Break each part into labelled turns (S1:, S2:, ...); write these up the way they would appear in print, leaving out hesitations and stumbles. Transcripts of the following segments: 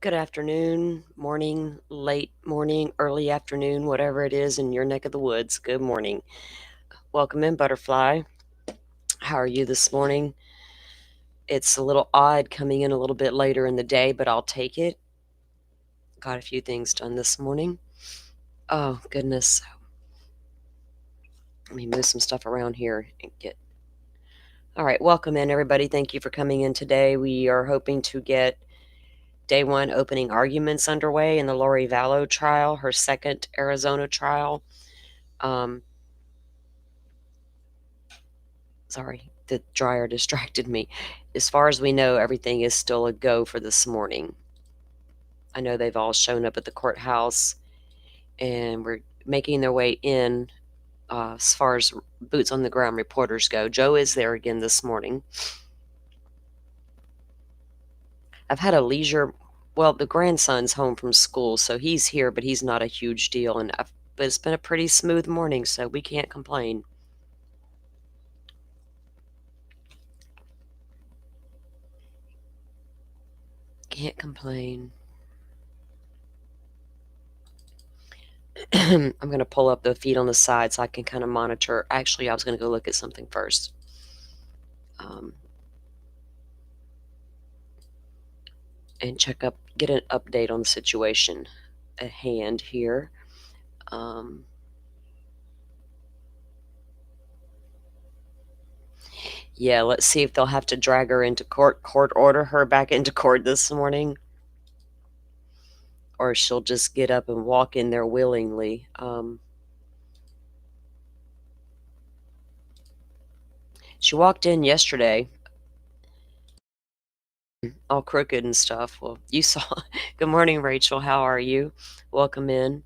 S1: Good afternoon, morning, late morning, early afternoon, whatever it is in your neck of the woods. Good morning. Welcome in, Butterfly. How are you this morning? It's a little odd coming in a little bit later in the day, but I'll take it. Got a few things done this morning. Oh, goodness. Let me move some stuff around here and get. All right, welcome in, everybody. Thank you for coming in today. We are hoping to get day one opening arguments underway in the Lori Vallow trial, her second Arizona trial. Sorry, the dryer distracted me. As far as we know, everything is still a go for this morning. I know they've all shown up at the courthouse and we're making their way in as far as boots on the ground reporters go. Joe is there again this morning. I've had a leisure, well, the grandson's home from school, so he's here, but he's not a huge deal. But it's been a pretty smooth morning, so we can't complain. Can't complain. I'm going to pull up the feed on the side so I can kind of monitor. Actually, I was going to go look at something first. And get an update on the situation at hand here. Yeah, let's see if they'll have to drag her into court order her back into court this morning, or she'll just get up and walk in there willingly. She walked in yesterday, all crooked and stuff. Well, you saw. Good morning, Rachel. How are you? Welcome in.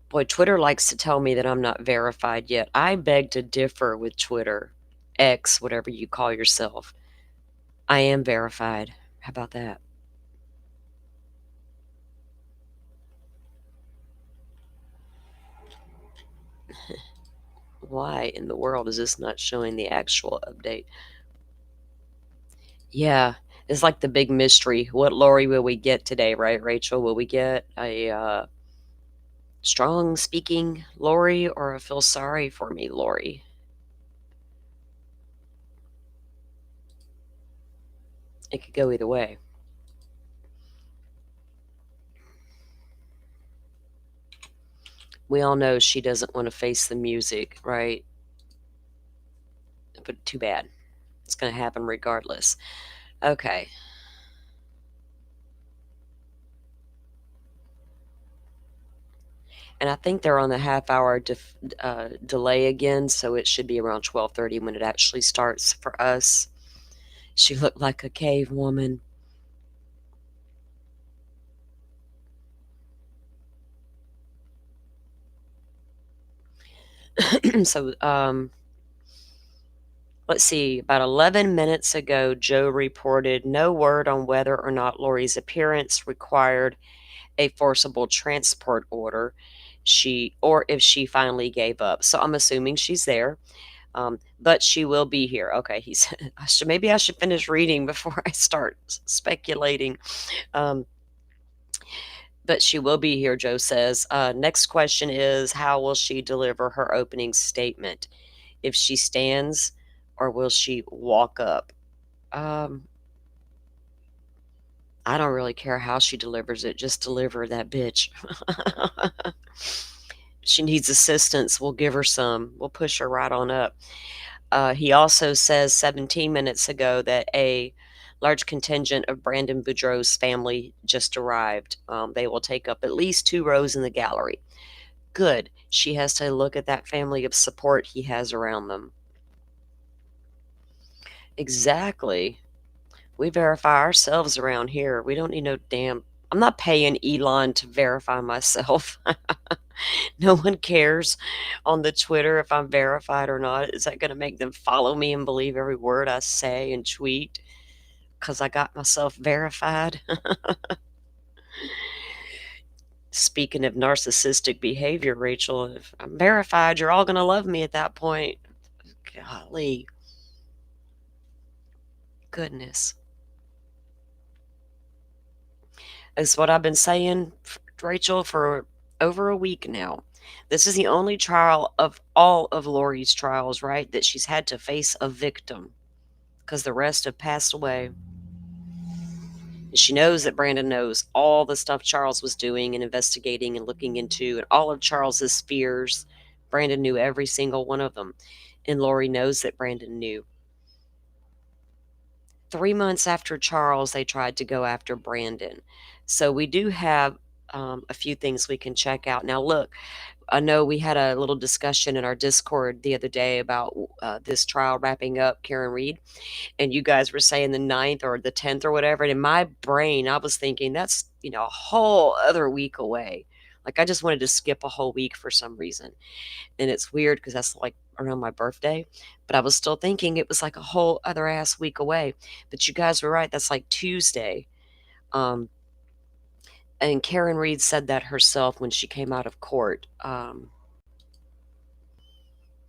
S1: Boy, Twitter likes to tell me that I'm not verified yet. I beg to differ with Twitter, X, whatever you call yourself. I am verified. How about that? Why in the world is this not showing the actual update? Yeah, it's like the big mystery. What Lori will we get today, right, Rachel? Will we get a strong speaking Lori or a feel sorry for me Lori? It could go either way. We all know she doesn't want to face the music, right? But too bad. It's going to happen regardless. Okay. And I think they're on the half-hour delay again, so it should be around 12:30 when it actually starts for us. She looked like a cave woman. So, let's see. About 11 minutes ago, Joe reported no word on whether or not Lori's appearance required a forcible transport order. Or if she finally gave up. So I'm assuming she's there. But she will be here. Okay, maybe I should finish reading before I start speculating. But she will be here, Joe says. Next question is, how will she deliver her opening statement? If she stands, or will she walk up? I don't really care how she delivers it. Just deliver that bitch. She needs assistance. We'll give her some. We'll push her right on up. He also says 17 minutes ago that a large contingent of Brandon Boudreaux's family just arrived. They will take up at least 2 rows in the gallery. Good. She has to look at that family of support he has around them. Exactly. We verify ourselves around here. We don't need no damn. I'm not paying Elon to verify myself. No one cares on the Twitter if I'm verified or not. Is that going to make them follow me and believe every word I say and tweet because I got myself verified? Speaking of narcissistic behavior, Rachel, if I'm verified, you're all going to love me at that point. Golly. Goodness. It's what I've been saying, Rachel, for over a week now. This is the only trial of all of Lori's trials, right, that she's had to face a victim because the rest have passed away. And she knows that Brandon knows all the stuff Charles was doing and investigating and looking into, and all of Charles's fears. Brandon knew every single one of them. And Lori knows that Brandon knew. 3 months after Charles, they tried to go after Brandon. So we do have a few things we can check out. Now, look, I know we had a little discussion in our Discord the other day about this trial wrapping up, Karen Reed, and you guys were saying the 9th or the 10th or whatever. And in my brain, I was thinking that's, a whole other week away. Like, I just wanted to skip a whole week for some reason. And it's weird because that's like around my birthday. But I was still thinking it was like a whole other ass week away. But you guys were right. That's like Tuesday. Um, and Karen Reed said that herself when she came out of court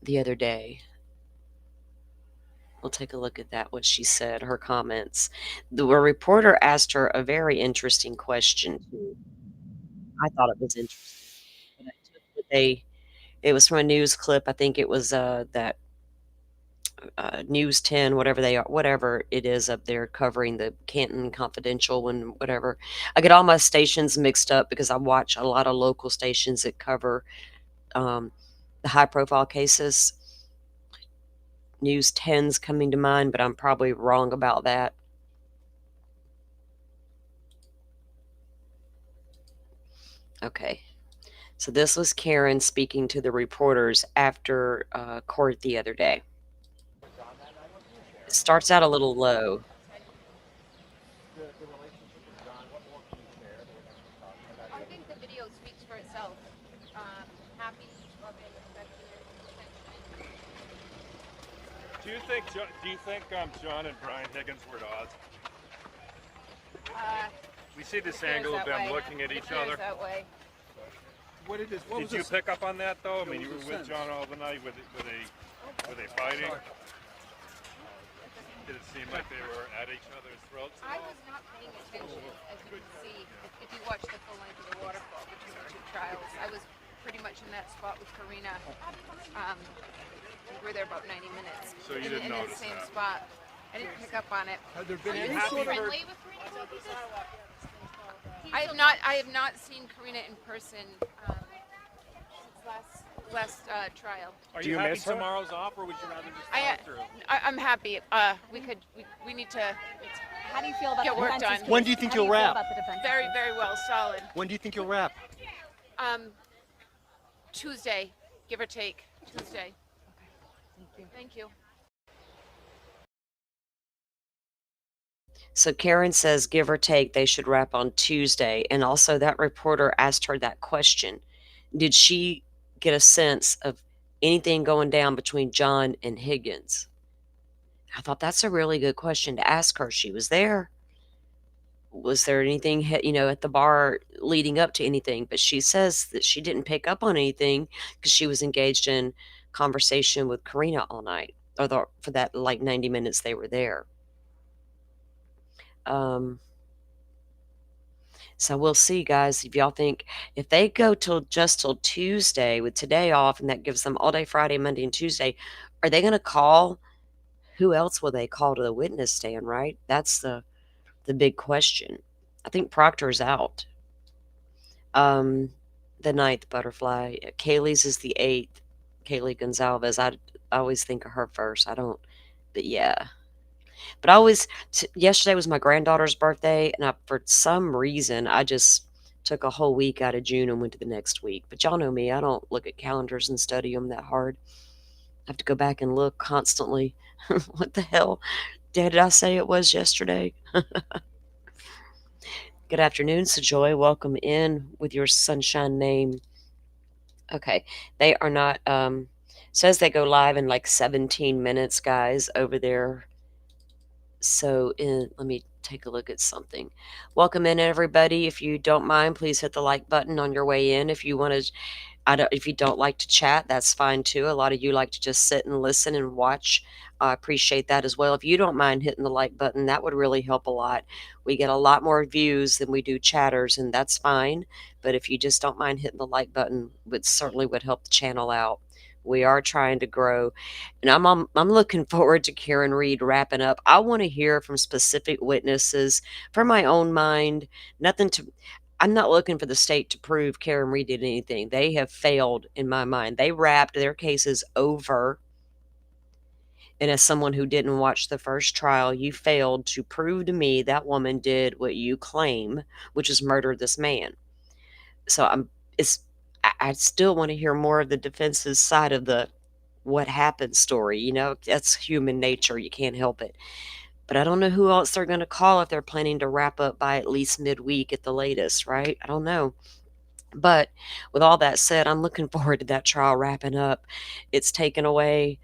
S1: the other day. We'll take a look at that, what she said, her comments. The reporter asked her a very interesting question. I thought it was interesting. And it was from a news clip. I think it was that News 10, whatever they are, whatever it is up there covering the Canton Confidential and whatever. I get all my stations mixed up because I watch a lot of local stations that cover the high profile cases. News 10's coming to mind, but I'm probably wrong about that. Okay. So this was Karen speaking to the reporters after court the other day. It starts out a little low.
S2: I think the video speaks for itself. Happy, loving, affectionate, attention.
S3: Do you think John and Brian Higgins were at odds? We see this angle of them looking at each other.
S2: That way.
S3: Did you pick up on that though? I mean, you were with John all the night. Were they fighting? Did it seem like they were at each other's throats?
S2: I was not paying attention, as you can see, if you watch the full length of the waterfall between the two trials. I was pretty much in that spot with Karina. We were there about 90 minutes.
S3: So you didn't notice
S2: in the same
S3: that.
S2: spot. I didn't pick up on it.
S4: Have there been any
S2: sort
S4: sort
S2: of
S4: of...
S2: friendly with Karina? I have not seen Karina in person since last trial.
S3: Are you happy tomorrow's off, or would you rather just talk through?
S2: I'm happy. We need to
S5: How do you feel about
S2: get
S5: the
S2: work
S5: defense's
S2: done.
S5: case?
S4: When do you think
S5: How
S4: you'll
S5: feel
S4: wrap?
S5: about the defense?
S2: very, very well, solid.
S4: When do you think you'll wrap?
S2: Tuesday, give or take. Tuesday.
S5: Thank you.
S2: Thank you.
S1: So Karen says, give or take, they should wrap on Tuesday. And also, that reporter asked her that question. Did she get a sense of anything going down between John and Higgins? I thought that's a really good question to ask her. She was there. Was there anything, at the bar leading up to anything? But she says that she didn't pick up on anything because she was engaged in conversation with Karina all night, or for that like 90 minutes they were there. So we'll see, guys. If y'all think if they go till Tuesday with today off, and that gives them all day Friday, Monday, and Tuesday, are they going to call? Who else will they call to the witness stand? Right? That's the big question. I think Proctor's out. The 9th butterfly. Kaylee's is the 8th. Kaylee Gonzalez. I always think of her first. I don't. But yeah. But yesterday was my granddaughter's birthday, and for some reason, I just took a whole week out of June and went to the next week. But y'all know me, I don't look at calendars and study them that hard. I have to go back and look constantly. What the hell did I say it was yesterday? Good afternoon, Sajoy. Welcome in with your sunshine name. Okay, they are not, says they go live in like 17 minutes, guys, over there. Let me take a look at something. Welcome in, everybody. If you don't mind, please hit the like button on your way in. If you want to if you don't like to chat, that's fine too. A lot of you like to just sit and listen and watch. I appreciate that as well. If you don't mind hitting the like button, that would really help a lot. We get a lot more views than we do chatters, and that's fine. But if you just don't mind hitting the like button, would certainly would help the channel out. We are trying to grow, and I'm looking forward to Karen Reed wrapping up. I want to hear from specific witnesses for my own mind. Nothing to I'm not looking for the state to prove Karen Reed did anything. They have failed in my mind. They wrapped their cases over. And as someone who didn't watch the first trial, you failed to prove to me that woman did what you claim, which is murder this man. So I still want to hear more of the defense's side of the what happened story. That's human nature. You can't help it. But I don't know who else they're going to call if they're planning to wrap up by at least midweek at the latest, right? I don't know. But with all that said, I'm looking forward to that trial wrapping up. It's taken away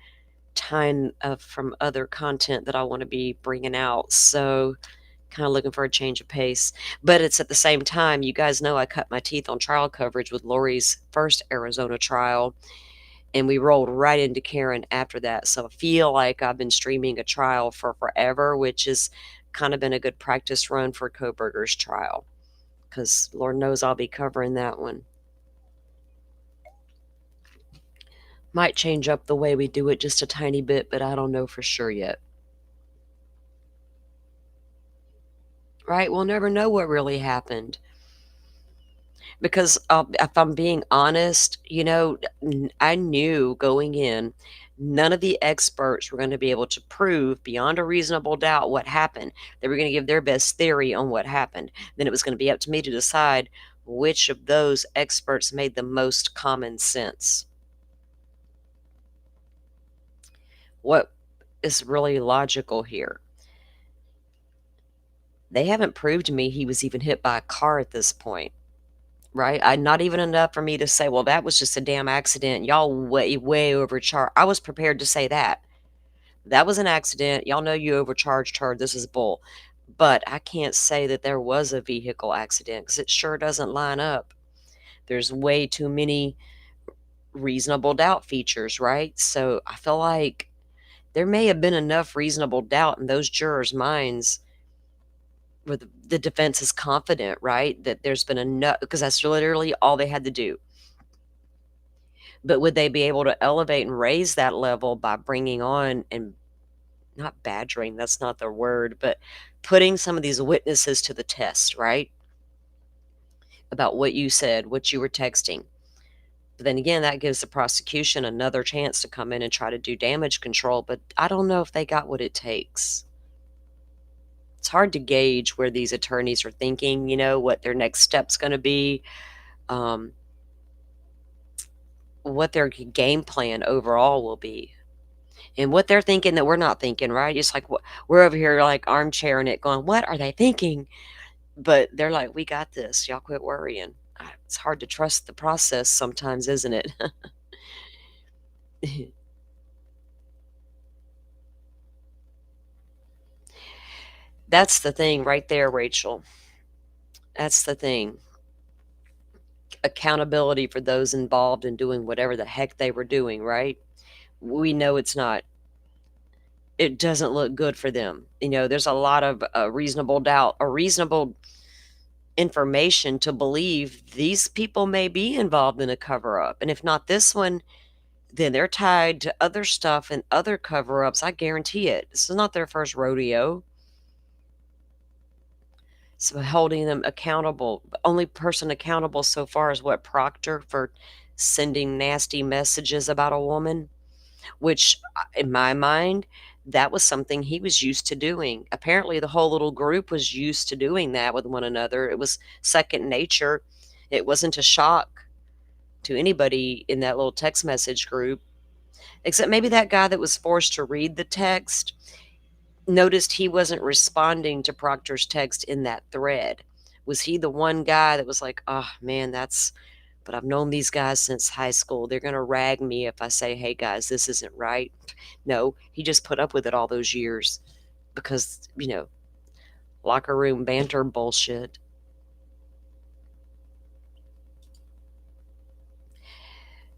S1: time from other content that I want to be bringing out. So kind of looking for a change of pace. But it's at the same time, you guys know I cut my teeth on trial coverage with Lori's first Arizona trial. And we rolled right into Karen after that. So I feel like I've been streaming a trial for forever, which has kind of been a good practice run for Koberger's trial. Because Lord knows I'll be covering that one. Might change up the way we do it just a tiny bit, but I don't know for sure yet. Right? We'll never know what really happened. Because if I'm being honest, I knew going in, none of the experts were going to be able to prove beyond a reasonable doubt what happened. They were going to give their best theory on what happened. Then it was going to be up to me to decide which of those experts made the most common sense. What is really logical here? They haven't proved to me he was even hit by a car at this point. Right? Not even enough for me to say, well, that was just a damn accident. Y'all way overcharged. I was prepared to say that. That was an accident. Y'all know you overcharged her. This is bull. But I can't say that there was a vehicle accident because it sure doesn't line up. There's way too many reasonable doubt features, right? So I feel like there may have been enough reasonable doubt in those jurors' minds where the defense is confident, right, that there's been enough, because that's literally all they had to do. But would they be able to elevate and raise that level by bringing on and not badgering, that's not the word, but putting some of these witnesses to the test, right? About what you said, what you were texting. But then again, that gives the prosecution another chance to come in and try to do damage control. But I don't know if they got what it takes. It's hard to gauge where these attorneys are thinking, what their next step's going to be, what their game plan overall will be, and what they're thinking that we're not thinking, right? It's like we're over here like armchairing it going, what are they thinking? But they're like, we got this. Y'all quit worrying. It's hard to trust the process sometimes, isn't it? That's the thing right there, Rachel. That's the thing. Accountability for those involved in doing whatever the heck they were doing, right? We know it doesn't look good for them. There's a lot of reasonable doubt or reasonable information to believe these people may be involved in a cover-up. And if not this one, then they're tied to other stuff and other cover-ups. I guarantee it. This is not their first rodeo. So holding them accountable, the only person accountable so far is what, Proctor, for sending nasty messages about a woman, which in my mind, that was something he was used to doing. Apparently the whole little group was used to doing that with one another. It was second nature. It wasn't a shock to anybody in that little text message group, except maybe that guy that was forced to read the text noticed he wasn't responding to Proctor's text in that thread. Was he the one guy that was like, oh man, but I've known these guys since high school. They're going to rag me if I say, hey guys, this isn't right. No, he just put up with it all those years. because, locker room banter bullshit.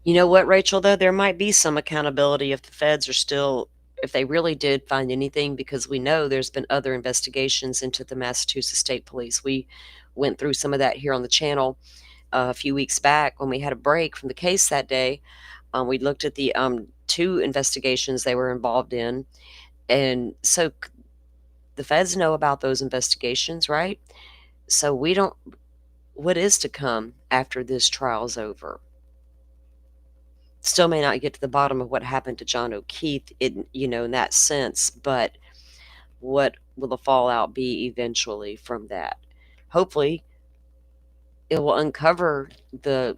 S1: You know what, Rachel, though? There might be some accountability if the feds are still, if they really did find anything, because we know there's been other investigations into the Massachusetts State Police. We went through some of that here on the channel a few weeks back when we had a break from the case that day. We looked at the two investigations they were involved in. And so the feds know about those investigations, right? So we don't, what is to come after this trial's over? Still may not get to the bottom of what happened to John O'Keefe in that sense, but what will the fallout be eventually from that? Hopefully, it will uncover the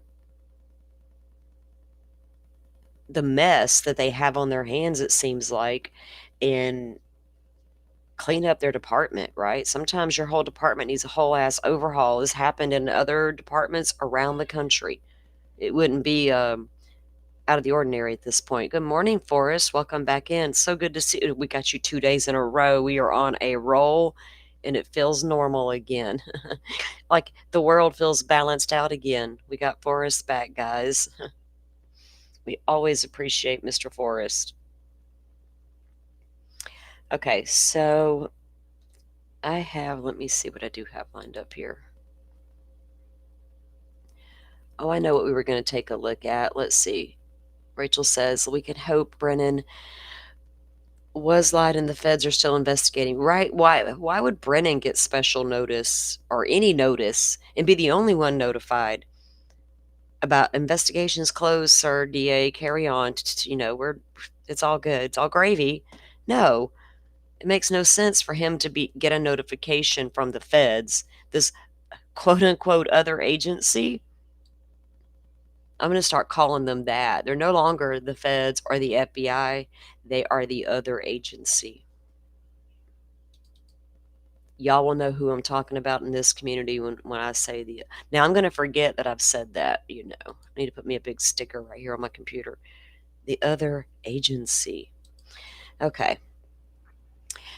S1: mess that they have on their hands, it seems like, and clean up their department, right? Sometimes your whole department needs a whole ass overhaul. This happened in other departments around the country. It wouldn't be out of the ordinary at this point. Good morning, Forrest. Welcome back in. So good to see you. We got you 2 days in a row. We are on a roll and it feels normal again. Like the world feels balanced out again. We got Forrest back, guys. We always appreciate Mr. Forrest. Okay, so let me see what I do have lined up here. Oh, I know what we were going to take a look at. Let's see. Rachel says, we can hope Brennan was lied and the feds are still investigating. Right? Why would Brennan get special notice or any notice and be the only one notified about investigations closed, sir, DA, carry on. It's all good. It's all gravy. No, it makes no sense for him to get a notification from the feds, this quote unquote other agency. I'm going to start calling them that. They're no longer the feds or the FBI. They are the other agency. Y'all will know who I'm talking about in this community when I say the. Now, I'm going to forget that I've said that, I need to put me a big sticker right here on my computer. The other agency. Okay.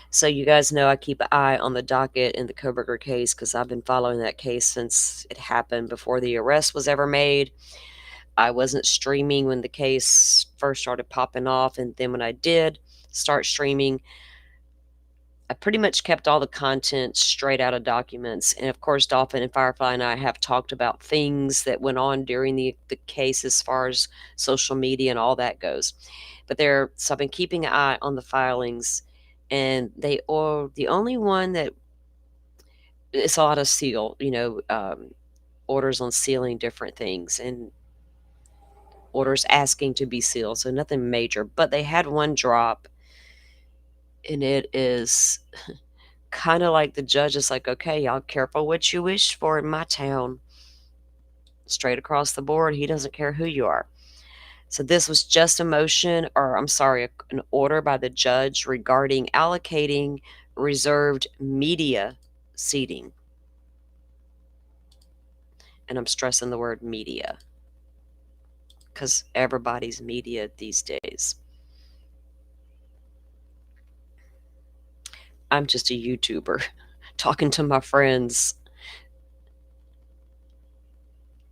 S1: So you guys know I keep an eye on the docket in the Koberger case because I've been following that case since it happened, before the arrest was ever made. I wasn't streaming when the case first started popping off, and then when I did start streaming, I pretty much kept all the content straight out of documents. And of course, Dolphin and Firefly and I have talked about things that went on during the case as far as social media and all that goes. But so I've been keeping an eye on the filings, and they are the only one that it's a lot of seal, orders on sealing different things and orders asking to be sealed. So nothing major, but they had one drop, and it is kind of like the judge is like, okay, y'all careful what you wish for in my town. Straight across the board, he doesn't care who you are. So this was just an order by the judge regarding allocating reserved media seating. And I'm stressing the word media because everybody's media these days. I'm just a YouTuber talking to my friends.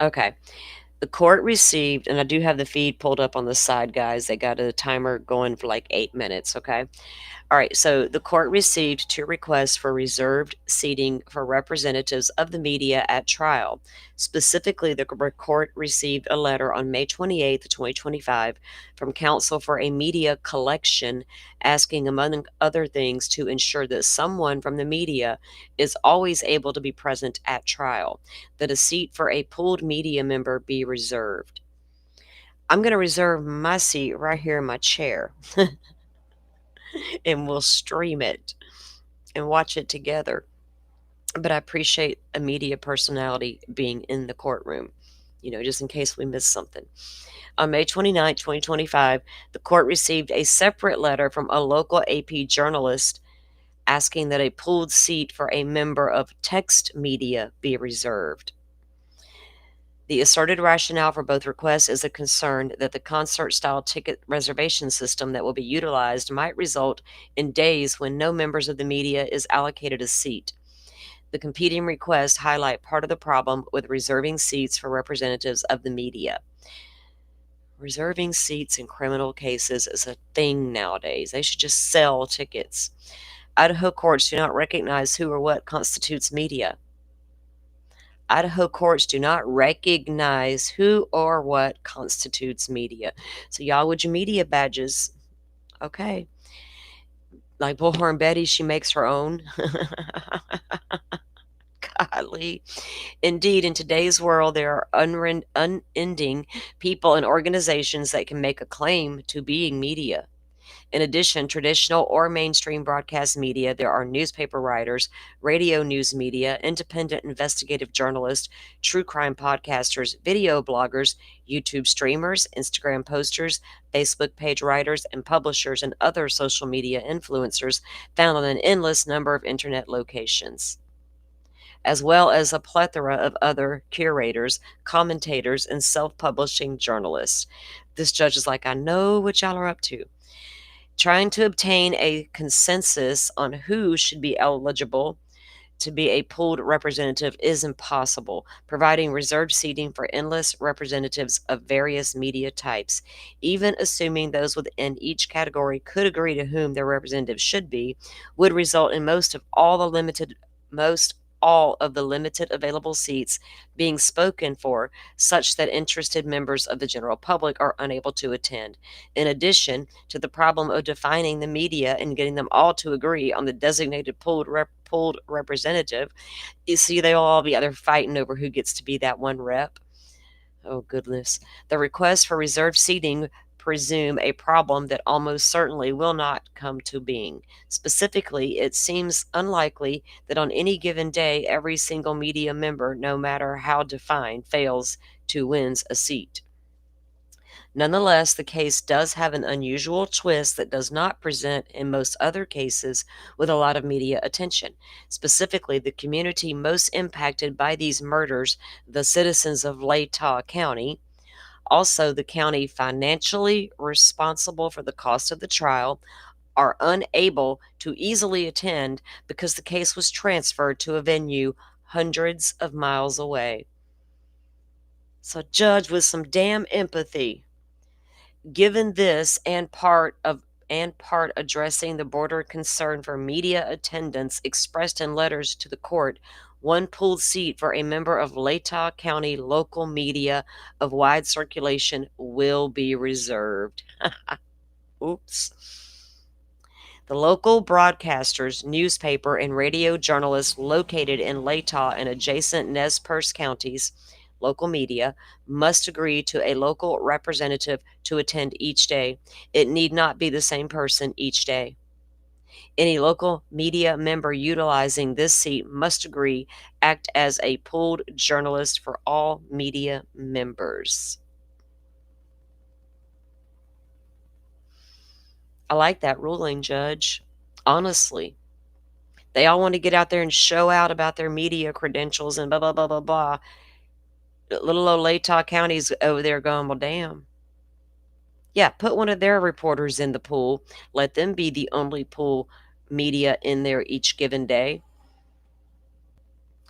S1: Okay. The court received, and I do have the feed pulled up on the side, guys. They got a timer going for like 8 minutes, okay? All right, so the court received 2 requests for reserved seating for representatives of the media at trial. Specifically, the court received a letter on May 28th, 2025 from counsel for a media collection asking, among other things, to ensure that someone from the media is always able to be present at trial, that a seat for a pooled media member be reserved. I'm going to reserve my seat right here in my chair. And we'll stream it and watch it together. But I appreciate a media personality being in the courtroom, just in case we miss something. On May 29, 2025, the court received a separate letter from a local AP journalist asking that a pooled seat for a member of text media be reserved. The asserted rationale for both requests is a concern that the concert-style ticket reservation system that will be utilized might result in days when no members of the media is allocated a seat. The competing requests highlight part of the problem with reserving seats for representatives of the media. Reserving seats in criminal cases is a thing nowadays. They should just sell tickets. Idaho courts do not recognize who or what constitutes media. Idaho courts do not recognize who or what constitutes media. So, y'all with your media badges, okay. Like Bullhorn Betty, she makes her own. Golly. Indeed, in today's world, there are unending people and organizations that can make a claim to being media. In addition, traditional or mainstream broadcast media, there are newspaper writers, radio news media, independent investigative journalists, true crime podcasters, video bloggers, YouTube streamers, Instagram posters, Facebook page writers, and publishers and other social media influencers found on an endless number of internet locations, as well as a plethora of other curators, commentators, and self publishing journalists. This judge is like, I know what y'all are up to. Trying to obtain a consensus on who should be eligible to be a pooled representative is impossible, providing reserved seating for endless representatives of various media types. Even assuming those within each category could agree to whom their representative should be, would result in most all of the limited available seats being spoken for, such that interested members of the general public are unable to attend. In addition to the problem of defining the media and getting them all to agree on the designated pooled representative, you see, they'll all be either fighting over who gets to be that one rep. Oh, goodness. The request for reserved seating presume a problem that almost certainly will not come to being. Specifically, it seems unlikely that on any given day every single media member, no matter how defined, fails to win a seat. Nonetheless, the case does have an unusual twist that does not present in most other cases with a lot of media attention. Specifically, the community most impacted by these murders, the citizens of Latah County, also the county financially responsible for the cost of the trial, are unable to easily attend because the case was transferred to a venue hundreds of miles away. So, judge with some damn empathy. Given this and part addressing the broader concern for media attendance expressed in letters to the court, one pooled seat for a member of Latah County local media of wide circulation will be reserved. Oops. The local broadcasters, newspaper, and radio journalists located in Latah and adjacent Nez Perce counties, local media, must agree to a local representative to attend each day. It need not be the same person each day. Any local media member utilizing this seat must agree, act as a pooled journalist for all media members. I like that ruling, Judge. Honestly. They all want to get out there and show out about their media credentials and blah, blah, blah, blah, blah. Little old Latah County's over there going, well, damn. Yeah, put one of their reporters in the pool. Let them be the only pool media in there each given day.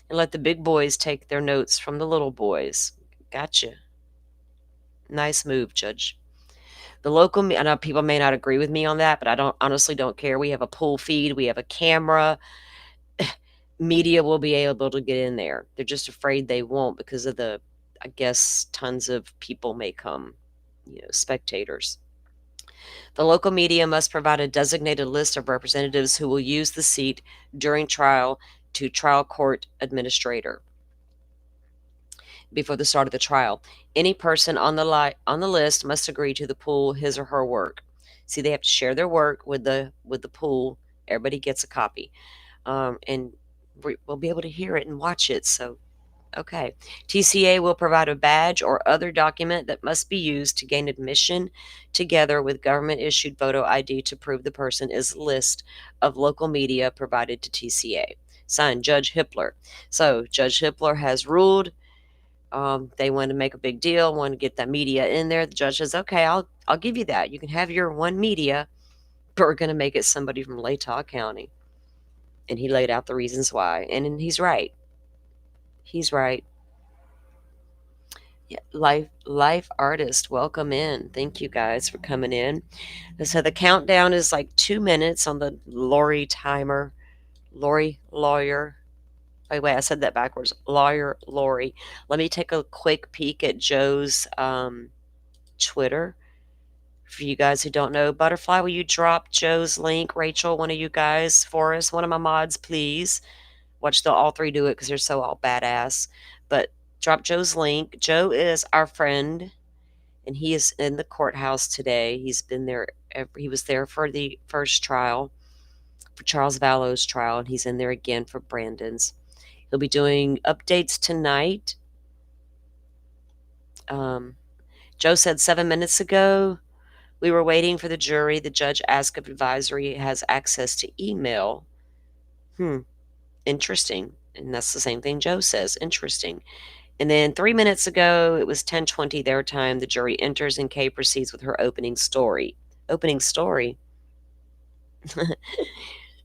S1: And let the big boys take their notes from the little boys. Gotcha. Nice move, Judge. The local, I know people may not agree with me on that, but I honestly don't care. We have a pool feed. We have a camera. Media will be able to get in there. They're just afraid they won't because of I guess, tons of people may come, spectators. The local media must provide a designated list of representatives who will use the seat during trial to trial court administrator before the start of the trial. Any person on the list must agree to the pool his or her work. See, they have to share their work with the pool. Everybody gets a copy, and we'll be able to hear it and watch it. So, okay. TCA will provide a badge or other document that must be used to gain admission, together with government-issued photo ID to prove the person is list of local media provided to TCA. Signed, Judge Hippler. So, Judge Hippler has ruled They wanted to make a big deal, wanted to get that media in there. The judge says, "Okay, I'll give you that. You can have your one media, but we're going to make it somebody from Latah County." And he laid out the reasons why, and he's right. He's right. Yeah, life artist, welcome in. Thank you guys for coming in. So the countdown is like 2 minutes on the Lori timer. Lori lawyer. By the way, I said that backwards. Lawyer Lori. Let me take a quick peek at Joe's Twitter. For you guys who don't know, Butterfly, will you drop Joe's link? Rachel, one of you guys for us. One of my mods, please. Watch the all three do it because they're so all badass. But drop Joe's link. Joe is our friend, and he is in the courthouse today. He's been there. He was there for the first trial, for Charles Vallow's trial, and he's in there again for Brandon's. He'll be doing updates tonight. Joe said 7 minutes ago, we were waiting for the jury. The judge asked if advisory has access to email. Interesting. And that's the same thing Joe says. Interesting. And then 3 minutes ago, it was 10:20 their time. The jury enters and Kay proceeds with her opening story. Opening story?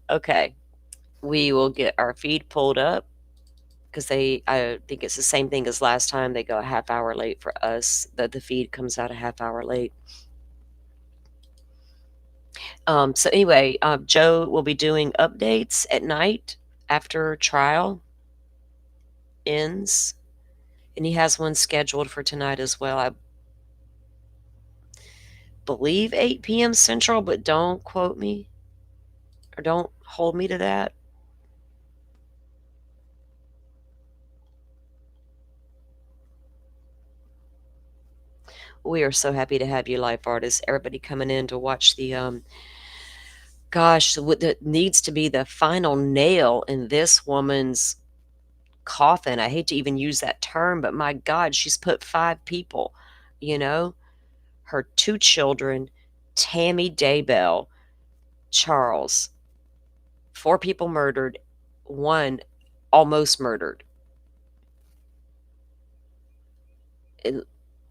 S1: Okay. We will get our feed pulled up because I think it's the same thing as last time. They go a half hour late for us. The feed comes out a half hour late. So anyway, Joe will be doing updates at night after trial ends. And he has one scheduled for tonight as well. I believe 8 p.m. Central, but don't quote me or don't hold me to that. We are so happy to have you, life artists. Everybody coming in to watch the gosh, what that needs to be the final nail in this woman's coffin. I hate to even use that term, but my God, she's put 5 people, her 2 children, Tammy Daybell, Charles, 4 people murdered, 1 almost murdered.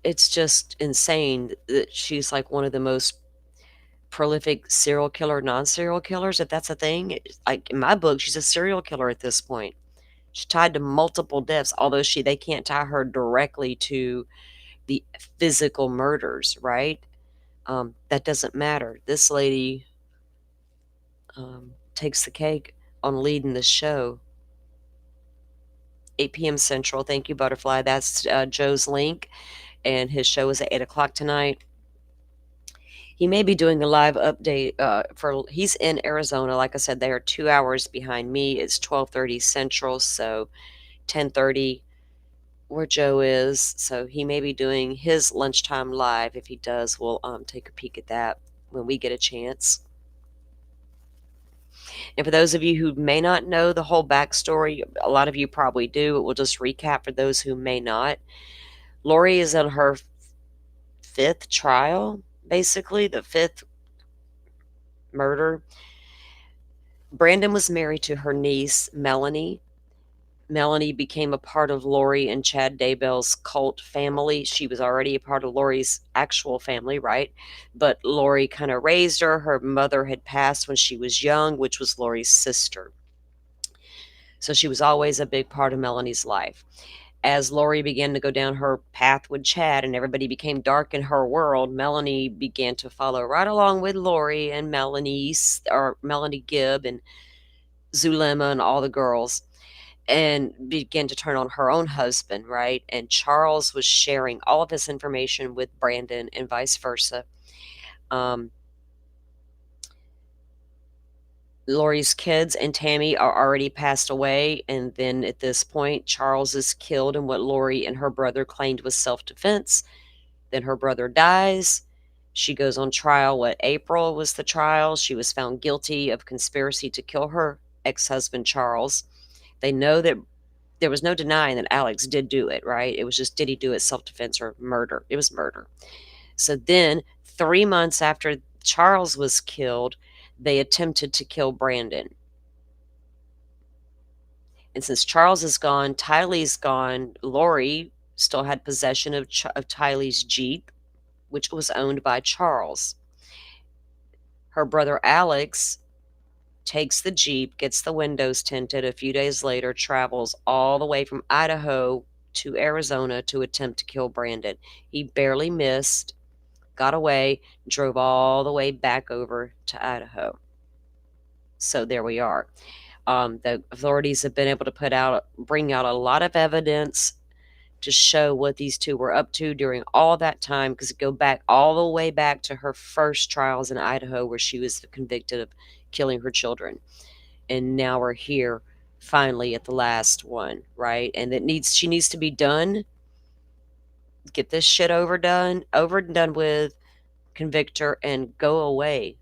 S1: It's just insane that she's like one of the most prolific serial killer, non-serial killers, if that's a thing. Like in my book, she's a serial killer at this point. She's tied to multiple deaths, although they can't tie her directly to the physical murders, right? That doesn't matter. This lady takes the cake on leading the show. 8 p.m. Central. Thank you, Butterfly. That's Joe's link, and his show is at 8 o'clock tonight. He may be doing a live update he's in Arizona. Like I said, they are 2 hours behind me. It's 12:30 Central, so 10:30 where Joe is. So he may be doing his lunchtime live. If he does, we'll take a peek at that when we get a chance. And for those of you who may not know the whole backstory, a lot of you probably do, but we'll just recap for those who may not. Lori is in her 5th trial, basically, the 5th murder. Brandon was married to her niece, Melani. Melanie became a part of Lori and Chad Daybell's cult family. She was already a part of Lori's actual family, right? But Lori kind of raised her. Her mother had passed when she was young, which was Lori's sister. So she was always a big part of Melanie's life. As Lori began to go down her path with Chad and everybody became dark in her world, Melanie began to follow right along with Lori and Melanie Gibb and Zulema and all the girls, and began to turn on her own husband, right? And Charles was sharing all of his information with Brandon and vice versa. Lori's kids and Tammy are already passed away, and then at this point, Charles is killed in what Lori and her brother claimed was self-defense. Then her brother dies. She goes on trial. April was the trial. She was found guilty of conspiracy to kill her ex-husband, Charles. They know that there was no denying that Alex did do it, right? It was just, did he do it self-defense or murder? It was murder. So then 3 months after Charles was killed, they attempted to kill Brandon. And since Charles is gone, Tylee's gone, Lori still had possession of Tylee's Jeep, which was owned by Charles. Her brother Alex takes the Jeep, gets the windows tinted. A few days later, travels all the way from Idaho to Arizona to attempt to kill Brandon. He barely missed, got away, drove all the way back over to Idaho. So there we are. The authorities have been able to bring out a lot of evidence to show what these two were up to during all that time, because it go back all the way back to her first trials in Idaho, where she was convicted of killing her children. And now we're here finally at the last one, right? And she needs to be done. Get this shit over and done with, convict her, and go away,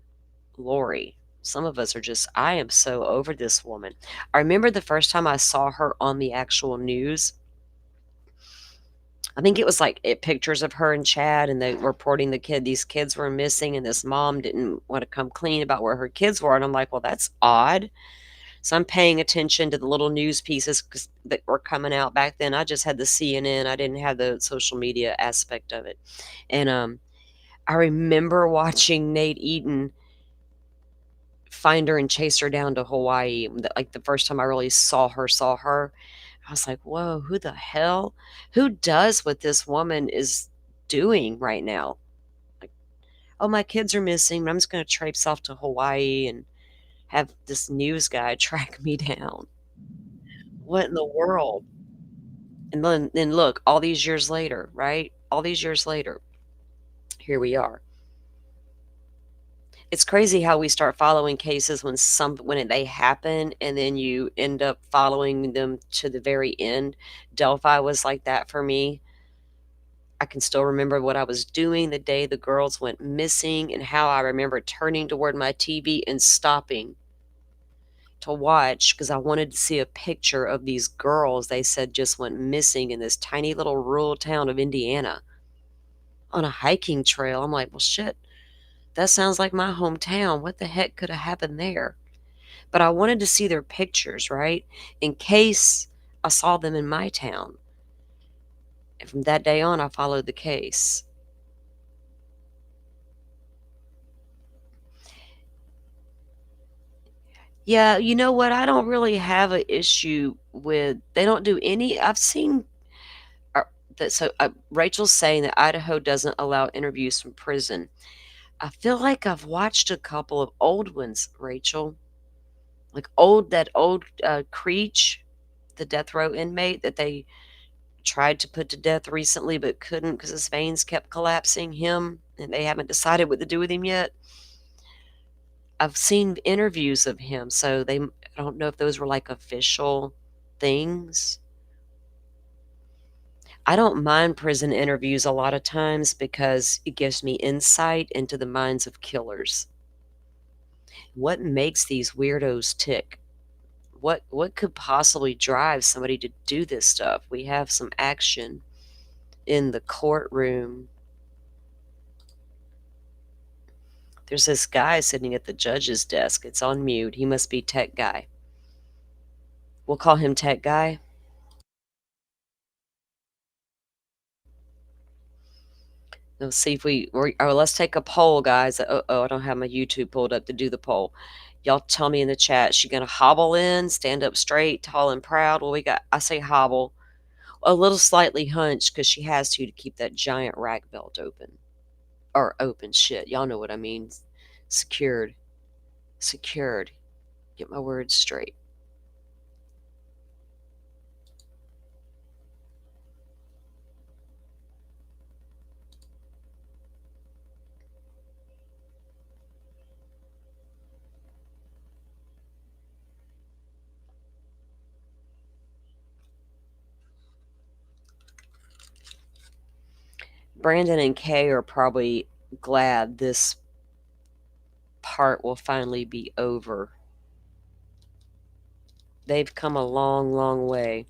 S1: Lori. Some of us are just, I am so over this woman. I remember the first time I saw her on the actual news. I think it was like pictures of her and Chad, and they were reporting these kids were missing, and this mom didn't want to come clean about where her kids were. And I'm like, well, that's odd. So I'm paying attention to the little news pieces that were coming out back then. I just had the CNN. I didn't have the social media aspect of it. And I remember watching Nate Eaton find her and chase her down to Hawaii. Like the first time I really saw her. I was like, whoa, who the hell? Who does what this woman is doing right now? Like, oh, my kids are missing, but I'm just going to traipse off to Hawaii and have this news guy track me down. What in the world? And then look, all these years later, right? All these years later, here we are. It's crazy how we start following cases when they happen, and then you end up following them to the very end. Delphi was like that for me. I can still remember what I was doing the day the girls went missing, and how I remember turning toward my TV and stopping to watch because I wanted to see a picture of these girls they said just went missing in this tiny little rural town of Indiana on a hiking trail. I'm like, well, shit, that sounds like my hometown. What the heck could have happened there? But I wanted to see their pictures, right? In case I saw them in my town. And from that day on, I followed the case. Yeah, you know what? I don't really have an issue with, they don't do any, I've seen Rachel's saying that Idaho doesn't allow interviews from prison. I feel like I've watched a couple of old ones, Rachel. Like that old Creech, the death row inmate that they tried to put to death recently but couldn't because his veins kept collapsing, him, and they haven't decided what to do with him yet. I've seen interviews of him, so I don't know if those were like official things. I don't mind prison interviews a lot of times because it gives me insight into the minds of killers. What makes these weirdos tick? What could possibly drive somebody to do this stuff? We have some action in the courtroom. There's this guy sitting at the judge's desk. It's on mute. He must be Tech Guy. We'll call him Tech Guy. Let's see if let's take a poll, guys. I don't have my YouTube pulled up to do the poll. Y'all tell me in the chat. She gonna hobble in, stand up straight, tall and proud? Well, I say hobble. A little slightly hunched because she has to keep that giant rack belt open. Or open, shit. Y'all know what I mean. Secured. Secured. Get my words straight. Brandon and Kay are probably glad this part will finally be over. They've come a long, long way.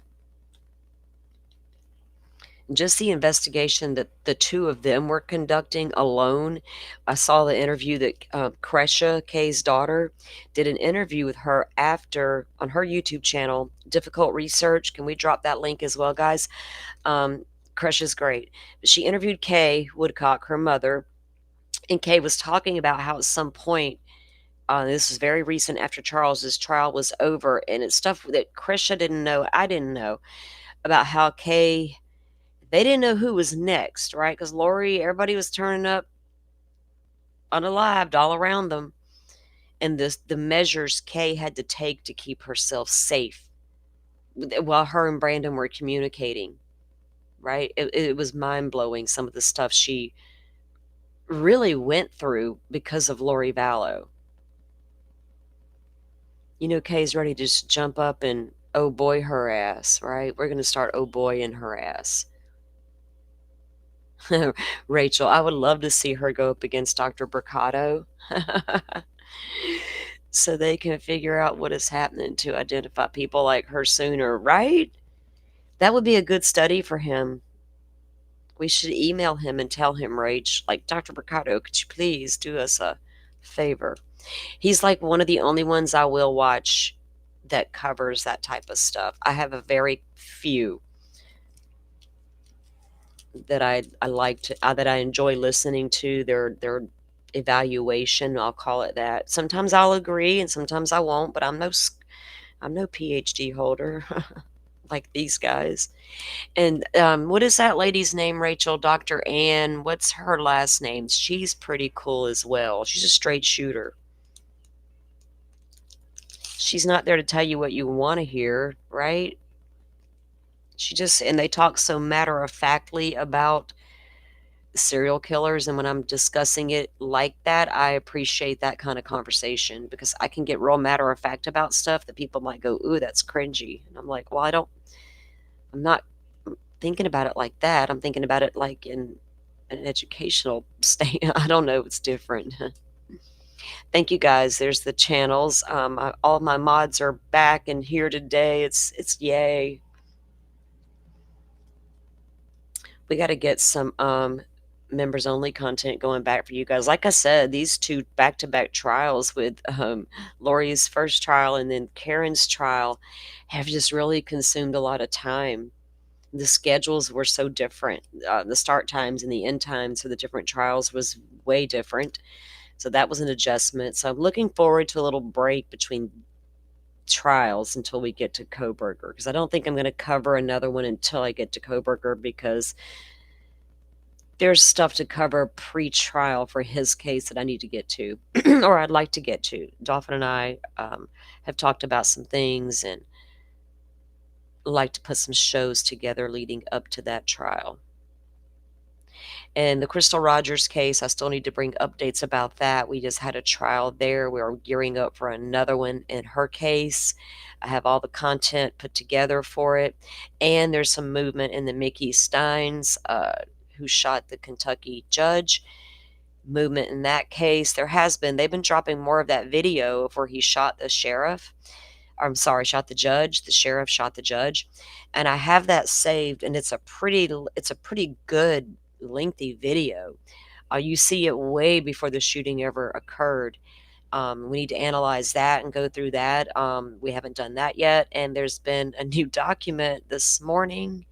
S1: Just the investigation that the two of them were conducting alone. I saw the interview that Kresha, Kay's daughter, did an interview with her after on her YouTube channel, Difficult Research. Can we drop that link as well, guys? Crush is great. But she interviewed Kay Woodcock, her mother, and Kay was talking about how at some point, this was very recent after Charles's trial was over, and it's stuff that Krisha didn't know, I didn't know, about how Kay, they didn't know who was next, right? Because Lori, everybody was turning up unalived all around them, and the measures Kay had to take to keep herself safe while her and Brandon were communicating, right? It was mind blowing, some of the stuff she really went through because of Lori Vallow. You know, Kay's ready to just jump up and oh boy her ass, right? We're going to start oh boy in her ass. Rachel, I would love to see her go up against Dr. Bricado so they can figure out what is happening to identify people like her sooner, right? That would be a good study for him. We should email him and tell him, Rach, like, Dr. Bricado, could you please do us a favor? He's like one of the only ones I will watch that covers that type of stuff. I have a very few that I like to that I enjoy listening to their evaluation. I'll call it that. Sometimes I'll agree and sometimes I won't, but I'm no PhD holder like these guys. And what is that lady's name, Rachel? Dr. Ann. What's her last name? She's pretty cool as well. She's a straight shooter. She's not there to tell you what you want to hear, right? She just, and they talk so matter of factly about serial killers. And when I'm discussing it like that, I appreciate that kind of conversation because I can get real matter of fact about stuff that people might go, ooh, that's cringy. And I'm like, well, I'm not thinking about it like that. I'm thinking about it like in an educational state. I don't know. It's different. Thank you guys. There's the channels. All my mods are back and here today. It's yay. We got to get some members only content going back for you guys. Like I said, these two back-to-back trials with Lori's first trial and then Karen's trial have just really consumed a lot of time. The schedules were so different. The start times and the end times for the different trials was way different. So that was an adjustment. So I'm looking forward to a little break between trials until we get to Kohberger, because I don't think I'm going to cover another one until I get to Kohberger, because there's stuff to cover pre-trial for his case that I need to get to, or I'd like to get to. Dolphin and I have talked about some things and like to put some shows together leading up to that trial. And the Crystal Rogers case, I still need to bring updates about that. We just had a trial there. We're gearing up for another one in her case. I have all the content put together for it. And there's some movement in the Mickey Steins, who shot the Kentucky judge. Movement in that case. There has been. They've been dropping more of that video of where he shot the sheriff. I'm sorry, shot the judge. The sheriff shot the judge. And I have that saved, and it's a pretty good lengthy video. You see it way before the shooting ever occurred. We need to analyze that and go through that. We haven't done that yet. And there's been a new document this morning,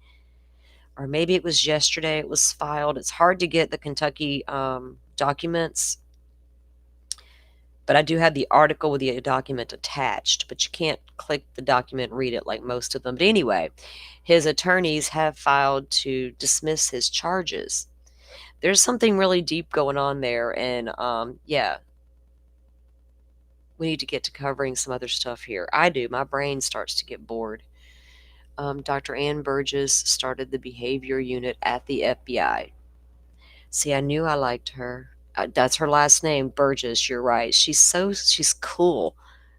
S1: or maybe it was yesterday. It was filed. It's hard to get the Kentucky documents, but I do have the article with the document attached, but you can't click the document and read it like most of them. But anyway, his attorneys have filed to dismiss his charges. There's something really deep going on there, and yeah, we need to get to covering some other stuff here. I do. My brain starts to get bored. Dr. Ann Burgess started the behavior unit at the FBI. See, I knew I liked her. That's her last name, Burgess. You're right. She's cool.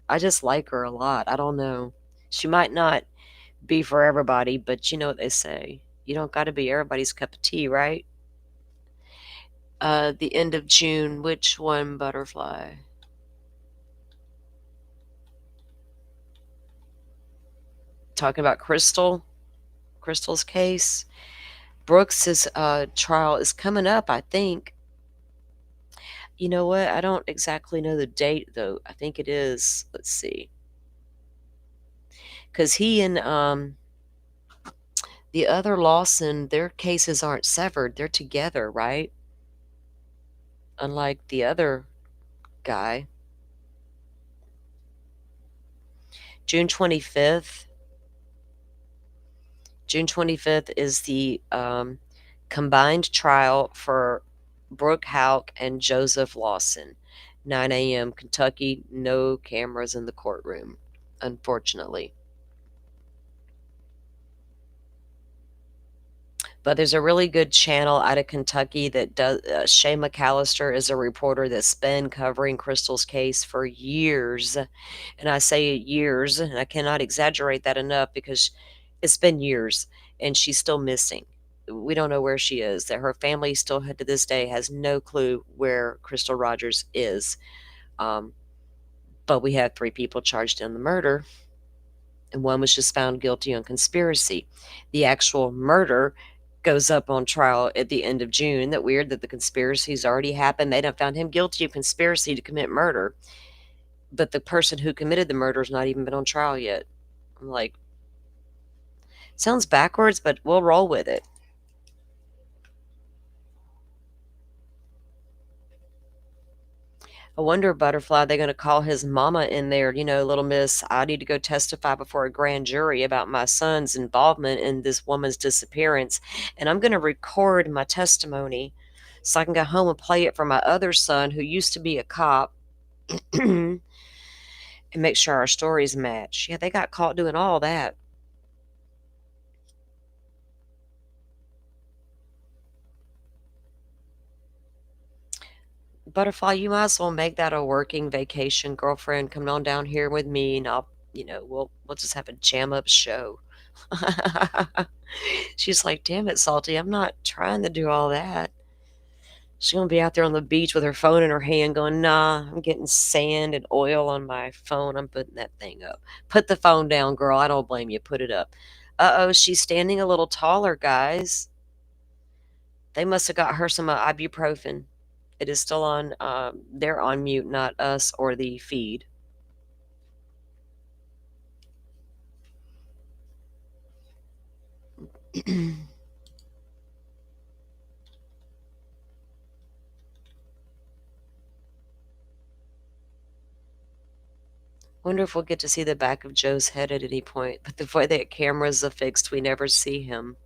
S1: I just like her a lot. I don't know. She might not be for everybody, but you know what they say. You don't got to be everybody's cup of tea, right? The end of June. Which one, Butterfly? Talking about Crystal's case. Brooks's trial is coming up, I think. You know what? I don't exactly know the date, though. I think it is. Let's see. Because he and The other Lawson, their cases aren't severed. They're together, right? Unlike the other guy. June 25th. June 25th is the combined trial for Brooke Houck and Joseph Lawson. 9 a.m. Kentucky, no cameras in the courtroom, unfortunately. But there's a really good channel out of Kentucky that does. Shay McAllister is a reporter that's been covering Crystal's case for years. And I say years, and I cannot exaggerate that enough because it's been years and she's still missing. We don't know where she is. That her family still to this day has no clue where Crystal Rogers is. Um, but we had 3 people charged in the murder, and one was just found guilty on conspiracy. The actual murder goes up on trial at the end of June. Isn't that weird that the conspiracy's already happened? They don't found him guilty of conspiracy to commit murder, but the person who committed the murder has not even been on trial yet. I'm like, sounds backwards, but we'll roll with it. I wonder, Butterfly, they're going to call his mama in there, little miss, I need to go testify before a grand jury about my son's involvement in this woman's disappearance, and I'm going to record my testimony so I can go home and play it for my other son who used to be a cop and make sure our stories match. Yeah, they got caught doing all that. Butterfly, you might as well make that a working vacation, girlfriend. Come on down here with me, and we'll just have a jam up show. She's like, damn it, Salty, I'm not trying to do all that. She's gonna be out there on the beach with her phone in her hand, going, nah, I'm getting sand and oil on my phone. I'm putting that thing up. Put the phone down, girl. I don't blame you. Put it up. Uh-oh, she's standing a little taller, guys. They must have got her some ibuprofen. It is still on. They're on mute, not us or the feed. Wonder if we'll get to see the back of Joe's head at any point. But the way that camera's affixed, we never see him.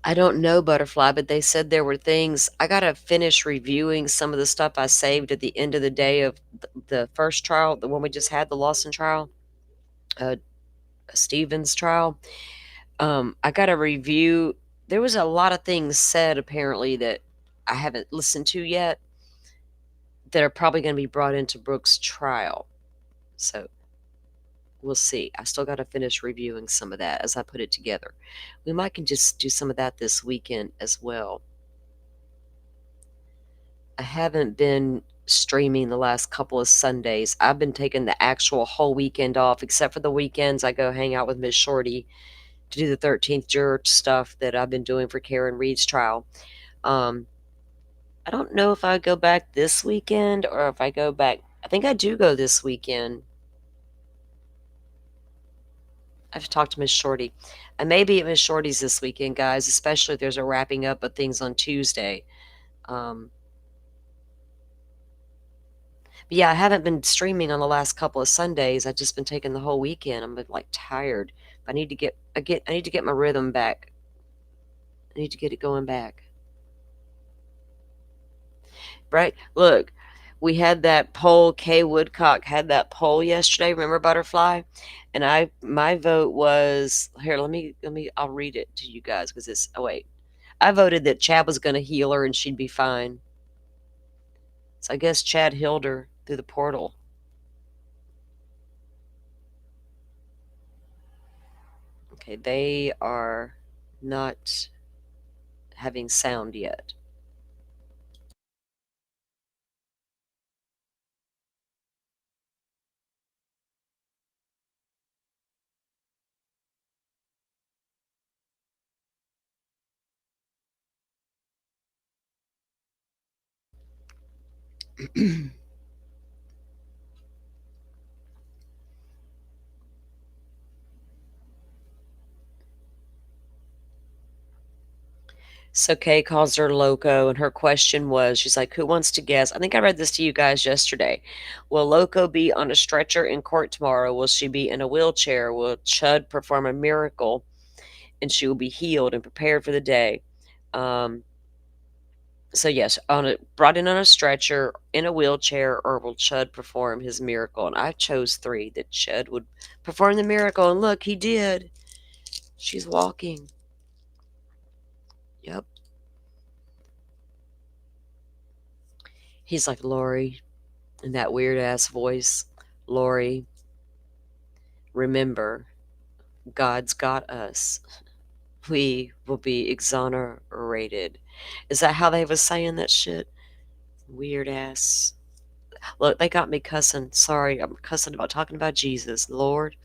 S1: I don't know, Butterfly, but they said there were things. I gotta finish reviewing some of the stuff I saved at the end of the day of the first trial, the one we just had, the Lawson trial, uh, Stevens trial. I gotta review. There was a lot of things said apparently that I haven't listened to yet that are probably going to be brought into Brooke's trial. So we'll see. I still got to finish reviewing some of that as I put it together. We might can just do some of that this weekend as well. I haven't been streaming the last couple of Sundays. I've been taking the actual whole weekend off, except for the weekends I go hang out with Miss Shorty to do the 13th juror stuff that I've been doing for Karen Reed's trial. I don't know if I go back this weekend or if I go back. I think I do go this weekend. I've talked to Miss Shorty. I may be at Miss Shorty's this weekend, guys, especially if there's a wrapping up of things on Tuesday. But yeah, I haven't been streaming on the last couple of Sundays. I've just been taking the whole weekend. I'm like tired. I need to get my rhythm back. I need to get it going back. Right? Look, we had that poll. Kay Woodcock had that poll yesterday. Remember, Butterfly? And my vote was here. I'll read it to you guys because it's. Oh wait, I voted that Chad was going to heal her and she'd be fine. So I guess Chad healed her through the portal. Okay, they are not having sound yet. So Kay calls her Loco, and her question was, she's like, "Who wants to guess?" I think I read this to you guys yesterday. Will Loco be on a stretcher in court tomorrow? Will she be in a wheelchair? Will Chud perform a miracle, and she will be healed and prepared for the day? Um, so yes, brought in on a stretcher, in a wheelchair, or will Chud perform his miracle? And I chose three, that Chud would perform the miracle, and look, he did. She's walking. Yep. He's like, "Lori," in that weird ass voice. "Lori, remember, God's got us. We will be exonerated." Is that how they was saying that shit? Weird ass. Look, they got me cussing. Sorry, I'm cussing about talking about Jesus. Lord.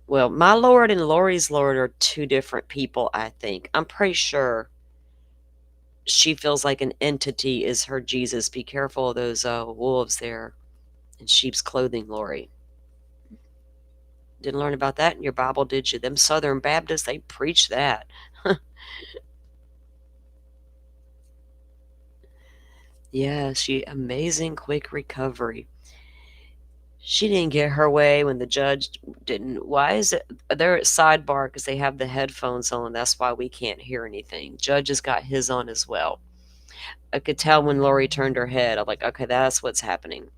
S1: Well, my Lord and Lori's Lord are two different people, I think. I'm pretty sure she feels like an entity is her Jesus. Be careful of those wolves there in sheep's clothing, Lori. Didn't learn about that in your Bible, did you? Them Southern Baptists, they preach that. Yeah, she amazing quick recovery. She didn't get her way when the judge didn't. Why is it they're at sidebar because they have the headphones on? That's why we can't hear anything. Judge has got his on as well. I could tell when Lori turned her head. I'm like, okay, that's what's happening.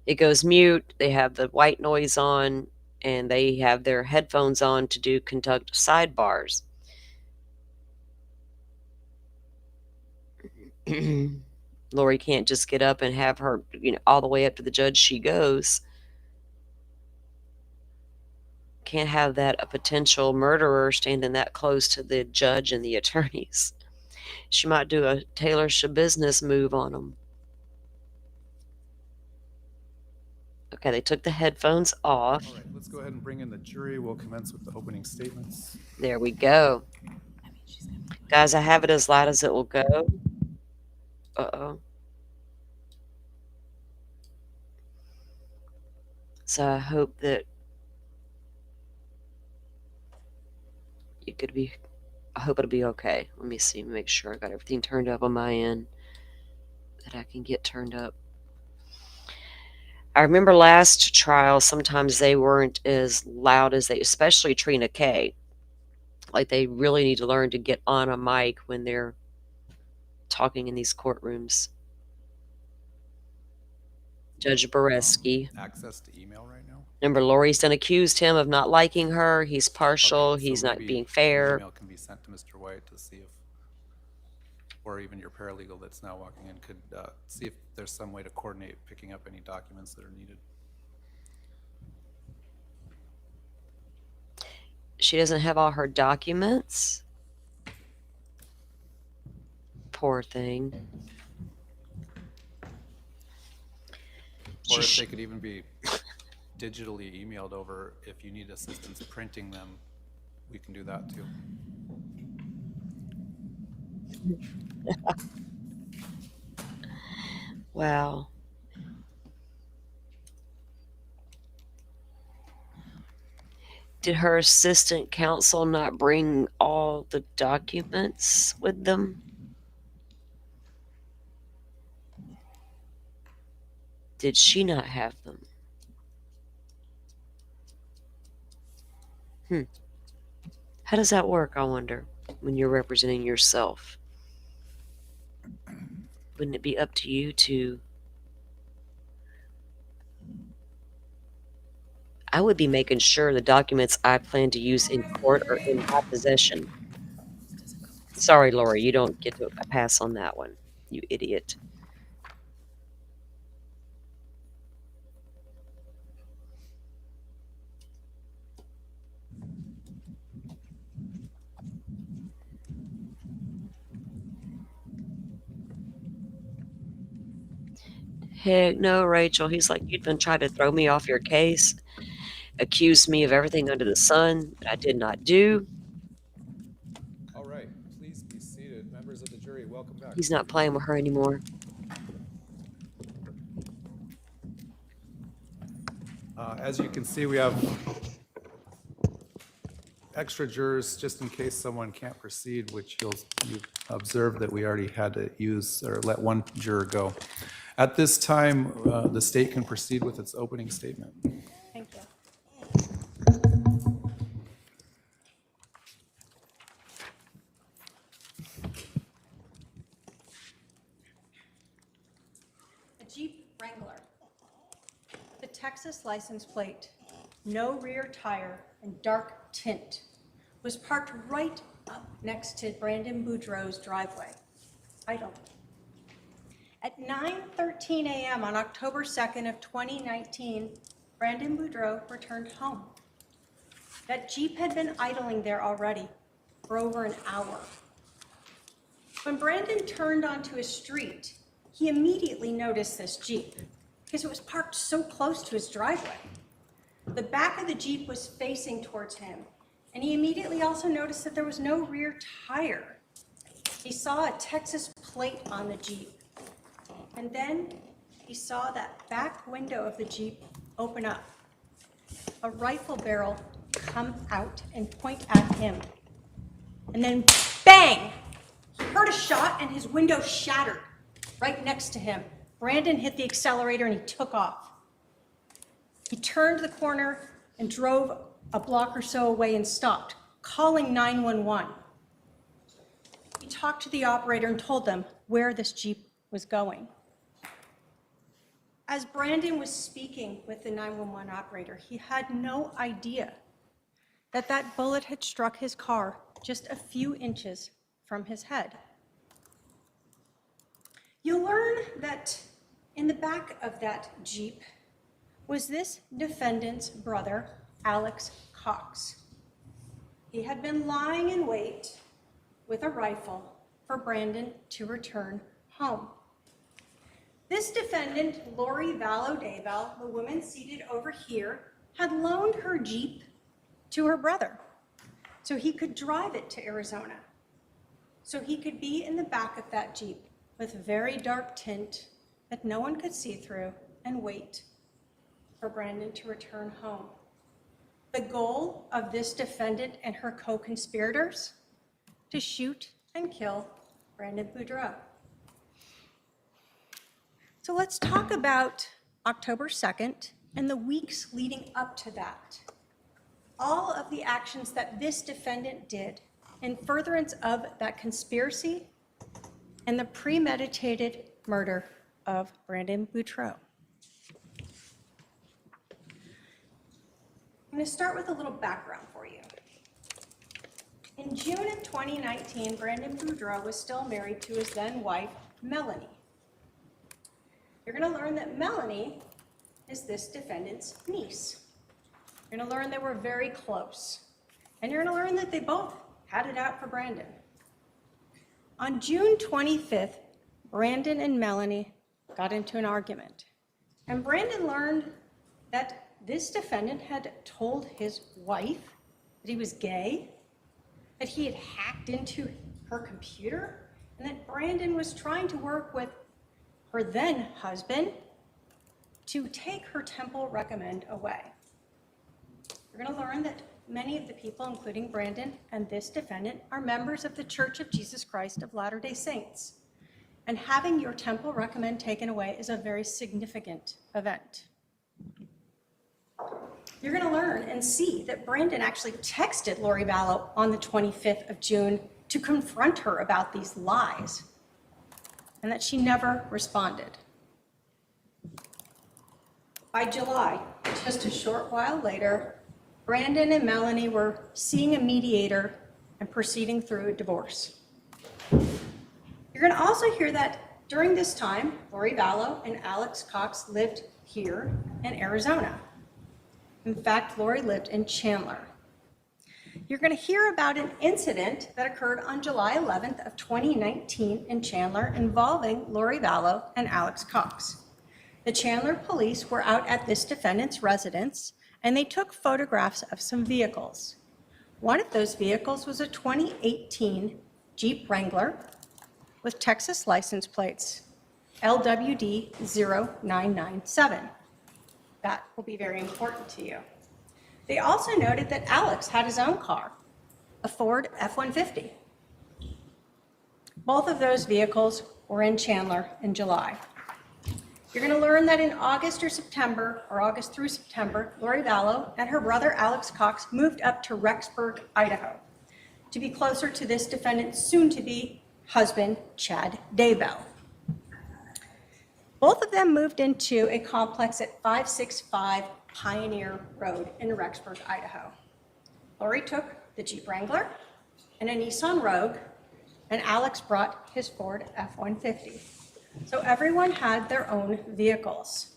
S1: It goes mute. They have the white noise on, and they have their headphones on to conduct sidebars. Lori can't just get up and have her, all the way up to the judge she goes. Can't have that a potential murderer standing that close to the judge and the attorneys. She might do a Taylor Business move on them. Okay, they took the headphones off.
S4: All right, let's go ahead and bring in the jury. We'll commence with the opening statements.
S1: There we go. Guys, I have it as loud as it will go. Uh-oh. So I hope that I hope it'll be okay. Let me see, make sure I got everything turned up on my end that I can get turned up. I remember last trial, sometimes they weren't as loud as especially Trina K. Like, they really need to learn to get on a mic when they're talking in these courtrooms. Judge Boreski.
S4: Access to email right now?
S1: Remember, Lori's done accused him of not liking her. He's partial.
S4: Okay, so
S1: He's not
S4: maybe
S1: being
S4: an
S1: fair.
S4: email can be sent to Mr. White to see if, or even your paralegal that's now walking in could see if there's some way to coordinate picking up any documents that are needed.
S1: She doesn't have all her documents. Poor thing.
S4: Or if they could even be digitally emailed over, if you need assistance printing them, we can do that too.
S1: Wow. Did her assistant counsel not bring all the documents with them? Did she not have them? How does that work, I wonder, when you're representing yourself? Wouldn't it be up to you to... I would be making sure the documents I plan to use in court are in my possession. Sorry, Lori, you don't get to pass on that one, you idiot. Heck no, Rachel. He's like, "You've been trying to throw me off your case, accuse me of everything under the sun that I did not do."
S4: All right, please be seated. Members of the jury, welcome
S6: welcome back.
S1: He's not playing with her anymore.
S4: As you can see, we have extra jurors just in case someone can't proceed, which you observed that we already had to use or let one juror go. At this time, the state can proceed with its opening statement.
S5: Thank you. A Jeep Wrangler. The Texas license plate, no rear tire, and dark tint was parked right up next to Brandon Boudreaux's driveway, idle. At 9:13 a.m. on October 2nd of 2019, Brandon Boudreaux returned home. That Jeep had been idling there already for over an hour. When Brandon turned onto a street, he immediately noticed this Jeep because it was parked so close to his driveway. The back of the Jeep was facing towards him, and he immediately also noticed that there was no rear tire. He saw a Texas plate on the Jeep, and then he saw that back window of the Jeep open up, a rifle barrel come out and point at him. And then bang! He heard a shot and his window shattered right next to him. Brandon hit the accelerator and he took off. He turned the corner and drove a block or so away and stopped, calling 911. He talked to the operator and told them where this Jeep was going. As Brandon was speaking with the 911 operator, he had no idea that that bullet had struck his car just a few inches from his head. You'll learn that in the back of that Jeep was this defendant's brother, Alex Cox. He had been lying in wait with a rifle for Brandon to return home. This defendant, Lori Vallow-Daybell, the woman seated over here, had loaned her Jeep to her brother so he could drive it to Arizona, so he could be in the back of that Jeep with very dark tint that no one could see through and wait for Brandon to return home. The goal of this defendant and her co-conspirators, to shoot and kill Brandon Boudreaux. So let's talk about October 2nd and the weeks leading up to that. All of the actions that this defendant did in furtherance of that conspiracy and the premeditated murder of Brandon Boudreaux. I'm going to start with a little background for you. In June of 2019, Brandon Boudreaux was still married to his then wife, Melani. You're going to learn that Melani is this defendant's niece. You're going to learn they were very close. And you're going to learn that they both had it out for Brandon. On June 25th, Brandon and Melani got into an argument. And Brandon learned that this defendant had told his wife that he was gay, that he had hacked into her computer, and that Brandon was trying to work with her then husband to take her temple recommend away. You're going to learn that many of the people, including Brandon and this defendant, are members of the Church of Jesus Christ of Latter-day Saints. And having your temple recommend taken away is a very significant event. You're going to learn and see that Brandon actually texted Lori Vallow on the 25th of June to confront her about these lies, and that she never responded. By July, just a short while later, Brandon and Melani were seeing a mediator and proceeding through a divorce. You're going to also hear that during this time, Lori Vallow and Alex Cox lived here in Arizona. In fact, Lori lived in Chandler. You're going to hear about an incident that occurred on July 11th of 2019 in Chandler involving Lori Vallow and Alex Cox. The Chandler police were out at this defendant's residence, and they took photographs of some vehicles. One of those vehicles was a 2018 Jeep Wrangler, with Texas license plates LWD 0997. That will be very important to you. They also noted that Alex had his own car, a Ford F-150. Both of those vehicles were in Chandler in July. You're going to learn that in August or September, or August through September, Lori Vallow and her brother Alex Cox moved up to Rexburg, Idaho, to be closer to this defendant's soon-to-be husband, Chad Daybell. Both of them moved into a complex at 565 Pioneer Road in Rexburg, Idaho. Lori took the Jeep Wrangler and a Nissan Rogue, and Alex brought his Ford F-150. So everyone had their own vehicles.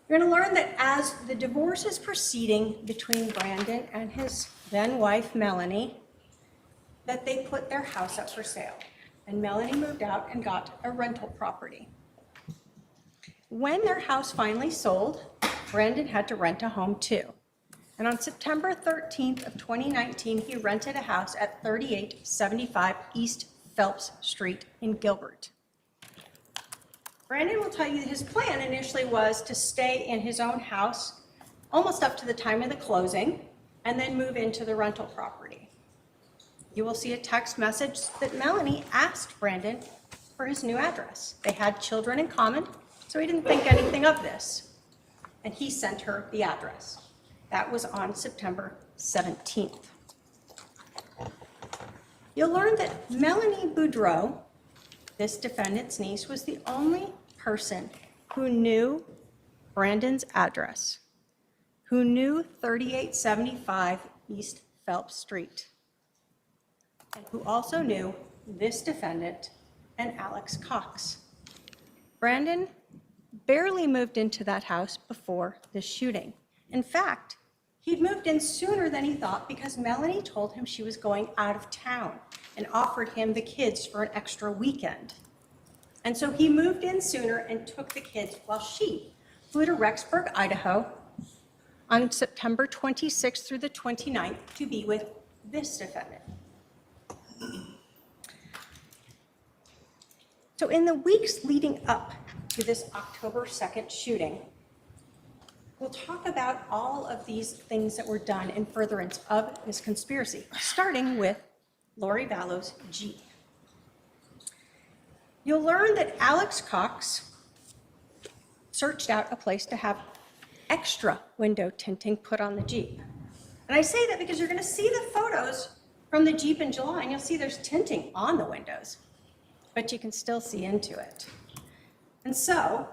S5: You're going to learn that as the divorce is proceeding between Brandon and his then wife, Melani, that they put their house up for sale. And Melani moved out and got a rental property. When their house finally sold, Brandon had to rent a home too. And on September 13th of 2019, he rented a house at 3875 East Phelps Street in Gilbert. Brandon will tell you his plan initially was to stay in his own house almost up to the time of the closing and then move into the rental property. You will see a text message that Melani asked Brandon for his new address. They had children in common, so he didn't think anything of this. And he sent her the address. That was on September 17th. You'll learn that Melani Boudreaux, this defendant's niece, was the only person who knew Brandon's address, who knew 3875 East Phelps Street, and who also knew this defendant and Alex Cox. Brandon barely moved into that house before the shooting. In fact, he'd moved in sooner than he thought because Melani told him she was going out of town and offered him the kids for an extra weekend. And so he moved in sooner and took the kids while she flew to Rexburg, Idaho on September 26th through the 29th to be with this defendant. So in the weeks leading up to this October 2nd shooting, we'll talk about all of these things that were done in furtherance of this conspiracy, starting with Lori Vallow's Jeep. You'll learn that Alex Cox searched out a place to have extra window tinting put on the Jeep. And I say that because you're going to see the photos from the Jeep in July, and you'll see there's tinting on the windows, but you can still see into it. And so,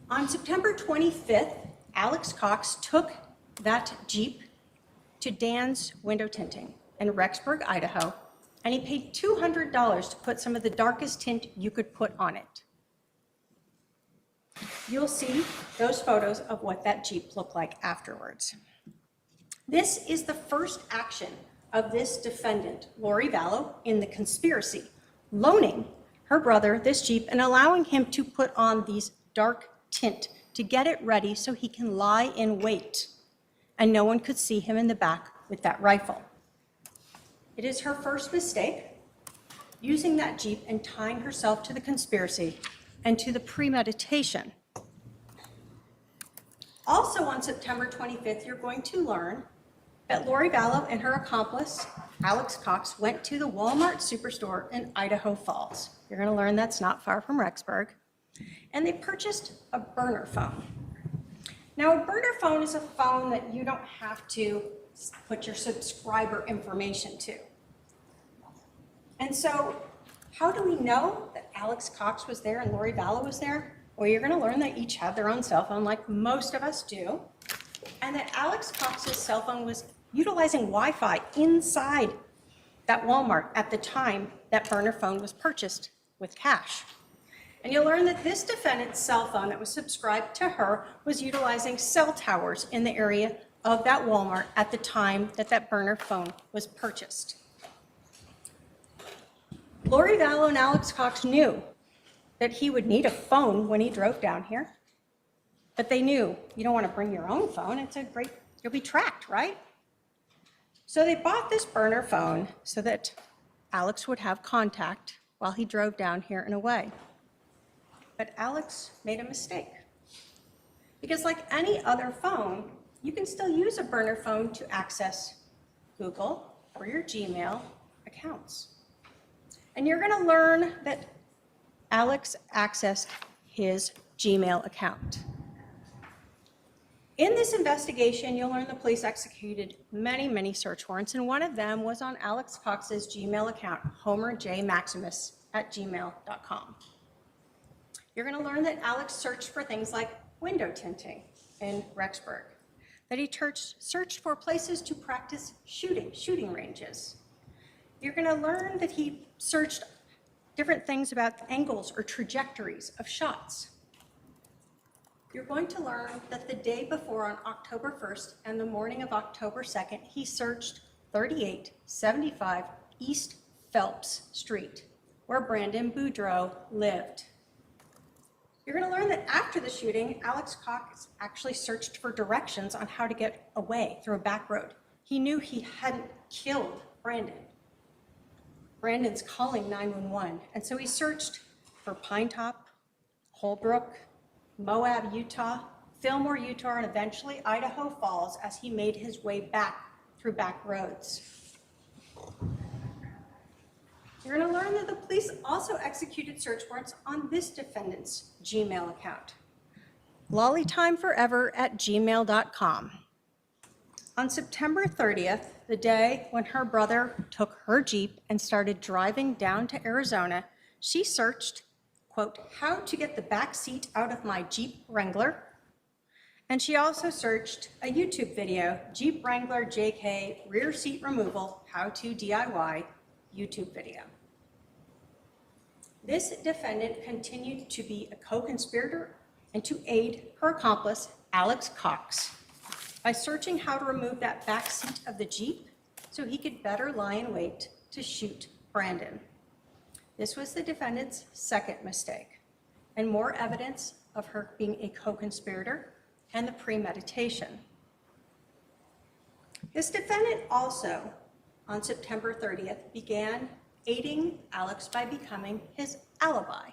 S5: on September 25th, Alex Cox took that Jeep to Dan's Window Tinting in Rexburg, Idaho, and he paid $200 to put some of the darkest tint you could put on it. You'll see those photos of what that Jeep looked like afterwards. This is the first action of this defendant, Lori Vallow, in the conspiracy, loaning her brother this Jeep and allowing him to put on these dark tint to get it ready so he can lie in wait and no one could see him in the back with that rifle. It is her first mistake, using that Jeep and tying herself to the conspiracy and to the premeditation. Also on September 25th, you're going to learn that Lori Vallow and her accomplice, Alex Cox, went to the Walmart Superstore in Idaho Falls. You're going to learn that's not far from Rexburg. And they purchased a burner phone. Now, a burner phone is a phone that you don't have to put your subscriber information to. And so, how do we know that Alex Cox was there and Lori Vallow was there? Well, you're going to learn they each had their own cell phone, like most of us do, and that Alex Cox's cell phone was utilizing Wi-Fi inside that Walmart at the time that burner phone was purchased with cash. And you'll learn that this defendant's cell phone that was subscribed to her was utilizing cell towers in the area of that Walmart at the time that that burner phone was purchased. Lori Vallow and Alex Cox knew that he would need a phone when he drove down here, but they knew you don't want to bring your own phone. It's a great, you'll be tracked, right? So they bought this burner phone so that Alex would have contact while he drove down here and away. But Alex made a mistake. Because like any other phone, you can still use a burner phone to access Google or your Gmail accounts. And you're going to learn that Alex accessed his Gmail account. In this investigation, you'll learn the police executed many, many search warrants, and one of them was on Alex Cox's Gmail account, homerjmaximus@gmail.com. You're going to learn that Alex searched for things like window tinting in Rexburg, that he searched for places to practice shooting ranges. You're going to learn that he searched different things about angles or trajectories of shots. You're going to learn that the day before, on October 1st and the morning of October 2nd, he searched 3875 East Phelps Street, where Brandon Boudreaux lived. You're going to learn that after the shooting, Alex Cox actually searched for directions on how to get away through a back road. He knew he hadn't killed Brandon. Brandon's calling 911, and so he searched for Pine Top, Holbrook, Moab, Utah, Fillmore, Utah, and eventually Idaho Falls as he made his way back through back roads. You're going to learn that the police also executed search warrants on this defendant's Gmail account, lollytimeforever@gmail.com. On September 30th, the day when her brother took her Jeep and started driving down to Arizona, she searched, quote, how to get the back seat out of my Jeep Wrangler. And she also searched a YouTube video, Jeep Wrangler JK rear seat removal, how to DIY YouTube video. This defendant continued to be a co-conspirator and to aid her accomplice, Alex Cox, by searching how to remove that back seat of the Jeep so he could better lie in wait to shoot Brandon. This was the defendant's second mistake, and more evidence of her being a co-conspirator and the premeditation. This defendant also, on September 30th, began aiding Alex by becoming his alibi.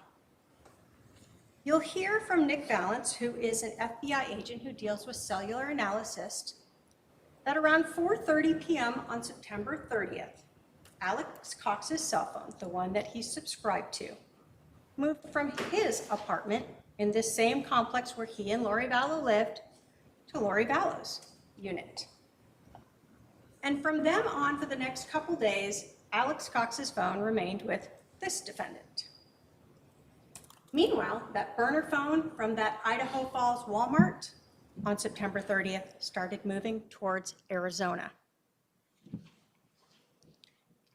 S5: You'll hear from Nick Valance, who is an FBI agent who deals with cellular analysis, that around 4:30 p.m. on September 30th, Alex Cox's cell phone, the one that he subscribed to, moved from his apartment in this same complex where he and Lori Vallow lived to Lori Vallow's unit. And from them on for the next couple days, Alex Cox's phone remained with this defendant. Meanwhile, that burner phone from that Idaho Falls Walmart on September 30th started moving towards Arizona.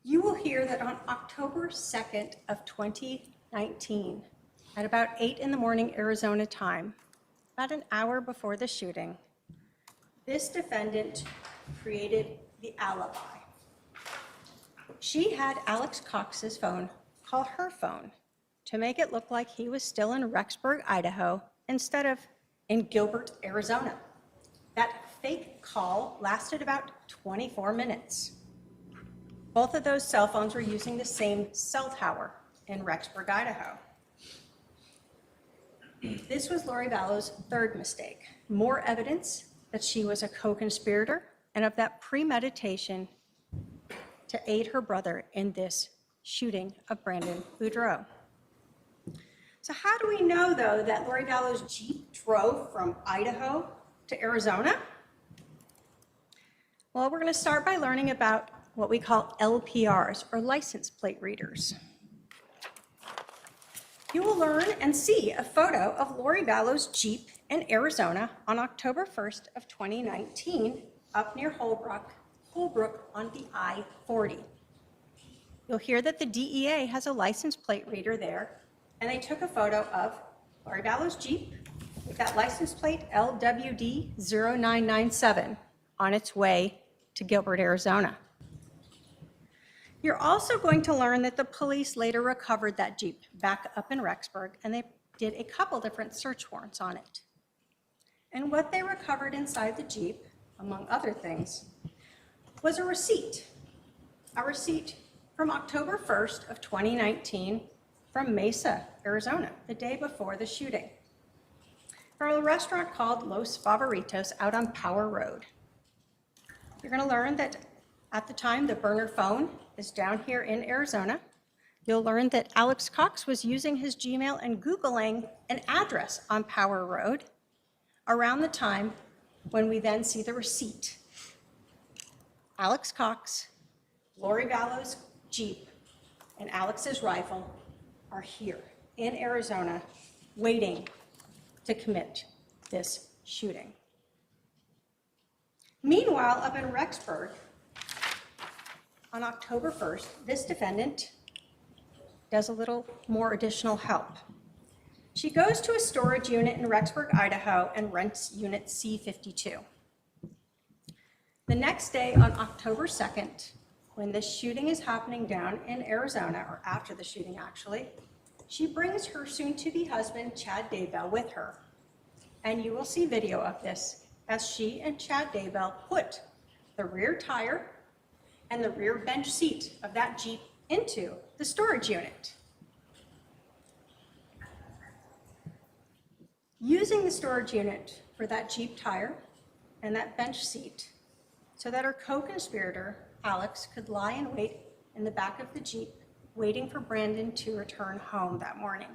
S5: You will hear that on October 2nd of 2019, at about 8 in the morning Arizona time, about an hour before the shooting, this defendant created the alibi. She had Alex Cox's phone call her phone to make it look like he was still in Rexburg, Idaho, instead of in Gilbert, Arizona. That fake call lasted about 24 minutes. Both of those cell phones were using the same cell tower in Rexburg, Idaho. This was Lori Vallow's third mistake. More evidence that she was a co-conspirator and of that premeditation to aid her brother in this shooting of Brandon Boudreaux. So how do we know, though, that Lori Vallow's Jeep drove from Idaho to Arizona? Well, we're going to start by learning about what we call LPRs, or license plate readers. You will learn and see a photo of Lori Vallow's Jeep in Arizona on October 1st of 2019, up near Holbrook on the I-40. You'll hear that the DEA has a license plate reader there, and they took a photo of Lori Vallow's Jeep with that license plate LWD 0997 on its way to Gilbert, Arizona. You're also going to learn that the police later recovered that Jeep back up in Rexburg, and they did a couple different search warrants on it. And what they recovered inside the Jeep, among other things, was a receipt from October 1st of 2019 from Mesa, Arizona, the day before the shooting, from a restaurant called Los Favoritos out on Power Road. You're going to learn that at the time the burner phone is down here in Arizona. You'll learn that Alex Cox was using his Gmail and Googling an address on Power Road around the time when we then see the receipt. Alex Cox, Lori Vallow's Jeep, and Alex's rifle are here in Arizona waiting to commit this shooting. Meanwhile, up in Rexburg, on October 1st, this defendant does a little more additional help. She goes to a storage unit in Rexburg, Idaho, and rents unit C52. The next day, on October 2nd, when this shooting is happening down in Arizona, or after the shooting actually, she brings her soon-to-be husband, Chad Daybell, with her. And you will see video of this as she and Chad Daybell put the rear tire and the rear bench seat of that Jeep into the storage unit. Using the storage unit for that Jeep tire and that bench seat so that her co-conspirator, Alex, could lie in wait in the back of the Jeep, waiting for Brandon to return home that morning.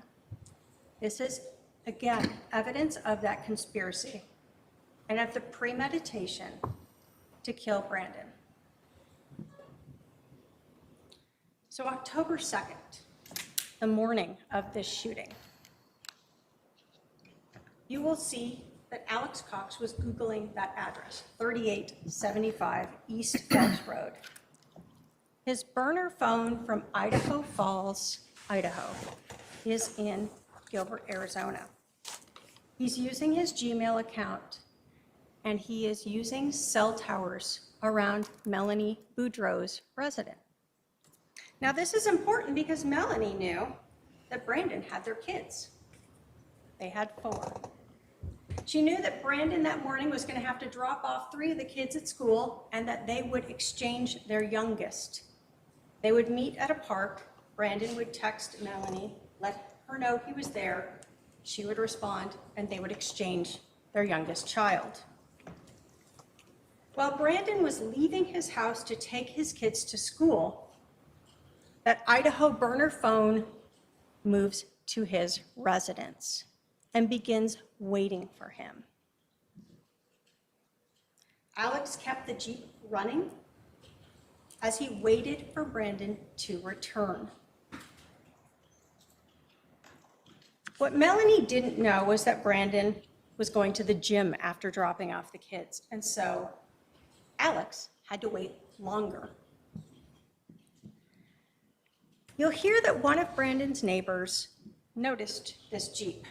S5: This is, again, evidence of that conspiracy and of the premeditation to kill Brandon. So October 2nd, the morning of this shooting, you will see that Alex Cox was Googling that address, 3875 East Phelps Road. His burner phone from Idaho Falls, Idaho, is in Gilbert, Arizona. He's using his Gmail account, and he is using cell towers around Melani Boudreaux's residence. Now, this is important because Melani knew that Brandon had their kids. They had 4. She knew that Brandon that morning was going to have to drop off 3 of the kids at school and that they would exchange their youngest. They would meet at a park. Brandon would text Melani, let her know he was there. She would respond, and they would exchange their youngest child. While Brandon was leaving his house to take his kids to school, that Idaho burner phone moves to his residence and begins waiting for him. Alex kept the Jeep running as he waited for Brandon to return. What Melani didn't know was that Brandon was going to the gym after dropping off the kids, and so Alex had to wait longer. You'll hear that one of Brandon's neighbors noticed this Jeep.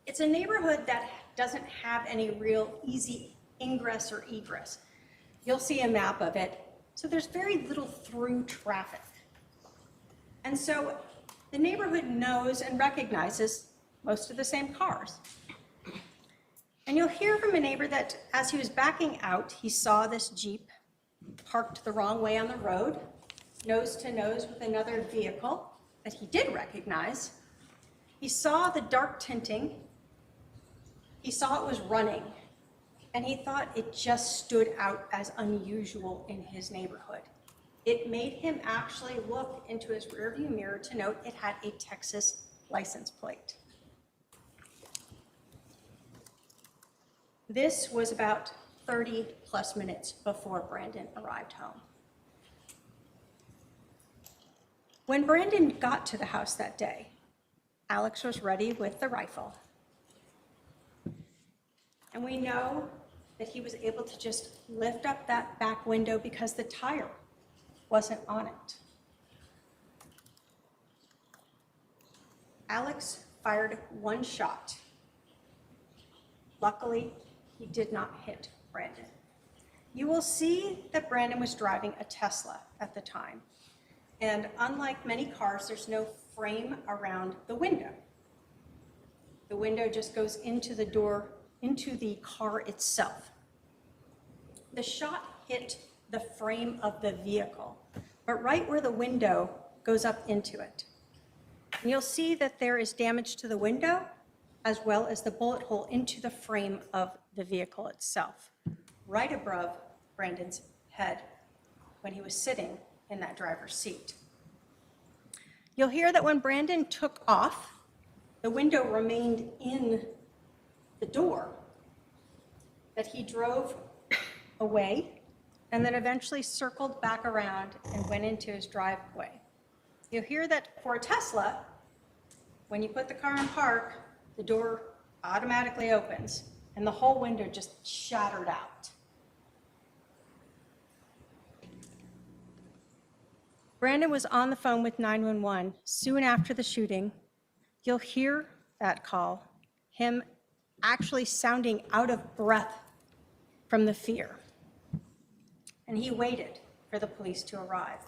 S5: It's a neighborhood that doesn't have any real easy ingress or egress. You'll see a map of it, so there's very little through traffic. And so the neighborhood knows and recognizes most of the same cars. And you'll hear from a neighbor that as he was backing out, he saw this Jeep parked the wrong way on the road, nose to nose with another vehicle that he did recognize. He saw the dark tinting. He saw it was running, and he thought it just stood out as unusual in his neighborhood. It made him actually look into his rearview mirror to note it had a Texas license plate. This was about 30 plus minutes before Brandon arrived home. When Brandon got to the house that day, Alex was ready with the rifle. And we know that he was able to just lift up that back window because the tire wasn't on it. Alex fired 1 shot. Luckily, he did not hit Brandon. You will see that Brandon was driving a Tesla at the time. And unlike many cars, there's no frame around the window. The window just goes into the door, into the car itself. The shot hit the frame of the vehicle, but right where the window goes up into it. And you'll see that there is damage to the window as well as the bullet hole into the frame of the vehicle itself, right above Brandon's head when he was sitting in that driver's seat. You'll hear that when Brandon took off, the window remained in the door, that he drove away and then eventually circled back around and went into his driveway. You'll hear that for a Tesla, when you put the car in park, the door automatically opens and the whole window just shattered out. Brandon was on the phone with 911 soon after the shooting. You'll hear that call, him actually sounding out of breath from the fear. And he waited for the police to arrive.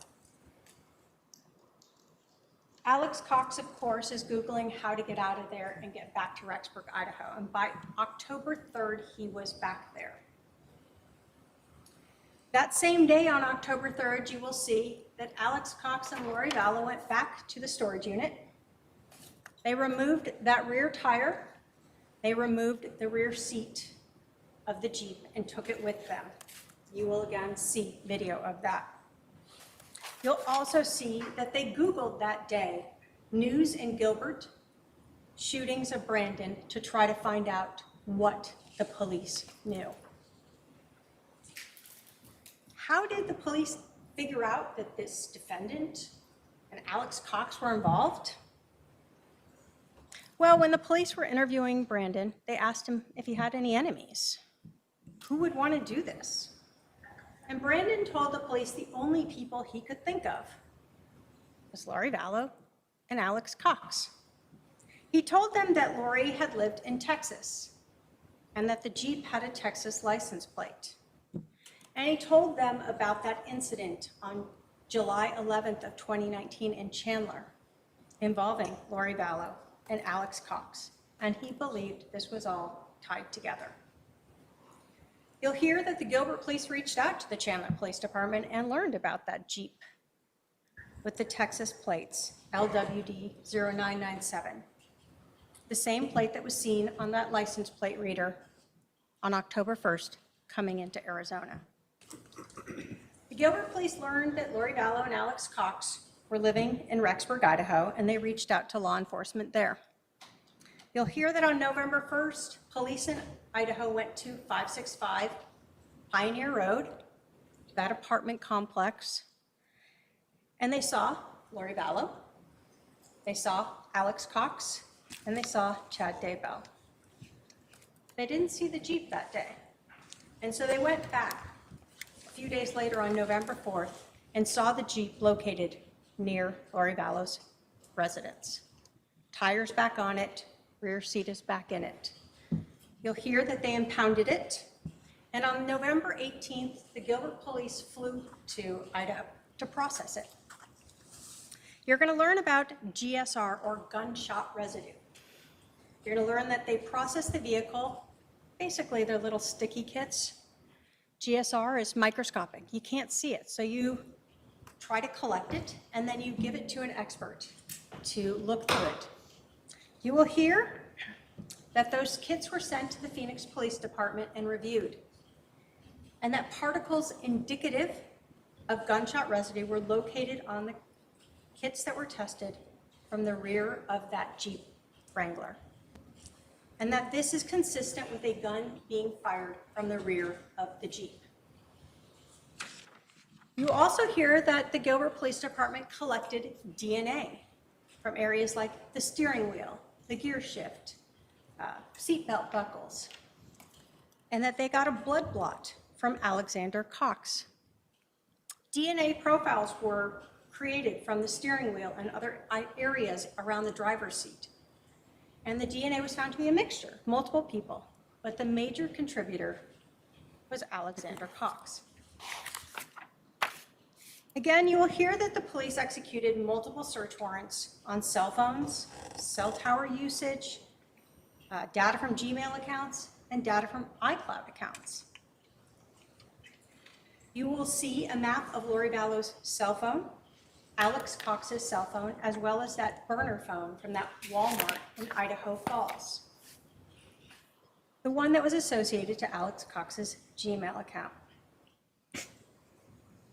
S5: Alex Cox, of course, is Googling how to get out of there and get back to Rexburg, Idaho. And by October 3rd, he was back there. That same day on October 3rd, you will see that Alex Cox and Lori Vallow went back to the storage unit. They removed that rear tire. They removed the rear seat of the Jeep and took it with them. You will again see video of that. You'll also see that they Googled that day, news in Gilbert, shootings of Brandon, to try to find out what the police knew. How did the police figure out that this defendant and Alex Cox were involved? Well, when the police were interviewing Brandon, they asked him if he had any enemies. Who would want to do this? And Brandon told the police the only people he could think of was Lori Vallow and Alex Cox. He told them that Lori had lived in Texas and that the Jeep had a Texas license plate. And he told them about that incident on July 11th of 2019 in Chandler involving Lori Vallow and Alex Cox. And he believed this was all tied together. You'll hear that the Gilbert police reached out to the Chandler Police Department and learned about that Jeep with the Texas plates, LWD 0997, the same plate that was seen on that license plate reader on October 1st coming into Arizona. The Gilbert police learned that Lori Vallow and Alex Cox were living in Rexburg, Idaho, and they reached out to law enforcement there. You'll hear that on November 1st, police in Idaho went to 565 Pioneer Road, that apartment complex, and they saw Lori Vallow, they saw Alex Cox, and they saw Chad Daybell. They didn't see the Jeep that day, and so they went back a few days later on November 4th and saw the Jeep located near Lori Vallow's residence. Tires back on it, rear seat is back in it. You'll hear that they impounded it. And on November 18th, the Gilbert police flew to Idaho to process it. You're going to learn about GSR, or gunshot residue. You're going to learn that they process the vehicle. Basically, they're little sticky kits. GSR is microscopic. You can't see it. So you try to collect it, and then you give it to an expert to look through it. You will hear that those kits were sent to the Phoenix Police Department and reviewed, and that particles indicative of gunshot residue were located on the kits that were tested from the rear of that Jeep Wrangler, and that this is consistent with a gun being fired from the rear of the Jeep. You also hear that the Gilbert Police Department collected DNA from areas like the steering wheel, the gear shift, seatbelt buckles, and that they got a blood blot from Alexander Cox. DNA profiles were created from the steering wheel and other areas around the driver's seat. And the DNA was found to be a mixture, multiple people, but the major contributor was Alexander Cox. Again, you will hear that the police executed multiple search warrants on cell phones, cell tower usage, data from Gmail accounts, and data from iCloud accounts. You will see a map of Lori Vallow's cell phone, Alex Cox's cell phone, as well as that burner phone from that Walmart in Idaho Falls, the one that was associated to Alex Cox's Gmail account.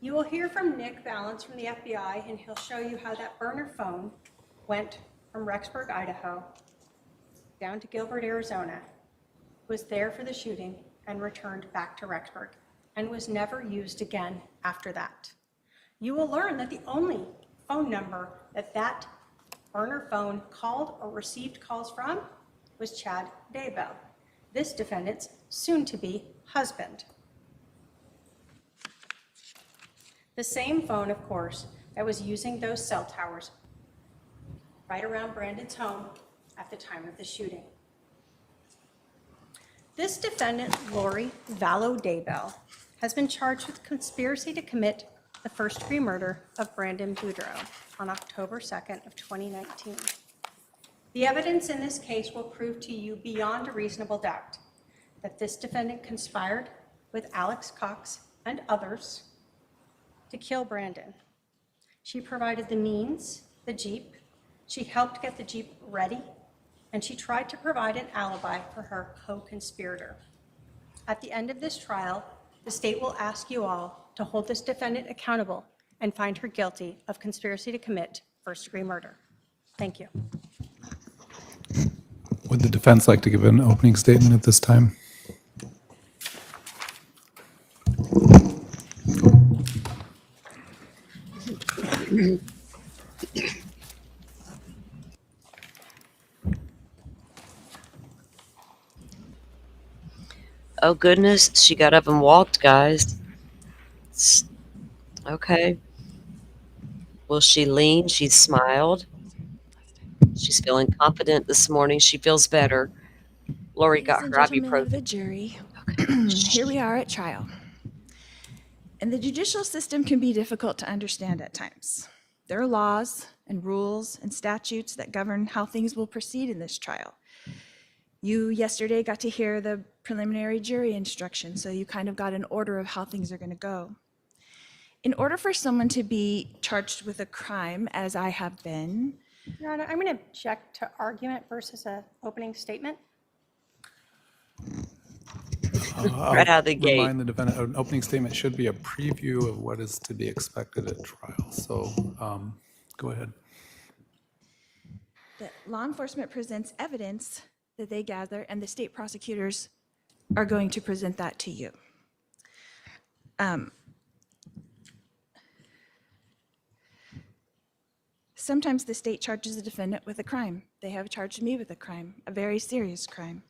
S5: You will hear from Nick Valance from the FBI, and he'll show you how that burner phone went from Rexburg, Idaho, down to Gilbert, Arizona, was there for the shooting, and returned back to Rexburg, and was never used again after that. You will learn that the only phone number that that burner phone called or received calls from was Chad Daybell, this defendant's soon-to-be husband. The same phone, of course, that was using those cell towers right around Brandon's home at the time of the shooting. This defendant, Lori Vallow-Daybell, has been charged with conspiracy to commit the first-degree murder of Brandon Boudreaux on October 2nd of 2019. The evidence in this case will prove to you beyond a reasonable doubt that this defendant conspired with Alex Cox and others to kill Brandon. She provided the means, the Jeep, she helped get the Jeep ready, and she tried to provide an alibi for her co-conspirator. At the end of this trial, the state will ask you all to hold this defendant accountable and find her guilty of conspiracy to commit first-degree murder. Thank you.
S4: Would the defense like to give an opening statement at this time?
S1: Oh goodness, she got up and walked, guys. Okay. Will she lean? She smiled. She's feeling confident this morning. She feels better. Lori got her
S6: Ladies and gentlemen of
S1: ibuprofen.
S6: the jury,
S1: Okay.
S6: here we are at trial. And the judicial system can be difficult to understand at times. There are laws and rules and statutes that govern how things will proceed in this trial. You yesterday got to hear the preliminary jury instruction, so you kind of got an order of how things are going to go. In order for someone to be charged with a crime, as I have been,
S5: Your Honor, I'm going to object to argument versus an opening statement.
S1: Right out of the gate.
S4: Remind the defendant, an opening statement should be a preview of what is to be expected at trial. So go ahead.
S6: that law enforcement presents evidence that they gather, and the state prosecutors are going to present that to you. Sometimes the state charges the defendant with a crime. They have charged me with a crime, a very serious crime.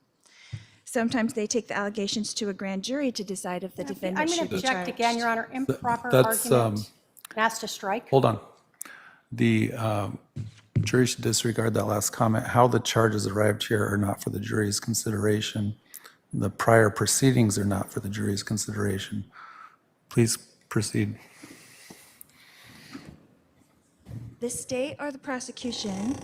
S6: Sometimes they take the allegations to a grand jury to decide if the
S5: I'm
S6: defendant
S5: going
S6: should
S5: to
S6: be charged.
S5: object again, Your Honor. Improper
S4: That's,
S5: argument. Asked to strike.
S4: Hold on. The jury should disregard that last comment. How the charges arrived here are not for the jury's consideration. The prior proceedings are not for the jury's consideration. Please proceed.
S6: The state or the prosecution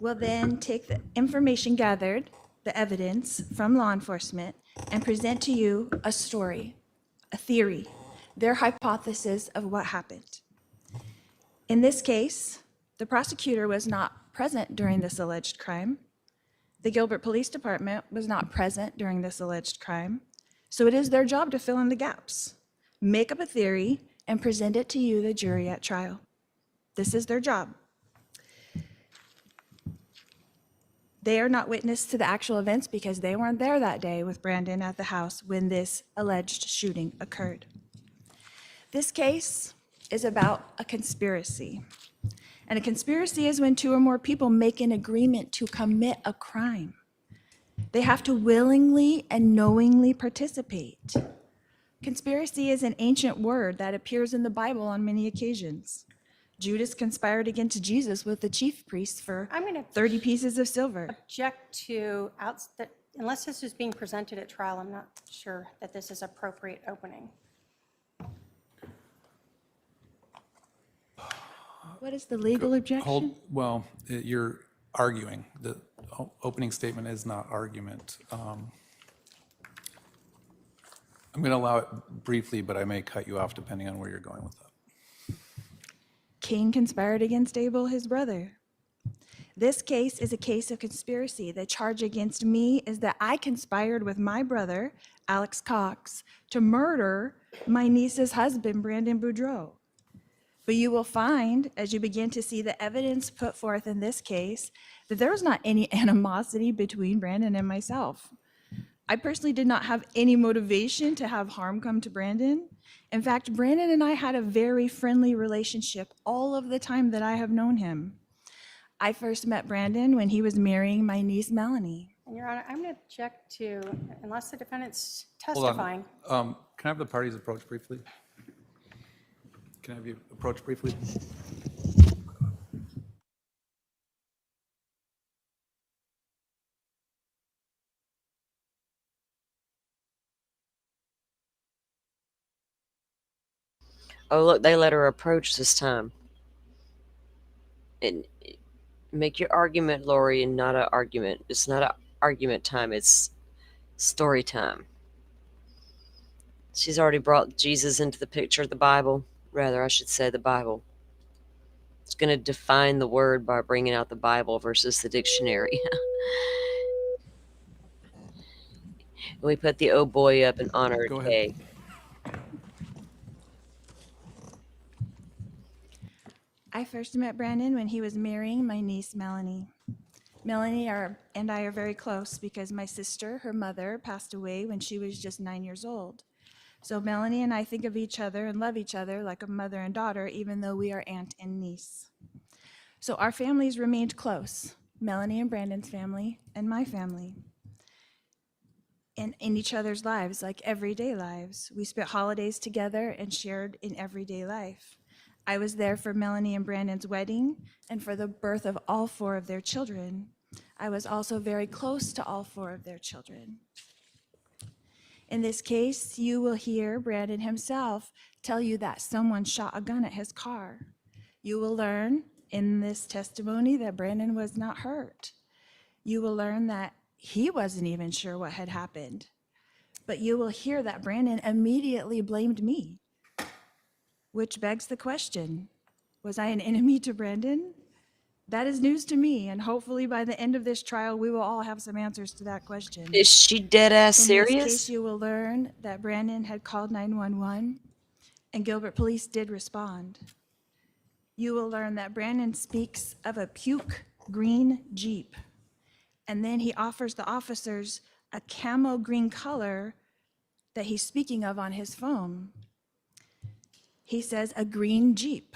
S6: will then take the information gathered, the evidence from law enforcement, and present to you a story, a theory, their hypothesis of what happened. In this case, the prosecutor was not present during this alleged crime. The Gilbert Police Department was not present during this alleged crime. So it is their job to fill in the gaps, make up a theory, and present it to you, the jury, at trial. This is their job. They are not witness to the actual events because they weren't there that day with Brandon at the house when this alleged shooting occurred. This case is about a conspiracy. And a conspiracy is when two or more people make an agreement to commit a crime. They have to willingly and knowingly participate. Conspiracy is an ancient word that appears in the Bible on many occasions. Judas conspired against Jesus with the chief priests for
S5: I'm going to
S6: 30 pieces of silver.
S5: object to, unless this is being presented at trial, I'm not sure that this is appropriate opening.
S6: What is the legal objection?
S4: Well, you're arguing. The opening statement is not argument. I'm going to allow it briefly, but I may cut you off depending on where you're going with that.
S6: Cain conspired against Abel, his brother. This case is a case of conspiracy. The charge against me is that I conspired with my brother, Alex Cox, to murder my niece's husband, Brandon Boudreaux. But you will find, as you begin to see the evidence put forth in this case, that there was not any animosity between Brandon and myself. I personally did not have any motivation to have harm come to Brandon. In fact, Brandon and I had a very friendly relationship all of the time that I have known him. I first met Brandon when he was marrying my niece, Melani.
S5: And Your Honor, I'm going to object to, unless the defendant's
S4: Hold on.
S5: testifying.
S4: Can I have the parties approach briefly? Can I have you approach briefly?
S1: Oh, look, they let her approach this time. And make your argument, Lori, and not an argument. It's not an argument time, it's story time. She's already brought Jesus into the picture, the Bible. Rather, I should say the Bible. It's going to define the word by bringing out the Bible versus the dictionary. We put the oh boy up in honor of
S4: Go
S1: Kay.
S4: ahead.
S6: I first met Brandon when he was marrying my niece, Melani. Melanie and I are very close because my sister, her mother, passed away when she was just 9 years old. So Melanie and I think of each other and love each other like a mother and daughter, even though we are aunt and niece. So our families remained close, Melanie and Brandon's family and my family. And in each other's lives, like everyday lives. We spent holidays together and shared in everyday life. I was there for Melanie and Brandon's wedding and for the birth of all 4 of their children. I was also very close to all 4 of their children. In this case, you will hear Brandon himself tell you that someone shot a gun at his car. You will learn in this testimony that Brandon was not hurt. You will learn that he wasn't even sure what had happened. But you will hear that Brandon immediately blamed me, which begs the question, was I an enemy to Brandon? That is news to me, and hopefully by the end of this trial, we will all have some answers to that question.
S1: Is she dead ass
S6: In this
S1: serious?
S6: case, you will learn that Brandon had called 911, and Gilbert Police did respond. You will learn that Brandon speaks of a puke green Jeep, and then he offers the officers a camo green color that he's speaking of on his phone. He says a green Jeep.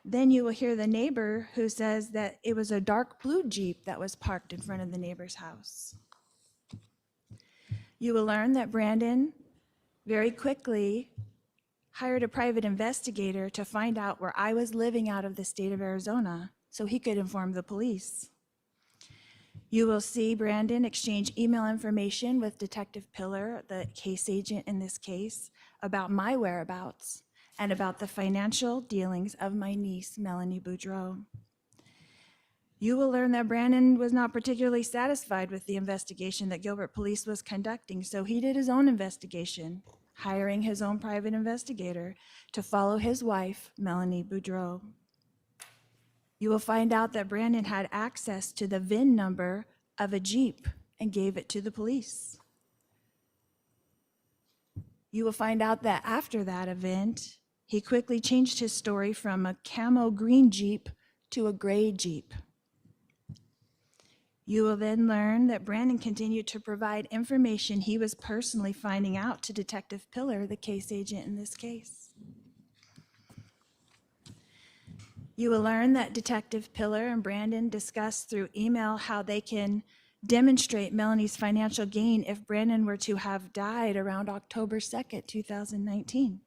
S6: Then you will hear the neighbor who says that it was a dark blue Jeep that was parked in front of the neighbor's house. You will learn that Brandon very quickly hired a private investigator to find out where I was living out of the state of Arizona so he could inform the police. You will see Brandon exchange email information with Detective Pillar, the case agent in this case, about my whereabouts and about the financial dealings of my niece, Melani Boudreaux. You will learn that Brandon was not particularly satisfied with the investigation that Gilbert Police was conducting, so he did his own investigation, hiring his own private investigator to follow his wife, Melani Boudreaux. You will find out that Brandon had access to the VIN number of a Jeep and gave it to the police. You will find out that after that event, he quickly changed his story from a camo green Jeep to a gray Jeep. You will then learn that Brandon continued to provide information he was personally finding out to Detective Pillar, the case agent in this case. You will learn that Detective Pillar and Brandon discussed through email how they can demonstrate Melanie's financial gain if Brandon were to have died around October 2nd, 2019.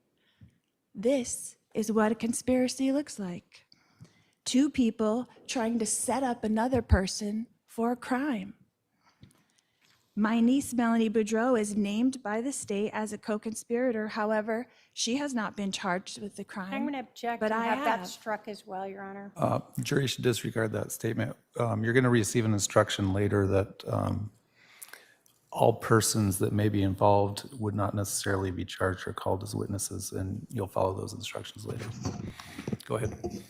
S6: This is what a conspiracy looks like. 2 people trying to set up another person for a crime. My niece, Melani Boudreaux, is named by the state as a co-conspirator. However, she has not been charged with the crime.
S5: I'm going to object
S6: but
S5: and
S6: I
S5: have that
S6: have.
S5: struck as well, Your Honor.
S4: Jury should disregard that statement. You're going to receive an instruction later that all persons that may be involved would not necessarily be charged or called as witnesses, and you'll follow those instructions later. Go ahead.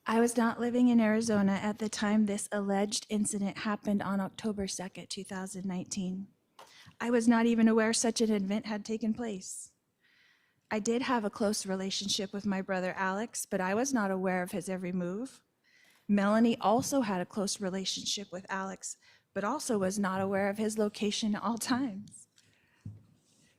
S6: I was not living in Arizona at the time this alleged incident happened on October 2nd, 2019. I was not even aware such an event had taken place. I did have a close relationship with my brother Alex, but I was not aware of his every move. Melani also had a close relationship with Alex, but also was not aware of his location at all times.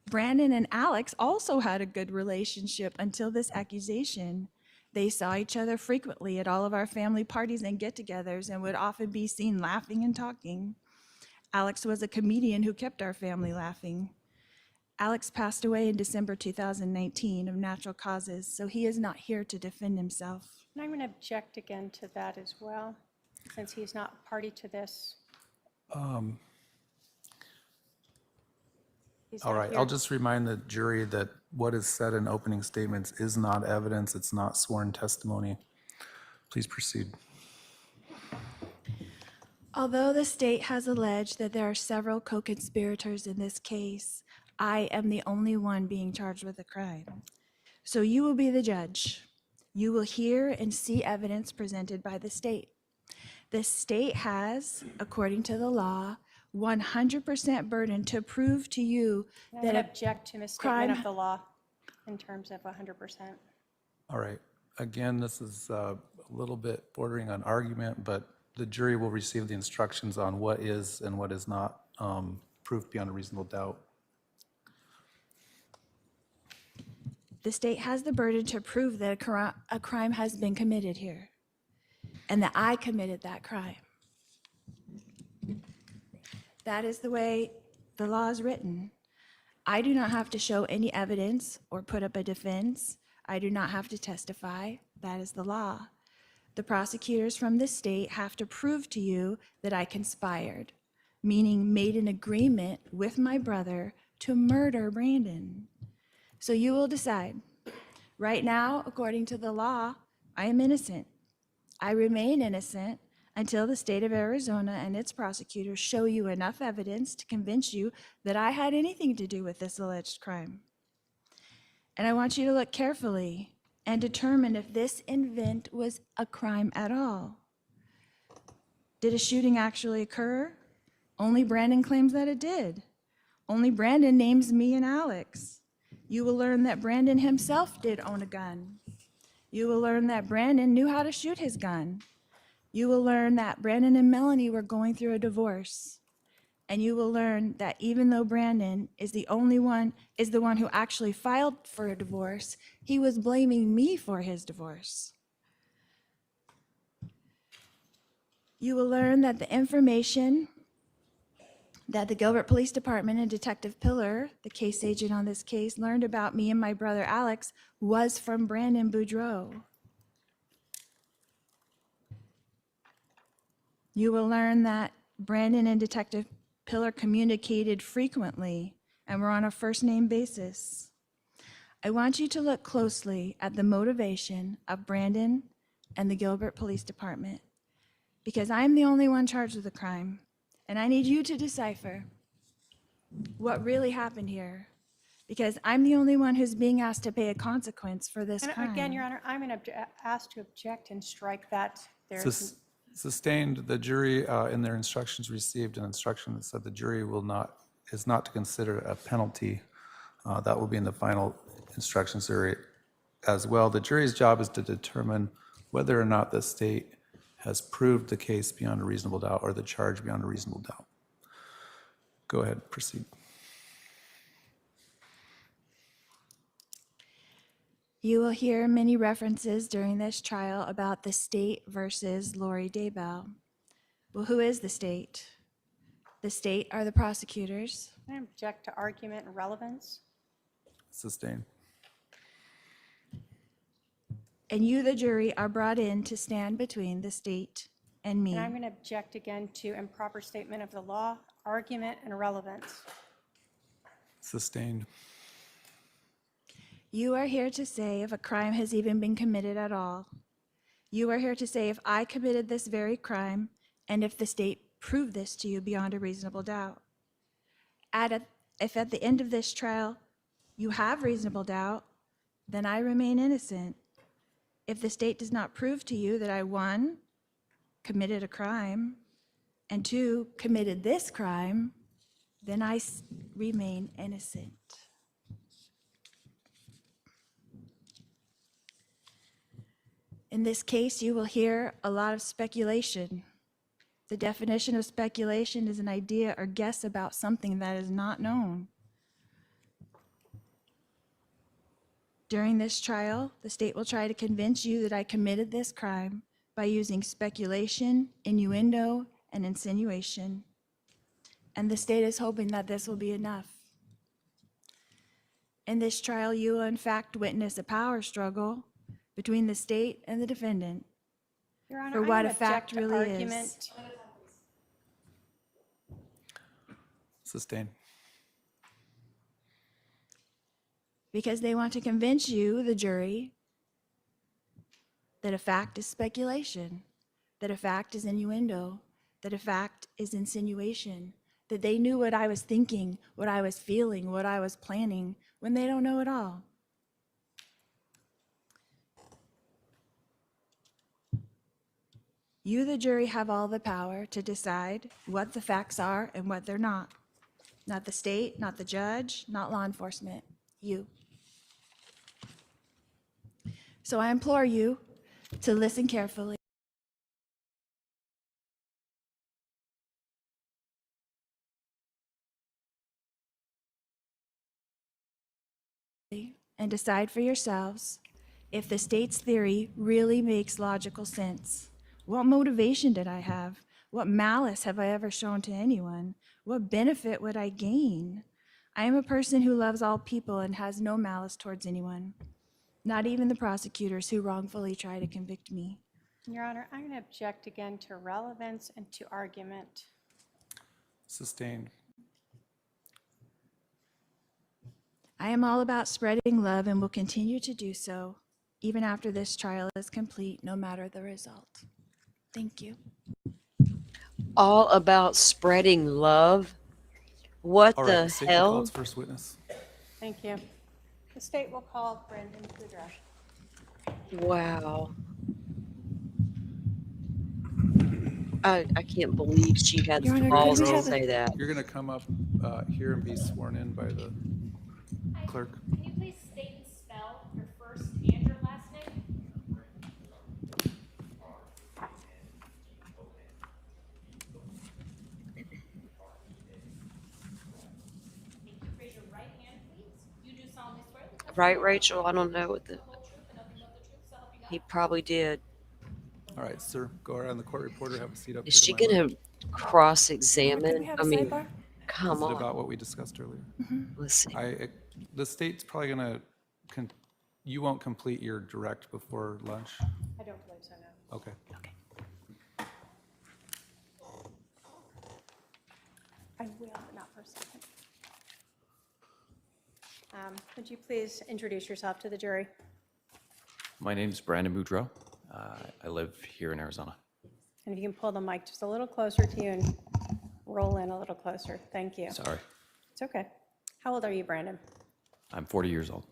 S6: Brandon and Alex also had a good relationship until this accusation. They saw each other frequently at all of our family parties and get-togethers and would often be seen laughing and talking. Alex was a comedian who kept our family laughing. Alex passed away in December 2019 of natural causes, so he is not here to defend himself.
S5: And I'm going to object again to that as well, since he's not party to this. He's
S4: All
S5: not
S4: right,
S5: here.
S4: I'll just remind the jury that what is said in opening statements is not evidence, it's not sworn testimony. Please proceed.
S6: Although the state has alleged that there are several co-conspirators in this case, I am the only one being charged with a crime. So you will be the judge. You will hear and see evidence presented by the state. The state has, according to the law, 100% burden to prove to you
S5: I'm
S6: that
S5: going to
S6: a
S5: object to misstatement
S6: crime-
S5: of the law in terms of 100%.
S4: All right, again, this is a little bit bordering on argument, but the jury will receive the instructions on what is and what is not proof beyond a reasonable doubt.
S6: the state has the burden to prove that a crime has been committed here and that I committed that crime. That is the way the law is written. I do not have to show any evidence or put up a defense. I do not have to testify. That is the law. The prosecutors from the state have to prove to you that I conspired, meaning made an agreement with my brother to murder Brandon. So you will decide. Right now, according to the law, I am innocent. I remain innocent until the state of Arizona and its prosecutors show you enough evidence to convince you that I had anything to do with this alleged crime. And I want you to look carefully and determine if this event was a crime at all. Did a shooting actually occur? Only Brandon claims that it did. Only Brandon names me and Alex. You will learn that Brandon himself did own a gun. You will learn that Brandon knew how to shoot his gun. You will learn that Brandon and Melani were going through a divorce. And you will learn that even though Brandon is the one who actually filed for a divorce, he was blaming me for his divorce. You will learn that the information that the Gilbert Police Department and Detective Pillar, the case agent on this case, learned about me and my brother Alex was from Brandon Boudreaux. You will learn that Brandon and Detective Pillar communicated frequently and were on a first-name basis. I want you to look closely at the motivation of Brandon and the Gilbert Police Department, because I'm the only one charged with the crime, and I need you to decipher what really happened here, because I'm the only one who's being asked to pay a consequence for this
S5: And
S6: crime.
S5: again, Your Honor, I'm going to ask to object and strike that.
S4: Sustained, the jury in their instructions received an instruction that said the jury is not to consider a penalty. That will be in the final instructions area as well. The jury's job is to determine whether or not the state has proved the case beyond a reasonable doubt or the charge beyond a reasonable doubt. Go ahead, proceed.
S6: You will hear many references during this trial about the state versus Vallow-Daybell. Well, who is the state? The state are the prosecutors.
S5: I object to argument and relevance.
S4: Sustained.
S6: And you, the jury, are brought in to stand between the state and me.
S5: And I'm going to object again to improper statement of the law, argument, and relevance.
S4: Sustained.
S6: You are here to say if a crime has even been committed at all. You are here to say if I committed this very crime and if the state prove this to you beyond a reasonable doubt. If at the end of this trial you have reasonable doubt, then I remain innocent. If the state does not prove to you that I, 1, committed a crime, and 2, committed this crime, then I remain innocent. In this case, you will hear a lot of speculation. The definition of speculation is an idea or guess about something that is not known. During this trial, the state will try to convince you that I committed this crime by using speculation, innuendo, and insinuation. And the state is hoping that this will be enough. In this trial, you will in fact witness a power struggle between the state and the defendant.
S5: Your Honor,
S6: For
S5: I'm
S6: what
S5: gonna
S6: a fact
S5: object to
S6: really
S5: argument.
S6: is.
S4: Sustain.
S6: Because they want to convince you, the jury, that a fact is speculation, that a fact is innuendo, that a fact is insinuation, that they knew what I was thinking, what I was feeling, what I was planning, when they don't know at all. You, the jury, have all the power to decide what the facts are and what they're not. Not the state, not the judge, not law enforcement, you. So I implore you to listen carefully and decide for yourselves if the state's theory really makes logical sense. What motivation did I have? What malice have I ever shown to anyone? What benefit would I gain? I am a person who loves all people and has no malice towards anyone, not even the prosecutors who wrongfully try to convict me.
S5: Your Honor, I'm going to object again to relevance and to argument.
S4: Sustained.
S6: I am all about spreading love and will continue to do so, even after this trial is complete, no matter the result. Thank you.
S1: All about spreading love? What
S4: All right,
S1: the
S4: the state will call
S1: hell?
S4: its first witness.
S5: Thank you. The state will call Brandon Boudreaux.
S1: Wow. I can't believe she had
S6: Your
S1: the
S6: Honor,
S1: balls
S6: could we
S1: to
S6: have a-
S1: say that.
S4: You're going to come up here and be sworn in by the clerk.
S7: Can you please state and spell your first and your last name? Thank you. Raise your right hand, please. You do solemnly swear that the testimony
S1: Right, Rachel? I don't know what the.
S7: the whole truth and nothing but the truth, so help you God.
S1: He probably did.
S4: All right, sir, go around the court reporter, have a seat up
S1: Is
S4: here
S1: she
S4: to my
S1: gonna
S4: left.
S6: Could we
S1: cross-examine?
S6: have
S1: I
S6: a
S1: mean,
S6: sidebar?
S1: come
S4: Is it
S1: on.
S4: about what we discussed earlier?
S1: Let's see.
S4: The state's probably going to, you won't complete your direct before lunch?
S5: I don't believe so, no.
S4: Okay.
S5: I will, but not for a second. Would you please introduce yourself to the jury?
S8: My name's Brandon Boudreaux. I live here in Arizona.
S5: And if you can pull the mic just a little closer to you and roll in a little closer. Thank you.
S8: Sorry.
S5: It's okay. How old are you, Brandon?
S8: I'm 40 years old.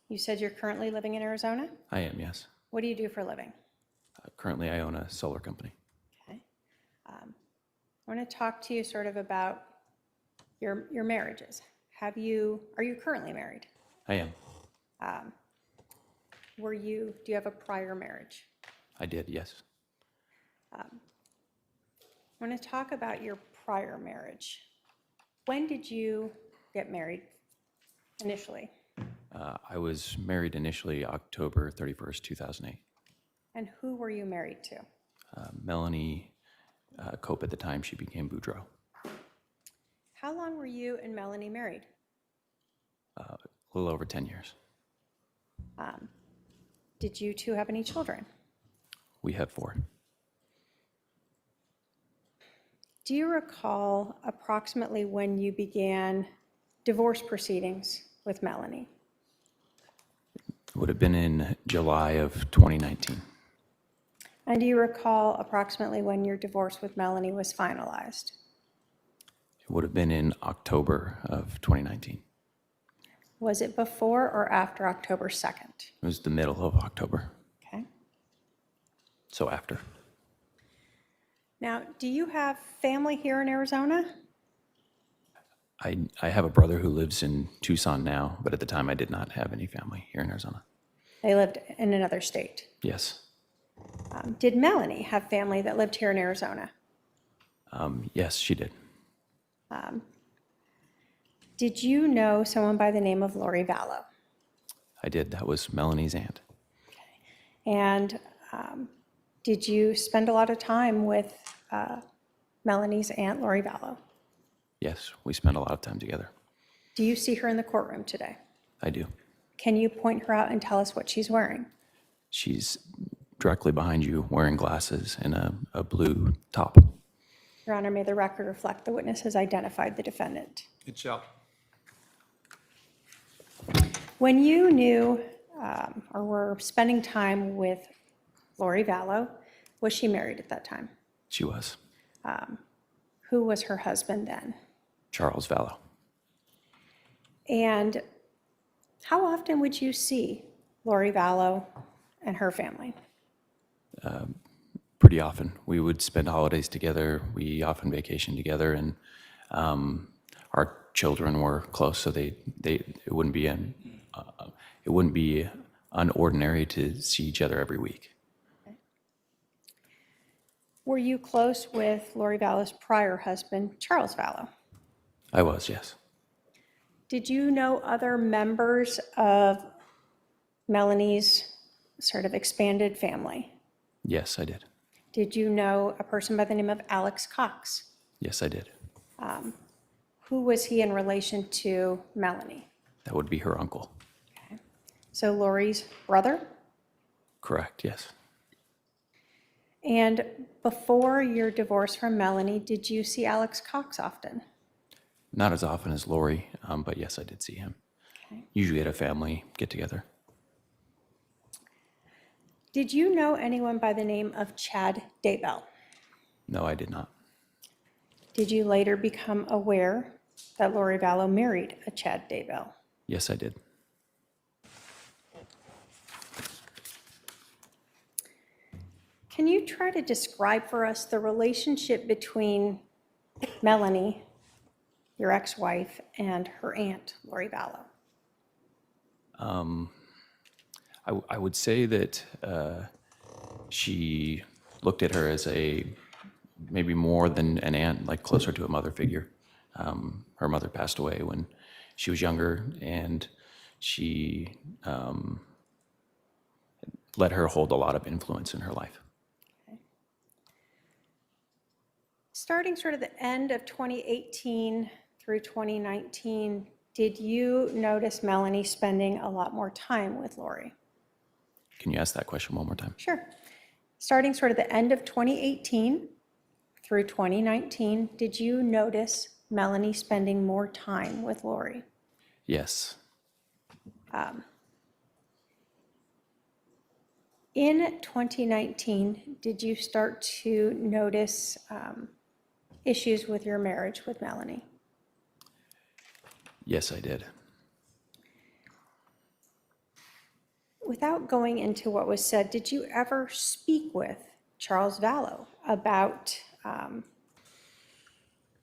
S5: You said you're currently living in Arizona?
S8: I am, yes.
S5: What do you do for a living?
S8: Currently, I own a solar company.
S5: Okay. I want to talk to you sort of about your marriages. Are you currently married?
S8: I am.
S5: Do you have a prior marriage?
S8: I did, yes.
S5: I want to talk about your prior marriage. When did you get married initially?
S8: I was married initially October 31st, 2008.
S5: And who were you married to?
S8: Melani Cope at the time, she became Boudreaux.
S5: How long were you and Melanie married?
S8: A little over 10 years.
S5: Did you two have any children?
S8: We have 4.
S5: Do you recall approximately when you began divorce proceedings with Melanie?
S8: It would have been in July of 2019.
S5: And do you recall approximately when your divorce with Melanie was finalized?
S8: It would have been in October of 2019.
S5: Was it before or after October 2nd?
S8: It was the middle of October,
S5: Okay.
S8: so after.
S5: Now, do you have family here in Arizona?
S8: I have a brother who lives in Tucson now, but at the time I did not have any family here in Arizona.
S5: They lived in another state.
S8: Yes.
S5: Did Melanie have family that lived here in Arizona?
S8: Yes, she did.
S5: Did you know someone by the name of Lori Vallow?
S8: I did. That was Melanie's aunt.
S5: And did you spend a lot of time with Melanie's aunt, Lori Vallow?
S8: Yes, we spent a lot of time together.
S5: Do you see her in the courtroom today?
S8: I do.
S5: Can you point her out and tell us what she's wearing?
S8: She's directly behind you wearing glasses and a blue top.
S5: Your Honor, may the record reflect the witness has identified the defendant.
S4: It shall.
S5: When you knew or were spending time with Lori Vallow, was she married at that time?
S8: She was.
S5: Who was her husband then?
S8: Charles Vallow.
S5: And how often would you see Lori Vallow and her family?
S8: Pretty often. We would spend holidays together. We often vacationed together, and our children were close, so it wouldn't be unordinary to see each other every week.
S5: Were you close with Lori Vallow's prior husband, Charles Vallow?
S8: I was, yes.
S5: Did you know other members of Melanie's sort of expanded family?
S8: Yes, I did.
S5: Did you know a person by the name of Alex Cox?
S8: Yes, I did.
S5: Who was he in relation to Melanie?
S8: That would be her uncle.
S5: So Lori's brother?
S8: Correct, yes.
S5: And before your divorce from Melanie, did you see Alex Cox often?
S8: Not as often as Lori, but yes, I did see him.
S5: Okay.
S8: Usually at a family get-together.
S5: Did you know anyone by the name of Chad Daybell?
S8: No, I did not.
S5: Did you later become aware that Lori Vallow married a Chad Daybell?
S8: Yes, I did.
S5: Can you try to describe for us the relationship between Melanie, your ex-wife, and her aunt, Lori Vallow?
S8: I would say that she looked at her as maybe more than an aunt, like closer to a mother figure. Her mother passed away when she was younger, and she let her hold a lot of influence in her life.
S5: Starting sort of the end of 2018 through 2019, did you notice Melanie spending a lot more time with Lori?
S8: Can you ask that question one more time?
S5: Sure. Starting sort of the end of 2018 through 2019, did you notice Melanie spending more time with Lori?
S8: Yes.
S5: In 2019, did you start to notice issues with your marriage with Melanie?
S8: Yes, I did.
S5: Without going into what was said, did you ever speak with Charles Vallow about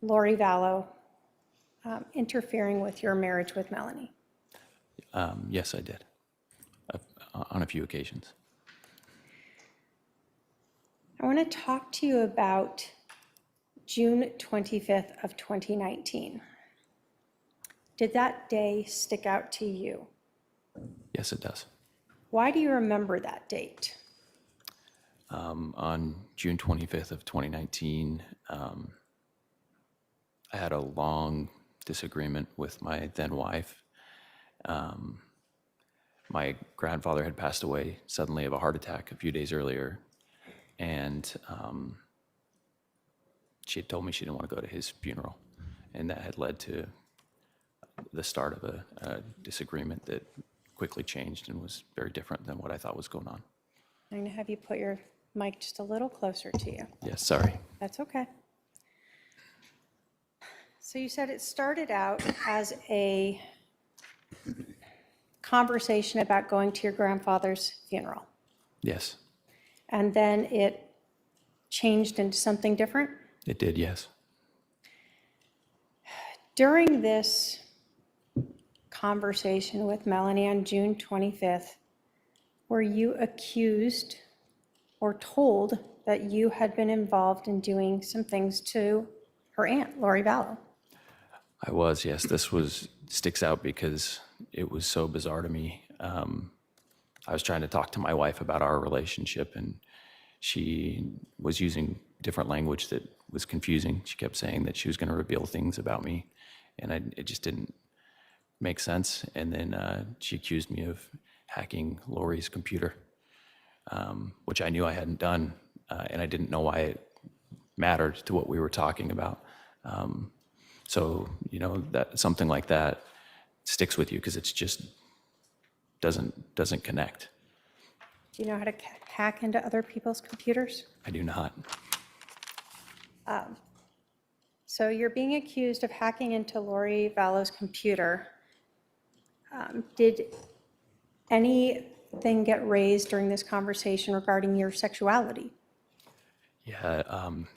S5: Lori Vallow interfering with your marriage with Melanie?
S8: Yes, I did. On a few occasions.
S5: I want to talk to you about June 25th of 2019. Did that day stick out to you?
S8: Yes, it does.
S5: Why do you remember that date?
S8: On June 25th of 2019, I had a long disagreement with my then wife. My grandfather had passed away suddenly of a heart attack a few days earlier, and she had told me she didn't want to go to his funeral, and that had led to the start of a disagreement that quickly changed and was very different than what I thought was going on.
S5: I'm going to have you put your Mic just a little closer to you.
S8: Yes, sorry.
S5: That's okay. So you said it started out as a conversation about going to your grandfather's funeral,
S8: Yes,
S5: and then it changed into something different?
S8: it did, yes.
S5: During this conversation with Melani on June 25th, were you accused or told that you had been involved in doing some things to her aunt, Lori Vallow?
S8: I was, yes. This sticks out because it was so bizarre to me. I was trying to talk to my wife about our relationship, and she was using different language that was confusing. She kept saying that she was going to reveal things about me, and it just didn't make sense. And then she accused me of hacking Lori's computer, which I knew I hadn't done, and I didn't know why it mattered to what we were talking about. So, that something like that sticks with you because it's just doesn't connect.
S5: Do you know how to hack into other people's computers?
S8: I do not.
S5: So you're being accused of hacking into Lori Vallow's computer. Did anything get raised during this conversation regarding your sexuality?
S8: Yeah,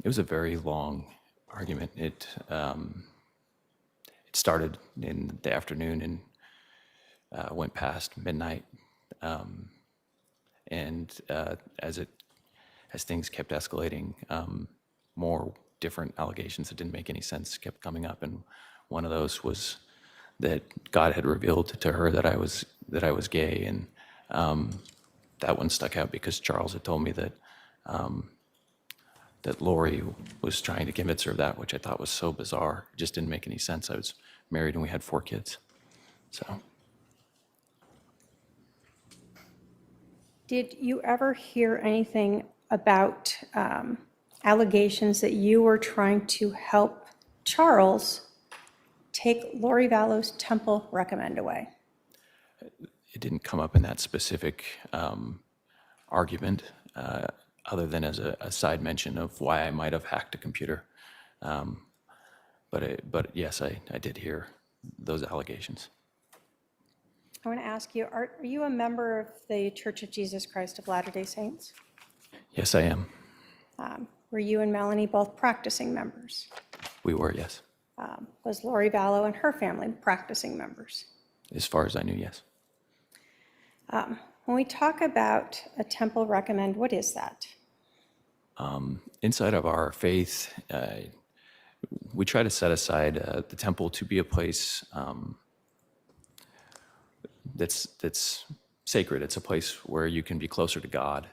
S8: it was a very long argument. It started in the afternoon and went past midnight. And as things kept escalating, more different allegations that didn't make any sense kept coming up. And one of those was that God had revealed to her that I was gay, and that one stuck out because Charles had told me that that Lori was trying to convince her of that, which I thought was so bizarre. It just didn't make any sense. I was married and we had 4 kids. So.
S5: Did you ever hear anything about allegations that you were trying to help Charles take Lori Vallow's temple recommend away?
S8: It didn't come up in that specific argument, other than as a side mention of why I might have hacked a computer. But yes, I did hear those allegations.
S5: I want to ask you, are you a member of the Church of Jesus Christ of Latter-day Saints?
S8: Yes, I am.
S5: Were you and Melani both practicing members?
S8: We were, yes.
S5: Was Lori Vallow and her family practicing members?
S8: As far as I knew, yes.
S5: When we talk about a temple recommend, what is that?
S8: Inside of our faith, we try to set aside the temple to be a place that's sacred. It's a place where you can be closer to God.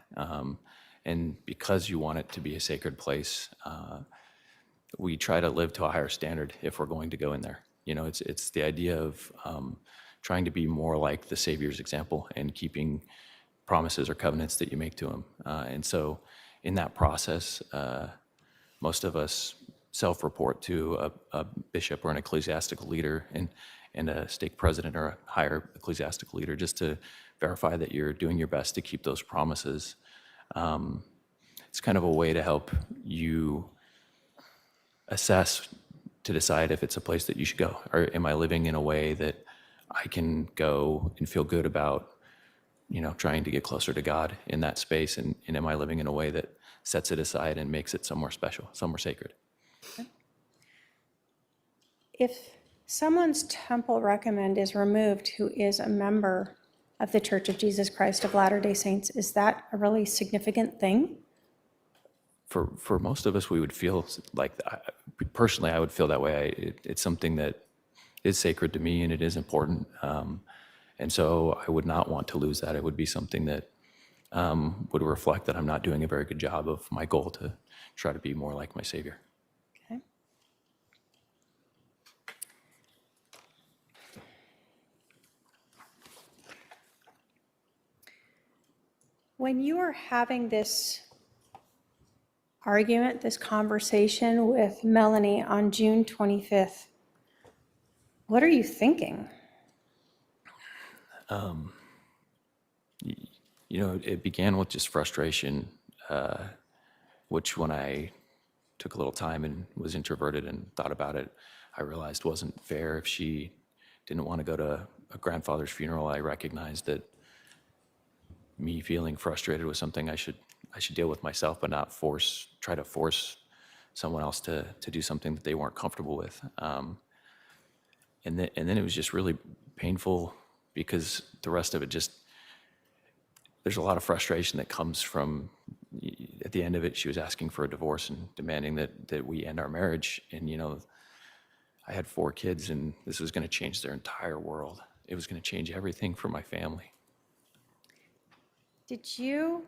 S8: And because you want it to be a sacred place, we try to live to a higher standard if we're going to go in there. It's the idea of trying to be more like the Savior's example and keeping promises or covenants that you make to him. And so in that process, most of us self-report to a bishop or an ecclesiastical leader and a stake president or a higher ecclesiastical leader, just to verify that you're doing your best to keep those promises. It's kind of a way to help you assess, to decide if it's a place that you should go, or am I living in a way that I can go and feel good about, trying to get closer to God in that space, and am I living in a way that sets it aside and makes it somewhere special, somewhere sacred?
S5: If someone's temple recommend is removed who is a member of the Church of Jesus Christ of Latter-day Saints, is that a really significant thing?
S8: For most of us, we would feel like, personally, I would feel that way. It's something that is sacred to me, and it is important. And so I would not want to lose that. It would be something that would reflect that I'm not doing a very good job of my goal to try to be more like my Savior.
S5: Okay. When you are having this argument, this conversation with Melani on June 25th, what are you thinking?
S8: It began with just frustration. which when I took a little time and was introverted and thought about it, I realized wasn't fair. If she didn't want to go to a grandfather's funeral, I recognized that me feeling frustrated was something I should deal with myself, but not try to force someone else to do something that they weren't comfortable with. And then it was just really painful because the rest of it there's a lot of frustration that comes from, at the end of it, she was asking for a divorce and demanding that we end our marriage. And, I had 4 kids, and this was going to change their entire world. It was going to change everything for my family.
S5: Did you,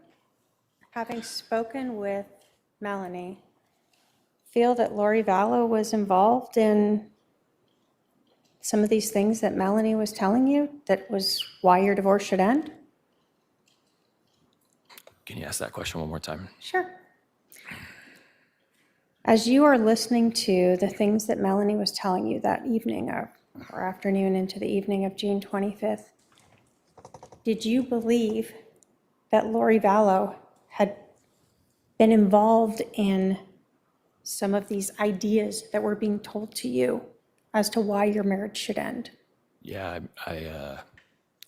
S5: having spoken with Melani, feel that Lori Vallow was involved in some of these things that Melani was telling you that was why your divorce should end?
S8: Can you ask that question one more time?
S5: Sure. As you are listening to the things that Melani was telling you that evening or afternoon into the evening of June 25th, did you believe that Lori Vallow had been involved in some of these ideas that were being told to you as to why your marriage should end?
S8: Yeah, I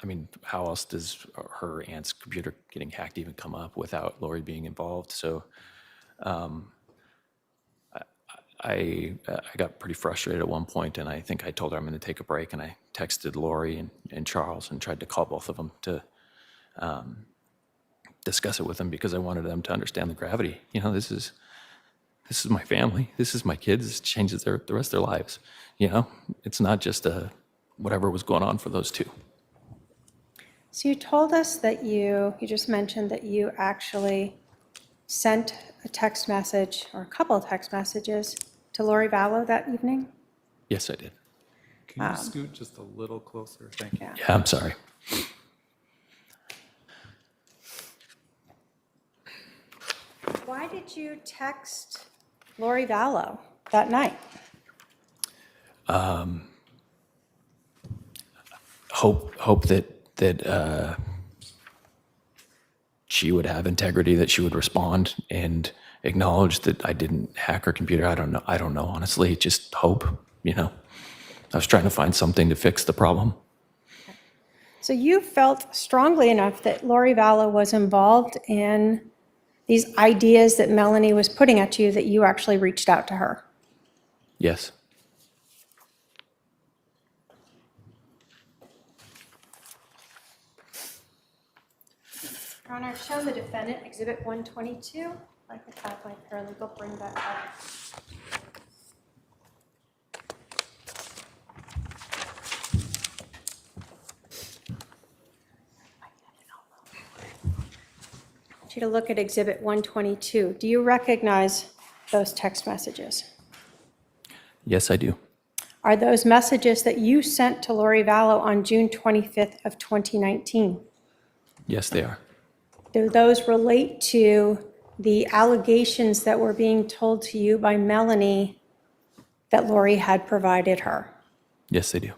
S8: mean, how else does her aunt's computer getting hacked even come up without Lori being involved? So I got pretty frustrated at one point, and I think I told her I'm going to take a break, and I texted Lori and Charles and tried to call both of them to discuss it with them because I wanted them to understand the gravity. This is my family. This is my kids. This changes the rest of their lives. It's not just whatever was going on for those two.
S5: So you told us that you just mentioned that you actually sent a text message or a couple of text messages to Lori Vallow that evening?
S8: Yes, I did.
S4: Can you scoot just a little closer? Thank you.
S8: Yeah, I'm sorry.
S5: Why did you text Lori Vallow that night?
S8: Hope that she would have integrity, that she would respond and acknowledge that I didn't hack her computer. I don't know, honestly. Just hope, I was trying to find something to fix the problem.
S5: So you felt strongly enough that Lori Vallow was involved in these ideas that Melani was putting at you that you actually reached out to her?
S8: Yes.
S5: Your Honor, show the defendant Exhibit 122. I could have my paralegal bring that up. I want you to look at Exhibit 122. Do you recognize those text messages?
S8: Yes, I do.
S5: Are those messages that you sent to Lori Vallow on June 25th of 2019?
S8: Yes, they are.
S5: Do those relate to the allegations that were being told to you by Melani that Lori had provided her?
S8: Yes, they do.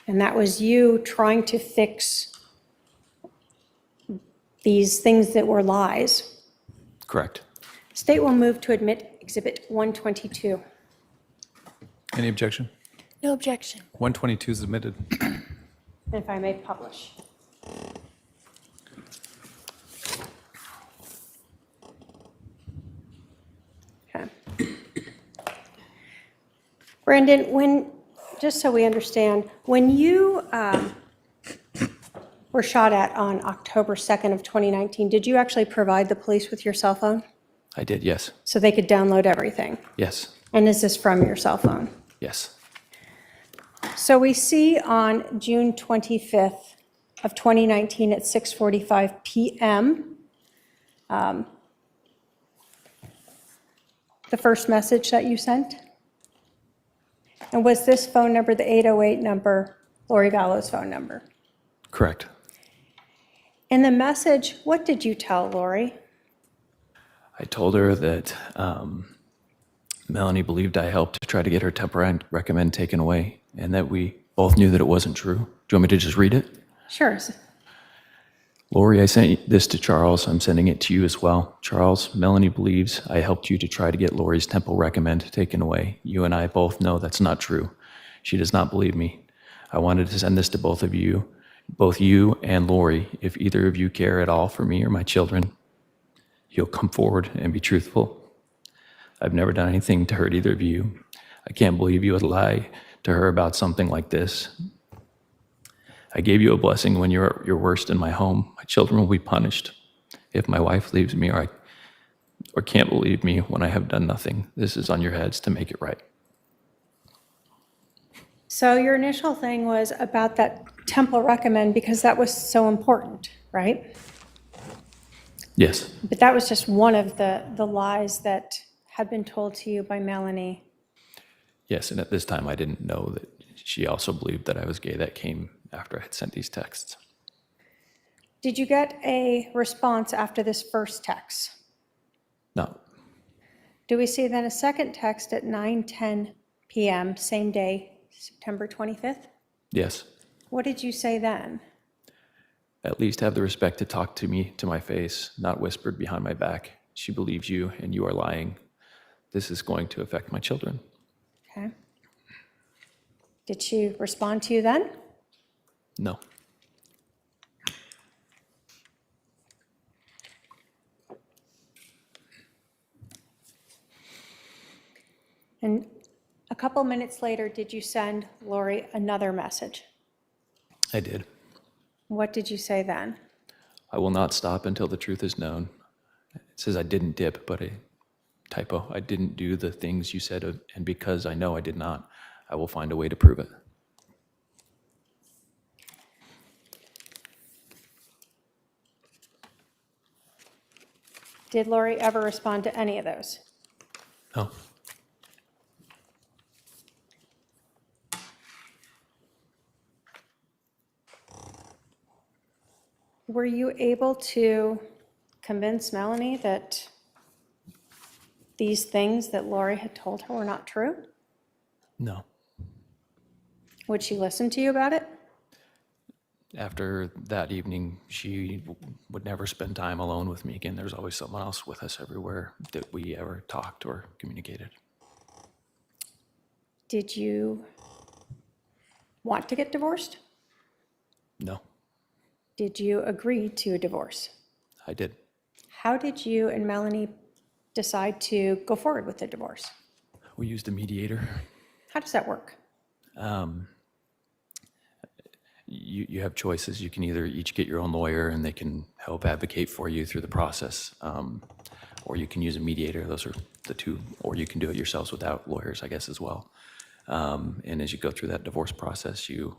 S5: And that was you trying to fix these things that were lies?
S8: Correct.
S5: State will move to admit Exhibit 122.
S4: Any objection?
S6: No objection.
S4: 122 is admitted.
S5: If I may publish. Okay. Brandon, just so we understand, when you were shot at on October 2nd of 2019, did you actually provide the police with your cell phone
S8: I did, yes.
S5: so they could download everything?
S8: Yes.
S5: And is this from your cell phone?
S8: Yes.
S5: So we see on June 25th of 2019 at 6:45 p.m., the first message that you sent? And was this phone number, the 808 number, Lori Vallow's phone number?
S8: Correct.
S5: In the message, what did you tell Lori?
S8: I told her that Melani believed I helped to try to get her temporary recommend taken away, and that we both knew that it wasn't true. Do you want me to just read it?
S5: Sure.
S8: Lori, I sent this to Charles. I'm sending it to you as well. Charles, Melanie believes I helped you to try to get Lori's temple recommend taken away. You and I both know that's not true. She does not believe me. I wanted to send this to both you and Lori. If either of you care at all for me or my children, you'll come forward and be truthful. I've never done anything to hurt either of you. I can't believe you would lie to her about something like this. I gave you a blessing when you're at your worst in my home. My children will be punished if my wife leaves me or can't believe me when I have done nothing. This is on your heads to make it right.
S5: So your initial thing was about that temple recommend because that was so important, right?
S8: Yes.
S5: But that was just one of the lies that had been told to you by Melanie.
S8: Yes, and at this time I didn't know that she also believed that I was gay. That came after I had sent these texts.
S5: Did you get a response after this first text?
S8: No.
S5: Do we see then a second text at 9:10 p.m., same day, September 25th?
S8: Yes.
S5: What did you say then?
S8: At least have the respect to talk to me to my face, not whispered behind my back. She believes you and you are lying. This is going to affect my children.
S5: Okay. Did she respond to you then?
S8: No.
S5: And a couple minutes later, did you send Lori another message?
S8: I did.
S5: What did you say then?
S8: I will not stop until the truth is known. It says I didn't dip, but a typo. I didn't do the things you said, and because I know I did not, I will find a way to prove it.
S5: Did Lori ever respond to any of those?
S8: No.
S5: Were you able to convince Melanie that these things that Lori had told her were not true?
S8: No.
S5: Would she listen to you about it?
S8: After that evening, she would never spend time alone with me again. There's always someone else with us everywhere that we ever talked or communicated.
S5: Did you want to get divorced?
S8: No,
S5: Did you agree to a divorce?
S8: I did.
S5: How did you and Melanie decide to go forward with the divorce?
S8: We used a mediator.
S5: How does that work?
S8: You have choices. You can either each get your own lawyer and they can help advocate for you through the process, or you can use a mediator. Those are the two, or you can do it yourselves without lawyers, I guess, as well. And as you go through that divorce process, you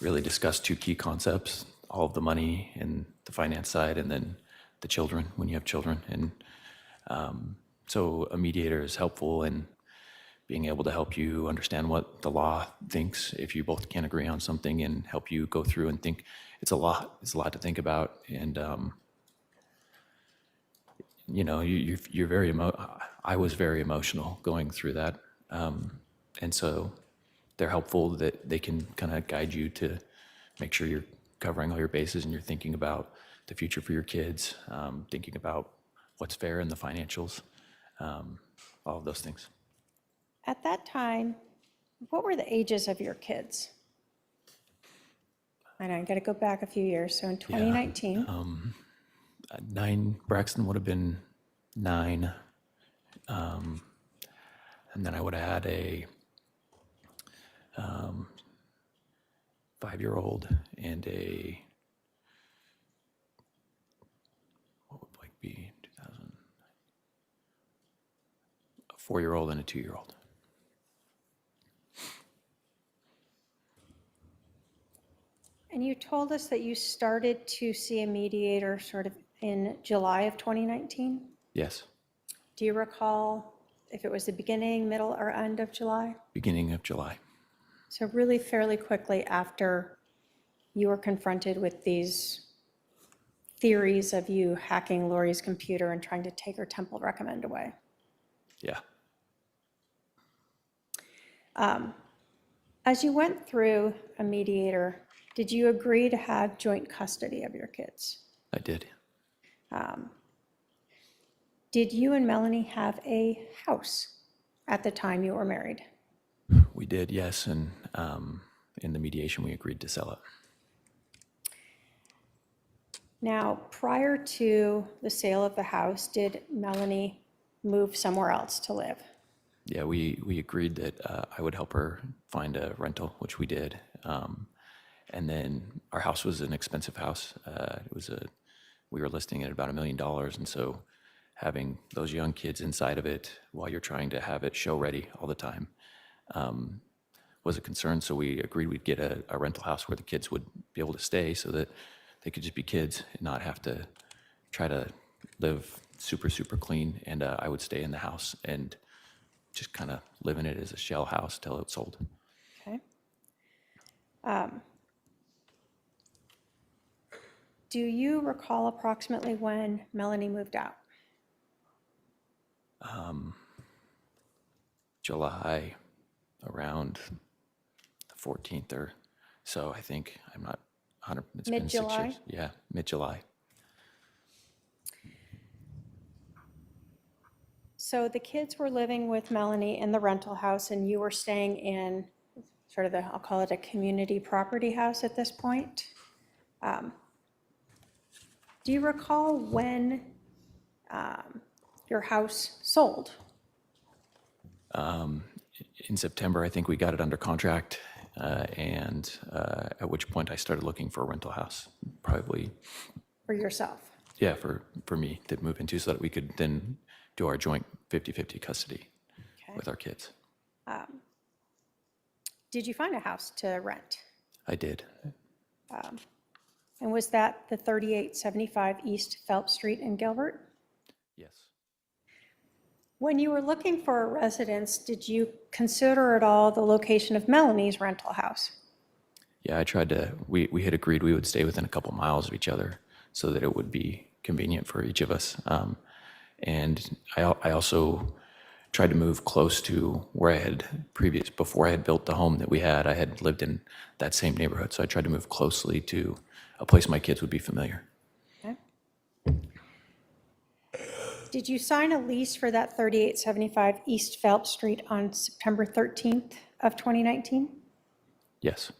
S8: really discuss two key concepts: all of the money and the finance side, and then the children when you have children. And so a mediator is helpful in being able to help you understand what the law thinks if you both can't agree on something, and help you go through and think. It's a lot to think about. And you know, you're very I was very emotional going through that. And so they're helpful that they can kind of guide you to make sure you're covering all your bases and you're thinking about the future for your kids, thinking about what's fair in the financials, all of those things.
S5: At that time, what were the ages of your kids? I know, I got to go back a few years. So in 2019,
S8: Braxton would have been 9. And then I would have had a 5-year-old and a, what would Blake be, 2000? A 4-year-old and a 2-year-old.
S5: and you told us that you started to see a mediator sort of in July of 2019.
S8: Yes,
S5: Do you recall if it was the beginning, middle, or end of July?
S8: beginning of July.
S5: So really fairly quickly after you were confronted with these theories of you hacking Lori's computer and trying to take her temple recommend away.
S8: Yeah.
S5: As you went through a mediator, did you agree to have joint custody of your kids?
S8: I did.
S5: Did you and Melanie have a house at the time you were married?
S8: We did, yes, and in the mediation, we agreed to sell it.
S5: Now, prior to the sale of the house, did Melanie move somewhere else to live?
S8: Yeah, we agreed that I would help her find a rental, which we did. And then our house was an expensive house. We were listing it at about $1 million, and so having those young kids inside of it while you're trying to have it show ready all the time was a concern. So we agreed we'd get a rental house where the kids would be able to stay so that they could just be kids and not have to try to live super, super clean. And I would stay in the house and just kind of live in it as a shell house till it sold.
S5: Okay. Do you recall approximately when Melanie moved out?
S8: July, around the 14th or so, I think. I'm not 100, it's been 6
S5: Mid-July?
S8: years. Yeah, mid-July.
S5: So the kids were living with Melanie in the rental house and you were staying in sort of I'll call it a community property house at this point. Do you recall when your house sold?
S8: In September, I think we got it under contract, and at which point I started looking for a rental house, probably,
S5: For yourself?
S8: yeah, for me to move into so that we could then do our joint 50-50 custody
S5: Okay.
S8: with our kids.
S5: Did you find a house to rent?
S8: I did.
S5: And was that the 3875 East Phelps Street in Gilbert?
S8: Yes.
S5: When you were looking for a residence, did you consider at all the location of Melanie's rental house?
S8: Yeah, I tried to, we had agreed we would stay within a couple miles of each other so that it would be convenient for each of us. And I also tried to move close to where I had before I had built the home that we had, I had lived in that same neighborhood. So I tried to move closely to a place my kids would be familiar.
S5: Okay. Did you sign a lease for that 3875 East Phelps Street on September 13th of 2019?
S8: Yes.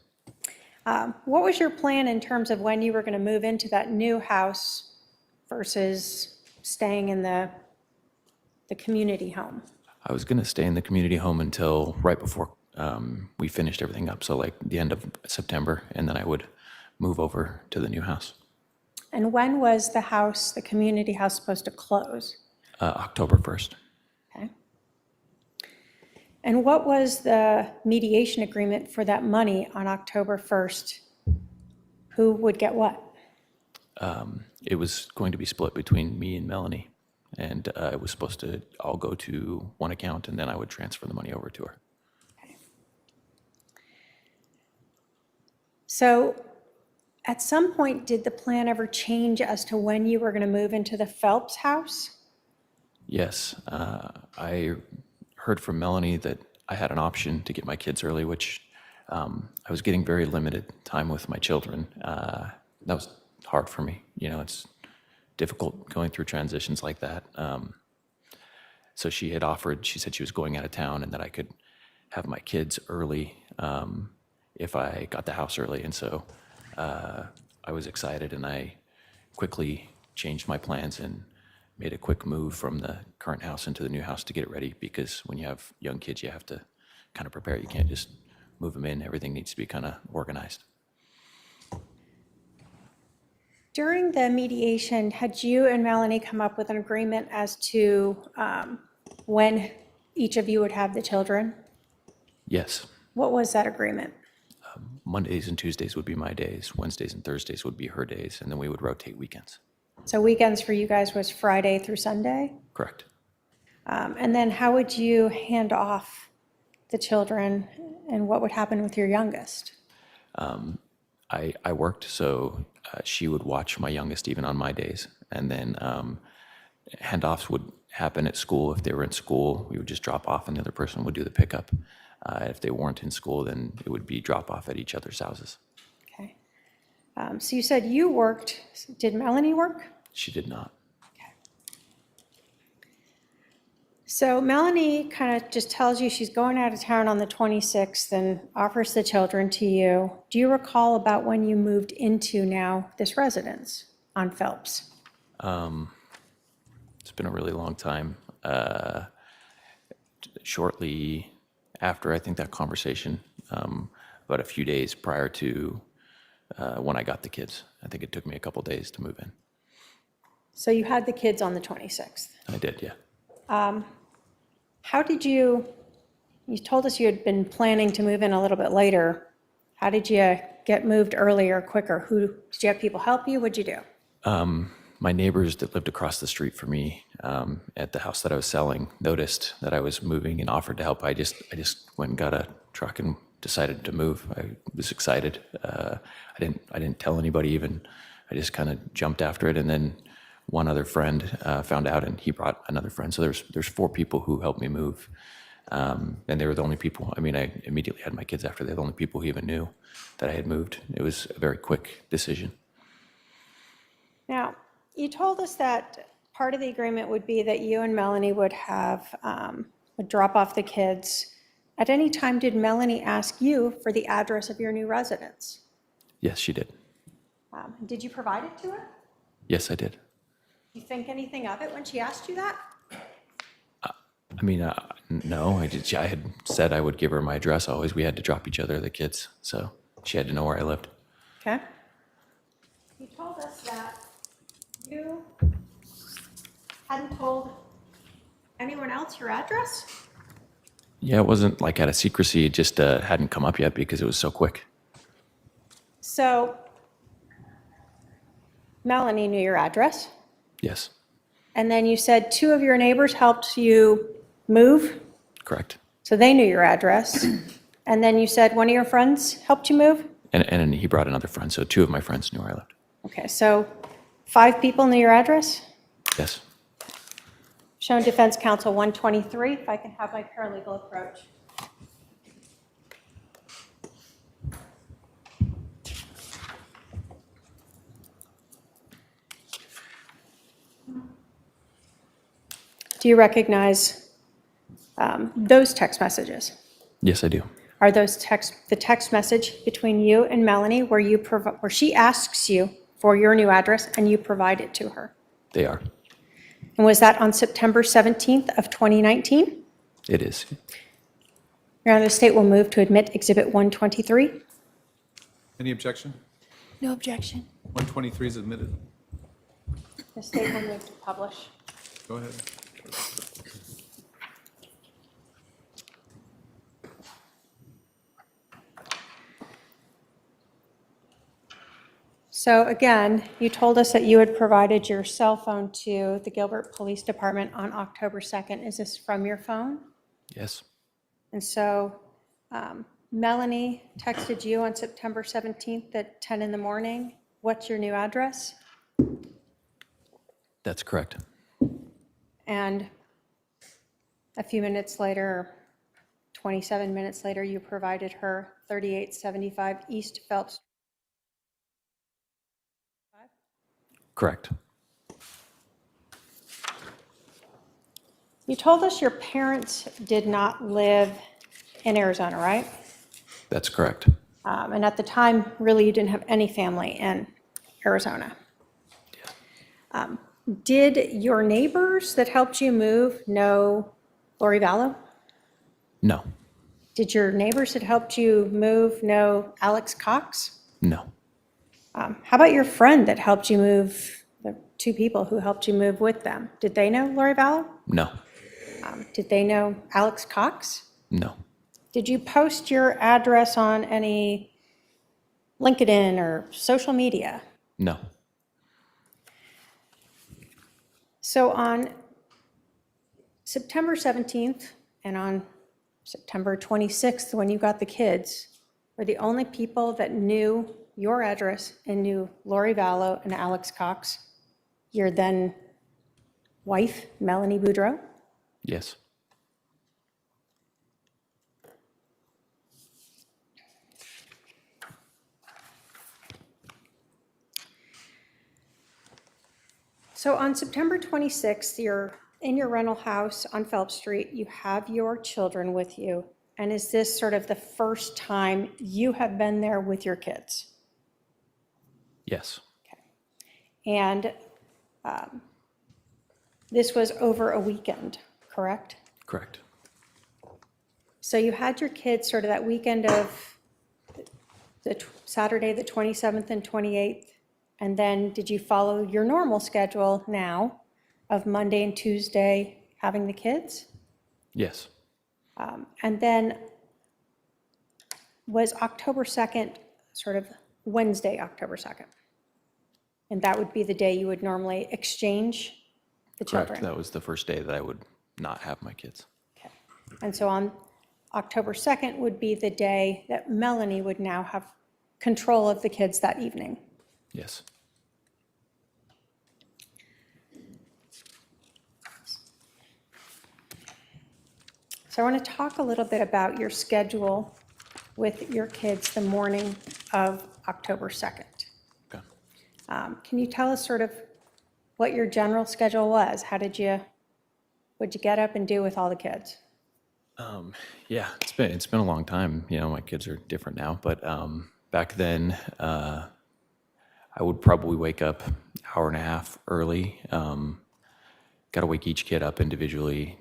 S5: What was your plan in terms of when you were going to move into that new house versus staying in the community home?
S8: I was going to stay in the community home until right before we finished everything up. So like the end of September, and then I would move over to the new house.
S5: And when was the house, the community house, supposed to close?
S8: October 1st.
S5: Okay. And what was the mediation agreement for that money on October 1st? Who would get what?
S8: It was going to be split between me and Melanie, and it was supposed to all go to one account, and then I would transfer the money over to her.
S5: Okay. So at some point, did the plan ever change as to when you were going to move into the Phelps house?
S8: Yes, I heard from Melanie that I had an option to get my kids early, which I was getting very limited time with my children. That was hard for me. You know, it's difficult going through transitions like that. So she had offered, she said she was going out of town and that I could have my kids early if I got the house early. And so I was excited, and I quickly changed my plans and made a quick move from the current house into the new house to get it ready, because when you have young kids, you have to kind of prepare. You can't just move them in. Everything needs to be kind of organized.
S5: During the mediation, had you and Melanie come up with an agreement as to when each of you would have the children?
S8: Yes.
S5: What was that agreement?
S8: Mondays and Tuesdays would be my days. Wednesdays and Thursdays would be her days. And then we would rotate weekends.
S5: So weekends for you guys was Friday through Sunday?
S8: Correct.
S5: And then how would you hand off the children, and what would happen with your youngest?
S8: I worked, so she would watch my youngest even on my days. And then handoffs would happen at school. If they were in school, we would just drop off and the other person would do the pickup. If they weren't in school, then it would be drop off at each other's houses.
S5: Okay. So you said you worked. Did Melanie work?
S8: She did not.
S5: So Melanie kind of just tells you she's going out of town on the 26th and offers the children to you. Do you recall about when you moved into now this residence on Phelps?
S8: It's been a really long time. Shortly after, I think, that conversation, about a few days prior to when I got the kids. I think it took me a couple days to move in.
S5: So you had the kids on the 26th.
S8: I did, yeah.
S5: How did you told us you had been planning to move in a little bit later. How did you get moved earlier, quicker? Did you have people help you? What'd you do?
S8: My neighbors that lived across the street from me at the house that I was selling noticed that I was moving and offered to help. I just went and got a truck and decided to move. I was excited. I didn't tell anybody even. I just kind of jumped after it, and then one other friend found out, and he brought another friend. So there's 4 people who helped me move, and they were the only people. I mean, I immediately had my kids after. They're the only people who even knew that I had moved. It was a very quick decision.
S5: Now, you told us that part of the agreement would be that you and Melanie would drop off the kids. At any time, did Melanie ask you for the address of your new residence?
S8: Yes, she did.
S5: Did you provide it to her?
S8: Yes, I did.
S5: You think anything of it when she asked you that?
S8: I mean, no, I had said I would give her my address always. We had to drop each other, the kids, so she had to know where I lived.
S5: Okay. You told us that you hadn't told anyone else your address?
S8: Yeah, it wasn't like out of secrecy. It just hadn't come up yet because it was so quick.
S5: So Melanie knew your address,
S8: Yes,
S5: and then you said 2 of your neighbors helped you move,
S8: correct.
S5: so they knew your address. And then you said one of your friends helped you move?
S8: And he brought another friend, so 2 of my friends knew where I lived.
S5: Okay, so 5 people knew your address?
S8: Yes.
S5: Shown Defense Counsel 123, if I can have my paralegal approach. Do you recognize those text messages?
S8: Yes, I do.
S5: Are those the text message between you and Melanie where she asks you for your new address and you provide it to her?
S8: They are.
S5: And was that on September 17th of 2019?
S8: It is.
S5: Your Honor, the state will move to admit Exhibit 123.
S4: Any objection?
S6: No objection.
S4: 123 is admitted.
S5: The state will move to publish.
S4: Go ahead.
S5: So again, you told us that you had provided your cell phone to the Gilbert Police Department on October 2nd. Is this from your phone?
S8: Yes.
S5: And so Melanie texted you on September 17th at 10 in the morning. What's your new address?
S8: That's correct.
S5: And a few minutes later, 27 minutes later, you provided her 3875 East Phelps.
S8: Correct.
S5: You told us your parents did not live in Arizona, right?
S8: That's correct.
S5: And at the time, really, you didn't have any family in Arizona. Did your neighbors that helped you move know Lori Vallow?
S8: No.
S5: Did your neighbors that helped you move know Alex Cox?
S8: No.
S5: How about your friend that helped you move, the 2 people who helped you move with them? Did they know Lori Vallow?
S8: No.
S5: Did they know Alex Cox?
S8: No.
S5: Did you post your address on any LinkedIn or social media?
S8: No.
S5: So on September 17th and on September 26th, when you got the kids, were the only people that knew your address and knew Lori Vallow and Alex Cox, your then wife, Melanie Boudreaux?
S8: Yes.
S5: So on September 26th, you're in your rental house on Phelps Street. You have your children with you. And is this sort of the first time you have been there with your kids?
S8: Yes,
S5: And this was over a weekend, correct?
S8: correct.
S5: So you had your kids sort of that weekend of Saturday, the 27th and 28th. And then did you follow your normal schedule now of Monday and Tuesday having the kids?
S8: Yes,
S5: And then was October 2nd sort of Wednesday, October 2nd? And that would be the day you would normally exchange the
S8: correct.
S5: children?
S8: That was the first day that I would not have my kids.
S5: Okay. And so on October 2nd would be the day that Melani would now have control of the kids that evening.
S8: Yes.
S5: So I want to talk a little bit about your schedule with your kids the morning of October 2nd.
S8: Okay.
S5: Can you tell us sort of what your general schedule was? What'd you get up and do with all the kids?
S8: Yeah, it's been a long time. You know, my kids are different now, but back then, I would probably wake up an hour and a half early. Got to wake each kid up individually.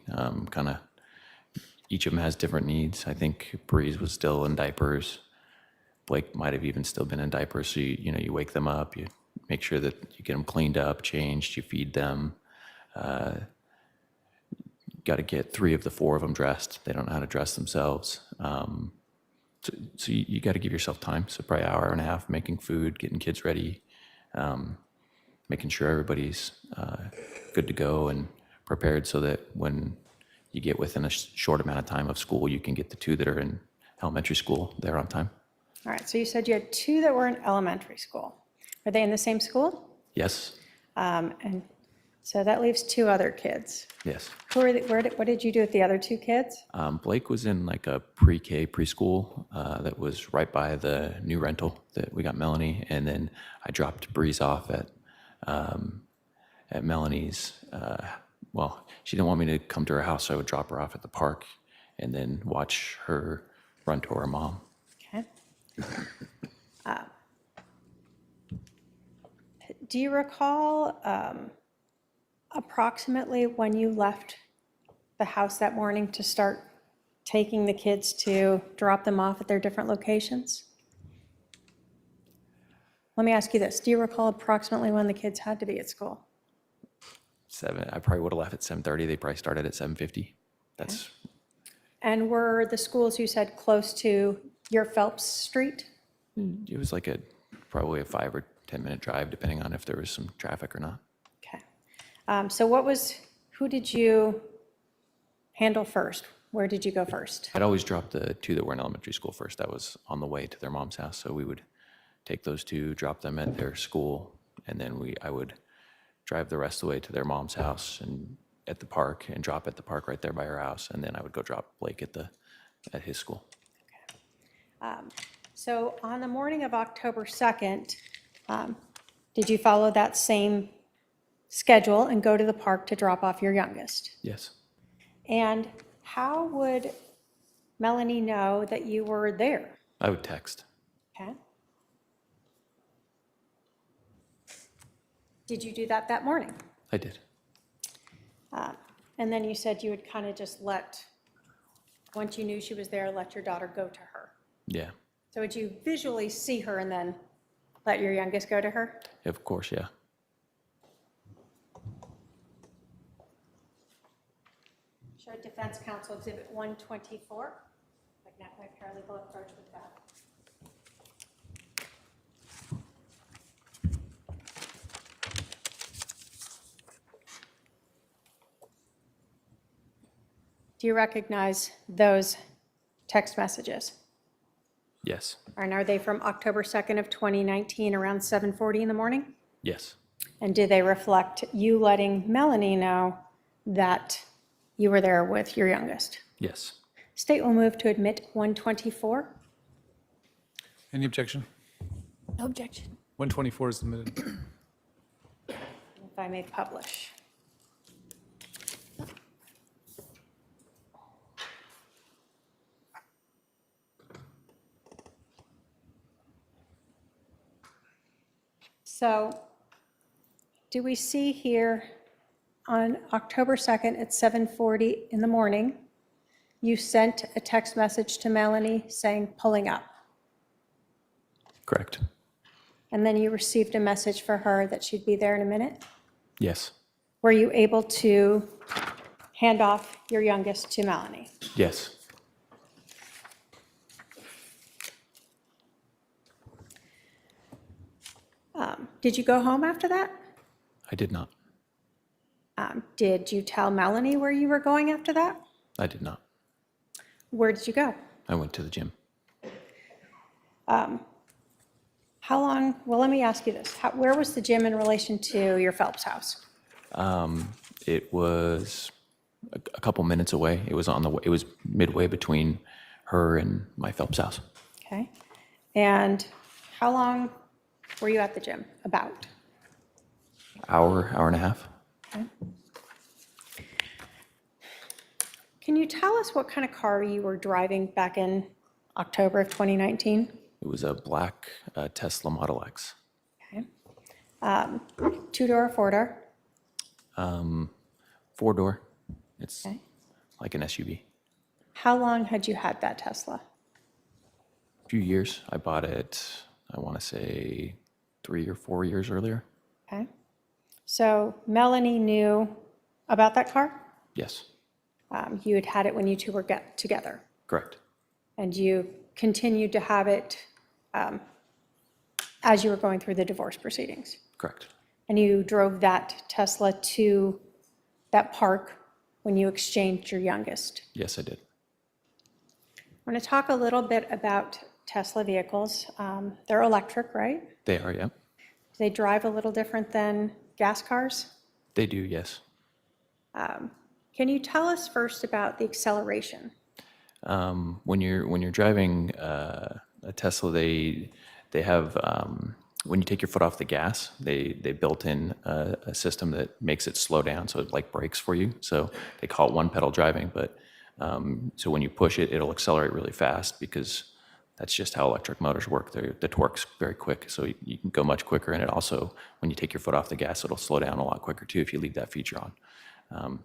S8: Kind of, each of them has different needs. I think Breeze was still in diapers. Blake might have even still been in diapers. So you wake them up, you make sure that you get them cleaned up, changed, you feed them. Got to get 3 of the 4 of them dressed. They don't know how to dress themselves. So you got to give yourself time. So probably an hour and a half making food, getting kids ready, making sure everybody's good to go and prepared so that when you get within a short amount of time of school, you can get the 2 that are in elementary school there on time.
S5: All right, so you said you had 2 that were in elementary school. Are they in the same school?
S8: Yes,
S5: And so that leaves 2 other kids.
S8: yes.
S5: What did you do with the other 2 kids?
S8: Blake was in like a pre-K preschool that was right by the new rental that we got Melani, and then I dropped Breeze off at Melanie's. Well, she didn't want me to come to her house, so I would drop her off at the park, and then watch her run to her mom.
S5: Okay. Do you recall approximately when you left the house that morning to start taking the kids to drop them off at their different locations? Let me ask you this. Do you recall approximately when the kids had to be at school?
S8: 7. I probably would have left at 7:30. They probably started at 7:50. That's
S5: And were the schools you said close to your Phelps Street?
S8: it was like probably a 5 or 10 minute drive, depending on if there was some traffic or not.
S5: Okay. So who did you handle first? Where did you go first?
S8: I'd always drop the 2 that were in elementary school first. That was on the way to their mom's house, so we would take those 2, drop them at their school, and then I would drive the rest of the way to their mom's house and at the park and drop at the park right there by her house, and then I would go drop Blake at his school.
S5: So on the morning of October 2nd, did you follow that same schedule and go to the park to drop off your youngest?
S8: Yes.
S5: And how would Melanie know that you were there?
S8: I would text.
S5: Okay. Did you do that morning?
S8: I did.
S5: And then you said you would kind of just once you knew she was there, let your daughter go to her.
S8: Yeah.
S5: So would you visually see her and then let your youngest go to her?
S8: Of course, yeah.
S5: Show Defense Counsel Exhibit 124. Like that, my paralegal approach with that. Do you recognize those text messages?
S8: Yes.
S5: And are they from October 2nd of 2019 around 7:40 in the morning?
S8: Yes.
S5: And do they reflect you letting Melanie know that you were there with your youngest?
S8: Yes.
S5: State will move to admit 124.
S4: Any objection?
S6: No objection.
S4: 124 is admitted.
S5: if I may publish. So do we see here on October 2nd at 7:40 in the morning, you sent a text message to Melani saying pulling up,
S8: Correct.
S5: and then you received a message for her that she'd be there in a minute?
S8: Yes.
S5: Were you able to hand off your youngest to Melani?
S8: Yes.
S5: Did you go home after that?
S8: I did not.
S5: Did you tell Melani where you were going after that?
S8: I did not.
S5: Where did you go?
S8: I went to the gym.
S5: How long, well, let me ask you this. Where was the gym in relation to your Phelps house?
S8: It was a couple minutes away. It was it was midway between her and my Phelps house.
S5: Okay. And how long were you at the gym? About?
S8: Hour and a half.
S5: Okay. Can you tell us what kind of car you were driving back in October of 2019?
S8: It was a black Tesla Model X.
S5: Okay. Two-door or four-door?
S8: 4-door. It's
S5: Okay.
S8: like an SUV.
S5: How long had you had that Tesla?
S8: A few years. I bought it, I want to say 3 or 4 years earlier.
S5: Okay. So Melani knew about that car?
S8: Yes.
S5: You had had it when you two were together,
S8: Correct.
S5: and you continued to have it as you were going through the divorce proceedings.
S8: Correct.
S5: And you drove that Tesla to that park when you exchanged your youngest.
S8: Yes, I did.
S5: I want to talk a little bit about Tesla vehicles. They're electric, right?
S8: They are, yeah.
S5: Do they drive a little different than gas cars?
S8: They do, yes.
S5: Can you tell us first about the acceleration?
S8: When you're driving a Tesla, they have when you take your foot off the gas, they built in a system that makes it slow down, so it like brakes for you. So they call it one pedal driving, but so when you push it, it'll accelerate really fast because that's just how electric motors work. The torque's very quick, so you can go much quicker. And it also, when you take your foot off the gas, it'll slow down a lot quicker too if you leave that feature on.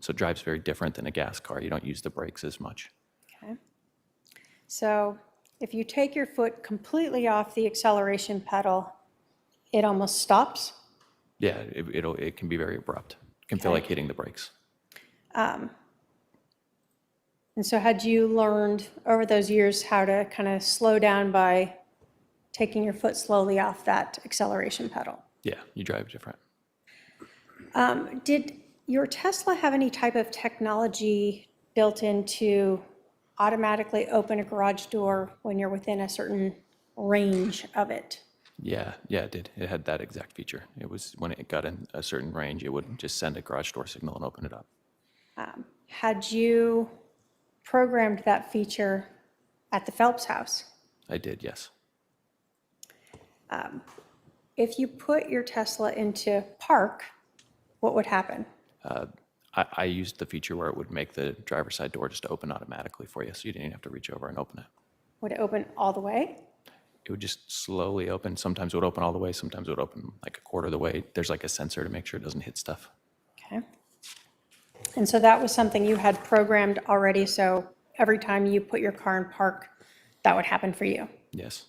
S8: So it drives very different than a gas car. You don't use the brakes as much.
S5: Okay. So if you take your foot completely off the acceleration pedal, it almost stops?
S8: Yeah, it can be very abrupt. It can feel
S5: Okay.
S8: like hitting the brakes.
S5: And so had you learned over those years how to kind of slow down by taking your foot slowly off that acceleration pedal?
S8: Yeah, you drive different.
S5: Did your Tesla have any type of technology built in to automatically open a garage door when you're within a certain range of it?
S8: Yeah, it did. It had that exact feature. It was when it got in a certain range, it would just send a garage door signal and open it up.
S5: Had you programmed that feature at the Phelps house?
S8: I did, yes.
S5: If you put your Tesla into park, what would happen?
S8: I used the feature where it would make the driver's side door just open automatically for you, so you didn't even have to reach over and open it.
S5: Would it open all the way?
S8: It would just slowly open. Sometimes it would open all the way. Sometimes it would open like a quarter of the way. There's like a sensor to make sure it doesn't hit stuff.
S5: Okay. And so that was something you had programmed already, so every time you put your car in park, that would happen for you?
S8: Yes.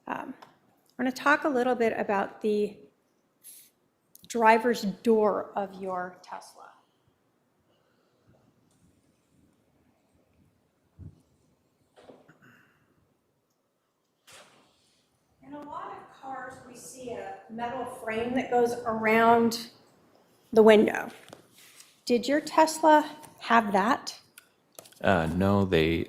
S5: I'm going to talk a little bit about the driver's door of your Tesla. In a lot of cars, we see a metal frame that goes around the window. Did your Tesla have that?
S8: No, they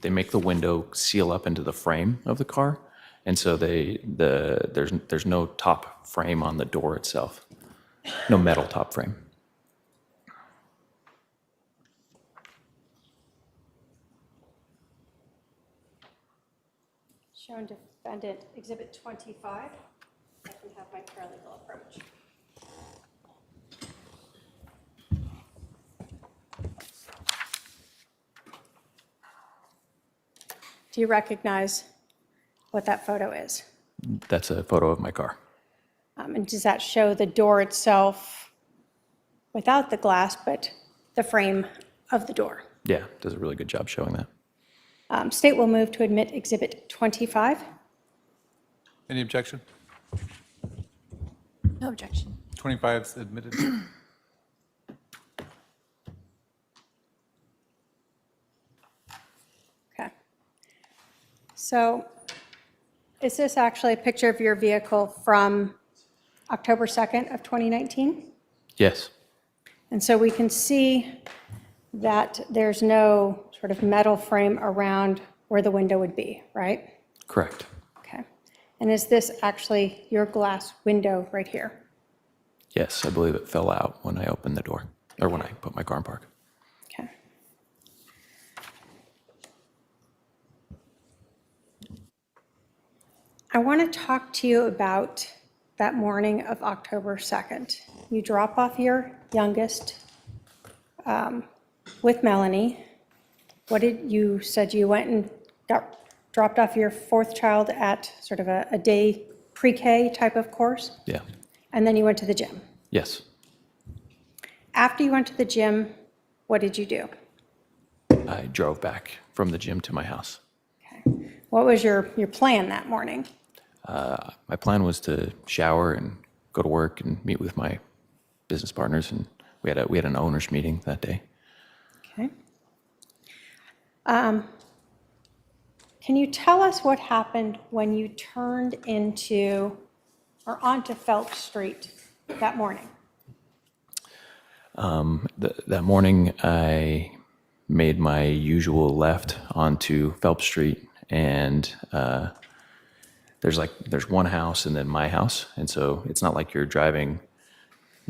S8: make the window seal up into the frame of the car, and so there's no top frame on the door itself, no metal top frame.
S5: Shown Defendant Exhibit 25. I can have my paralegal approach. Do you recognize what that photo is?
S8: That's a photo of my car.
S5: And does that show the door itself without the glass, but the frame of the door?
S8: Yeah, does a really good job showing that.
S5: State will move to admit Exhibit 25.
S4: Any objection?
S6: No objection.
S4: 25 is admitted.
S5: Okay. So is this actually a picture of your vehicle from October 2nd of 2019?
S8: Yes,
S5: And so we can see that there's no sort of metal frame around where the window would be, right?
S8: correct.
S5: Okay. And is this actually your glass window right here?
S8: Yes, I believe it fell out when I opened the door, or when I put my car in park.
S5: Okay. I want to talk to you about that morning of October 2nd. You drop off your youngest with Melanie. What did you said you went and dropped off your fourth child at sort of a day pre-K type of course,
S8: Yeah,
S5: and then you went to the gym.
S8: yes.
S5: After you went to the gym, what did you do?
S8: I drove back from the gym to my house.
S5: Okay. What was your plan that morning?
S8: My plan was to shower and go to work and meet with my business partners, and we had an owners meeting that day.
S5: Okay. Can you tell us what happened when you turned into or onto Phelps Street that morning?
S8: That morning, I made my usual left onto Phelps Street, and there's one house and then my house, and so it's not like you're driving.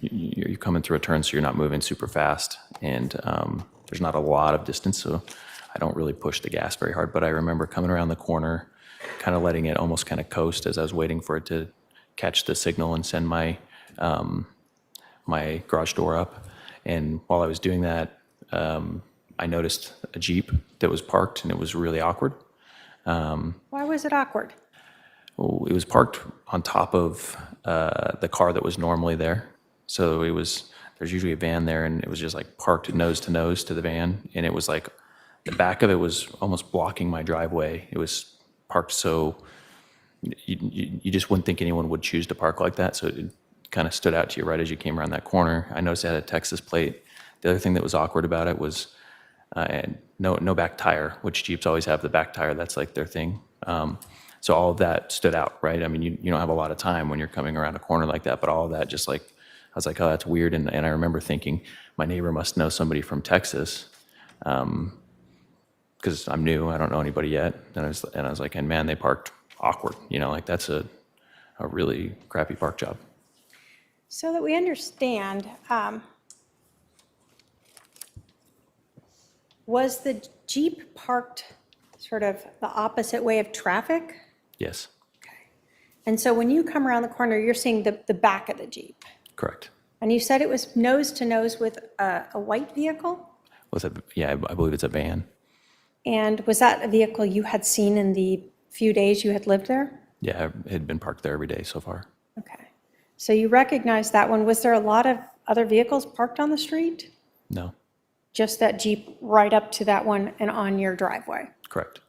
S8: You're coming through a turn, so you're not moving super fast, and there's not a lot of distance, so I don't really push the gas very hard. But I remember coming around the corner, kind of letting it almost kind of coast as I was waiting for it to catch the signal and send my my garage door up. And while I was doing that, I noticed a Jeep that was parked, and it was really awkward.
S5: Why was it awkward?
S8: It was parked on top of the car that was normally there. So there's usually a van there, and it was just like parked nose to the van. And it was like, the back of it was almost blocking my driveway. It was parked so, you just wouldn't think anyone would choose to park like that. So it kind of stood out to you right as you came around that corner. I noticed it had a Texas plate. The other thing that was awkward about it was no back tire, which Jeeps always have the back tire. That's like their thing. So all of that stood out, right? I mean, you don't have a lot of time when you're coming around a corner like that, but all of that just like, I was like, oh, that's weird. And I remember thinking my neighbor must know somebody from Texas, because I'm new, I don't know anybody yet. And I was like, and man, they parked awkward, like that's a really crappy park job.
S5: So that we understand, was the Jeep parked sort of the opposite way of traffic?
S8: Yes,
S5: And so when you come around the corner, you're seeing the back of the Jeep.
S8: correct.
S5: And you said it was nose to nose with a white vehicle?
S8: Yeah, I believe it's a van.
S5: And was that a vehicle you had seen in the few days you had lived there?
S8: Yeah, it had been parked there every day so far.
S5: Okay. So you recognized that one. Was there a lot of other vehicles parked on the street?
S8: No,
S5: Just that Jeep right up to that one and on your driveway?
S8: correct.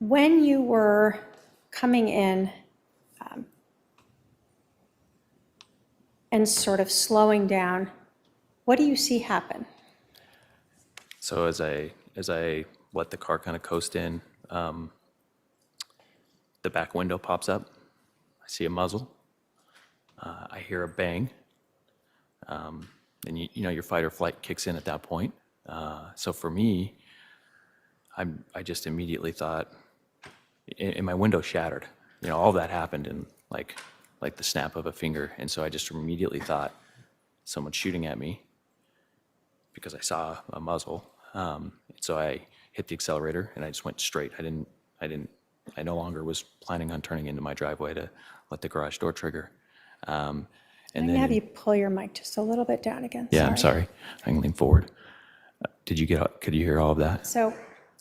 S5: When you were coming in and sort of slowing down, what do you see happen?
S8: So as I let the car kind of coast in, the back window pops up. I see a muzzle. I hear a bang. And your fight or flight kicks in at that point. So for me, I just immediately thought, and my window shattered. All that happened in like the snap of a finger. And so I just immediately thought someone's shooting at me because I saw a muzzle. So I hit the accelerator and I just went straight. I no longer was planning on turning into my driveway to let the garage door trigger.
S5: I'm going to have you pull your mic just a little bit down again.
S8: Yeah, I'm sorry. I can lean forward. Could you hear all of that?
S5: So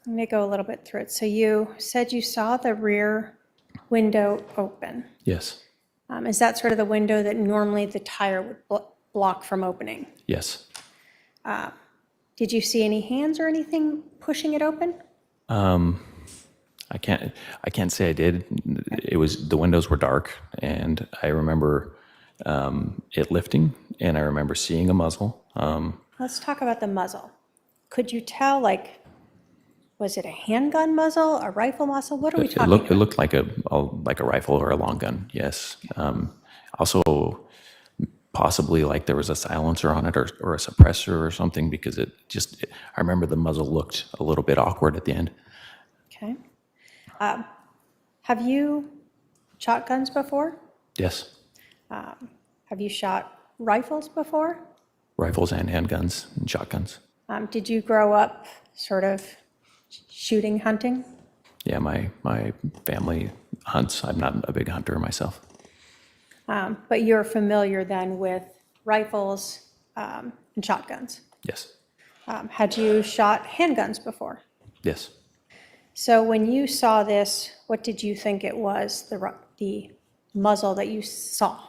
S5: let me go a little bit through it. So you said you saw the rear window open.
S8: Yes.
S5: Is that sort of the window that normally the tire would block from opening?
S8: Yes.
S5: Did you see any hands or anything pushing it open?
S8: I can't say I did. The windows were dark, and I remember it lifting, and I remember seeing a muzzle.
S5: Let's talk about the muzzle. Could you tell, like, was it a handgun muzzle, a rifle muzzle? What are we
S8: It
S5: talking
S8: looked
S5: about?
S8: like a rifle or a long gun. Yes. Also, possibly like there was a silencer on it or a suppressor or something, because I remember the muzzle looked a little bit awkward at the end.
S5: Okay. Have you shot guns before?
S8: Yes.
S5: Have you shot rifles before?
S8: Rifles and handguns and shotguns.
S5: Did you grow up sort of shooting, hunting?
S8: Yeah, my family hunts. I'm not a big hunter myself.
S5: But you're familiar then with rifles and shotguns.
S8: Yes.
S5: Had you shot handguns before?
S8: Yes.
S5: So when you saw this, what did you think it was, the muzzle that you saw?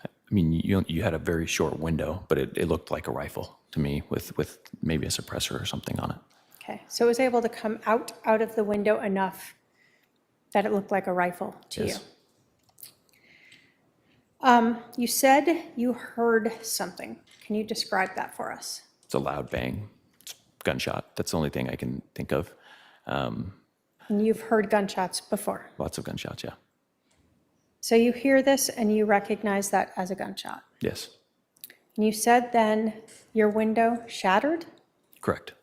S8: I mean, you had a very short window, but it looked like a rifle to me with maybe a suppressor or something on it.
S5: Okay, so it was able to come out of the window enough that it looked like a rifle to
S8: Yes.
S5: you. You said you heard something. Can you describe that for us?
S8: It's a loud bang. It's gunshot. That's the only thing I can think of.
S5: And you've heard gunshots before.
S8: Lots of gunshots, yeah.
S5: So you hear this and you recognize that as a gunshot.
S8: Yes.
S5: And you said then your window shattered?
S8: Correct.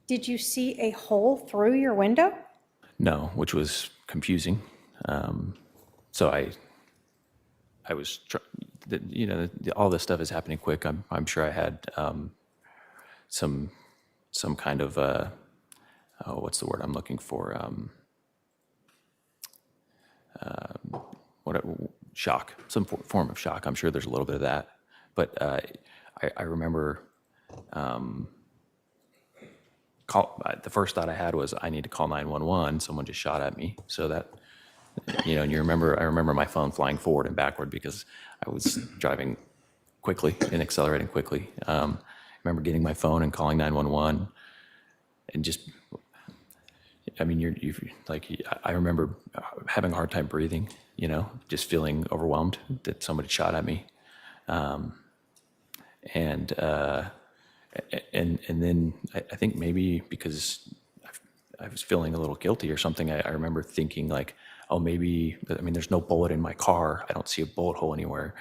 S5: Did you see a hole through your window?
S8: No, which was confusing. So I was, all this stuff is happening quick. I'm sure I had some kind of, what's the word I'm looking for? Shock, some form of shock. I'm sure there's a little bit of that. But I remember the first thought I had was, I need to call 911. Someone just shot at me. So that, and I remember my phone flying forward and backward because I was driving quickly and accelerating quickly. I remember getting my phone and calling 911 and just, I mean, I remember having a hard time breathing, just feeling overwhelmed that somebody shot at me. And then I think maybe because I was feeling a little guilty or something, I remember thinking like, oh, maybe, there's no bullet in my car. I don't see a bullet hole anywhere.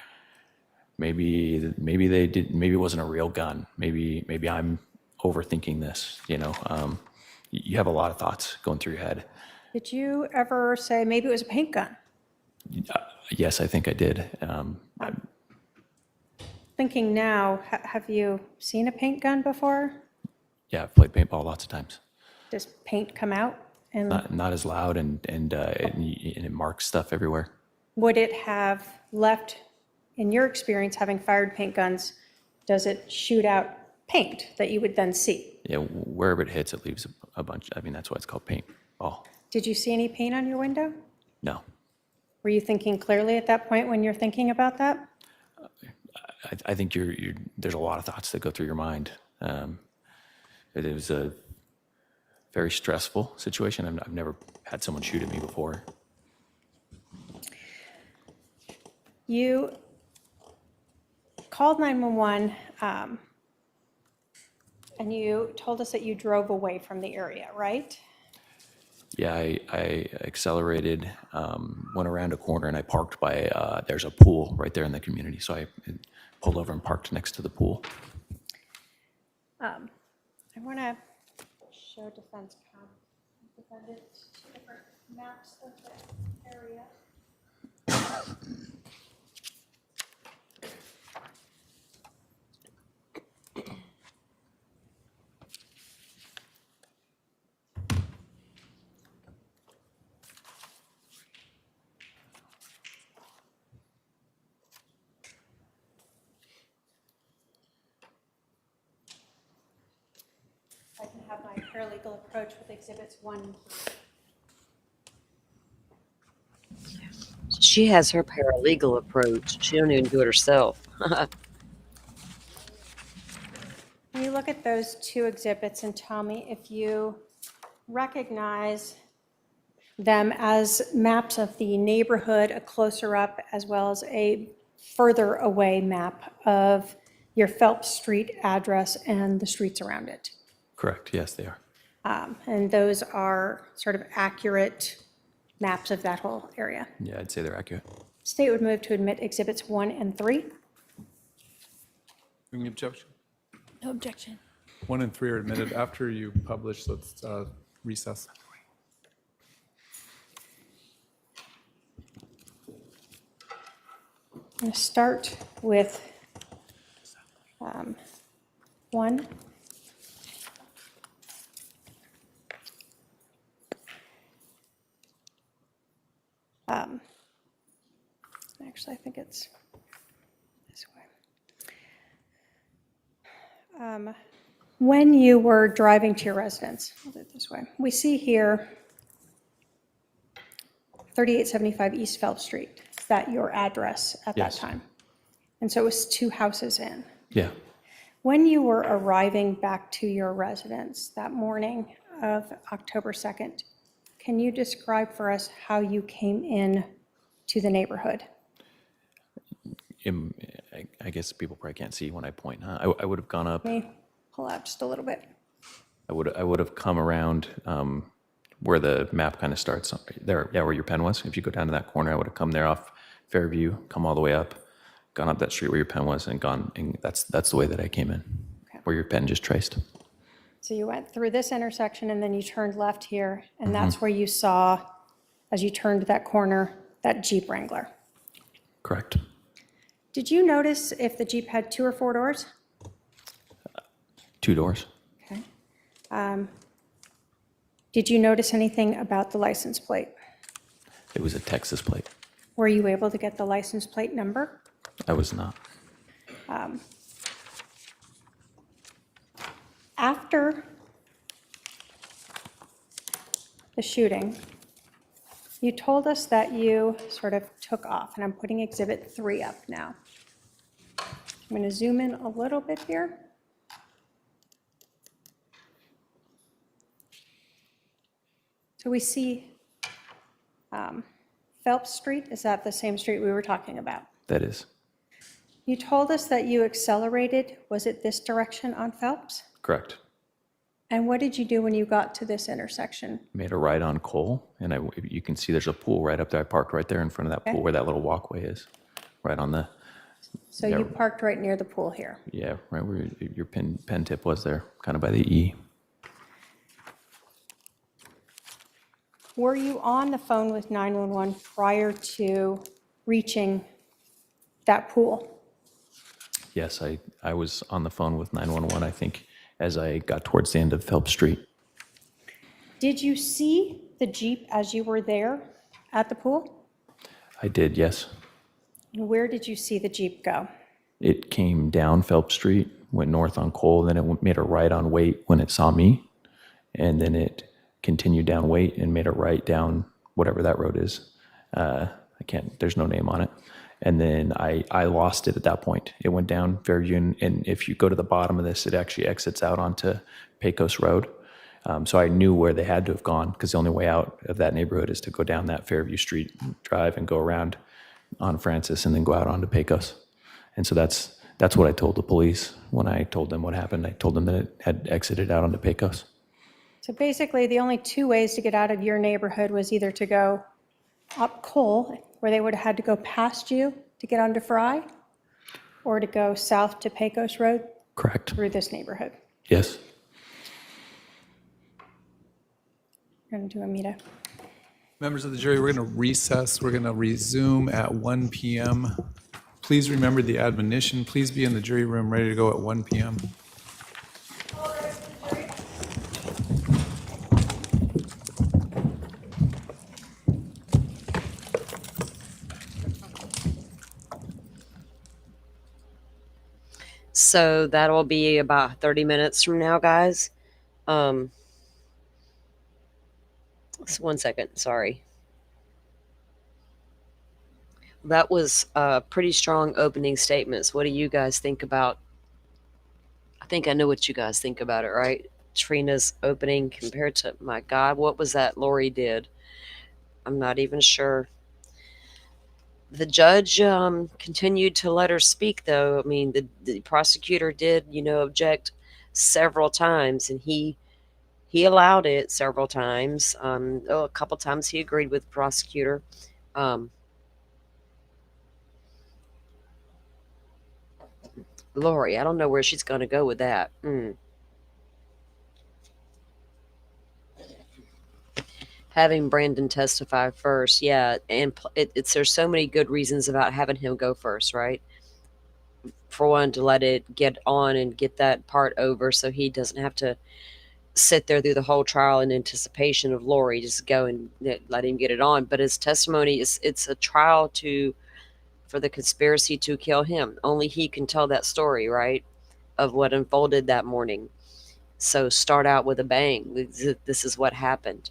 S8: Maybe they did, maybe it wasn't a real gun. Maybe I'm overthinking this, You have a lot of thoughts going through your head.
S5: Did you ever say maybe it was a paint gun?
S8: Yes, I think I did.
S5: Thinking now, have you seen a paint gun before?
S8: Yeah, I've played paintball lots of times.
S5: Does paint come out? And
S8: Not as loud, and it marks stuff everywhere.
S5: would it have left, in your experience, having fired paint guns, does it shoot out paint that you would then see?
S8: Yeah, wherever it hits, it leaves a bunch. That's why it's called paintball.
S5: Did you see any paint on your window?
S8: No,
S5: Were you thinking clearly at that point when you're thinking about that?
S8: I think there's a lot of thoughts that go through your mind. It was a very stressful situation. I've never had someone shoot at me before.
S5: You called 911, and you told us that you drove away from the area, right?
S8: Yeah, I accelerated, went around a corner, and I parked by, there's a pool right there in the community, so I pulled over and parked next to the pool.
S5: I want to show defendants two different maps of the area. paralegal approach with exhibits 1 and 3.
S1: She has her paralegal approach. She don't even do it herself.
S5: When you look at those 2 exhibits and tell me if you recognize them as maps of the neighborhood, a closer up, as well as a further away map of your Phelps Street address and the streets around it.
S8: Correct, yes, they are.
S5: And those are sort of accurate maps of that whole area.
S8: Yeah, I'd say they're accurate.
S5: State would move to admit exhibits 1 and 3.
S4: Any objection?
S6: No objection.
S4: 1 and 3 are admitted. After you publish, let's recess.
S5: I'm going to start with 1. Actually, I think it's this way. When you were driving to your residence, I'll do it this way. We see here 3875 East Phelps Street. Is that your address at that
S8: Yes.
S5: time? And so it was 2 houses in.
S8: Yeah.
S5: When you were arriving back to your residence that morning of October 2nd, can you describe for us how you came in to the neighborhood?
S8: I guess people probably can't see when I point. Huh? I would have gone up.
S5: Let me pull out just a little bit.
S8: I would have come around where the map kind of starts there. Yeah, where your pen was. If you go down to that corner, I would have come there off Fairview, come all the way up, gone up that street where your pen was, and gone. And that's the way that I came in, where your pen just traced.
S5: So you went through this intersection and then you turned left here, and that's where you saw, as you turned that corner, that Jeep Wrangler.
S8: Correct.
S5: Did you notice if the Jeep had 2 or 4 doors?
S8: 2 doors.
S5: Okay. Did you notice anything about the license plate?
S8: It was a Texas plate.
S5: Were you able to get the license plate number?
S8: I was not.
S5: After the shooting, you told us that you sort of took off, and I'm putting exhibit 3 up now. I'm going to zoom in a little bit here. So we see Phelps Street. Is that the same street we were talking about?
S8: That is
S5: You told us that you accelerated. Was it this direction on Phelps?
S8: correct.
S5: And what did you do when you got to this intersection?
S8: Made a right on Cole, and you can see there's a pool right up there. I parked right there in front of that pool where that little walkway is, right on the.
S5: So
S8: Yeah.
S5: you parked right near the pool here.
S8: Yeah, right where your pen tip was there, kind of by the E.
S5: Were you on the phone with 911 prior to reaching that pool?
S8: Yes, I was on the phone with 911, I think, as I got towards the end of Phelps Street.
S5: Did you see the Jeep as you were there at the pool?
S8: I did, yes.
S5: And where did you see the Jeep go?
S8: It came down Phelps Street, went north on Cole, then it made a right on Waite when it saw me, and then it continued down Waite and made a right down whatever that road is. There's no name on it. And then I lost it at that point. It went down Fairview, and if you go to the bottom of this, it actually exits out onto Pecos Road. So I knew where they had to have gone, because the only way out of that neighborhood is to go down that Fairview Street drive and go around on Francis and then go out onto Pecos. And so that's what I told the police when I told them what happened. I told them that it had exited out onto Pecos.
S5: So basically, the only 2 ways to get out of your neighborhood was either to go up Cole, where they would have had to go past you to get onto Fry, or to go south to Pecos Road
S8: Correct.
S5: through this neighborhood.
S8: Yes.
S5: We're going to do Amita.
S4: Members of the jury, we're going to recess. We're going to resume at 1 p.m. Please remember the admonition. Please be in the jury room ready to go at 1 p.m.
S1: So that'll be about 30 minutes from now, guys. 1 second, sorry. That was pretty strong opening statements. What do you guys think about? I think I know what you guys think about it, right? Trina's opening compared to, my God, what was that Lori did? I'm not even sure. The judge continued to let her speak, though. I mean, the prosecutor did, object several times, and he allowed it several times. A couple times he agreed with the prosecutor. Um, Lori, I don't know where she's going to go with that. Having Brandon testify first, yeah, and it's there's so many good reasons about having him go first, right? For one, to let it get on and get that part over, so he doesn't have to sit there through the whole trial in anticipation of Lori. Just go and let him get it on. But his testimony it's a trial for the conspiracy to kill him. Only he can tell that story, right? Of what unfolded that morning. So start out with a bang. This is what happened.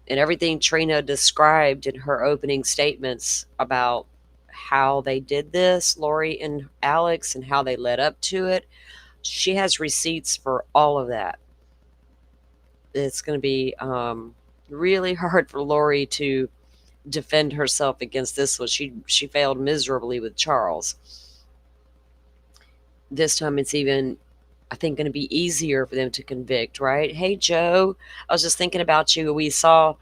S1: And everything Trina described in her opening statements about how they did this, Lori and Alex, and how they led up to it, she has receipts for all of that. It's going to be really hard for Lori to defend herself against this one. She failed miserably with Charles. This time it's even, I think, going to be easier for them to convict, right? Hey, Joe, I was just thinking about you. We saw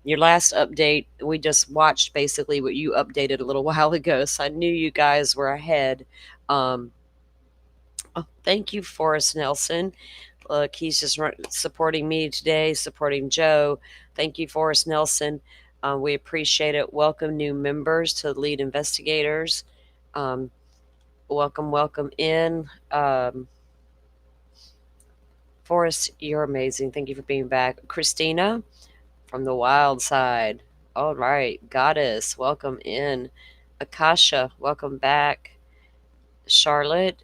S1: your last update. We just watched basically what you updated a little while ago, so I knew you guys were ahead. Oh, thank you, Forrest Nelson. Look, he's just supporting me today, supporting Joe. Thank you, Forrest Nelson. We appreciate it. Welcome new members to the lead investigators. Welcome in. Forrest, you're amazing. Thank you for being back. Christina from the wild side. All right. Goddess, welcome in. Akasha, welcome back. Charlotte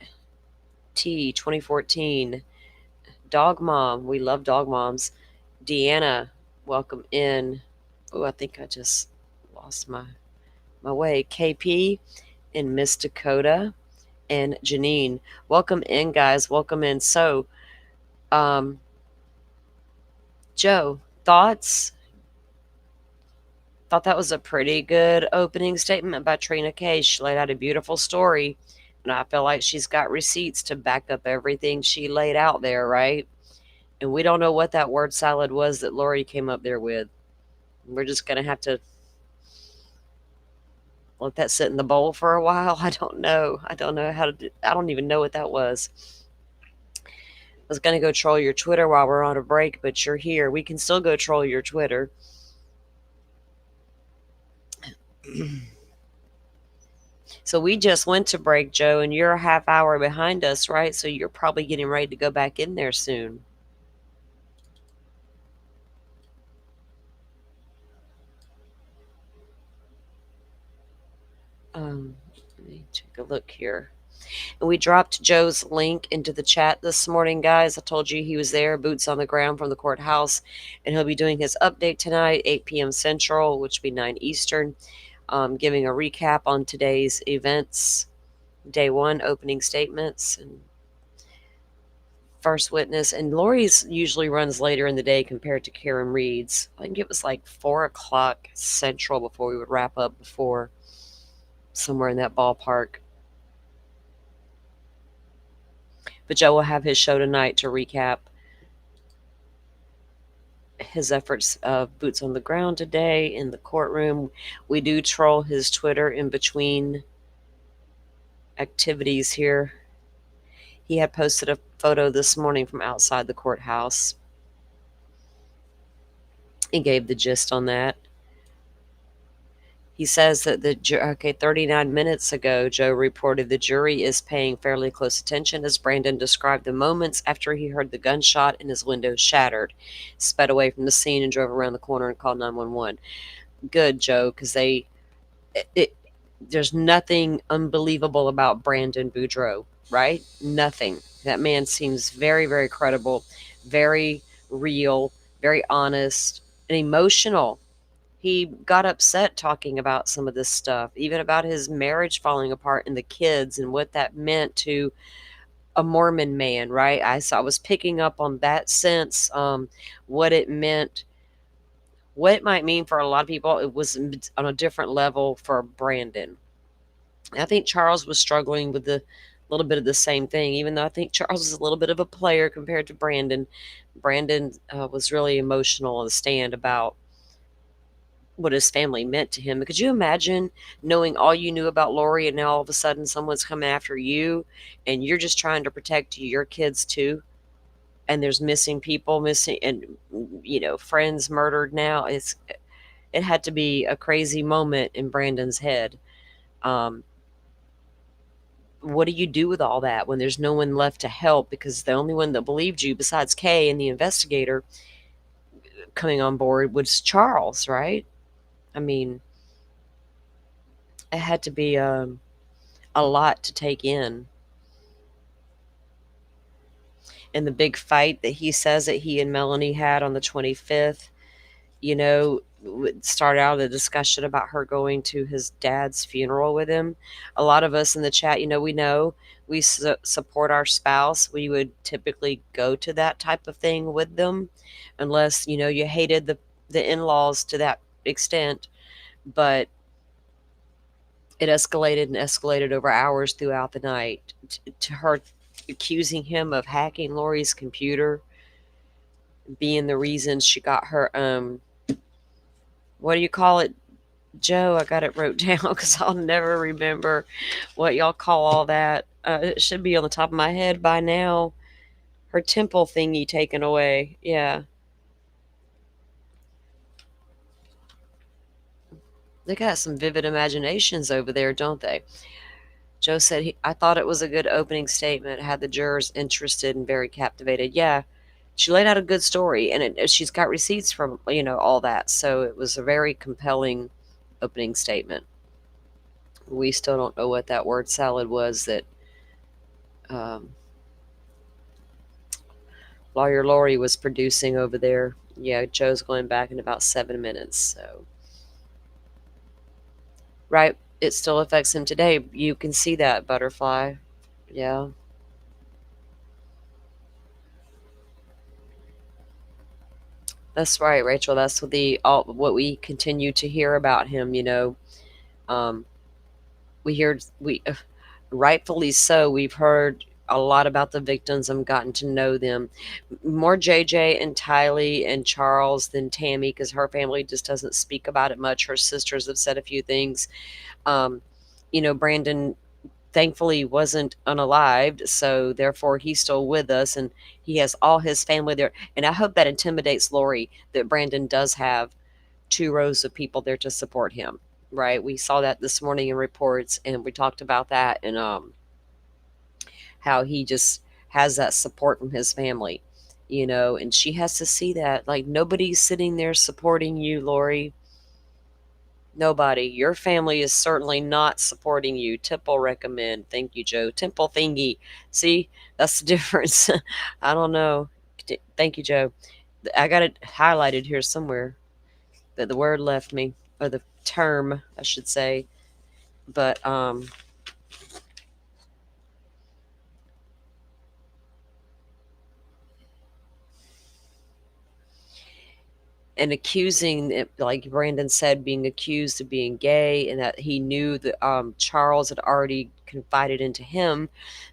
S1: T, 2014. Dog Mom, we love Dog Moms. Deanna, welcome in. Oh, I think I just lost my way. KP in Miss Dakota and Janine. Welcome in, guys. Welcome in. So, Joe, thoughts? Thought that was a pretty good opening statement by Trina K. She laid out a beautiful story, and I feel like she's got receipts to back up everything she laid out there, right? And we don't know what that word salad was that Lori came up there with. We're just going to have to let that sit in the bowl for a while. I don't know. I don't know how to do, I don't even know what that was. I was going to go troll your Twitter while we're on a break, but you're here. We can still go troll your Twitter. So we just went to break, Joe, and you're a half hour behind us, right? So you're probably getting ready to go back in there soon. Let me take a look here. And we dropped Joe's link into the chat this morning, guys. I told you he was there, boots on the ground from the courthouse, and he'll be doing his update tonight, 8 p.m. Central, which will be 9 Eastern, giving a recap on today's events, day one, opening statements, and first witness. And Lori's usually runs later in the day compared to Karen Reed's. I think it was like 4 o'clock Central before we would wrap up, before somewhere in that ballpark. But Joe will have his show tonight to recap his efforts of boots on the ground today in the courtroom. We do troll his Twitter in between activities here. He had posted a photo this morning from outside the courthouse. He gave the gist on that. He says that 39 minutes ago, Joe reported the jury is paying fairly close attention as Brandon described the moments after he heard the gunshot and his window shattered, sped away from the scene and drove around the corner and called 911. Good, Joe, because there's nothing unbelievable about Brandon Boudreaux, right? Nothing. That man seems very, very credible, very real, very honest. and emotional. He got upset talking about some of this stuff, even about his marriage falling apart and the kids and what that meant to a Mormon man, right? I was picking up on that sense, what it meant, what it might mean for a lot of people. It was on a different level for Brandon. I think Charles was struggling with the little bit of the same thing, even though I think Charles is a little bit of a player compared to Brandon. Brandon was really emotional on the stand about what his family meant to him. Could you imagine knowing all you knew about Lori and now all of a sudden someone's coming after you and you're just trying to protect your kids too? And there's missing people, missing, and friends murdered now. It had to be a crazy moment in Brandon's head. Um, what do you do with all that when there's no one left to help? Because the only one that believed you, besides Kay and the investigator coming on board, was Charles, right? I mean, it had to be a lot to take in. And the big fight that he says that he and Melani had on the 25th, started out a discussion about her going to his dad's funeral with him. A lot of us in the chat, we support our spouse. We would typically go to that type of thing with them, unless you hated the in-laws to that extent. But it escalated and escalated over hours throughout the night to her accusing him of hacking Lori's computer, being the reason she got her what do you call it, Joe? I got it wrote down because I'll never remember what y'all call all that. It should be on the top of my head by now. Her temple thingy taken away. Yeah. They got some vivid imaginations over there, don't they? Joe said, I thought it was a good opening statement, had the jurors interested and very captivated. Yeah, she laid out a good story, and she's got receipts from, all that. So it was a very compelling opening statement. We still don't know what that word salad was that Lawyer Lori was producing over there. Yeah, Joe's going back in about 7 minutes. So, right, it still affects him today. You can see that, Butterfly. Yeah. That's right, Rachel. That's what we continue to hear about him. Um, we rightfully so. We've heard a lot about the victims and gotten to know them more. JJ and Tylee and Charles than Tammy, because her family just doesn't speak about it much. Her sisters have said a few things. Um, Brandon thankfully wasn't unalived, so therefore he's still with us and he has all his family there. And I hope that intimidates Lori, that Brandon does have 2 rows of people there to support him, right? We saw that this morning in reports, and we talked about that, and how he just has that support from his family, and she has to see that. Like, nobody's sitting there supporting you, Lori. Nobody. Your family is certainly not supporting you. Temple recommend. Thank you, Joe. Temple thingy. See, that's the difference. I don't know. Thank you, Joe. I got it highlighted here somewhere that the word left me, or the term, I should say. But and accusing it, like Brandon said, being accused of being gay, and that he knew that Charles had already confided into him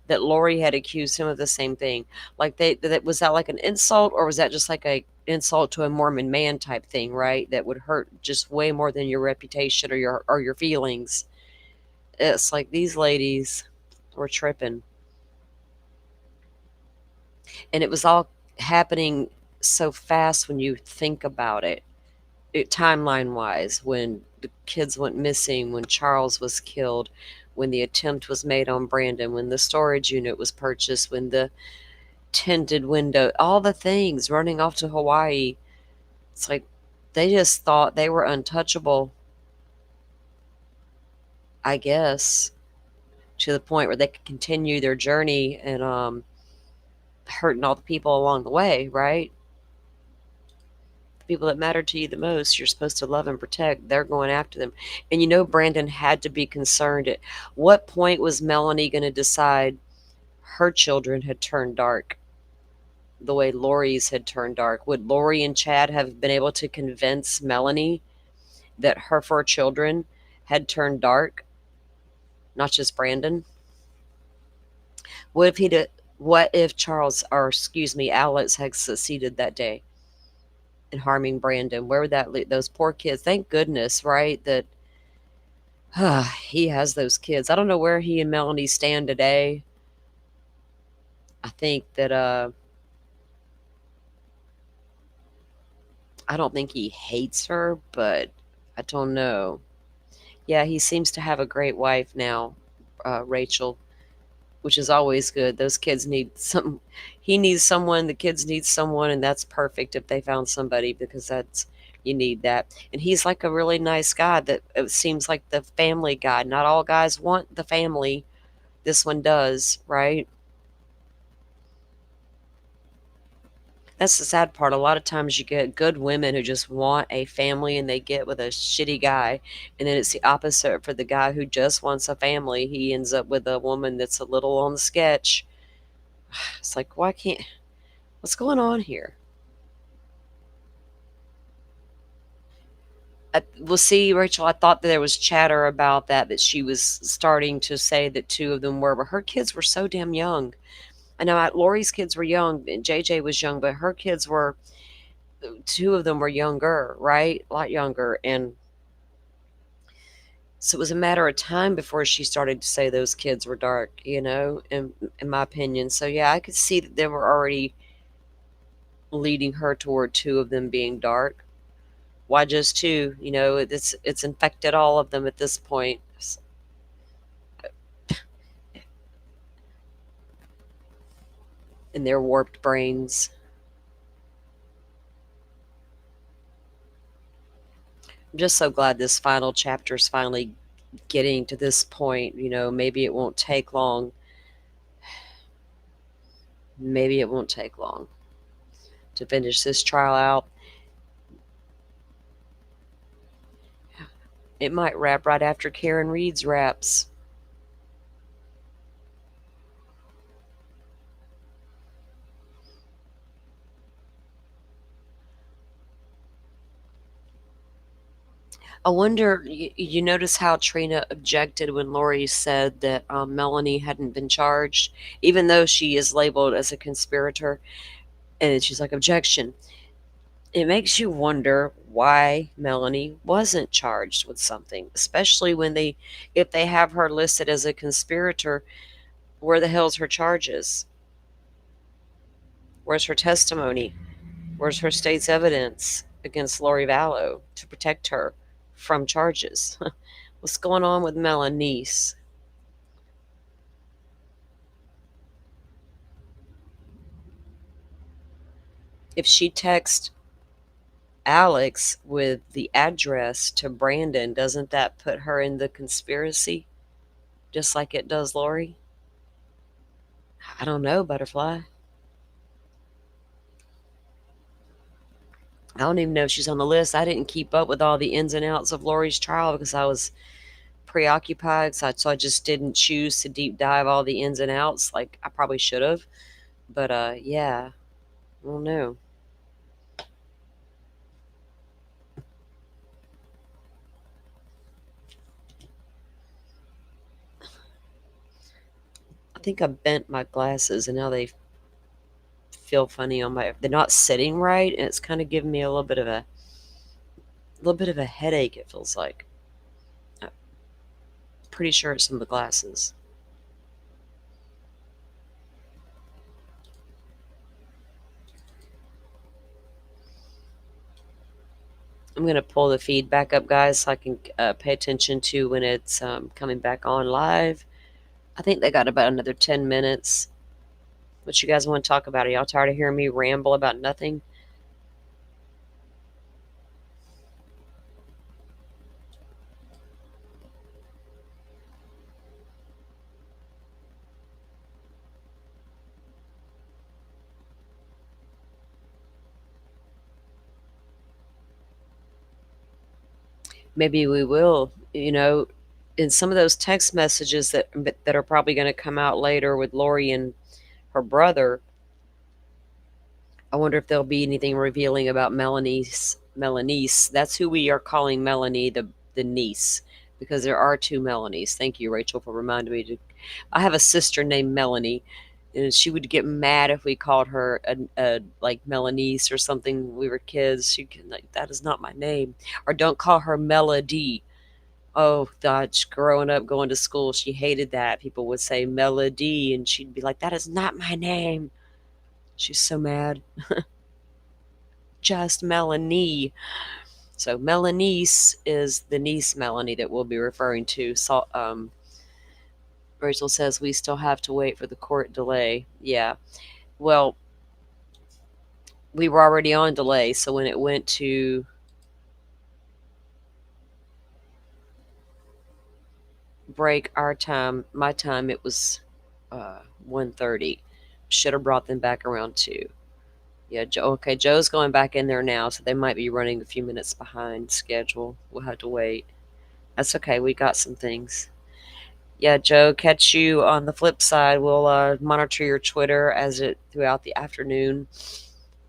S1: that Lori had accused him of the same thing. Like, was that like an insult, or was that just like a insult to a Mormon man type thing, right? That would hurt just way more than your reputation or your feelings. It's like these ladies were tripping, and it was all happening so fast when you think about it, timeline wise, when the kids went missing, when Charles was killed, when the attempt was made on Brandon, when the storage unit was purchased, when the tinted window, all the things, running off to Hawaii. It's like they just thought they were untouchable, I guess, to the point where they could continue their journey and hurting all the people along the way, right? the people that matter to you the most, you're supposed to love and protect, they're going after them. And you know, Brandon had to be concerned. At what point was Melanie going to decide her children had turned dark the way Lori's had turned dark? Would Lori and Chad have been able to convince Melanie that her four children had turned dark, not just Brandon? What if he'd what if Charles, or excuse me, Alex had succeeded that day in harming Brandon? Where would that lead those poor kids? Thank goodness, right, that he has those kids. I don't know where he and Melanie stand today. I think that I don't think he hates her, but I don't know. Yeah, he seems to have a great wife now, Rachel, which is always good. Those kids need some. He needs someone. The kids need someone, and that's perfect if they found somebody, because that's, you need that. And he's like a really nice guy. That it seems like the family guy. Not all guys want the family. This one does, right? That's the sad part. A lot of times you get good women who just want a family and they get with a shitty guy. And then it's the opposite for the guy who just wants a family. He ends up with a woman that's a little on the sketch. It's like, why can't, what's going on here? Well, see, Rachel, I thought that there was chatter about that she was starting to say that two of them were, but her kids were so damn young. I know Lori's kids were young and JJ was young, but her kids were, two of them were younger, right? A lot younger. And so it was a matter of time before she started to say those kids were dark, in my opinion. So yeah, I could see that they were already leading her toward two of them being dark. Why just two? It's infected all of them at this point. In their warped brains. I'm just so glad this final chapter is finally getting to this point. Maybe it won't take long. Maybe it won't take long to finish this trial out. It might wrap right after Karen Reed's wraps. I wonder, you notice how Trina objected when Lori said that Melanie hadn't been charged, even though she is labeled as a conspirator. And she's like, objection. It makes you wonder why Melanie wasn't charged with something, especially if they have her listed as a conspirator. Where the hell's her charges? Where's her testimony? Where's her state's evidence against Lori Vallow to protect her from charges? What's going on with Melanice? If she texts Alex with the address to Brandon, doesn't that put her in the conspiracy? Just like it does Lori? I don't know, Butterfly. I don't even know if she's on the list. I didn't keep up with all the ins and outs of Lori's trial because I was preoccupied. So I just didn't choose to deep dive all the ins and outs like I probably should have. But yeah, I don't know. I think I bent my glasses and now they feel funny on my. They're not sitting right, and it's kind of giving me a little bit of a headache. It feels like. I'm pretty sure it's from the glasses. I'm gonna pull the feed back up, guys, so I can pay attention to when it's coming back on live. I think they got about another 10 minutes. What you guys want to talk about? Are y'all tired of hearing me ramble about nothing? maybe we will, in some of those text messages that are probably going to come out later with Lori and her brother. I wonder if there'll be anything revealing about Melanice. That's who we are calling Melanie, the niece, because there are two Melanies. Thank you, Rachel, for reminding me to. I have a sister named Melanie, and she would get mad if we called her a like Melanice or something. When we were kids. She could like, that is not my name, or don't call her Melody. Oh God, growing up, going to school, she hated that. People would say Melody, and she'd be like, "That is not my name." She's so mad. Just Melanie. So Melanice is the niece Melanie that we'll be referring to. So, Rachel says we still have to wait for the court delay. Yeah. Well, we were already on delay, so when it went to break our time, my time, it was 1:30. Should have brought them back around 2. Yeah, okay, Joe's going back in there now, so they might be running a few minutes behind schedule. We'll have to wait. That's okay. We got some things. Yeah, Joe, catch you on the flip side. We'll monitor your Twitter throughout the afternoon,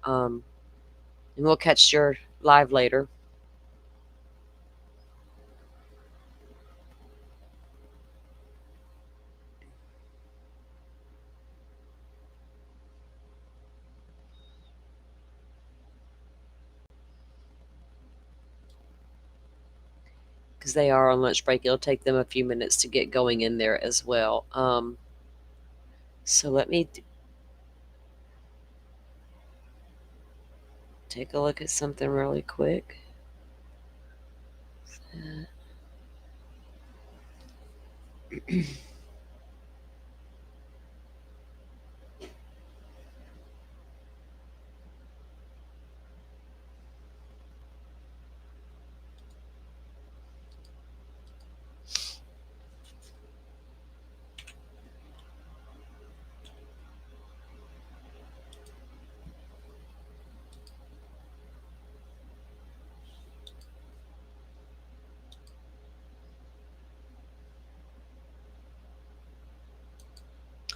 S1: and we'll catch your live later. Because they are on lunch break. It'll take them a few minutes to get going in there as well. So let me take a look at something really quick.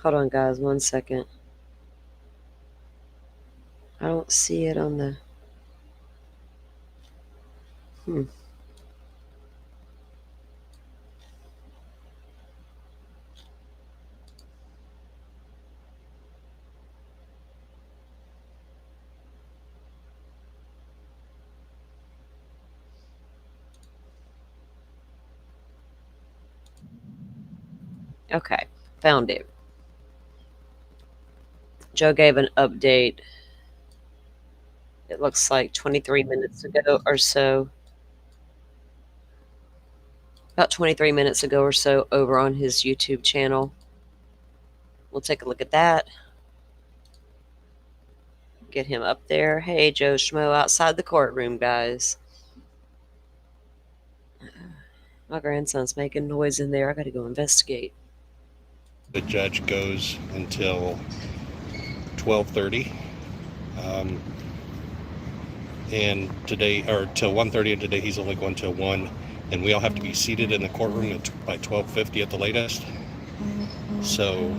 S1: Hold on, guys, 1 second. I don't see it on the. Okay, found it. Joe gave an update. It looks like 23 minutes ago or so. About 23 minutes ago or so over on his YouTube channel. We'll take a look at that. Get him up there. Hey, Joe Schmo outside the courtroom, guys. My grandson's making noise in there. I gotta go investigate.
S9: The judge goes until 12:30, and today, or till 1:30, and today he's only going till 1, and we all have to be seated in the courtroom by 12:50 at the latest. So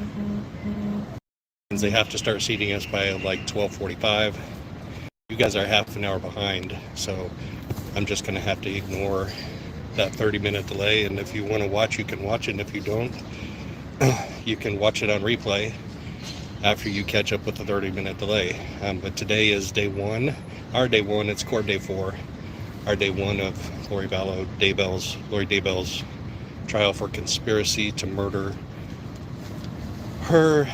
S9: they have to start seating us by like 12:45. You guys are half an hour behind, so I'm just going to have to ignore that 30-minute delay. And if you want to watch, you can watch it. And if you don't, you can watch it on replay after you catch up with the 30-minute delay. But today is day 1. Our day 1, it's court day 4. Our day 1 of Lori Daybell's trial for conspiracy to murder her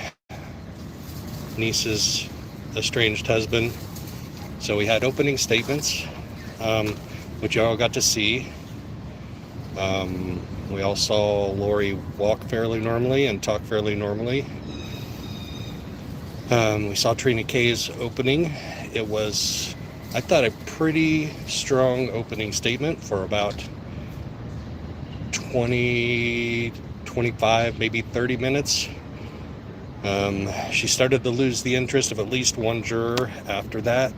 S9: niece's estranged husband. So we had opening statements, which y'all got to see. We all saw Lori walk fairly normally and talk fairly normally. We saw Trina K's opening. It was, I thought, a pretty strong opening statement for about 20, 25, maybe 30 minutes. She started to lose the interest of at least one juror after that.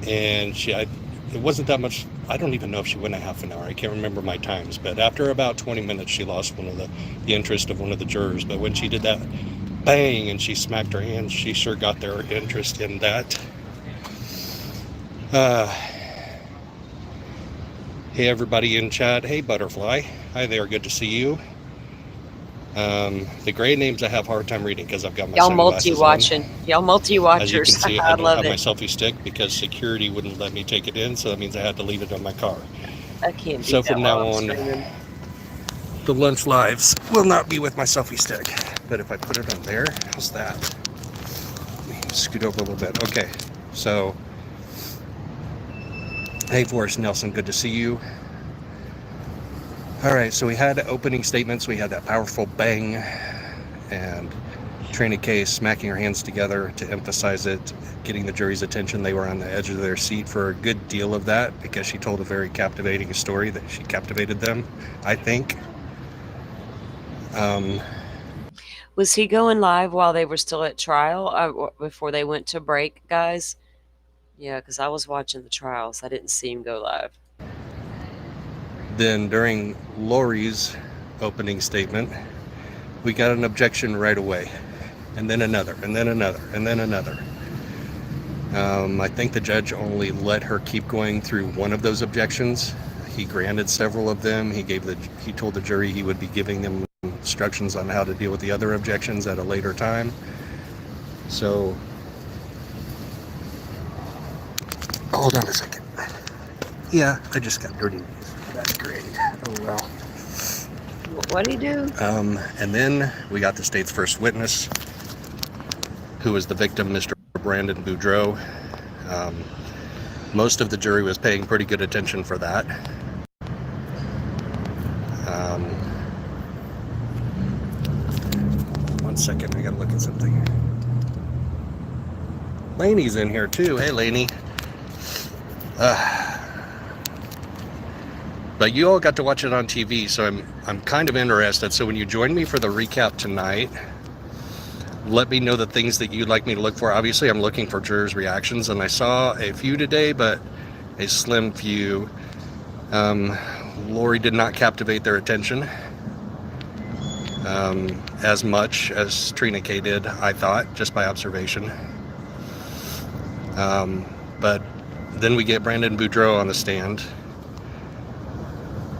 S9: and it wasn't that much. I don't even know if she went a half an hour. I can't remember my times, but after about 20 minutes, she lost the interest of one of the jurors. But when she did that bang and she smacked her hands, she sure got their interest in that. Hey, everybody in chat. Hey, Butterfly. Hi there. Good to see you. The gray names I have a hard time reading because I've got my sunglasses on.
S1: Y'all multi-watchers.
S9: As you can see,
S1: I
S9: I don't
S1: love
S9: have my
S1: it.
S9: selfie stick because security wouldn't let me take it in, so that means I had to leave it in my car.
S1: I can't do
S9: So
S1: that
S9: from
S1: while
S9: now
S1: I'm
S9: on,
S1: streaming.
S9: the lunch lives will not be with my selfie stick. But if I put it on there, how's that? Let me scoot over a little bit. Okay, so hey, Forrest Nelson, good to see you. All right, so we had opening statements. We had that powerful bang and Trina K smacking her hands together to emphasize it, getting the jury's attention. They were on the edge of their seat for a good deal of that because she told a very captivating story that she captivated them, I think.
S1: Was he going live while they were still at trial before they went to break, guys? Yeah, because I was watching the trials. I didn't see him go live.
S9: Then during Lori's opening statement, we got an objection right away, and then another, and then another, and then another. I think the judge only let her keep going through one of those objections. He granted several of them. He told the jury he would be giving them instructions on how to deal with the other objections at a later time. So, hold on a second. Yeah, I just got dirty. That's great. Oh well.
S1: What'd he do?
S9: And then we got the state's first witness, who was the victim, Mr. Brandon Boudreaux. Most of the jury was paying pretty good attention for that. One second, I gotta look at something. Laney's in here too. Hey, Laney. But you all got to watch it on TV, so I'm kind of interested. So when you join me for the recap tonight, let me know the things that you'd like me to look for. Obviously, I'm looking for jurors' reactions, and I saw a few today, but a slim few. Lori did not captivate their attention as much as Trina K did, I thought, just by observation. But then we get Brandon Boudreaux on the stand.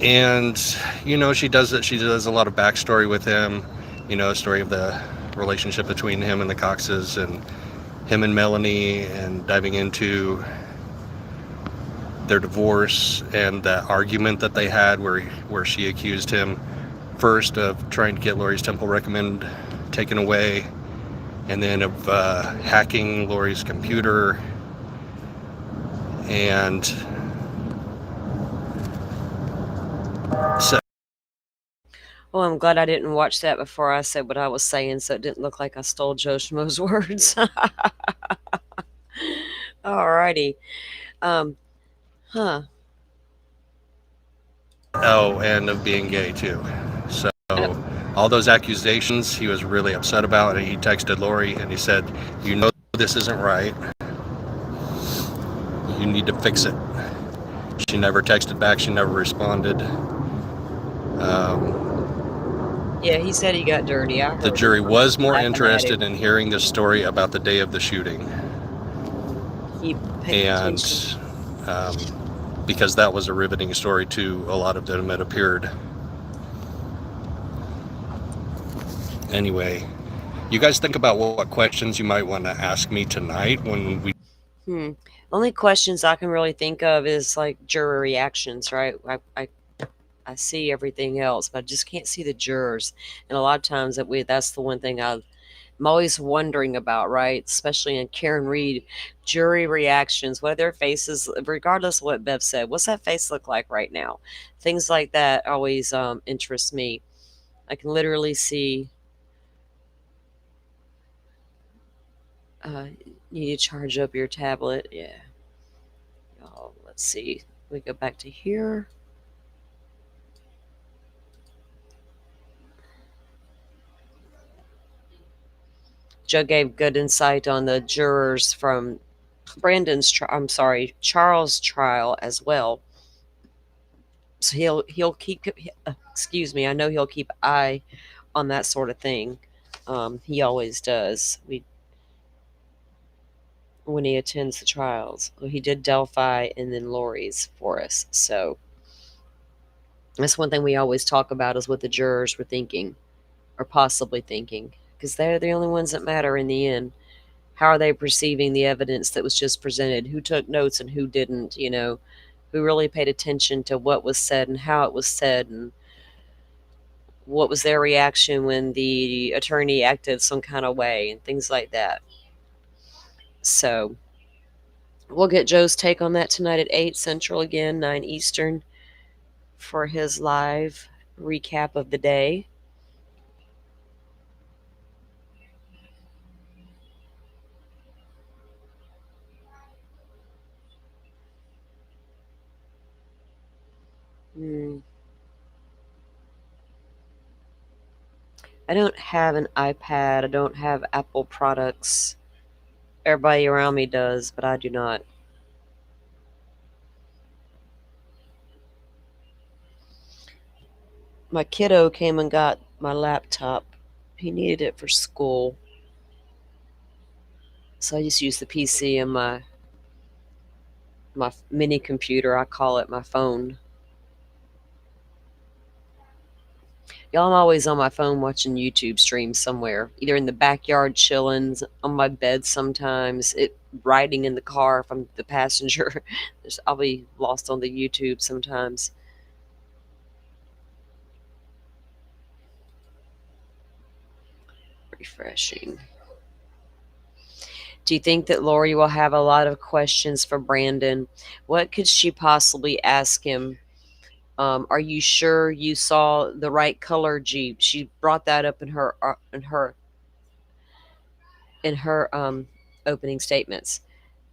S9: And, you know, she does a lot of backstory with him, you know, a story of the relationship between him and the Coxes and him and Melani, and diving into their divorce and that argument that they had where she accused him first of trying to get Lori's temple recommend taken away, and then of hacking Lori's computer. And so,
S1: Well, I'm glad I didn't watch that before I said what I was saying, so it didn't look like I stole Joe Schmo's words. Alrighty. Huh.
S9: oh, and of being gay too. So all those accusations he was really upset about, and he texted Lori and he said, you know, this isn't right. You need to fix it. She never texted back. She never responded.
S1: Yeah, he said he got dirty. I heard
S9: The jury was more
S1: laughing at
S9: interested
S1: him.
S9: in hearing the story about the day of the shooting.
S1: He paid
S9: And
S1: attention.
S9: because that was a riveting story to a lot of them, it appeared. Anyway, you guys think about what questions you might want to ask me tonight when we...
S1: Only questions I can really think of is like juror reactions, right? I see everything else, but I just can't see the jurors. And a lot of times that's the one thing I'm always wondering about, right? Especially in Karen Reed, jury reactions, what are their faces, regardless of what Bev said, what's that face look like right now? Things like that always interest me. I can literally see you need to charge up your tablet. Yeah. Oh, let's see. We go back to here. Joe gave good insight on the jurors from Charles' trial as well. So he'll keep, excuse me, I know he'll keep eye on that sort of thing. He always does. When he attends the trials, well, he did Delphi and then Lori's for us. So that's one thing we always talk about is what the jurors were thinking or possibly thinking, because they're the only ones that matter in the end. How are they perceiving the evidence that was just presented? Who took notes and who didn't? Who really paid attention to what was said and how it was said, and what was their reaction when the attorney acted some kind of way and things like that. So we'll get Joe's take on that tonight at 8 Central, again, 9 Eastern, for his live recap of the day. I don't have an iPad. I don't have Apple products. Everybody around me does, but I do not. My kiddo came and got my laptop. He needed it for school. So I just use the PC and my mini computer. I call it my phone. Y'all, I'm always on my phone watching YouTube streams somewhere, either in the backyard chilling, on my bed sometimes, riding in the car if I'm the passenger. I'll be lost on the YouTube sometimes. Refreshing. Do you think that Lori will have a lot of questions for Brandon? What could she possibly ask him? Are you sure you saw the right color Jeep? She brought that up in her opening statements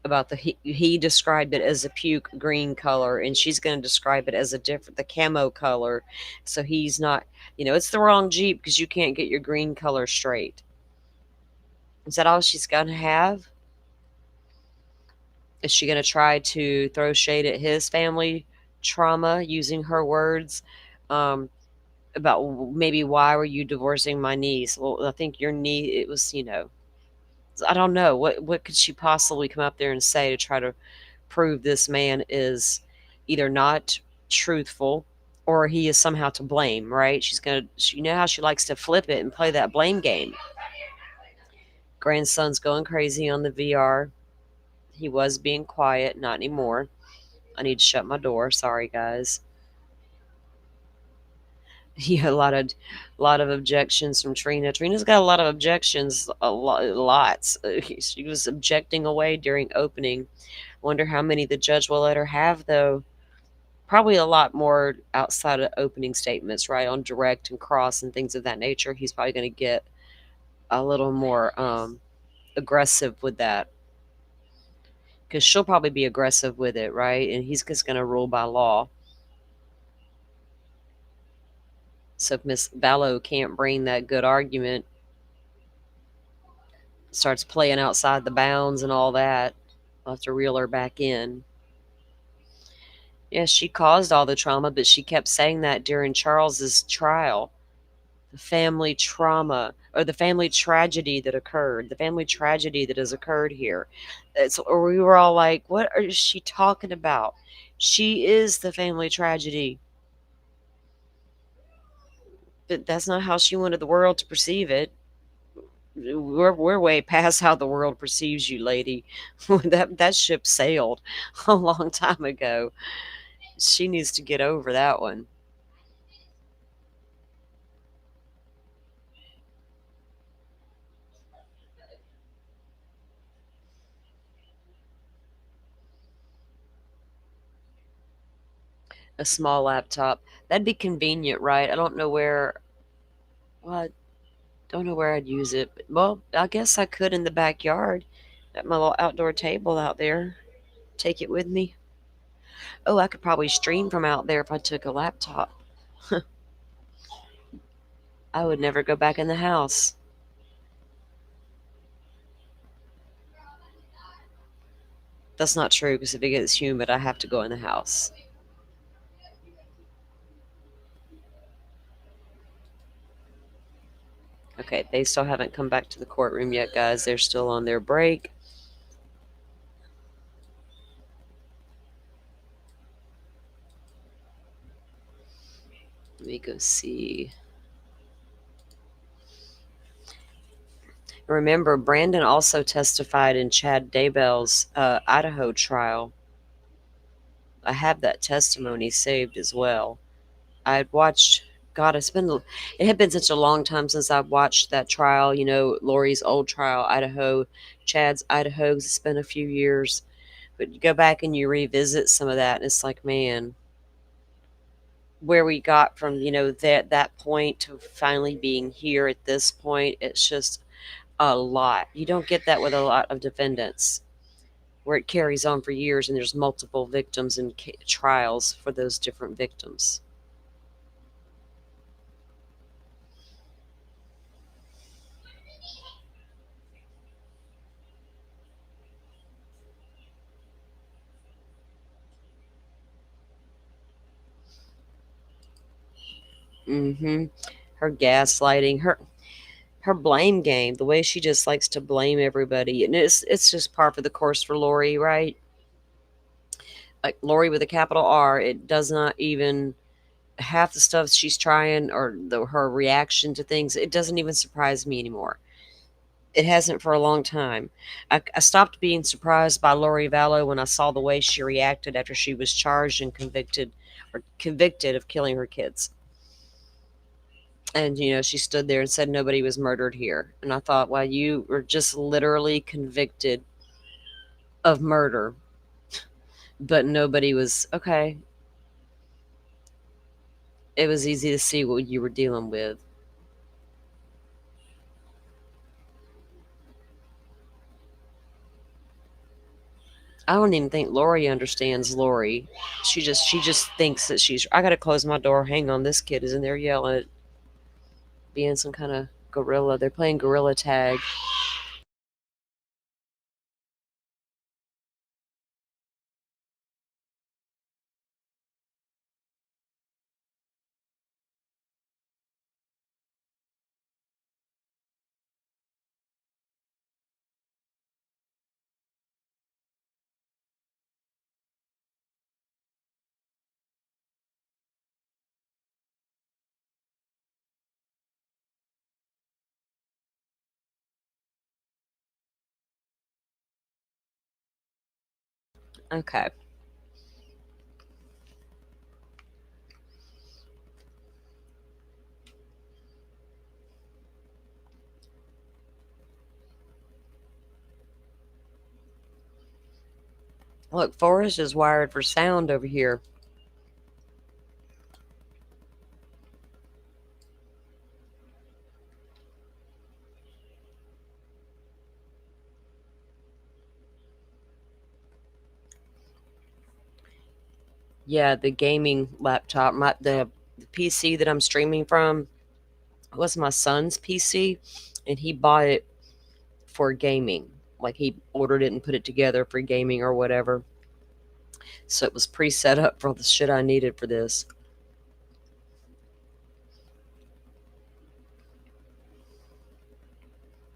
S1: about he described it as a puke green color, and she's going to describe it as the camo color. So he's not, it's the wrong Jeep because you can't get your green color straight. Is that all she's going to have? Is she going to try to throw shade at his family trauma using her words, about maybe why were you divorcing my niece? Well, I think your niece, it was, I don't know. What could she possibly come up there and say to try to prove this man is either not truthful or he is somehow to blame, right? You know how she likes to flip it and play that blame game. Grandson's going crazy on the VR. He was being quiet, not anymore. I need to shut my door. Sorry, guys. Yeah, a lot of objections from Trina. Trina's got a lot of objections, lots. She was objecting away during opening. Wonder how many the judge will let her have, though. Probably a lot more outside of opening statements, right? On direct and cross and things of that nature. He's probably going to get a little more aggressive with that, because she'll probably be aggressive with it, right? And he's just going to rule by law. So if Miss Vallow can't bring that good argument, starts playing outside the bounds and all that, I'll have to reel her back in. Yes, she caused all the trauma, but she kept saying that during Charles's trial. The family trauma, or the family tragedy that occurred, the family tragedy that has occurred here. Or we were all like, what is she talking about? She is the family tragedy. But that's not how she wanted the world to perceive it. We're way past how the world perceives you, lady. That ship sailed a long time ago. She needs to get over that one. A small laptop. That'd be convenient, right? I don't know where. Well, I don't know where I'd use it. Well, I guess I could in the backyard at my little outdoor table out there. Take it with me. Oh, I could probably stream from out there if I took a laptop. I would never go back in the house. That's not true because if it gets humid, I have to go in the house. Okay, they still haven't come back to the courtroom yet, guys. They're still on their break. Let me go see. Remember, Brandon also testified in Chad Daybell's Idaho trial. I have that testimony saved as well. I had watched. God, it had been such a long time since I've watched that trial. You know, Lori's old trial, Idaho, Chad's Idaho. 'Cause it's been a few years, but you go back and you revisit some of that, and it's like, man, where we got from, that point to finally being here at this point, it's just a lot. You don't get that with a lot of defendants, where it carries on for years and there's multiple victims and trials for those different victims. Mm-hmm. Her gaslighting, her blame game, the way she just likes to blame everybody, and it's just par for the course for Lori, right? Like Lori with a capital R, it does not even half the stuff she's trying or her reaction to things. It doesn't even surprise me anymore. It hasn't for a long time. I stopped being surprised by Lori Vallow when I saw the way she reacted after she was charged and convicted of killing her kids. And, she stood there and said nobody was murdered here. And I thought, well, you were just literally convicted of murder, but nobody was. Okay. It was easy to see what you were dealing with. I don't even think Lori understands Lori. She just thinks that she's. I gotta close my door. Hang on, this kid is in there yelling, being some kind of gorilla. They're playing gorilla tag. Okay. Look, Forrest is wired for sound over here. Yeah, the gaming laptop, the PC that I'm streaming from was my son's PC, and he bought it for gaming. Like he ordered it and put it together for gaming or whatever. So it was pre-set up for the shit I needed for this.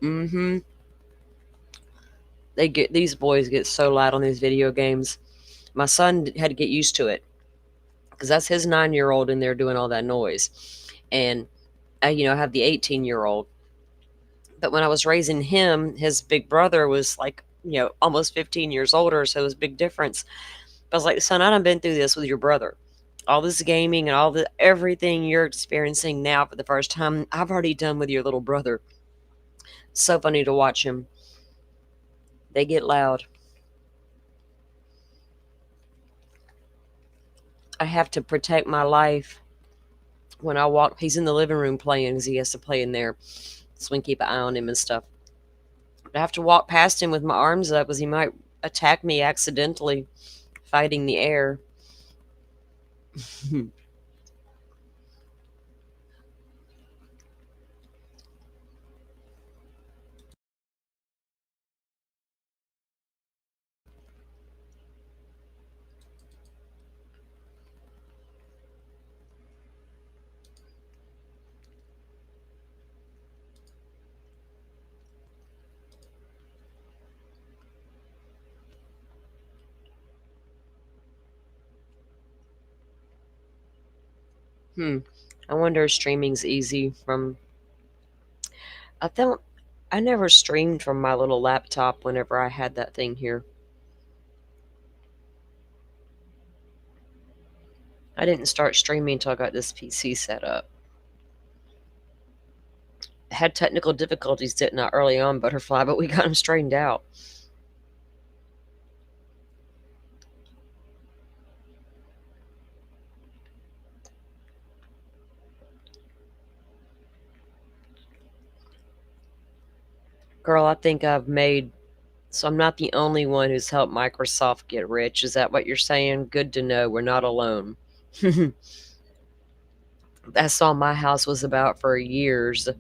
S1: Mm-hmm. These boys get so loud on these video games. My son had to get used to it because that's his 9-year-old in there doing all that noise, and I have the 18-year-old. But when I was raising him, his big brother was like, almost 15 years older, so it was a big difference. But I was like, son, I done been through this with your brother. All this gaming and everything you're experiencing now for the first time, I've already done with your little brother. So funny to watch him. They get loud. I have to protect my life when I walk. He's in the living room playing because he has to play in there. So we can keep an eye on him and stuff. But I have to walk past him with my arms up because he might attack me accidentally, fighting the air. I wonder if streaming's easy from. I don't. I never streamed from my little laptop whenever I had that thing here. I didn't start streaming until I got this PC set up. Had technical difficulties, didn't I, early on, Butterfly, but we got them straightened out. Girl, I think I've made. So I'm not the only one who's helped Microsoft get rich. Is that what you're saying? Good to know. We're not alone. That's all my house was about for years. I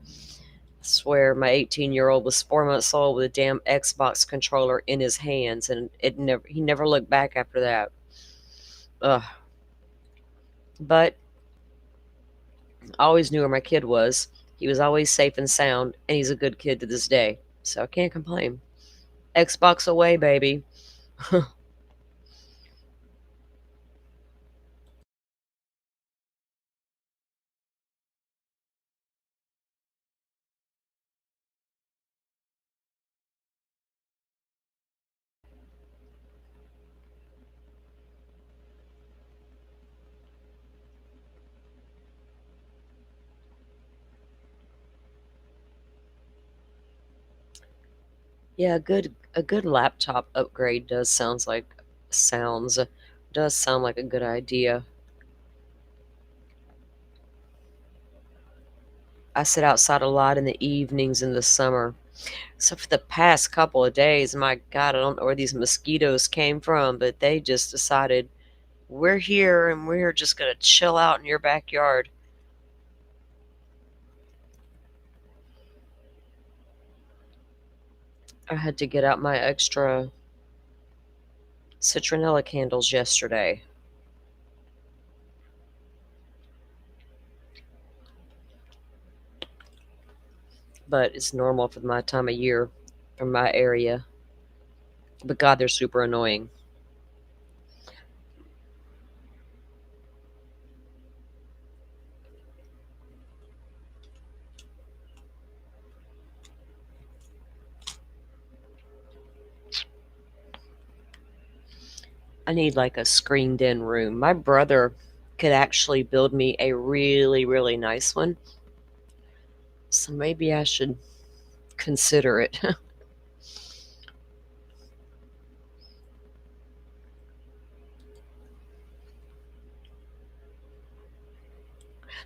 S1: swear my 18-year-old was 4 months old with a damn Xbox controller in his hands, and he never looked back after that. Ugh. But I always knew where my kid was. He was always safe and sound, and he's a good kid to this day. So I can't complain. Xbox away, baby. Yeah, a good laptop upgrade sounds does sound like a good idea. I sit outside a lot in the evenings in the summer. So for the past couple of days, my God, I don't know where these mosquitoes came from, but they just decided we're here and we're just gonna chill out in your backyard. I had to get out my extra citronella candles yesterday. But it's normal for my time of year from my area. But God, they're super annoying. I need like a screened in room. My brother could actually build me a really, really nice one. So maybe I should consider it.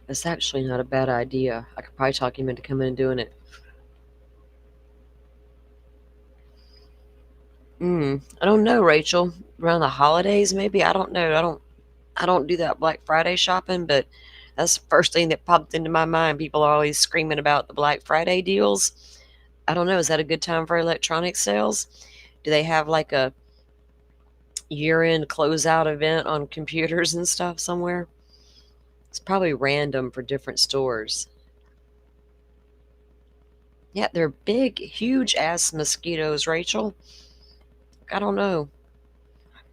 S1: That's actually not a bad idea. I could probably talk him into coming and doing it. I don't know, Rachel. Around the holidays, maybe. I don't know. I don't do that Black Friday shopping, but that's the first thing that popped into my mind. People are always screaming about the Black Friday deals. I don't know. Is that a good time for electronic sales? Do they have like a year-end closeout event on computers and stuff somewhere? It's probably random for different stores. Yeah, they're big, huge ass mosquitoes, Rachel. I don't know.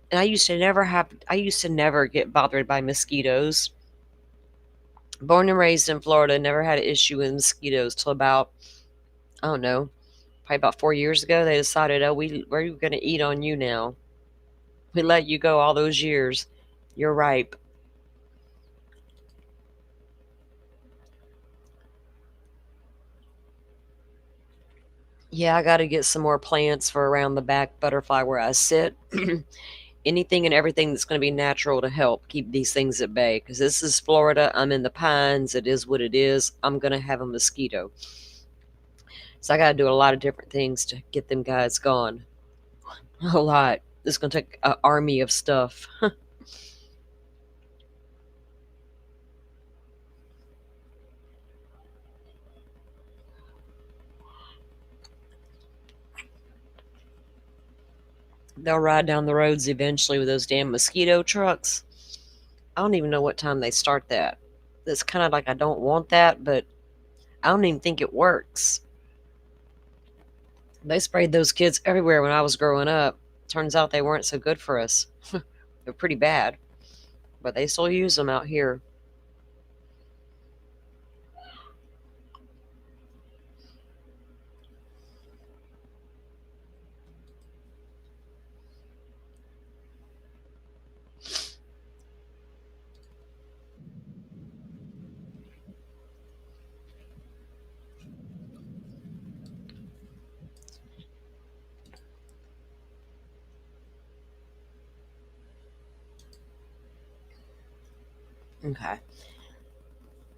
S1: And I used to never get bothered by mosquitoes. Born and raised in Florida, never had an issue with mosquitoes till about, I don't know, probably about 4 years ago. They decided, oh, we're going to eat on you now. We let you go all those years. You're ripe. Yeah, I got to get some more plants for around the back butterfly where I sit. Anything and everything that's going to be natural to help keep these things at bay. Because this is Florida. I'm in the pines. It is what it is. I'm going to have a mosquito. So I got to do a lot of different things to get them guys gone. A lot. It's going to take an army of stuff. They'll ride down the roads eventually with those damn mosquito trucks. I don't even know what time they start that. It's kind of like I don't want that, but I don't even think it works. They sprayed those kids everywhere when I was growing up. Turns out they weren't so good for us. They're pretty bad, but they still use them out here. Okay.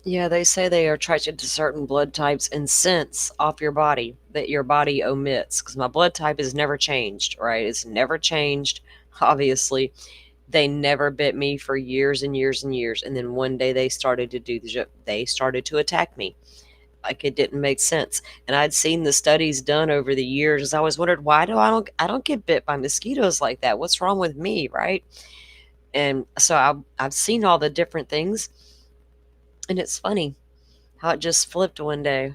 S1: Yeah, they say they are attracted to certain blood types and scents off your body that your body omits. Because my blood type has never changed, right? It's never changed, obviously. They never bit me for years and years and years. And then one day they started to they started to attack me. Like it didn't make sense. And I'd seen the studies done over the years. I always wondered, why do I don't get bit by mosquitoes like that? What's wrong with me, right? And so I've seen all the different things, and it's funny how it just flipped one day.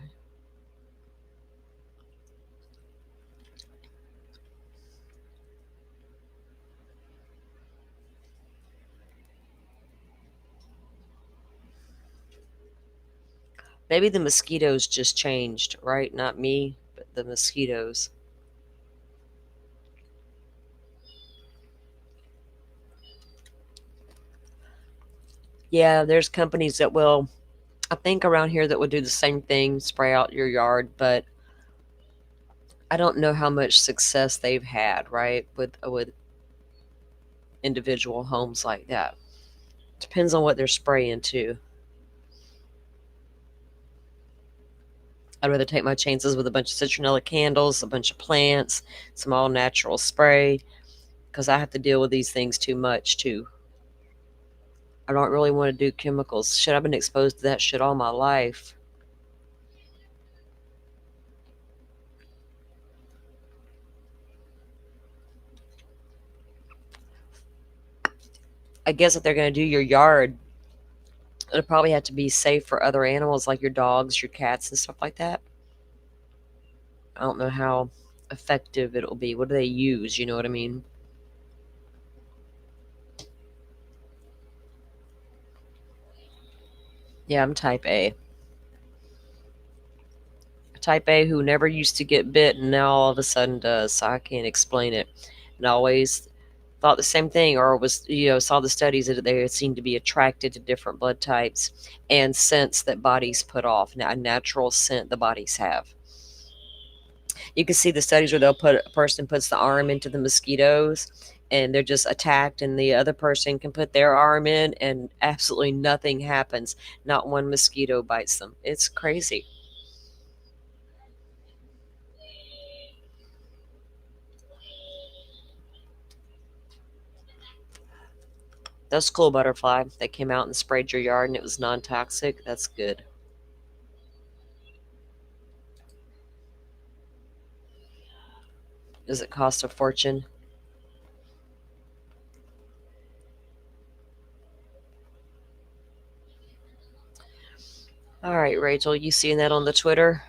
S1: Maybe the mosquitoes just changed, right? Not me, but the mosquitoes. Yeah, there's companies that will, I think around here, that will do the same thing, spray out your yard, but I don't know how much success they've had, right? With individual homes like that. Depends on what they're spraying too. I'd rather take my chances with a bunch of citronella candles, a bunch of plants, some all natural spray, because I have to deal with these things too much too. I don't really want to do chemicals. Shit, I've been exposed to that shit all my life. I guess if they're going to do your yard, it'll probably have to be safe for other animals like your dogs, your cats, and stuff like that. I don't know how effective it'll be. What do they use? You know what I mean? Yeah, I'm type A. Type A who never used to get bit and now all of a sudden does. So I can't explain it. And I always thought the same thing, or was, saw the studies that they seem to be attracted to different blood types and scents that bodies put off. Now, a natural scent the bodies have. You can see the studies where they'll put a person puts the arm into the mosquitoes and they're just attacked, and the other person can put their arm in and absolutely nothing happens. Not one mosquito bites them. It's crazy. That's cool, butterfly. They came out and sprayed your yard and it was non-toxic. That's good. Does it cost a fortune? All right, Rachel, you seeing that on the Twitter?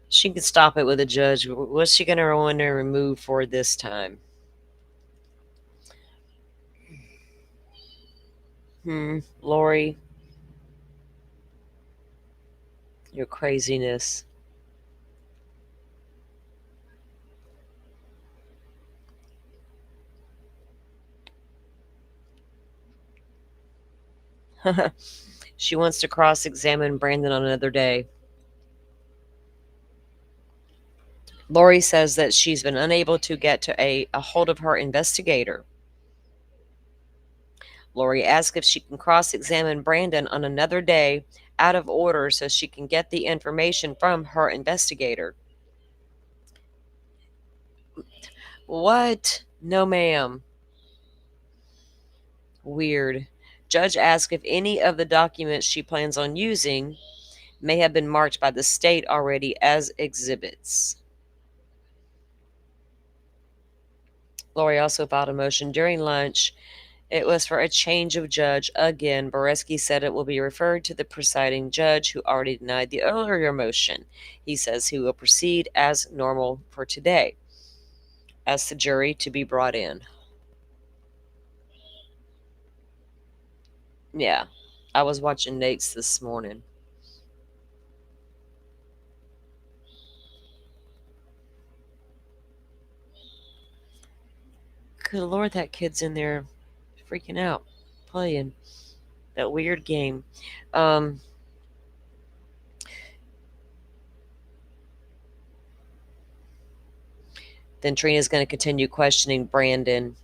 S1: She could stop it with a judge. What's she going to want to remove for this time? Lori, your craziness. She wants to cross examine Brandon on another day. Lori says that she's been unable to get to a hold of her investigator. Lori asks if she can cross examine Brandon on another day out of order so she can get the information from her investigator. What? No, ma'am. Weird. Judge asks if any of the documents she plans on using may have been marked by the state already as exhibits. Lori also filed a motion during lunch. It was for a change of judge. Again, Boreski said it will be referred to the presiding judge who already denied the earlier motion. He says he will proceed as normal for today. Ask the jury to be brought in. Yeah, I was watching Nate's this morning. Good Lord, that kid's in there freaking out, playing that weird game. Then Trina's going to continue questioning Brandon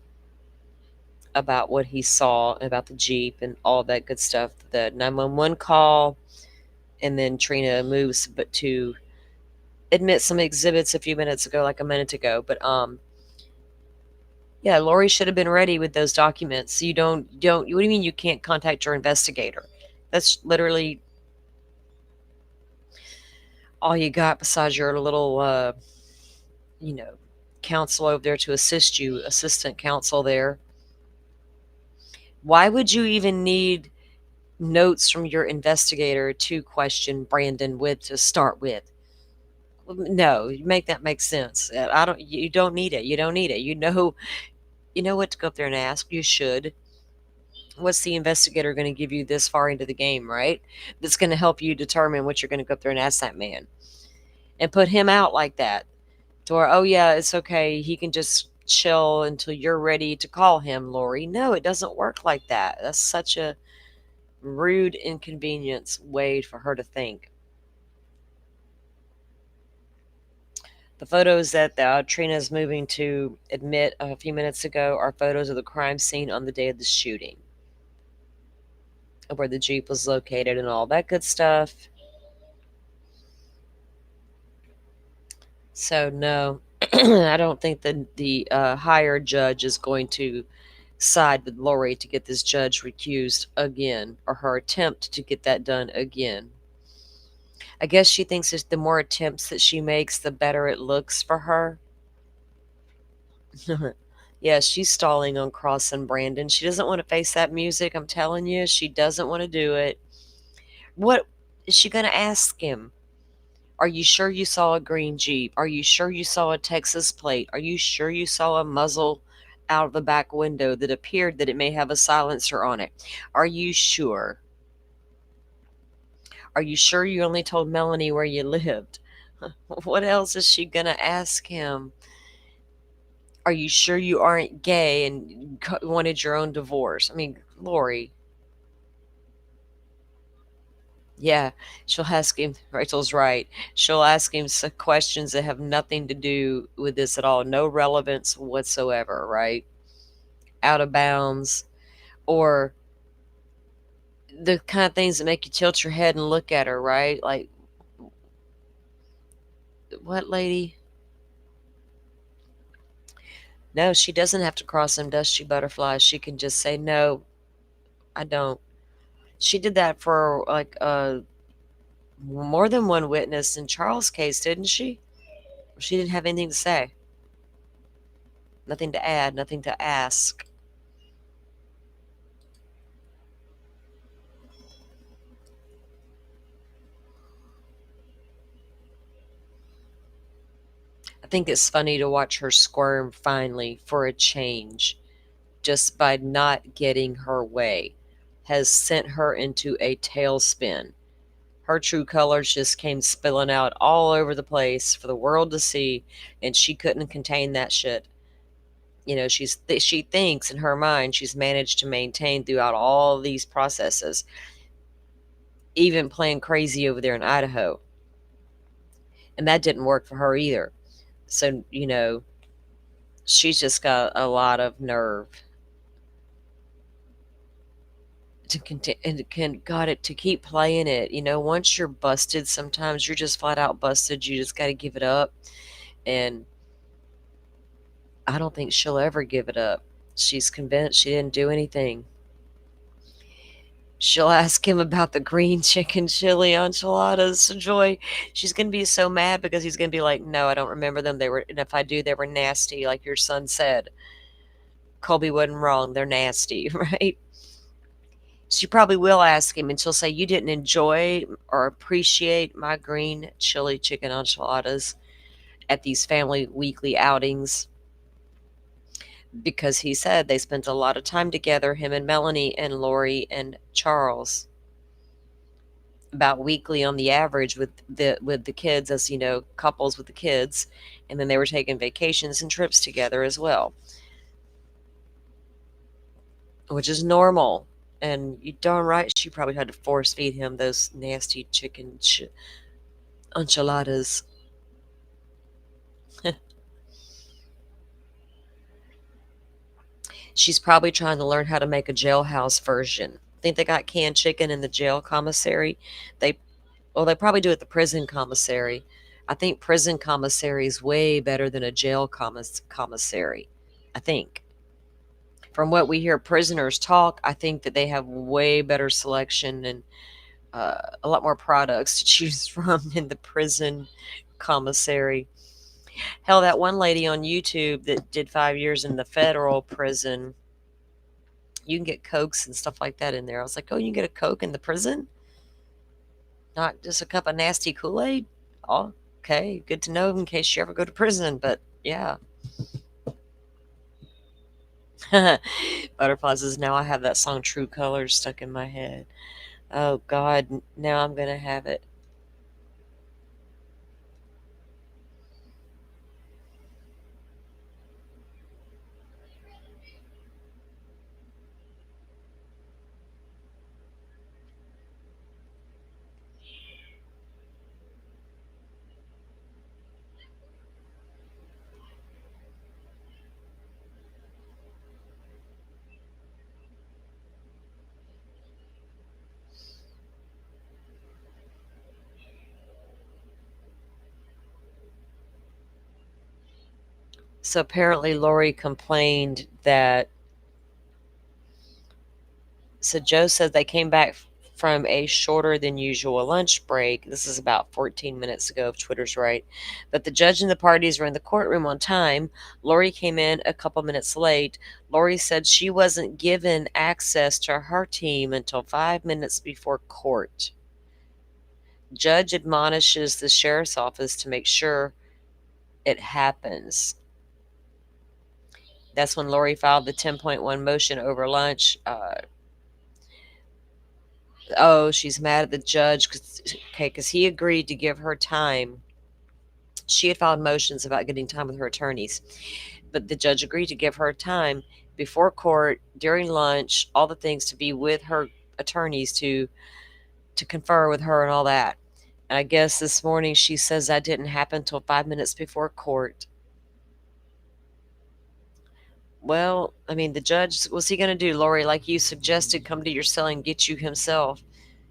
S1: about what he saw, about the Jeep and all that good stuff. The 911 call, and then Trina moves but to admit some exhibits a few minutes ago, like a minute ago. But yeah, Lori should have been ready with those documents. You don't. What do you mean you can't contact your investigator? That's literally all you got besides your little, you know, counsel over there to assist you, assistant counsel there. Why would you even need notes from your investigator to question Brandon with to start with? No, you make that make sense. I don't. You don't need it. You don't need it. You know what to go up there and ask. You should. What's the investigator going to give you this far into the game, right? That's going to help you determine what you're going to go up there and ask that man, and put him out like that, to where, oh yeah, it's okay. He can just chill until you're ready to call him, Lori. No, it doesn't work like that. That's such a rude, inconvenience way for her to think. The photos that Trina's moving to admit a few minutes ago are photos of the crime scene on the day of the shooting, where the Jeep was located and all that good stuff. So, no, I don't think the higher judge is going to side with Lori to get this judge recused again, or her attempt to get that done again. I guess she thinks that the more attempts that she makes, the better it looks for her. Yeah, she's stalling on crossing Brandon. She doesn't want to face that music. I'm telling you, she doesn't want to do it. What is she going to ask him? Are you sure you saw a green Jeep? Are you sure you saw a Texas plate? Are you sure you saw a muzzle out of the back window that appeared that it may have a silencer on it? Are you sure? Are you sure you only told Melani where you lived? What else is she going to ask him? Are you sure you aren't gay and wanted your own divorce? I mean, Lori. Yeah, she'll ask him. Rachel's right. She'll ask him some questions that have nothing to do with this at all, no relevance whatsoever, right? Out of bounds, or the kind of things that make you tilt your head and look at her, right? Like, what lady? No, she doesn't have to cross them dusty butterflies. She can just say, no, I don't. She did that for like more than one witness in Charles' case, didn't she? She didn't have anything to say, nothing to add, nothing to ask. I think it's funny to watch her squirm finally for a change, just by not getting her way, has sent her into a tailspin. Her true colors just came spilling out all over the place for the world to see, and she couldn't contain that shit. You know, she thinks in her mind she's managed to maintain throughout all these processes, even playing crazy over there in Idaho. And that didn't work for her either. So, you know, she's just got a lot of nerve to continue and got it to keep playing it. You know, once you're busted, sometimes you're just flat out busted. You just got to give it up. And I don't think she'll ever give it up. She's convinced she didn't do anything. She'll ask him about the green chicken chili enchiladas. So Joy, she's going to be so mad because he's going to be like, no, I don't remember them. They were, and if I do, they were nasty, like your son said. Colby wasn't wrong. They're nasty, right? She probably will ask him, and she'll say, you didn't enjoy or appreciate my green chili chicken enchiladas at these family weekly outings, because he said they spent a lot of time together, him and Melani and Lori and Charles, about weekly on the average with the kids, as you know, couples with the kids, and then they were taking vacations and trips together as well, which is normal. And you darn right she probably had to force feed him those nasty chicken enchiladas. She's probably trying to learn how to make a jailhouse version. Think they got canned chicken in the jail commissary? They they probably do at the prison commissary. I think prison commissary is way better than a jail commissary. I think. From what we hear prisoners talk, I think that they have way better selection and a lot more products to choose from in the prison commissary. Hell, that one lady on YouTube that did 5 years in the federal prison, you can get Cokes and stuff like that in there. I was like, oh, you can get a Coke in the prison? Not just a cup of nasty Kool-Aid? Oh, okay, good to know in case you ever go to prison, but yeah. Butterflies is now I have that song True Colors stuck in my head. Oh God, now I'm gonna have it. So apparently Lori complained that so Joe said they came back from a shorter than usual lunch break. This is about 14 minutes ago, if Twitter's right. But the judge and the parties were in the courtroom on time. Lori came in a couple minutes late. Lori said she wasn't given access to her team until 5 minutes before court. Judge admonishes the sheriff's office to make sure it happens. That's when Lori filed the 10.1 motion over lunch. She's mad at the judge because he agreed to give her time. She had filed motions about getting time with her attorneys, but the judge agreed to give her time before court, during lunch, all the things to be with her attorneys to confer with her and all that. And I guess this morning she says that didn't happen until 5 minutes before court. Well, I mean, the judge, what's he going to do, Lori? Like you suggested, come to your cell and get you himself.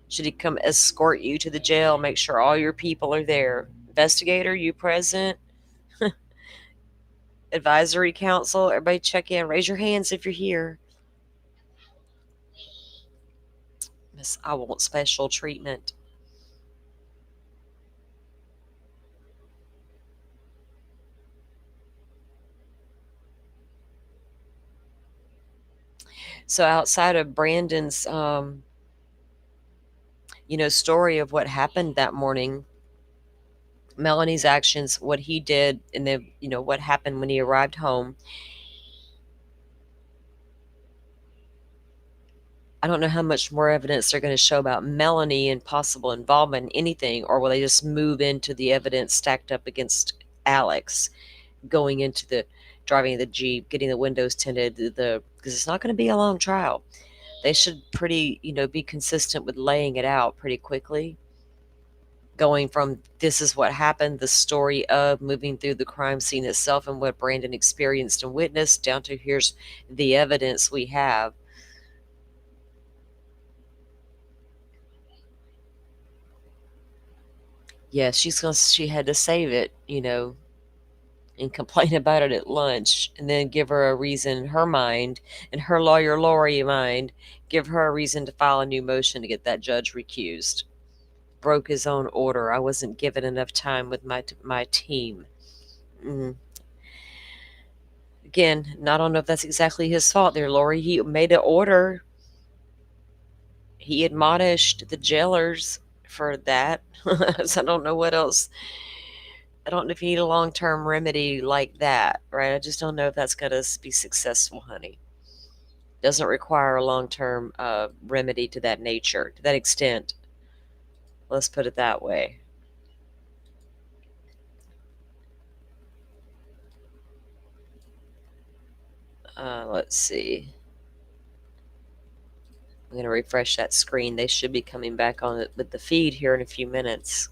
S1: Should he come escort you to the jail, make sure all your people are there? Investigator, you present? Advisory council, everybody check in. Raise your hands if you're here. Miss, I want special treatment. So outside of Brandon's, story of what happened that morning, Melani's actions, what he did, and then, what happened when he arrived home. I don't know how much more evidence they're going to show about Melanie and possible involvement in anything, or will they just move into the evidence stacked up against Alex, going into the driving the Jeep, getting the windows tinted, because it's not going to be a long trial. They should be consistent with laying it out pretty quickly. Going from this is what happened, the story of moving through the crime scene itself and what Brandon experienced and witnessed, down to here's the evidence we have. Yeah, she had to save it, and complain about it at lunch, and then give her a reason in her mind, in her lawyer Lori mind, give her a reason to file a new motion to get that judge recused. Broke his own order. I wasn't given enough time with my team. Again, I don't know if that's exactly his fault there, Lori. He made an order. He admonished the jailers for that. So I don't know what else. I don't know if you need a long-term remedy like that, right? I just don't know if that's going to be successful, honey. Doesn't require a long-term remedy to that nature, to that extent. Let's put it that way. Let's see. I'm going to refresh that screen. They should be coming back on it with the feed here in a few minutes.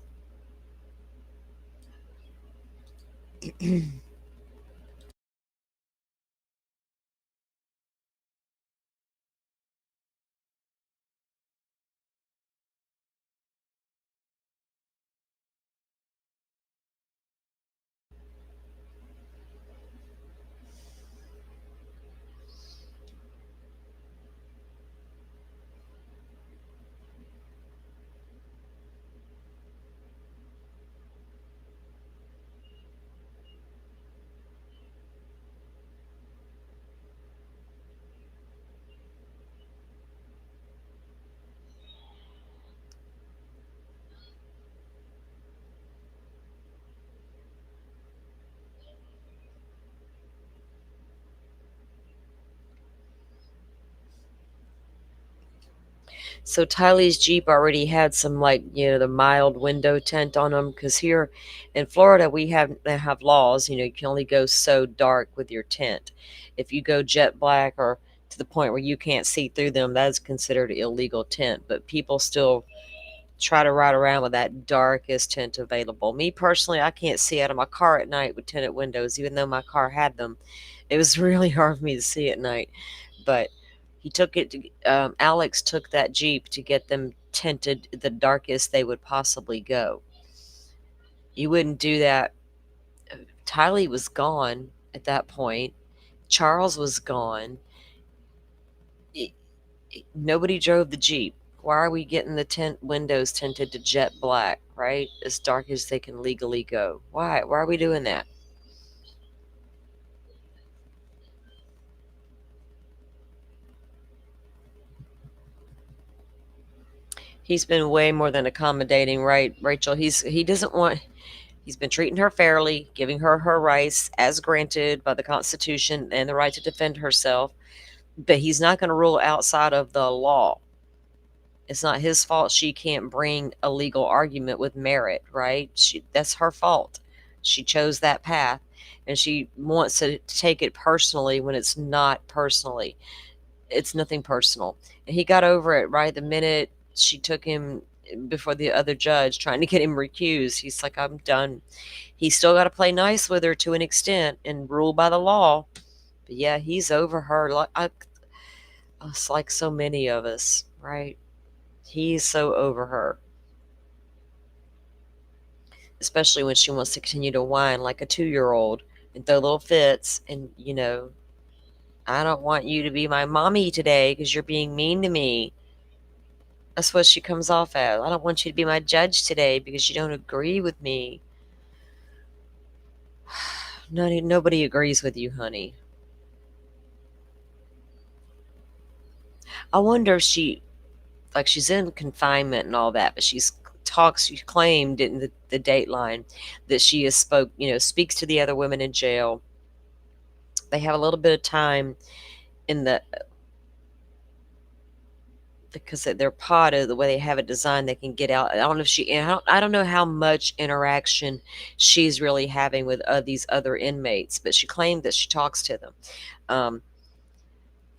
S1: So Tylee's Jeep already had some, like, the mild window tint on them, because here in Florida they have laws. You can only go so dark with your tint. If you go jet black or to the point where you can't see through them, that is considered illegal tint. But people still try to ride around with that darkest tint available. Me personally, I can't see out of my car at night with tinted windows, even though my car had them. It was really hard for me to see at night. But Alex took that Jeep to get them tinted the darkest they would possibly go. You wouldn't do that. Tylee was gone at that point. Charles was gone. Nobody drove the Jeep. Why are we getting the windows tinted to jet black, right? As dark as they can legally go. Why? Why are we doing that? He's been way more than accommodating, right, Rachel? He's been treating her fairly, giving her her rights as granted by the Constitution and the right to defend herself, but he's not going to rule outside of the law. It's not his fault she can't bring a legal argument with merit, right? That's her fault. She chose that path, and she wants to take it personally when it's not personally. It's nothing personal. And he got over it right the minute she took him before the other judge trying to get him recused. He's like, I'm done. He's still got to play nice with her to an extent and rule by the law. But yeah, he's over her. It's like so many of us, right? He's so over her. Especially when she wants to continue to whine like a 2-year-old and throw little fits. And, I don't want you to be my mommy today because you're being mean to me. That's what she comes off as. I don't want you to be my judge today because you don't agree with me. Nobody agrees with you, honey. I wonder if she's in confinement and all that, but she claimed in the Dateline that she speaks to the other women in jail. They have a little bit of time because their pod, the way they have it designed, they can get out. I don't know I don't know how much interaction she's really having with these other inmates, but she claimed that she talks to them.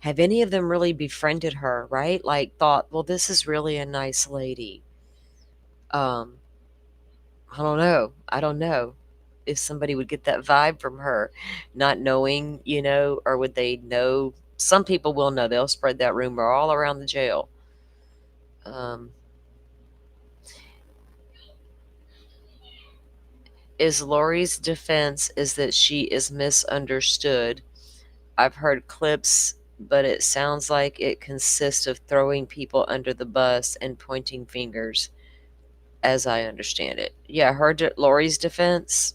S1: Have any of them really befriended her, right? Like, thought, well, this is really a nice lady. I don't know. I don't know if somebody would get that vibe from her, not knowing, or would they know? Some people will know. They'll spread that rumor all around the jail. Is Lori's defense is that she is misunderstood. I've heard clips, but it sounds like it consists of throwing people under the bus and pointing fingers, as I understand it. Yeah, Lori's defense.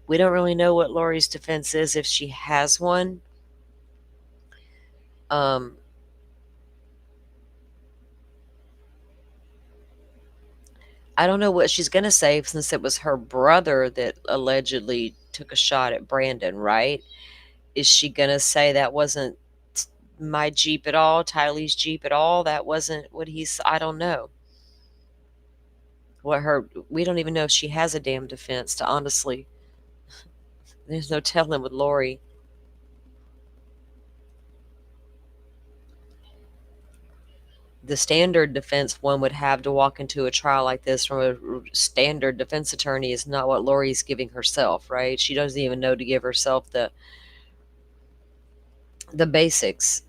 S1: We don't really know what Lori's defense is, if she has one. I don't know what she's going to say, since it was her brother that allegedly took a shot at Brandon, right? Is she going to say that wasn't my Jeep at all, Tylee's Jeep at all? That wasn't what I don't know. We don't even know if she has a damn defense, to honestly. There's no telling with Lori. The standard defense one would have to walk into a trial like this from a standard defense attorney is not what Lori's giving herself, right? She doesn't even know to give herself the basics.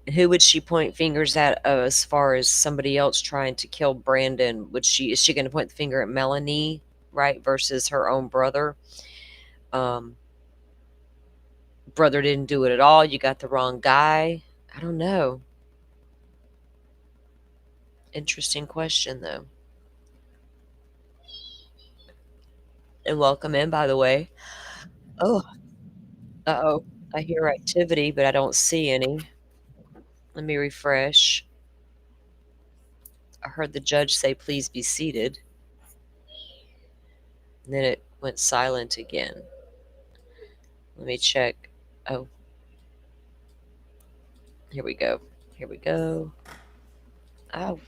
S1: And who would she point fingers at, as far as somebody else trying to kill Brandon? Is she going to point the finger at Melani, right, versus her own brother? Brother didn't do it at all. You got the wrong guy. I don't know. Interesting question, though. And welcome in, by the way. Oh, uh-oh. I hear activity, but I don't see any. Let me refresh. I heard the judge say, please be seated. And then it went silent again. Let me check. Oh, Here we go. Here we go. Oh.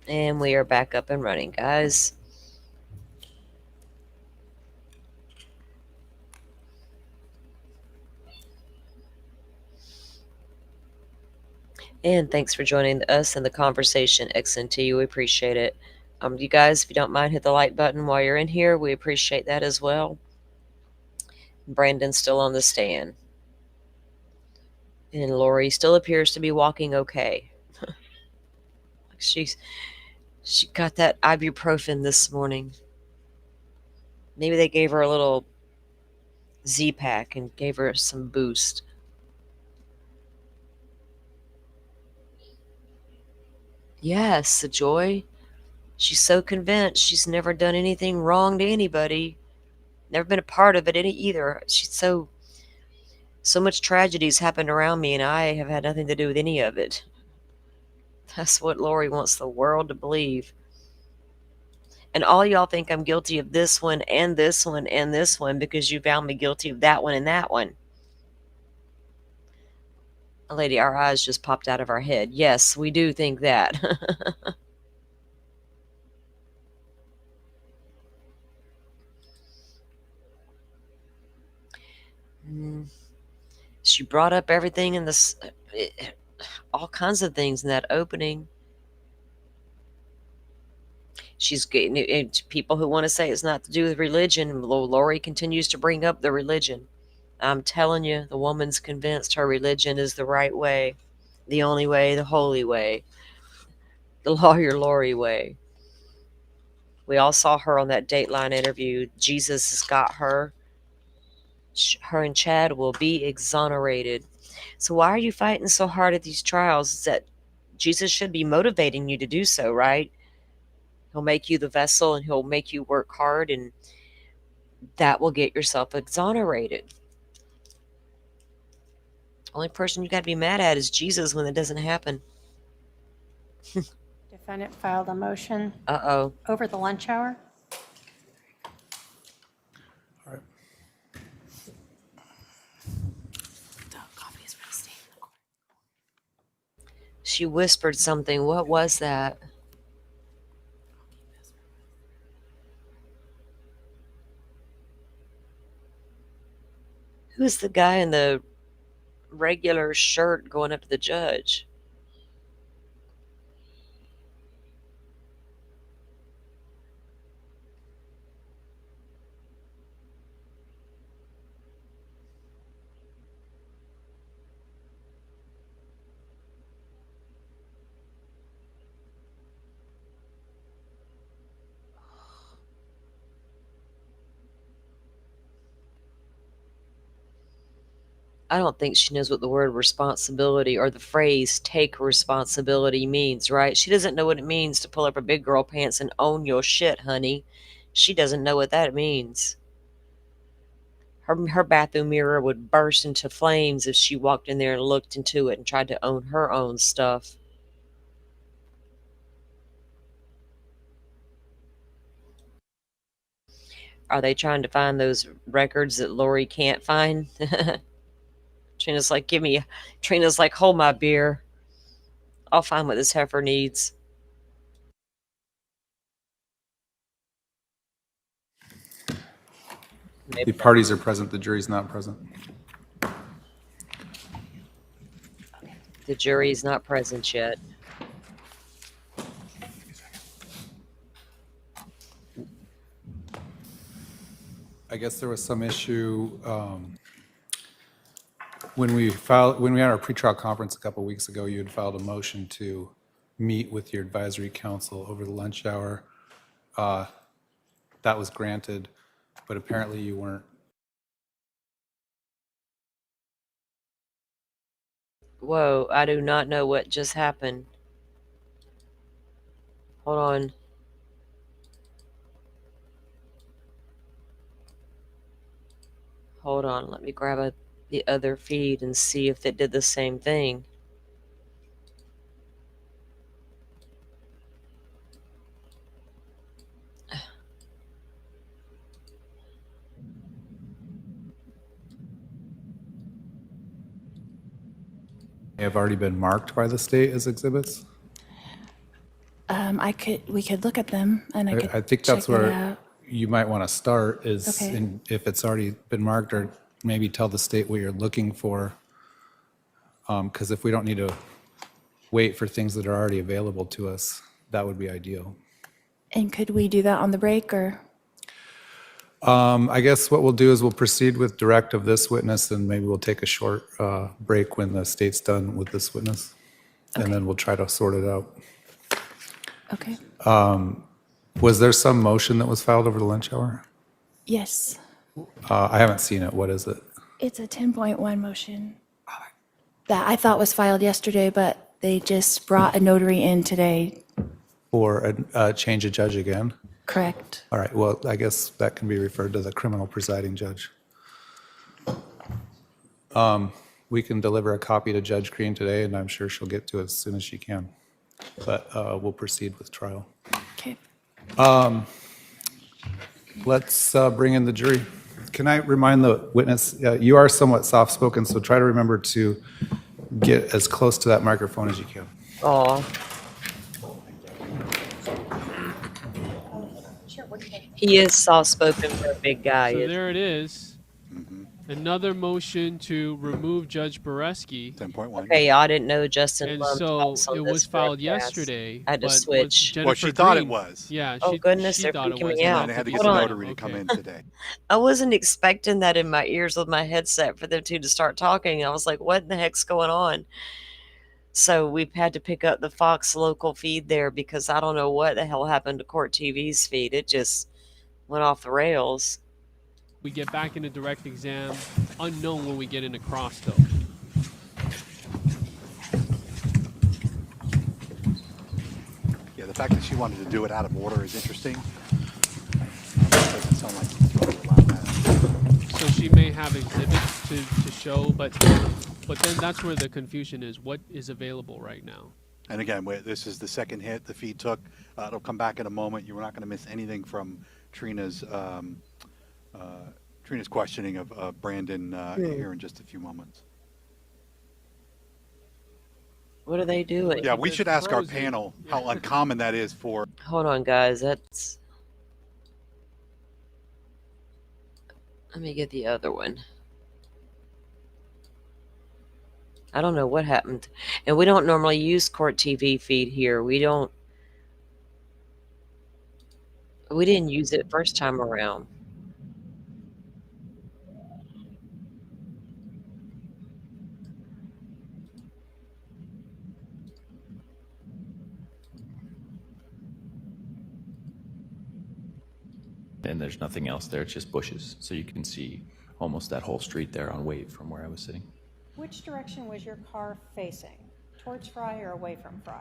S1: And we are back up and running, guys. And thanks for joining us in the conversation, XNT. We appreciate it. You guys, if you don't mind, hit the like button while you're in here. We appreciate that as well. Brandon's still on the stand. And Lori still appears to be walking okay. She got that ibuprofen this morning. Maybe they gave her a little Z-Pack and gave her some boost. Yes, the joy. She's so convinced she's never done anything wrong to anybody. Never been a part of it either. She's so much tragedies happened around me, and I have had nothing to do with any of it. That's what Lori wants the world to believe. And all y'all think I'm guilty of this one and this one and this one because you found me guilty of that one and that one. Lady, our eyes just popped out of our head. Yes, we do think that. She brought up everything in this, all kinds of things in that opening. She's getting people who want to say it's not to do with religion. Lori continues to bring up the religion. I'm telling you, the woman's convinced her religion is the right way, the only way, the holy way, the lawyer Lori way. We all saw her on that Dateline interview. Jesus has got her. Her and Chad will be exonerated. So why are you fighting so hard at these trials? Is that Jesus should be motivating you to do so, right? He'll make you the vessel and he'll make you work hard, and that will get yourself exonerated. Only person you got to be mad at is Jesus when it doesn't happen.
S5: Defendant filed a motion
S1: Uh-oh.
S5: over the lunch hour.
S4: All right.
S1: She whispered something. What was that? Who's the guy in the regular shirt going up to the judge? I don't think she knows what the word responsibility or the phrase take responsibility means, right? She doesn't know what it means to pull up her big girl pants and own your shit, honey. She doesn't know what that means. Her bathroom mirror would burst into flames if she walked in there and looked into it and tried to own her own stuff. Are they trying to find those records that Lori can't find? Trina's like, hold my beer. I'll find what this heifer needs.
S4: The parties are present, the jury's not present.
S1: The jury is not present yet.
S4: I guess there was some issue when we had our pretrial conference a couple weeks ago. You had filed a motion to meet with your advisory council over the lunch hour. That was granted, but apparently you weren't.
S1: Whoa, I do not know what just happened. Hold on. Hold on, let me grab the other feed and see if it did the same thing.
S4: have already been marked by the state as exhibits?
S6: We could look at them and I could
S4: I think
S6: check
S4: that's
S6: it
S4: where
S6: out.
S4: you might want to start is
S6: Okay.
S4: if it's already been marked, or maybe tell the state what you're looking for. Because if we don't need to wait for things that are already available to us, that would be ideal.
S6: And could we do that on the break or?
S4: I guess what we'll do is we'll proceed with direct of this witness, and maybe we'll take a short break when the state's done with this witness. And
S6: Okay.
S4: then we'll try to sort it out.
S6: Okay.
S4: Was there some motion that was filed over the lunch hour?
S6: Yes.
S4: I haven't seen it. What is it?
S6: It's a 10.1 motion that I thought was filed yesterday, but they just brought a notary in today.
S4: For a change of judge again?
S6: Correct.
S4: All right, well, I guess that can be referred to the criminal presiding judge. We can deliver a copy to Judge Green today, and I'm sure she'll get to it as soon as she can. But we'll proceed with trial.
S6: Okay.
S4: Let's bring in the jury. Can I remind the witness, you are somewhat soft-spoken, so try to remember to get as close to that microphone as you can.
S1: Aw. He is soft-spoken for a big guy.
S10: So
S1: isn't
S10: there it is. Another motion to remove Judge Boreski.
S11: 10.1.
S1: Okay, I didn't know Justin
S10: And
S1: Lum
S10: so
S1: talks on
S10: it
S1: this
S10: was filed
S1: broadcast.
S10: yesterday.
S1: I had to
S10: but was
S1: switch.
S10: Jennifer
S11: Well, she thought it
S10: Green-
S11: was.
S10: Yeah.
S1: Oh, goodness,
S10: she
S1: they're
S10: thought it
S1: freaking
S10: was.
S1: me
S10: and
S1: out.
S11: And they had to get
S1: Hold
S11: the
S1: on.
S11: notary to come
S10: Okay.
S11: in today.
S1: I wasn't expecting that in my ears with my headset for them two to start talking. I was like, what in the heck's going on? So we've had to pick up the Fox local feed there because I don't know what the hell happened to Court TV's feed. It just went off the rails.
S10: We get back into direct exam. Unknown when we get into cross, though.
S11: Yeah, the fact that she wanted to do it out of order is interesting. It doesn't sound like you would allow that.
S10: So she may have exhibits to show, but then that's where the confusion is. What is available right now?
S11: And again, this is the second hit the feed took. It'll come back in a moment. You're not going to miss anything from Trina's questioning of Brandon here in just a few moments.
S1: What are they doing?
S11: Yeah, we
S10: They're
S11: should ask our
S10: frozen.
S11: panel how uncommon that is for.
S1: Hold on, guys. That's. Let me get the other one. I don't know what happened. And we don't normally use Court TV feed here. We didn't use it first time around.
S8: And there's nothing else there, it's just bushes. So you can see almost that whole street there on Wade from where I was sitting.
S5: Which direction was your car facing? Towards Fry or away from Fry?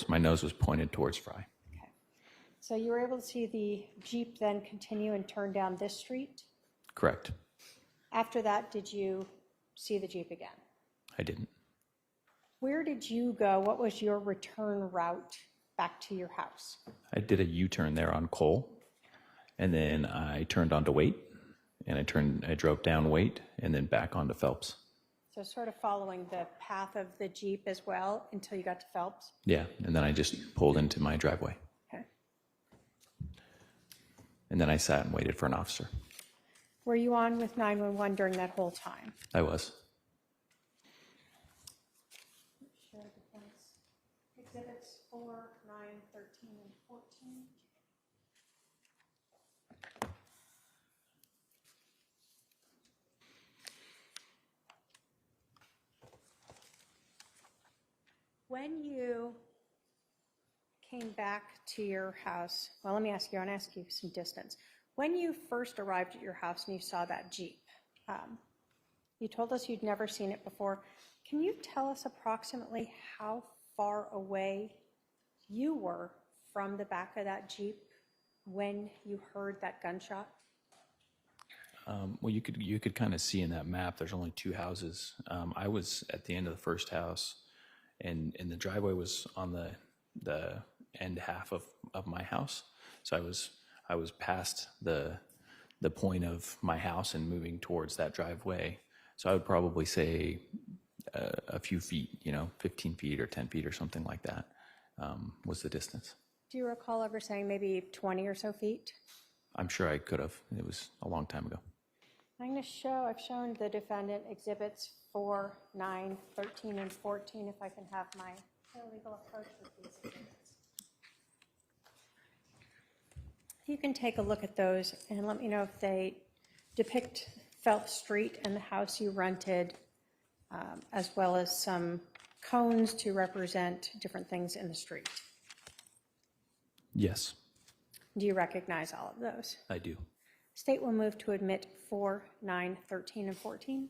S8: My nose was pointed towards Fry.
S5: Okay. So you were able to see the Jeep then continue and turn down this street?
S8: Correct.
S5: After that, did you see the Jeep again?
S8: I didn't.
S5: Where did you go? What was your return route back to your house?
S8: I did a U-turn there on Cole, and then I turned onto Waite, and I drove down Waite, and then back onto Phelps.
S5: So sort of following the path of the Jeep as well until you got to Phelps?
S8: Yeah, and then I just pulled into my driveway.
S5: Okay.
S8: And then I sat and waited for an officer.
S5: Were you on with 911 during that whole time?
S8: I was.
S5: Exhibits 4, 9, 13, and 14. When you came back to your house, well, let me ask you, I want to ask you some distance. When you first arrived at your house and you saw that Jeep, you told us you'd never seen it before. Can you tell us approximately how far away you were from the back of that Jeep when you heard that gunshot?
S8: Well, you could kind of see in that map, there's only two houses. I was at the end of the first house, and the driveway was on the end half of my house. So I was past the point of my house and moving towards that driveway. So I would probably say a few feet, 15 feet or 10 feet or something like that was the distance.
S5: Do you recall ever saying maybe 20 or so feet?
S8: I'm sure I could have. It was a long time ago.
S5: I'm going to show, I've shown the defendant exhibits 4, 9, 13, and 14, if I can have my paralegal approach with these exhibits. You can take a look at those and let me know if they depict Phelps Street and the house you rented, as well as some cones to represent different things in the street.
S8: Yes,
S5: Do you recognize all of those?
S8: I do.
S5: State will move to admit 4, 9, 13, and 14.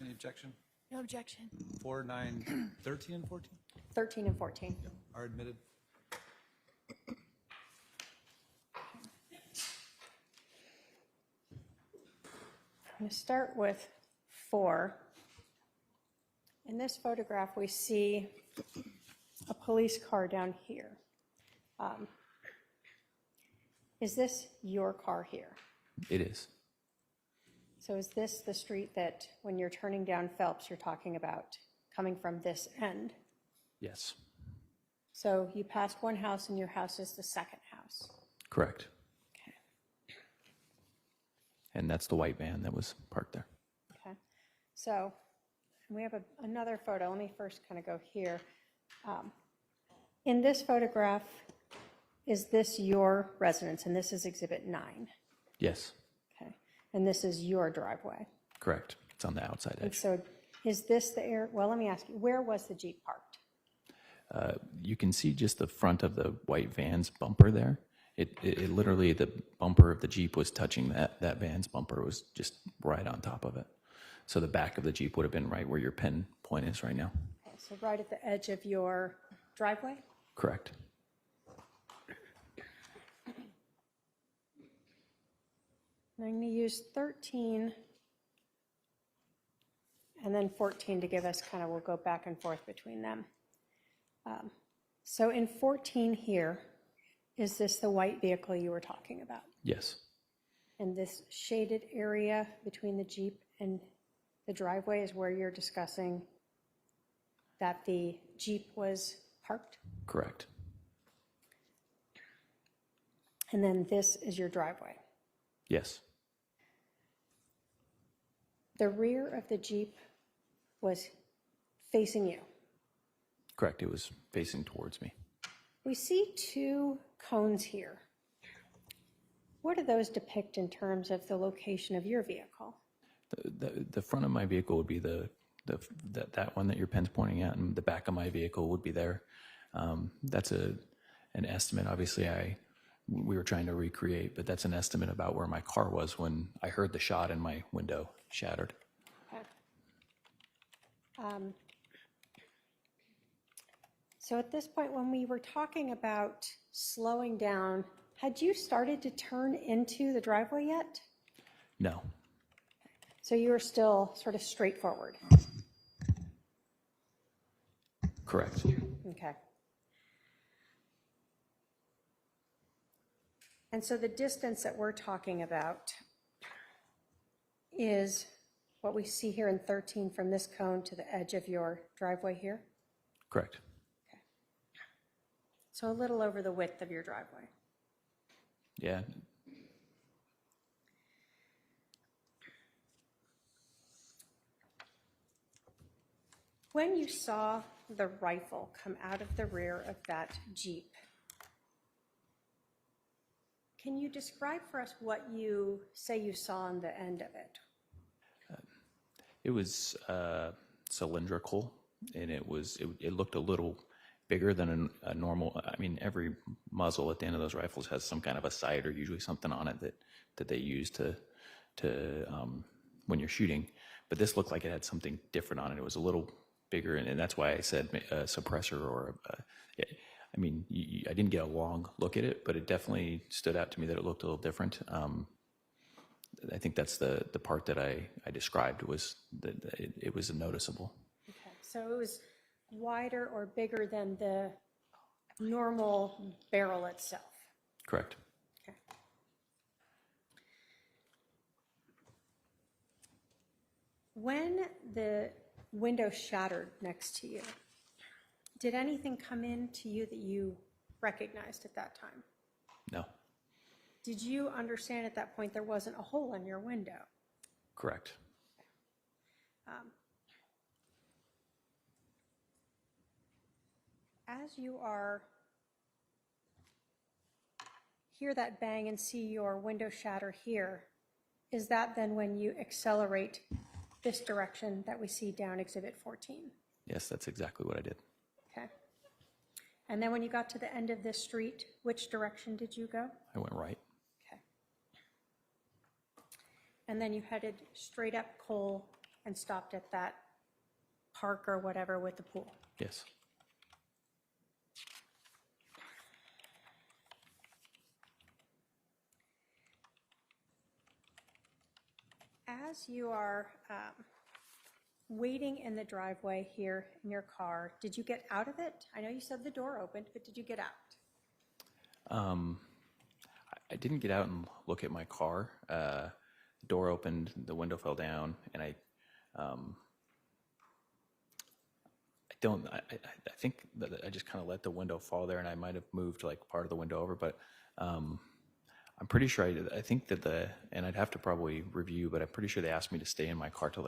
S4: Any objection?
S6: No objection.
S4: 4, 9, 13, and 14
S5: 13 and 14.
S4: are admitted.
S5: I'm going to start with 4. In this photograph, we see a police car down here. Is this your car here?
S8: It is.
S5: So is this the street that when you're turning down Phelps, you're talking about coming from this end?
S8: Yes,
S5: So you passed one house and your house is the second house.
S8: correct.
S5: Okay.
S8: And that's the white van that was parked there.
S5: Okay. So we have another photo. Let me first kind of go here. In this photograph, is this your residence? And this is exhibit 9.
S8: Yes,
S5: Okay. And this is your driveway.
S8: correct. It's on the outside
S5: And
S8: edge.
S5: so is this the area? Well, let me ask you, where was the Jeep parked?
S8: You can see just the front of the white van's bumper there. It literally, the bumper of the Jeep was touching that van's bumper, was just right on top of it. So the back of the Jeep would have been right where your pin point is right now.
S5: Okay, so right at the edge of your driveway?
S8: Correct.
S5: I'm going to use 13 and then 14 to give us kind of, we'll go back and forth between them. So in 14 here, is this the white vehicle you were talking about?
S8: Yes,
S5: And this shaded area between the Jeep and the driveway is where you're discussing that the Jeep was parked?
S8: correct.
S5: And then this is your driveway.
S8: Yes,
S5: The rear of the Jeep was facing you.
S8: correct. It was facing towards me.
S5: We see 2 cones here. What do those depict in terms of the location of your vehicle?
S8: The front of my vehicle would be that one that your pen's pointing at, and the back of my vehicle would be there. That's an estimate. Obviously, we were trying to recreate, but that's an estimate about where my car was when I heard the shot and my window shattered.
S5: Okay. So at this point, when we were talking about slowing down, had you started to turn into the driveway yet?
S8: No,
S5: So you were still sort of straightforward?
S8: correct.
S5: Okay. And so the distance that we're talking about is what we see here in 13 from this cone to the edge of your driveway here?
S8: Correct.
S5: So a little over the width of your driveway.
S8: Yeah.
S5: When you saw the rifle come out of the rear of that Jeep, can you describe for us what you say you saw on the end of it?
S8: It was cylindrical, and it looked a little bigger than a normal. I mean, every muzzle at the end of those rifles has some kind of a sight or usually something on it that they use to when you're shooting. But this looked like it had something different on it. It was a little bigger, and that's why I said a suppressor or I mean, I didn't get a long look at it, but it definitely stood out to me that it looked a little different. I think that's the part that I described was that it was noticeable.
S5: Okay, so it was wider or bigger than the normal barrel itself?
S8: Correct.
S5: Okay. When the window shattered next to you. Did anything come in to you that you recognized at that time?
S8: No.
S5: Did you understand at that point there wasn't a hole in your window?
S8: Correct.
S5: As you are hear that bang and see your window shatter here, is that then when you accelerate this direction that we see down Exhibit 14?
S8: Yes, that's exactly what I did.
S5: Okay. And then when you got to the end of this street, which direction did you go?
S8: I went right.
S5: Okay. And then you headed straight up Cole and stopped at that park or whatever with the pool?
S8: Yes.
S5: As you are waiting in the driveway here in your car, did you get out of it? I know you said the door opened, but did you get out?
S8: I didn't get out and look at my car. The door opened, the window fell down, and I think that I just kind of let the window fall there, and I might have moved like part of the window over, but I'm pretty sure I did. I think that and I'd have to probably review, but I'm pretty sure they asked me to stay in my car till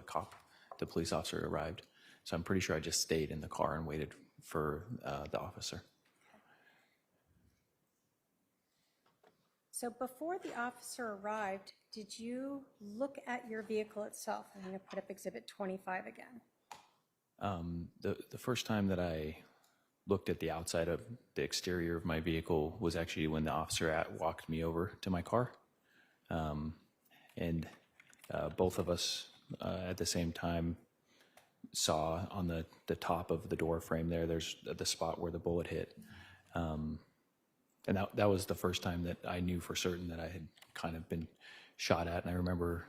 S8: the police officer arrived. So I'm pretty sure I just stayed in the car and waited for the officer.
S5: So before the officer arrived, did you look at your vehicle itself? I'm going to put up Exhibit 25 again.
S8: The first time that I looked at the outside of the exterior of my vehicle was actually when the officer walked me over to my car. And both of us at the same time saw on the top of the door frame there's the spot where the bullet hit. And that was the first time that I knew for certain that I had kind of been shot at. And I remember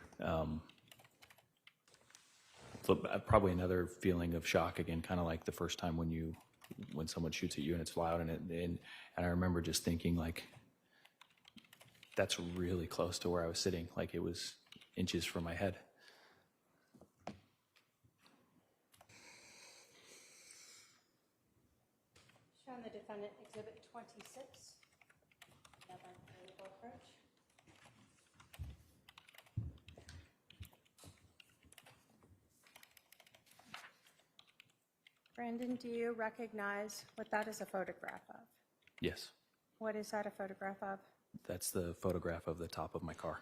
S8: probably another feeling of shock again, kind of like the first time when someone shoots at you and it's loud, and I remember just thinking like, that's really close to where I was sitting, like it was inches from my head.
S5: Shown the defendant Exhibit 26. Approach. Brandon, do you recognize what that is a photograph of?
S8: Yes,
S5: What is that a photograph of?
S8: that's the photograph of the top of my car.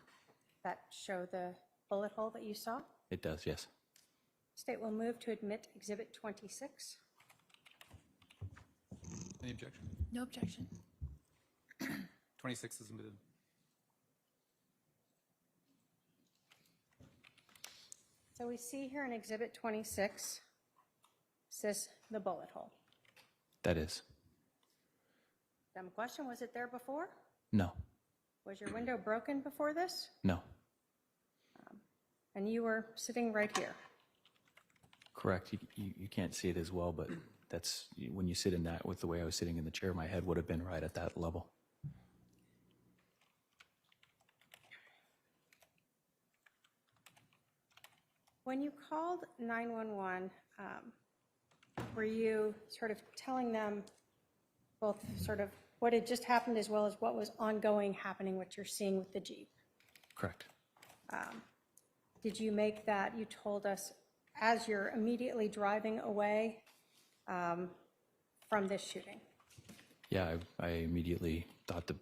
S5: That show the bullet hole that you saw?
S8: It does, yes.
S5: State will move to admit Exhibit 26.
S4: Any objection?
S6: No objection.
S4: 26 is admitted.
S5: So we see here in Exhibit 26, says the bullet hole.
S8: That is.
S5: Dumb question, was it there before?
S8: No,
S5: Was your window broken before this?
S8: no,
S5: And you were sitting right here.
S8: correct. You can't see it as well, but that's, when you sit in that with the way I was sitting in the chair, my head would have been right at that level.
S5: When you called 911, were you sort of telling them both sort of what had just happened as well as what was ongoing happening, what you're seeing with the Jeep?
S8: Correct.
S5: Did you make that, you told us, as you're immediately driving away from this shooting?
S8: Yeah, I immediately thought the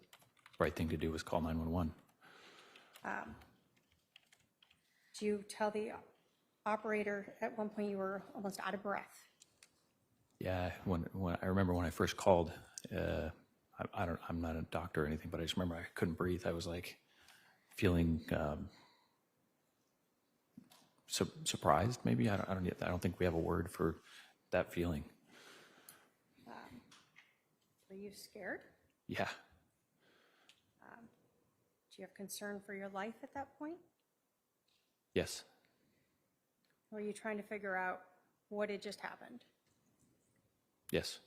S8: right thing to do was call 911.
S5: Did you tell the operator at one point you were almost out of breath?
S8: Yeah, when I remember when I first called, I'm not a doctor or anything, but I just remember I couldn't breathe. I was like feeling surprised, maybe. I don't think we have a word for that feeling.
S5: Were you scared?
S8: Yeah,
S5: Do you have concern for your life at that point?
S8: yes,
S5: Or were you trying to figure out what had just happened?
S8: yes.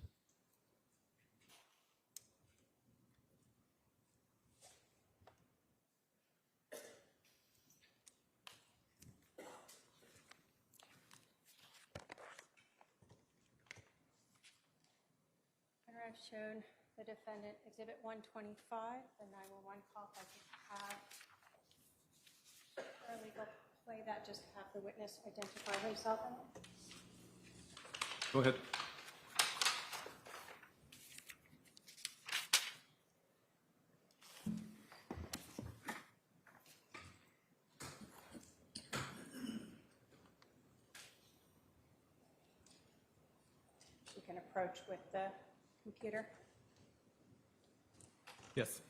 S5: I've shown the defendant Exhibit 125, the 911 call. If I could have paralegal play that, just have the witness identify himself in it.
S4: Go ahead.
S5: You can approach with the computer.
S4: Yes.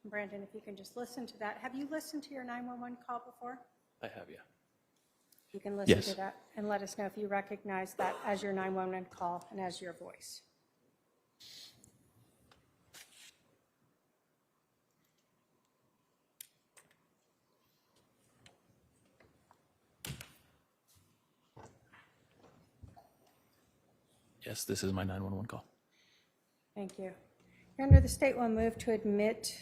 S5: Brandon, if you can just listen to that. Have you listened to your 911 call before?
S8: I have, yeah.
S5: You can listen
S8: Yes.
S5: to that and let us know if you recognize that as your 911 call and as your voice.
S8: Yes, this is my 911 call.
S5: Thank you. Your Honor, the state will move to admit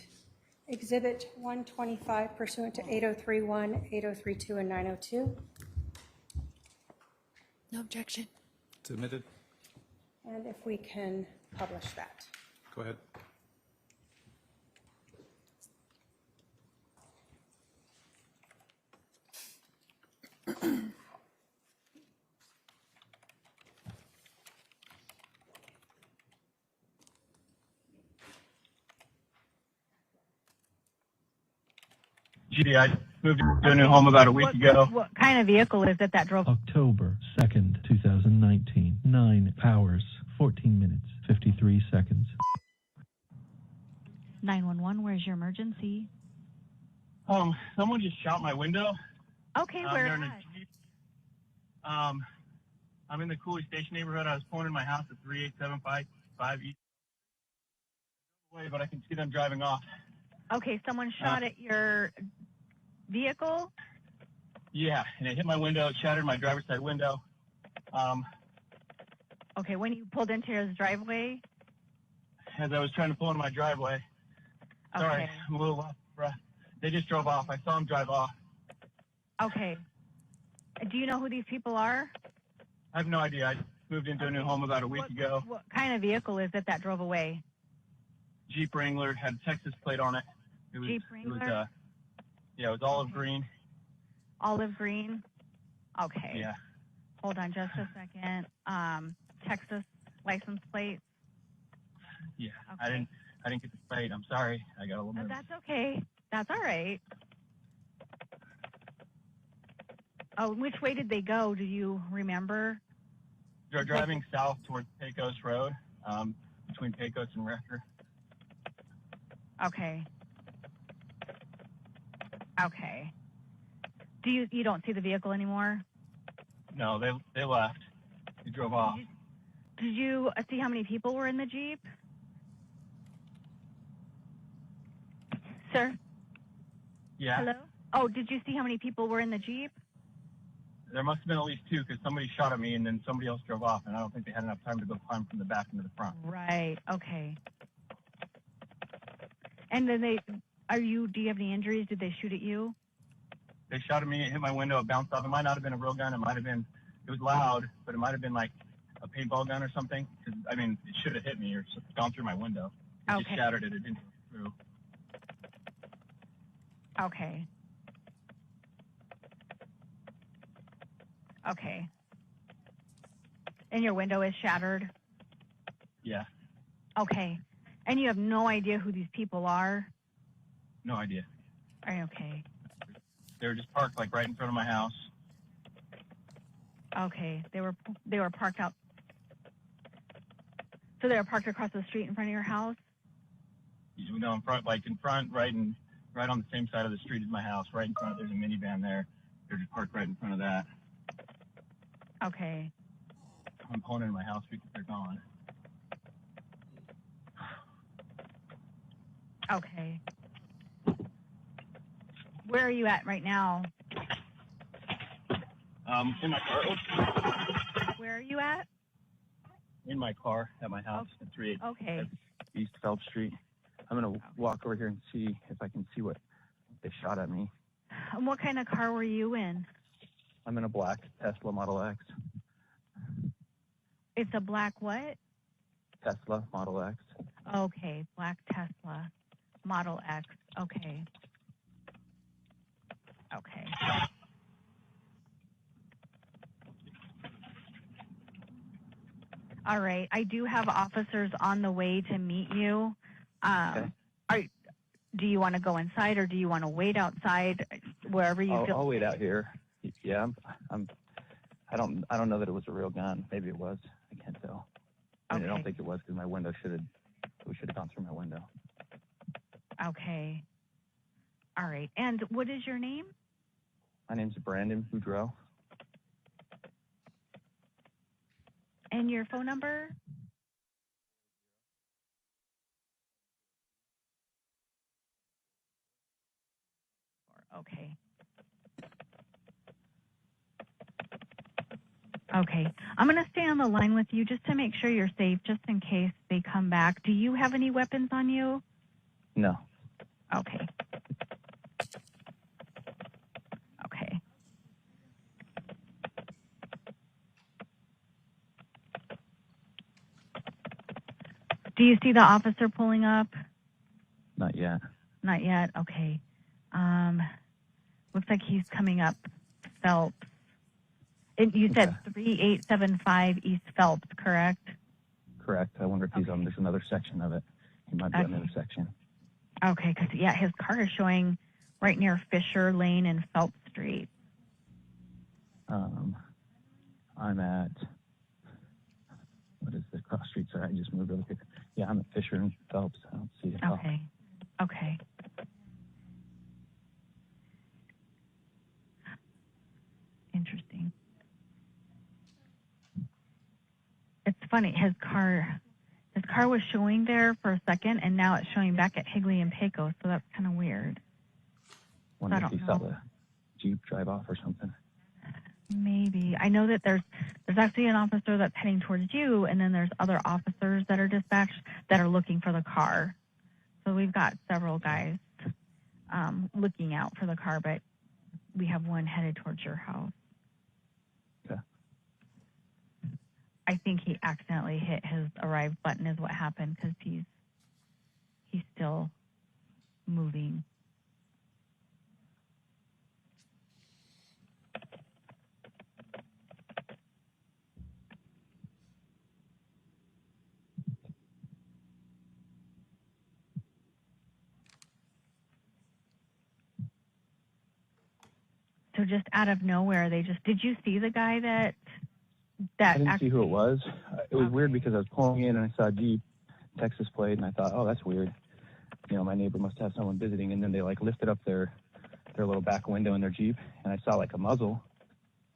S5: Exhibit 125 pursuant to 8031, 8032, and 902.
S6: No objection.
S4: Submitted.
S5: And if we can publish that.
S4: Go ahead.
S12: Gee, I moved to a new home about a week ago.
S7: What kind of vehicle is it that drove?
S13: October 2nd, 2019. 9 hours, 14 minutes, 53 seconds.
S7: 911, where's your emergency?
S12: Someone just shot my window.
S7: Okay, where
S12: they're in a
S7: at?
S12: Jeep. I'm in the Cooley Station neighborhood. I was pulling in my house at 38755 East. But I can see them driving off.
S7: Okay, someone shot at your vehicle?
S12: Yeah, and it hit my window. It shattered my driver's side window.
S7: Okay, when you pulled into his driveway?
S12: As I was trying to pull into my driveway. Sorry,
S7: Okay.
S12: I'm a little off breath. They just drove off. I saw them drive off.
S7: Okay. Do you know who these people are?
S12: I have no idea. I moved into a new home about a week ago.
S7: What kind of vehicle is it that drove away?
S12: Jeep Wrangler, had a Texas plate on it. It was,
S7: Jeep
S12: It was,
S7: Wrangler?
S12: yeah, it was olive green.
S7: Olive green? Okay.
S12: Yeah.
S7: Hold on just a second. Texas license plate?
S12: Yeah.
S7: Okay.
S12: I didn't get the plate. I'm sorry. I got a little nervous.
S7: That's okay. That's all right. Oh, which way did they go? Do you remember?
S12: They're driving south towards Pecos Road, between Pecos and Rector.
S7: Okay. Okay. Do you don't see the vehicle anymore?
S12: No, they left. They drove off.
S7: Did you see how many people were in the Jeep? Sir?
S12: Yeah.
S7: Hello? Oh, did you see how many people were in the Jeep?
S12: There must have been at least two because somebody shot at me and then somebody else drove off, and I don't think they had enough time to go climb from the back into the front.
S7: Right. Okay. And then do you have any injuries? Did they shoot at you?
S12: They shot at me, it hit my window, it bounced off. It might not have been a real gun. It was loud, but it might have been like a paintball gun or something. 'Cause, I mean, it should have hit me or gone through my window. It just shattered it. It didn't go through.
S7: Okay. Okay. And your window is shattered?
S12: Yeah,
S7: Okay. And you have no idea who these people are?
S12: no idea.
S7: Are you okay?
S12: They were just parked like right in front of my house.
S7: Okay. They were parked out. So they were parked across the street in front of your house?
S12: You know, in front, right on the same side of the street as my house, right in front. There's a minivan there. They're just parked right in front of that.
S7: Okay.
S12: I'm pulling into my house because they're gone.
S7: Okay. Where are you at right now?
S12: In my car.
S7: Where are you at?
S12: In my car at my house at 38
S7: Okay.
S12: East Phelps Street. I'm gonna walk over here and see if I can see what they shot at me.
S14: And what kind of car were you in?
S12: I'm in a black Tesla Model X.
S14: It's a black what?
S12: Tesla Model X.
S14: Okay, black Tesla Model X. Okay. Okay. All right. I do have officers on the way to meet you. Do you want to go inside or do you want to wait outside wherever you feel?
S12: I'll wait out here. Yeah, I don't know that it was a real gun. Maybe it was. I can't tell. I don't think it was because we should have gone through my window.
S14: Okay. All right. And what is your name?
S12: My name's Brandon Boudreaux.
S14: And your phone number? Okay. Okay. I'm going to stay on the line with you just to make sure you're safe, just in case they come back. Do you have any weapons on you?
S12: No.
S14: Okay. Okay. Do you see the officer pulling up?
S12: Not yet.
S14: Not yet? Okay. Looks like he's coming up Phelps. You said 3875 East Phelps, correct?
S12: Correct. I wonder if he's on, there's another section of it. He might be on another section.
S14: Okay, because, yeah, his car is showing right near Fisher Lane and Phelps Street.
S12: I'm at, what is the cross street? Sorry, I just moved over here. Yeah, I'm at Fisher and Phelps. I don't see it.
S14: Okay. Okay. Interesting. It's funny. His car was showing there for a second, and now it's showing back at Higley and Pecos. So that's kind of weird.
S12: Wonder if he saw the Jeep drive off or something.
S14: Maybe. I know that there's actually an officer that's heading towards you, and then there's other officers that are dispatched that are looking for the car. So we've got several guys looking out for the car, but we have one headed towards your house.
S12: Okay.
S14: I think he accidentally hit his arrive button is what happened, because he's still moving. So just out of nowhere, did you see the guy that
S12: I didn't see who it was. It was weird because I was pulling in and I saw a Jeep, Texas plate, and I thought, oh, that's weird. You know, my neighbor must have someone visiting. And then they lifted up their little back window in their Jeep, and I saw a muzzle,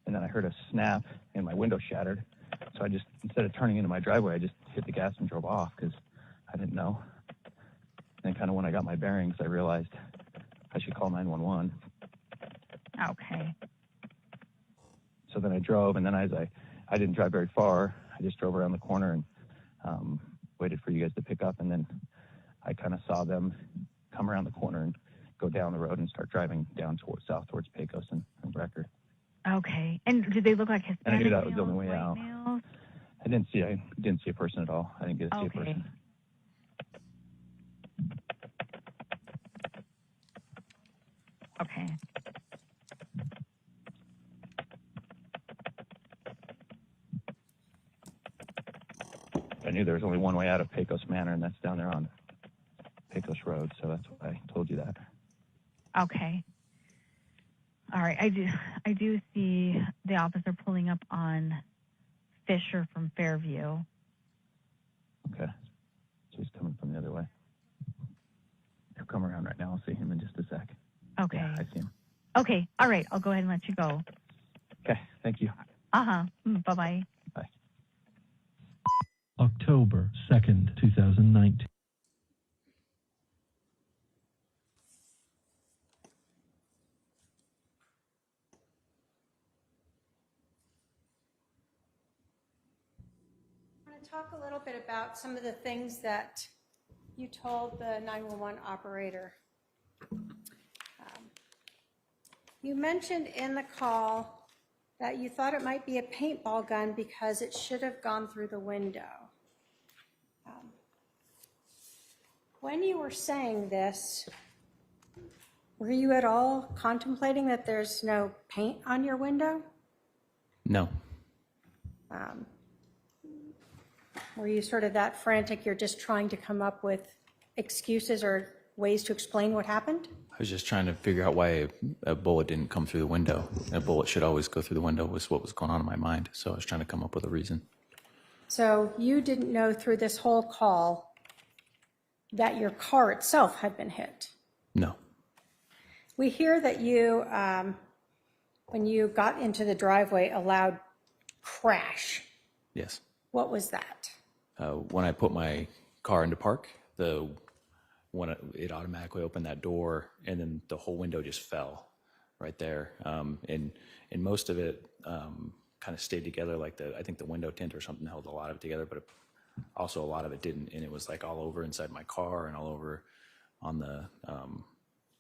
S12: and then I heard a snap and my window shattered. So I just, instead of turning into my driveway, I just hit the gas and drove off because I didn't know. And then kind of when I got my bearings, I realized I should call 911.
S14: Okay.
S12: So then I drove, and then as I didn't drive very far. I just drove around the corner and waited for you guys to pick up, and then I kind of saw them come around the corner and go down the road and start driving down south towards Pecos and Brecker.
S14: Okay. And did they look like Hispanic?
S12: And I knew that was the only way
S14: white
S12: out.
S14: males?
S12: I didn't see a person at all. I didn't get to see a person.
S14: Okay.
S12: I knew there was only one way out of Pecos Manor, and that's down there on Pecos Road, so that's why I told you that.
S14: Okay. All right. I do see the officer pulling up on Fisher from Fairview.
S12: Okay. So he's coming from the other way. He'll come around right now. I'll see him in just a sec.
S14: Okay.
S12: Yeah, I see him.
S14: Okay. All right. I'll go ahead and let you go.
S12: Okay. Thank you.
S14: Uh-huh. Bye-bye.
S12: Bye.
S13: October 2nd, 2019.
S5: I want to talk a little bit about some of the things that you told the 911 operator. You mentioned in the call that you thought it might be a paintball gun because it should have gone through the window. When you were saying this, were you at all contemplating that there's no paint on your window?
S8: No.
S5: Were you sort of that frantic, you're just trying to come up with excuses or ways to explain what happened?
S8: I was just trying to figure out why a bullet didn't come through the window. A bullet should always go through the window was what was going on in my mind. So I was trying to come up with a reason.
S5: So you didn't know through this whole call that your car itself had been hit?
S8: No.
S5: We hear that you, when you got into the driveway, a loud crash.
S8: Yes.
S5: What was that?
S8: When I put my car into park, when it automatically opened that door, and then the whole window just fell right there. And most of it kind of stayed together, like I think the window tint or something held a lot of it together, but also a lot of it didn't. And it was like all over inside my car and all over on a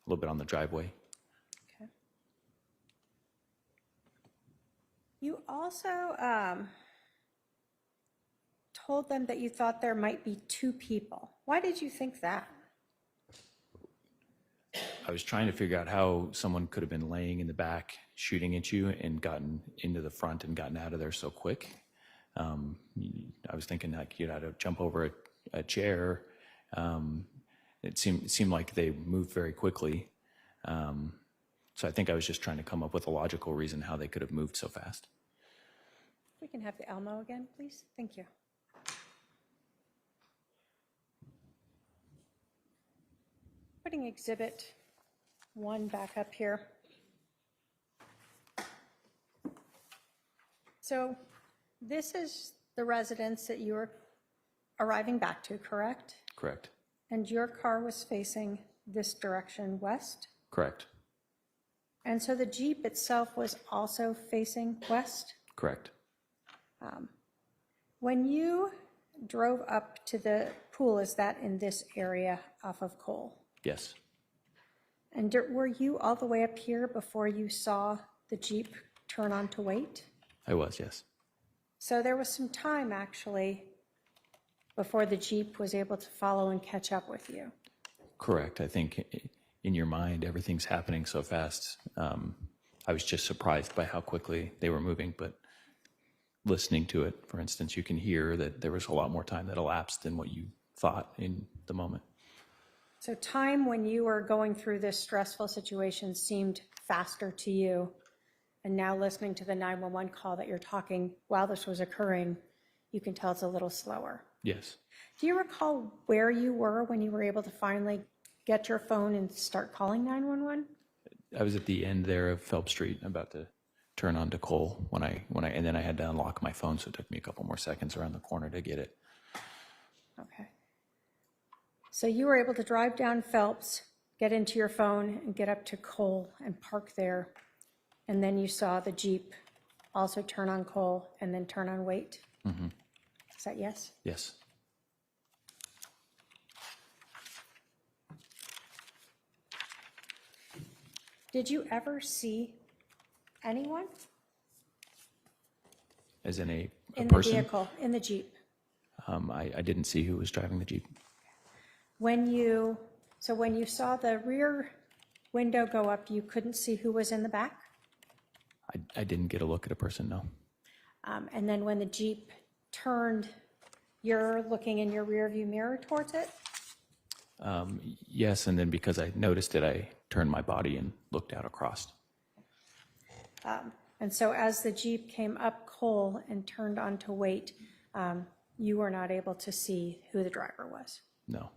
S8: little bit on the driveway.
S5: Okay. You also told them that you thought there might be two people. Why did you think that?
S8: I was trying to figure out how someone could have been laying in the back shooting at you and gotten into the front and gotten out of there so quick. I was thinking like you'd have to jump over a chair. It seemed like they moved very quickly. So I think I was just trying to come up with a logical reason how they could have moved so fast.
S5: We can have the Elmo again, please. Thank you. Putting Exhibit 1 back up here. So this is the residence that you were arriving back to, correct?
S8: Correct.
S5: And your car was facing this direction, west?
S8: Correct.
S5: And so the Jeep itself was also facing west?
S8: Correct.
S5: When you drove up to the pool, is that in this area off of Cole?
S8: Yes.
S5: And were you all the way up here before you saw the Jeep turn on to wait?
S8: I was, yes.
S5: So there was some time actually before the Jeep was able to follow and catch up with you.
S8: Correct. I think in your mind, everything's happening so fast. I was just surprised by how quickly they were moving, but listening to it, for instance, you can hear that there was a lot more time that elapsed than what you thought in the moment.
S5: So time when you were going through this stressful situation seemed faster to you, and now listening to the 911 call that you're talking while this was occurring, you can tell it's a little slower.
S8: Yes.
S5: Do you recall where you were when you were able to finally get your phone and start calling 911?
S8: I was at the end there of Phelps Street, about to turn on to Cole and then I had to unlock my phone, so it took me a couple more seconds around the corner to get it.
S5: Okay. So you were able to drive down Phelps, get into your phone, and get up to Cole and park there, and then you saw the Jeep also turn on Cole and then turn on wait?
S8: Mm-hmm.
S5: Is that yes?
S8: Yes.
S5: Did you ever see anyone
S8: As in a
S5: in
S8: person?
S5: the vehicle, in the Jeep?
S8: I didn't see who was driving the Jeep.
S5: When you saw the rear window go up, you couldn't see who was in the back?
S8: I didn't get a look at a person, no.
S5: And then when the Jeep turned, you're looking in your rear view mirror towards it?
S8: Yes, and then because I noticed it, I turned my body and looked out across.
S5: And so as the Jeep came up Cole and turned onto wait, you were not able to see who the driver was?
S8: No.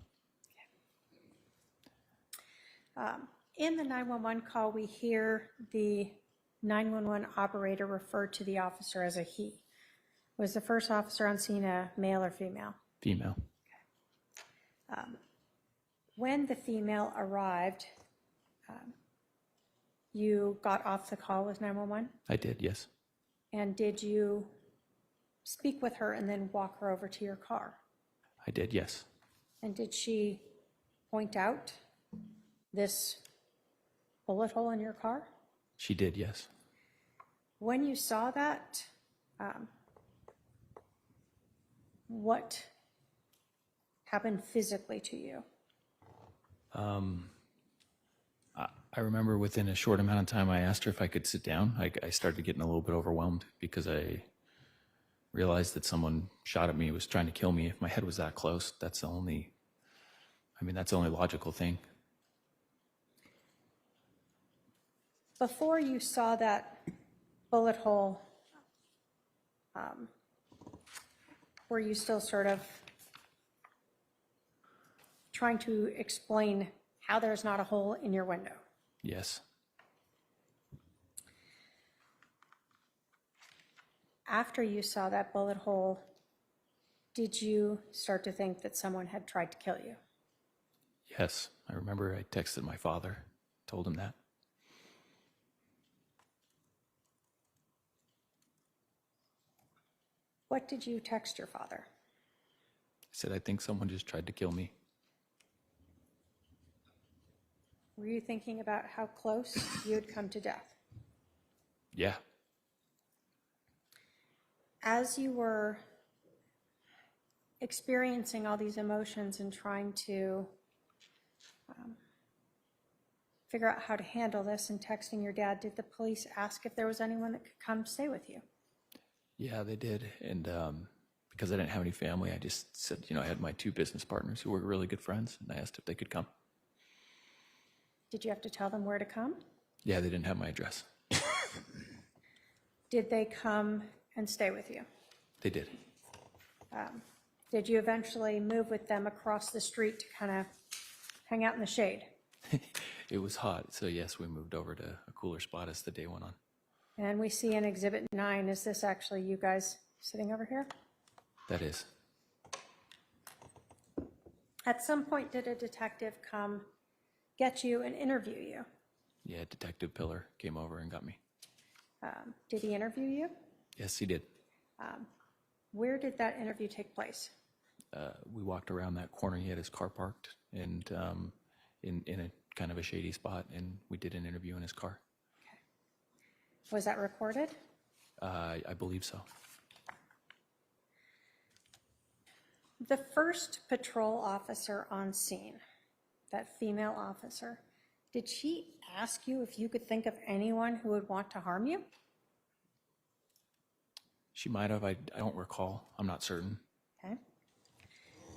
S5: In the 911 call, we hear the 911 operator refer to the officer as a he. Was the first officer on scene a male or female?
S8: Female.
S5: When the female arrived, you got off the call with 911?
S8: I did, yes.
S5: And did you speak with her and then walk her over to your car?
S8: I did, yes.
S5: And did she point out this bullet hole in your car?
S8: She did, yes.
S5: When you saw that, what happened physically to you?
S8: I remember within a short amount of time, I asked her if I could sit down. I started getting a little bit overwhelmed because I realized that someone shot at me, was trying to kill me. If my head was that close, that's the only logical thing.
S5: Before you saw that bullet hole, were you still sort of trying to explain how there's not a hole in your window?
S8: Yes.
S5: After you saw that bullet hole, did you start to think that someone had tried to kill you?
S8: Yes. I remember I texted my father, told him that.
S5: What did you text your father?
S8: I said, I think someone just tried to kill me.
S5: Were you thinking about how close you had come to death?
S8: Yeah.
S5: As you were experiencing all these emotions and trying to figure out how to handle this and texting your dad, did the police ask if there was anyone that could come stay with you?
S8: Yeah, they did. And because I didn't have any family, I just said, I had my 2 business partners who were really good friends, and I asked if they could come.
S5: Did you have to tell them where to come?
S8: Yeah, they didn't have my address.
S5: Did they come and stay with you?
S8: They did.
S5: Did you eventually move with them across the street to kind of hang out in the shade?
S8: It was hot, so yes, we moved over to a cooler spot as the day went on.
S5: And we see in Exhibit 9, is this actually you guys sitting over here?
S8: That is.
S5: At some point, did a detective come get you and interview you?
S8: Yeah, Detective Pillar came over and got me.
S5: Did he interview you?
S8: Yes, he did.
S5: Where did that interview take place?
S8: We walked around that corner. He had his car parked and in a kind of a shady spot, and we did an interview in his car.
S5: Was that recorded?
S8: I believe so.
S5: The first patrol officer on scene, that female officer, did she ask you if you could think of anyone who would want to harm you?
S8: She might have. I don't recall. I'm not certain.
S5: Okay.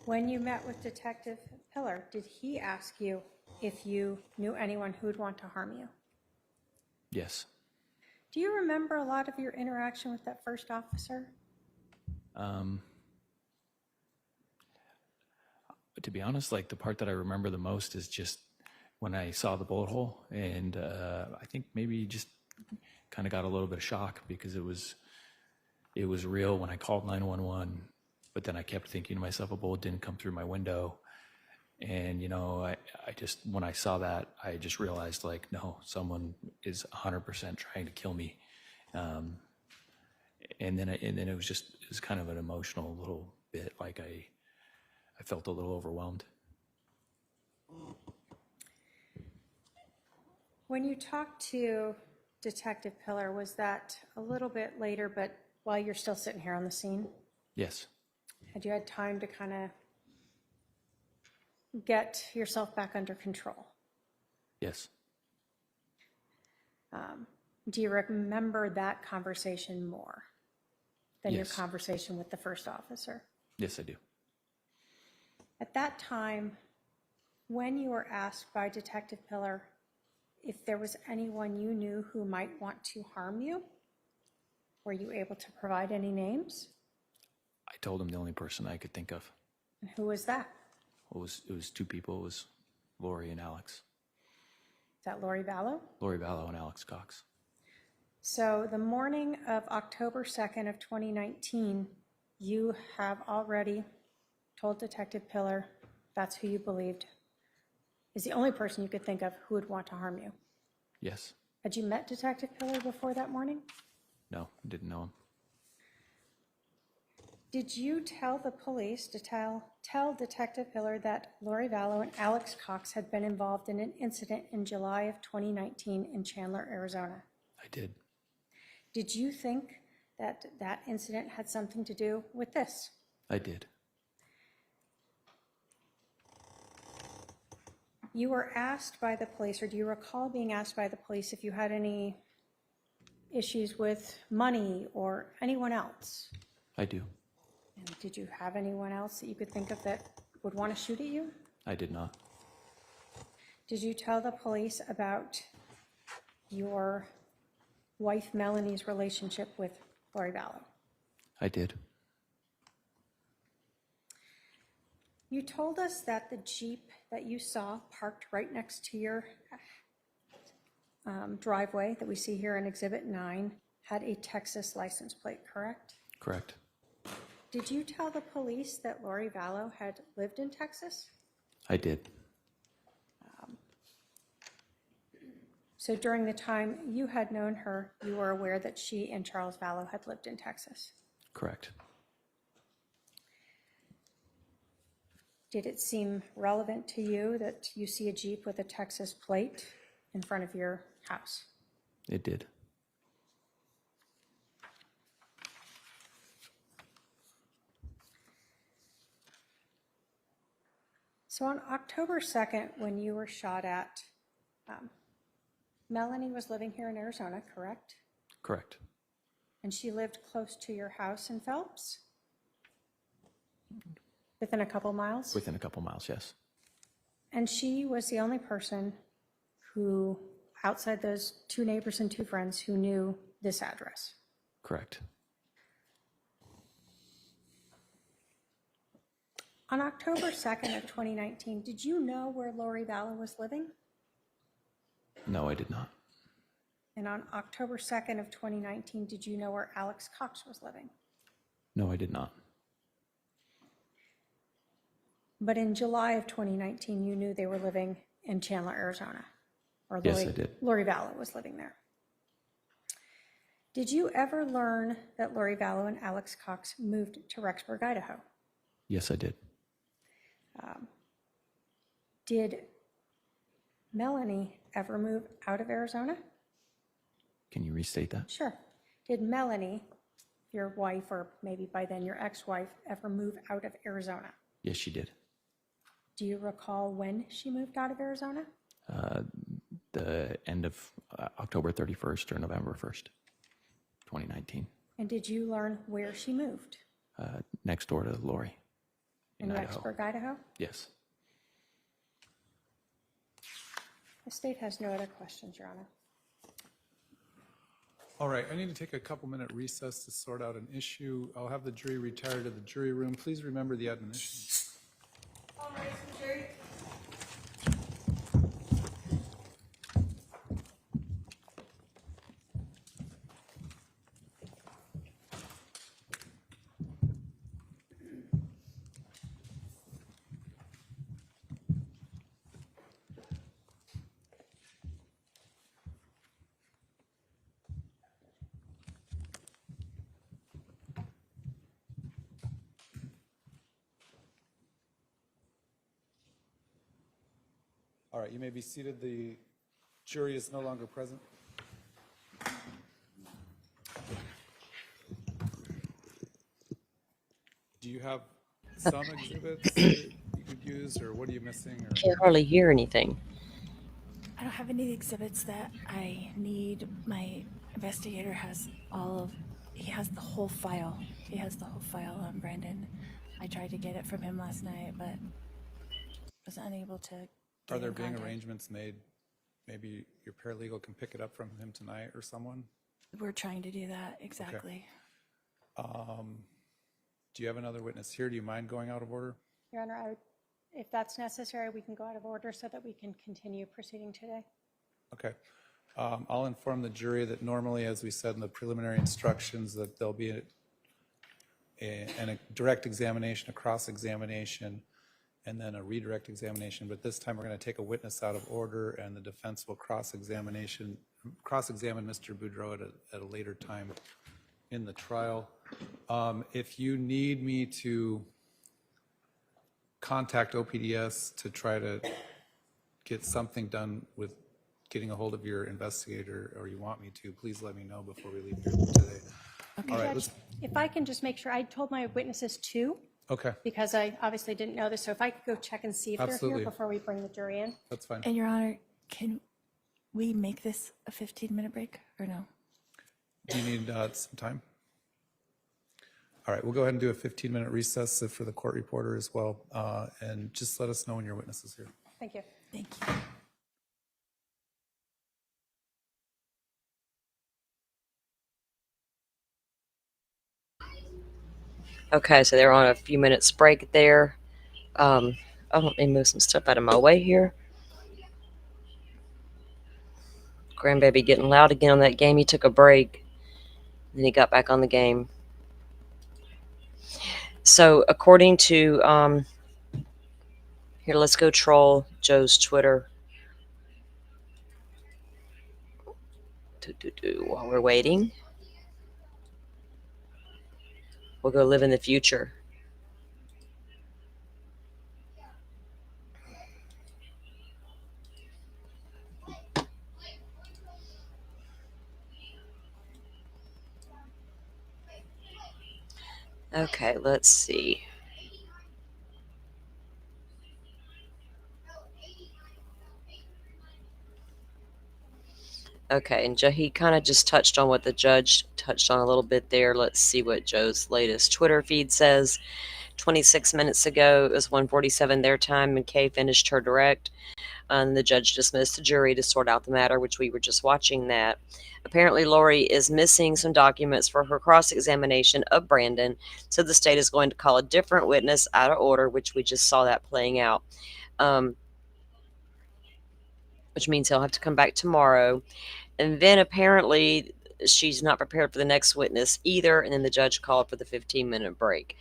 S5: When you met with Detective Pillar, did he ask you if you knew anyone who would want to harm you?
S8: Yes.
S5: Do you remember a lot of your interaction with that first officer?
S8: To be honest, like the part that I remember the most is just when I saw the bullet hole, and I think maybe just kind of got a little bit of shock because it was real when I called 911, but then I kept thinking to myself, a bullet didn't come through my window. And, I just, when I saw that, I just realized like, no, someone is 100% trying to kill me. And then it was kind of an emotional little bit, like I felt a little overwhelmed.
S5: When you talked to Detective Pillar, was that a little bit later, but while you're still sitting here on the scene?
S8: Yes.
S5: Had you had time to kind of get yourself back under control?
S8: Yes.
S5: Do you remember that conversation more than your
S8: Yes.
S5: conversation with the first officer?
S8: Yes, I do.
S5: At that time, when you were asked by Detective Pillar if there was anyone you knew who might want to harm you, were you able to provide any names?
S8: I told him the only person I could think of.
S5: And who was that?
S8: It was 2 people. It was Lori and Alex.
S5: Is that Lori Vallow?
S8: Lori Vallow and Alex Cox.
S5: So the morning of October 2nd of 2019, you have already told Detective Pillar that's who you believed is the only person you could think of who would want to harm you.
S8: Yes.
S5: Had you met Detective Pillar before that morning?
S8: No, didn't know him.
S5: Did you tell the police to tell Detective Hiller that Lori Vallow and Alex Cox had been involved in an incident in July of 2019 in Chandler, Arizona?
S8: I did.
S5: Did you think that that incident had something to do with this?
S8: I did.
S5: You were asked by the police, or do you recall being asked by the police if you had any issues with money or anyone else?
S8: I do.
S5: And did you have anyone else that you could think of that would want to shoot at you?
S8: I did not.
S5: Did you tell the police about your wife Melanie's relationship with Lori Vallow?
S8: I did.
S5: You told us that the Jeep that you saw parked right next to your driveway that we see here in Exhibit 9 had a Texas license plate, correct?
S8: Correct.
S5: Did you tell the police that Lori Vallow had lived in Texas?
S8: I did.
S5: So during the time you had known her, you were aware that she and Charles Vallow had lived in Texas?
S8: Correct.
S5: Did it seem relevant to you that you see a Jeep with a Texas plate in front of your house?
S8: It did.
S5: So on October 2nd, when you were shot at, Melani was living here in Arizona, correct?
S8: Correct.
S5: And she lived close to your house in Phelps? Within a couple miles?
S8: Within a couple miles, yes.
S5: And she was the only person who, outside those 2 neighbors and 2 friends, who knew this address?
S8: Correct.
S5: On October 2nd of 2019, did you know where Lori Vallow was living?
S8: No, I did not.
S5: And on October 2nd of 2019, did you know where Alex Cox was living?
S8: No, I did not.
S5: But in July of 2019, you knew they were living in Chandler, Arizona. Or
S8: Yes, I did.
S5: Lori Vallow was living there. Did you ever learn that Lori Vallow and Alex Cox moved to Rexburg, Idaho?
S8: Yes, I did.
S5: Did Melanie ever move out of Arizona?
S8: Can you restate that?
S5: Sure. Did Melanie, your wife, or maybe by then your ex-wife, ever move out of Arizona?
S8: Yes, she did.
S5: Do you recall when she moved out of Arizona?
S8: The end of October 31st or November 1st, 2019.
S5: And did you learn where she moved?
S8: Next door to Lori.
S5: In
S8: Idaho.
S5: Rexburg, Idaho?
S8: Yes.
S5: The state has no other questions, Your Honor.
S4: All right, I need to take a couple-minute recess to sort out an issue. I'll have the jury retire to the jury room. Please remember the admonition.
S5: All right, jury.
S4: All right, you may be seated. The jury is no longer present. Do you have some exhibits that you could use, or what are you missing? Or?
S1: Can't hardly hear anything.
S6: I don't have any exhibits that I need. My investigator has he has the whole file. He has the whole file on Brandon. I tried to get it from him last night, but was unable to get
S4: Are there
S6: in
S4: being
S6: contact.
S4: arrangements made? Maybe your paralegal can pick it up from him tonight or someone?
S6: We're trying to do that, exactly.
S4: Do you have another witness here? Do you mind going out of order?
S5: Your Honor, if that's necessary, we can go out of order so that we can continue proceeding today.
S4: Okay. I'll inform the jury that normally, as we said in the preliminary instructions, that there'll be a direct examination, a cross-examination, and then a redirect examination. But this time, we're going to take a witness out of order, and the defense will cross-examine Mr. Boudreaux at a later time in the trial. If you need me to contact OPDS to try to get something done with getting a hold of your investigator, or you want me to, please let me know before we leave here today.
S5: Okay.
S4: All right,
S5: Judge, if I can just make sure, I told my witnesses too,
S4: okay,
S5: because I obviously didn't know this, so if I could go check and see if they're
S4: Absolutely.
S5: here before we bring the jury in.
S4: that's fine.
S6: And Your Honor, can we make this a 15-minute break or no?
S4: Do you need some time? All right, we'll go ahead and do a 15-minute recess for the court reporter as well, and just let us know when your witness is here.
S5: Thank you.
S6: Thank you.
S1: Okay, so they're on a few minutes break there. Oh, let me move some stuff out of my way here. Grandbaby getting loud again on that game. He took a break, then he got back on the game. So according to here, let's go troll Joe's Twitter. While we're waiting, we'll go live in the future. Okay, let's see. Okay, and he kind of just touched on what the judge touched on a little bit there. Let's see what Joe's latest Twitter feed says. 26 minutes ago, it was 1:47 their time, and Kay finished her direct. And the judge dismissed the jury to sort out the matter, which we were just watching that. Apparently, Lori is missing some documents for her cross-examination of Brandon, so the state is going to call a different witness out of order, which we just saw that playing out. Which means he'll have to come back tomorrow. And then apparently she's not prepared for the next witness either, and then the judge called for the 15-minute break.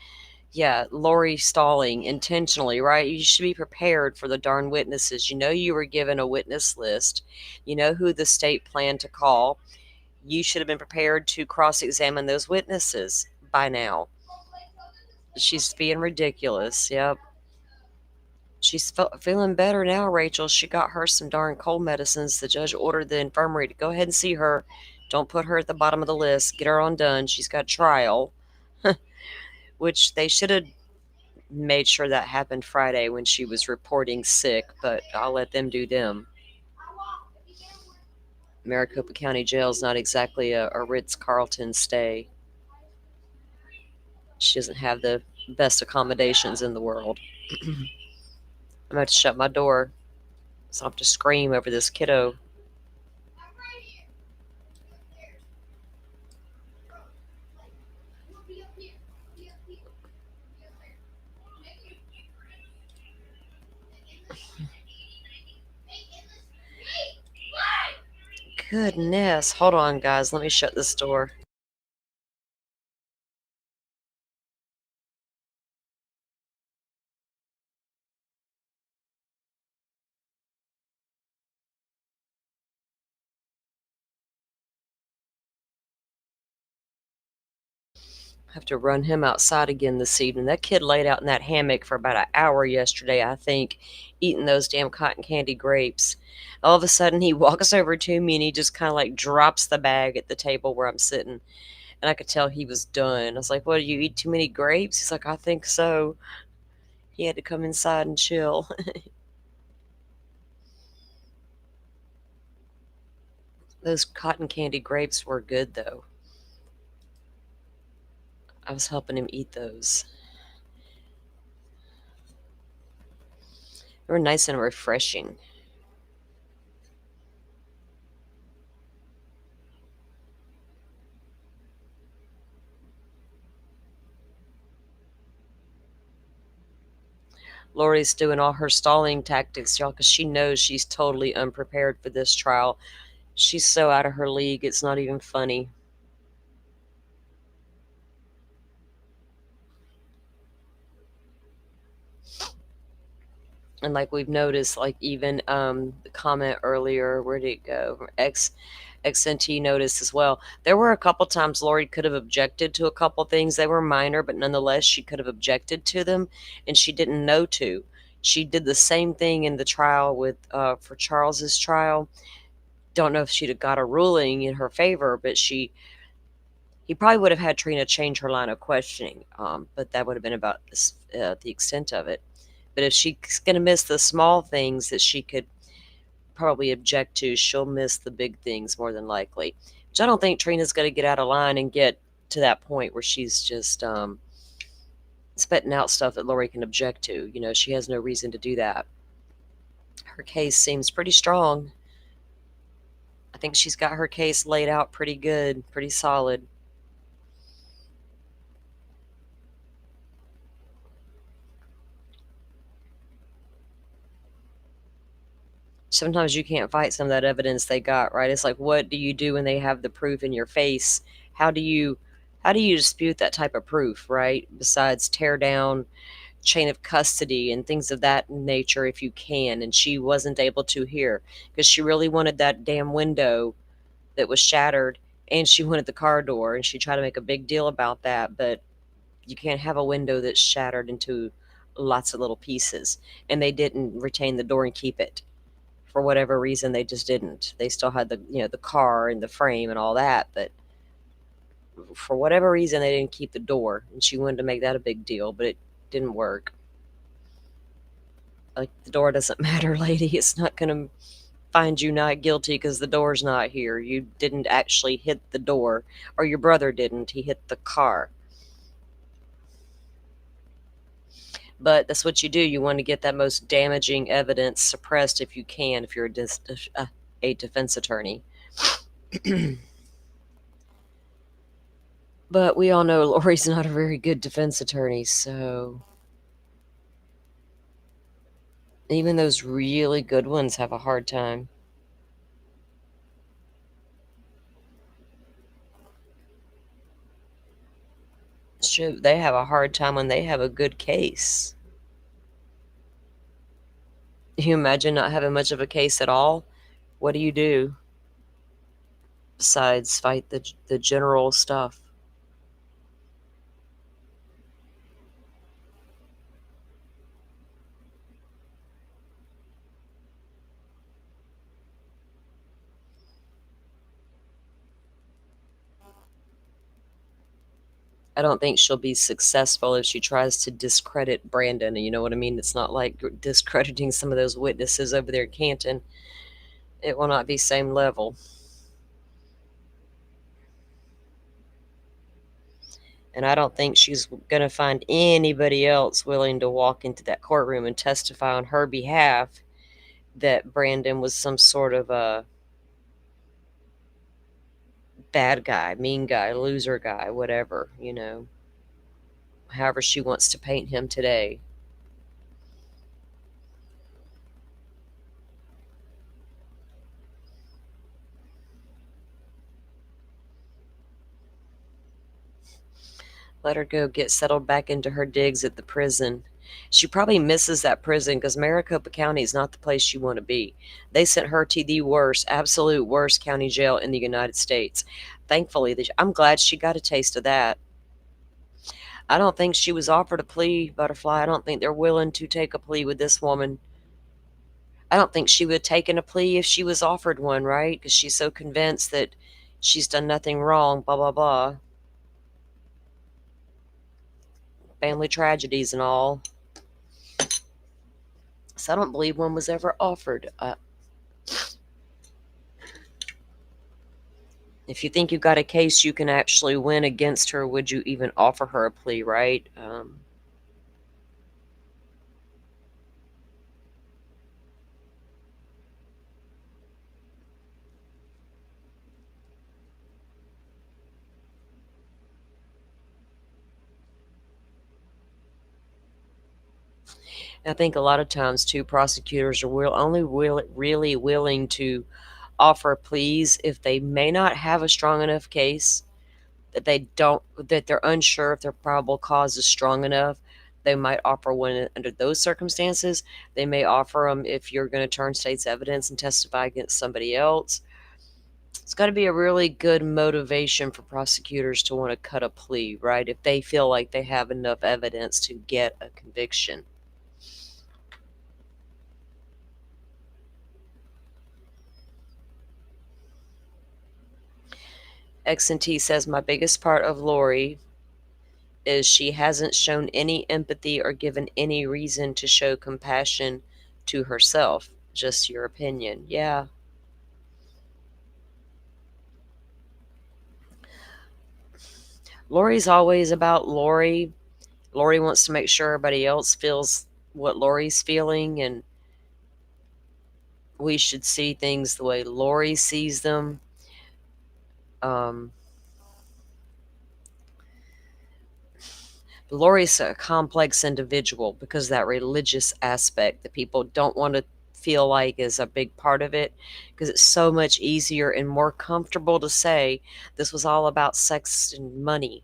S1: Yeah, Lori stalling intentionally, right? You should be prepared for the darn witnesses. You know you were given a witness list. You know who the state planned to call. You should have been prepared to cross-examine those witnesses by now. She's being ridiculous, yep. She's feeling better now, Rachel. She got her some darn cold medicines. The judge ordered the infirmary to go ahead and see her. Don't put her at the bottom of the list. Get her on done. She's got trial. Which they should have made sure that happened Friday when she was reporting sick, but I'll let them do them. Maricopa County Jail is not exactly a Ritz-Carlton stay. She doesn't have the best accommodations in the world. I'm going to shut my door so I don't have to scream over this kiddo. Goodness. Hold on, guys. Let me shut this door. I have to run him outside again this evening. That kid laid out in that hammock for about an hour yesterday, I think, eating those damn cotton candy grapes. All of a sudden, he walks over to me and he just kind of like drops the bag at the table where I'm sitting. And I could tell he was done. I was like, what, do you eat too many grapes? He's like, I think so. He had to come inside and chill. Those cotton candy grapes were good, though. I was helping him eat those. They were nice and refreshing. Lori's doing all her stalling tactics, y'all, because she knows she's totally unprepared for this trial. She's so out of her league, it's not even funny. And like we've noticed, like even the comment earlier, where did it go? From XNT noticed as well. There were a couple times Lori could have objected to a couple things. They were minor, but nonetheless, she could have objected to them, and she didn't know to. She did the same thing in the trial with for Charles's trial. Don't know if she'd have got a ruling in her favor, but he probably would have had Trina change her line of questioning. But that would have been about the extent of it. But if she's going to miss the small things that she could probably object to, she'll miss the big things more than likely. Which I don't think Trina's going to get out of line and get to that point where she's just spitting out stuff that Lori can object to. You know, she has no reason to do that. Her case seems pretty strong. I think she's got her case laid out pretty good, pretty solid. Sometimes you can't fight some of that evidence they got, right? It's like, what do you do when they have the proof in your face? How do you dispute that type of proof, right? Besides tear down chain of custody and things of that nature if you can. And she wasn't able to here because she really wanted that damn window that was shattered, and she wanted the car door, and she tried to make a big deal about that, but you can't have a window that's shattered into lots of little pieces. And they didn't retain the door and keep it. For whatever reason, they just didn't. They still had the car and the frame and all that, but for whatever reason, they didn't keep the door. And she wanted to make that a big deal, but it didn't work. Like, the door doesn't matter, lady. It's not going to find you not guilty because the door's not here. You didn't actually hit the door, or your brother didn't. He hit the car. But that's what you do. You want to get that most damaging evidence suppressed if you can, if you're a defense attorney. But we all know Lori's not a very good defense attorney, so even those really good ones have a hard time. They have a hard time when they have a good case. You imagine not having much of a case at all? What do you do besides fight the general stuff? I don't think she'll be successful if she tries to discredit Brandon. You know what I mean? It's not like discrediting some of those witnesses over there in Canton. It will not be same level. And I don't think she's going to find anybody else willing to walk into that courtroom and testify on her behalf that Brandon was some sort of a bad guy, mean guy, loser guy, whatever, you know. However she wants to paint him today. Let her go get settled back into her digs at the prison. She probably misses that prison because Maricopa County is not the place you want to be. They sent her to the worst, absolute worst county jail in the United States. Thankfully, I'm glad she got a taste of that. I don't think she was offered a plea, Butterfly. I don't think they're willing to take a plea with this woman. I don't think she would have taken a plea if she was offered one, right? Because she's so convinced that she's done nothing wrong, blah, blah, blah. Family tragedies and all. So I don't believe one was ever offered. If you think you've got a case you can actually win against her, would you even offer her a plea, right? I think a lot of times, too, prosecutors are really willing to offer pleas if they may not have a strong enough case, that they're unsure if their probable cause is strong enough. They might offer one under those circumstances. They may offer them if you're going to turn state's evidence and testify against somebody else. It's got to be a really good motivation for prosecutors to want to cut a plea, right? If they feel like they have enough evidence to get a conviction. X&T says, my biggest part of Lori is she hasn't shown any empathy or given any reason to show compassion to herself. Just your opinion. Yeah. Lori's always about Lori. Lori wants to make sure everybody else feels what Lori's feeling, and we should see things the way Lori sees them. Lori's a complex individual because that religious aspect that people don't want to feel like is a big part of it, because it's so much easier and more comfortable to say this was all about sex and money,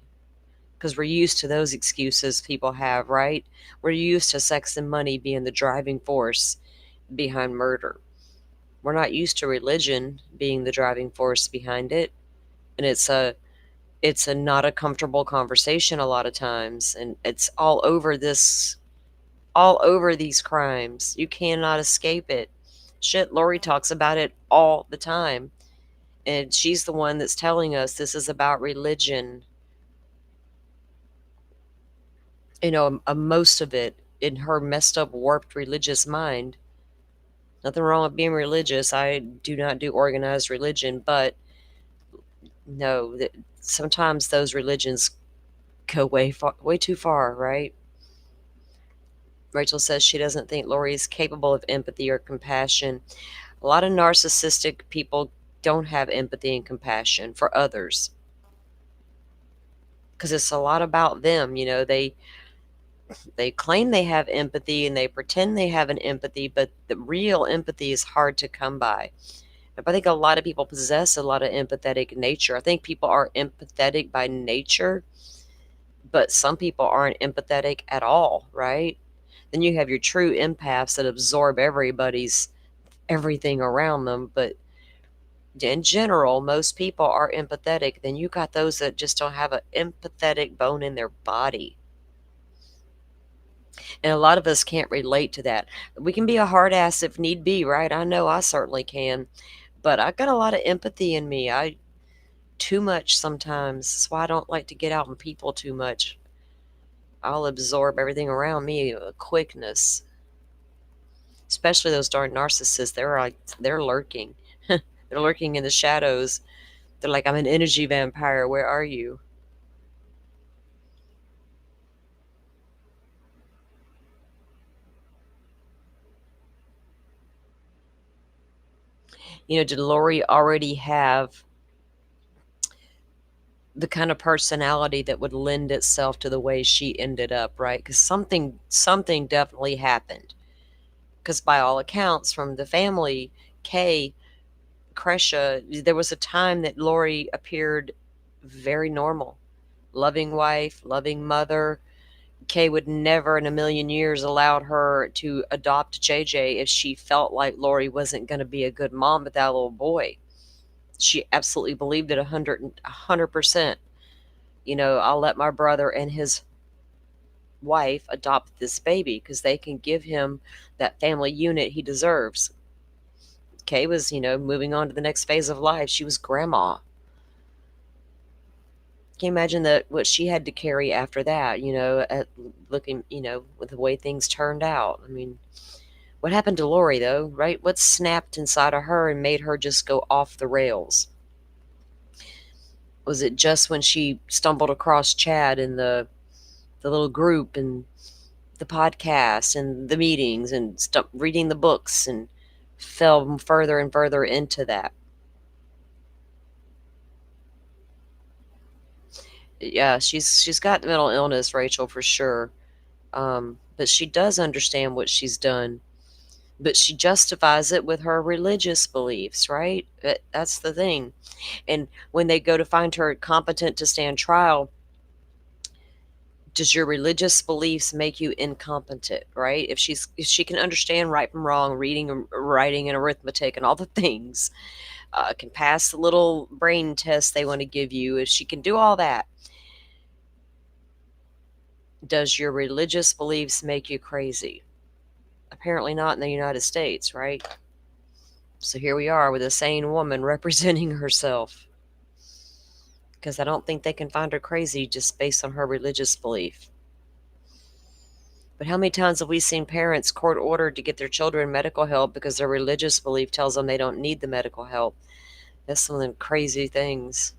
S1: because we're used to those excuses people have, right? We're used to sex and money being the driving force behind murder. We're not used to religion being the driving force behind it, and it's a not a comfortable conversation a lot of times, and it's all over these crimes. You cannot escape it. Shit, Lori talks about it all the time, and she's the one that's telling us this is about religion. Most of it in her messed up, warped religious mind. Nothing wrong with being religious. I do not do organized religion, but no, sometimes those religions go way too far, right? Rachel says she doesn't think Lori is capable of empathy or compassion. A lot of narcissistic people don't have empathy and compassion for others because it's a lot about them. They claim they have empathy and they pretend they have an empathy, but the real empathy is hard to come by. I think a lot of people possess a lot of empathetic nature. I think people are empathetic by nature, but some people aren't empathetic at all, right? Then you have your true empaths that absorb everything around them. But in general, most people are empathetic. Then you got those that just don't have an empathetic bone in their body. And a lot of us can't relate to that. We can be a hard ass if need be, right? I know I certainly can. But I got a lot of empathy in me. Too much sometimes. That's why I don't like to get out in people too much. I'll absorb everything around me with quickness. Especially those darn narcissists. They're lurking. They're lurking in the shadows. They're like, I'm an energy vampire. Where are you? Did Lori already have the kind of personality that would lend itself to the way she ended up, right? Because something definitely happened. Because by all accounts from the family, Kay, Kresha, there was a time that Lori appeared very normal. Loving wife, loving mother. Kay would never in a million years allowed her to adopt JJ if she felt like Lori wasn't going to be a good mom with that little boy. She absolutely believed it 100%. I'll let my brother and his wife adopt this baby because they can give him that family unit he deserves. Kay was, moving on to the next phase of life. She was grandma. Can you imagine what she had to carry after that, looking, with the way things turned out? I mean, what happened to Lori, though, right? What snapped inside of her and made her just go off the rails? Was it just when she stumbled across Chad in the little group and the podcast and the meetings and reading the books and fell further and further into that? Yeah, she's got mental illness, Rachel, for sure. But she does understand what she's done. But she justifies it with her religious beliefs, right? That's the thing. And when they go to find her competent to stand trial, does your religious beliefs make you incompetent, right? If she can understand right from wrong, reading and writing and arithmetic and all the things, can pass the little brain test they want to give you, if she can do all that, does your religious beliefs make you crazy? Apparently not in the United States, right? So here we are with a sane woman representing herself. Because I don't think they can find her crazy just based on her religious belief. But how many times have we seen parents court ordered to get their children medical help because their religious belief tells them they don't need the medical help? That's some of the crazy things.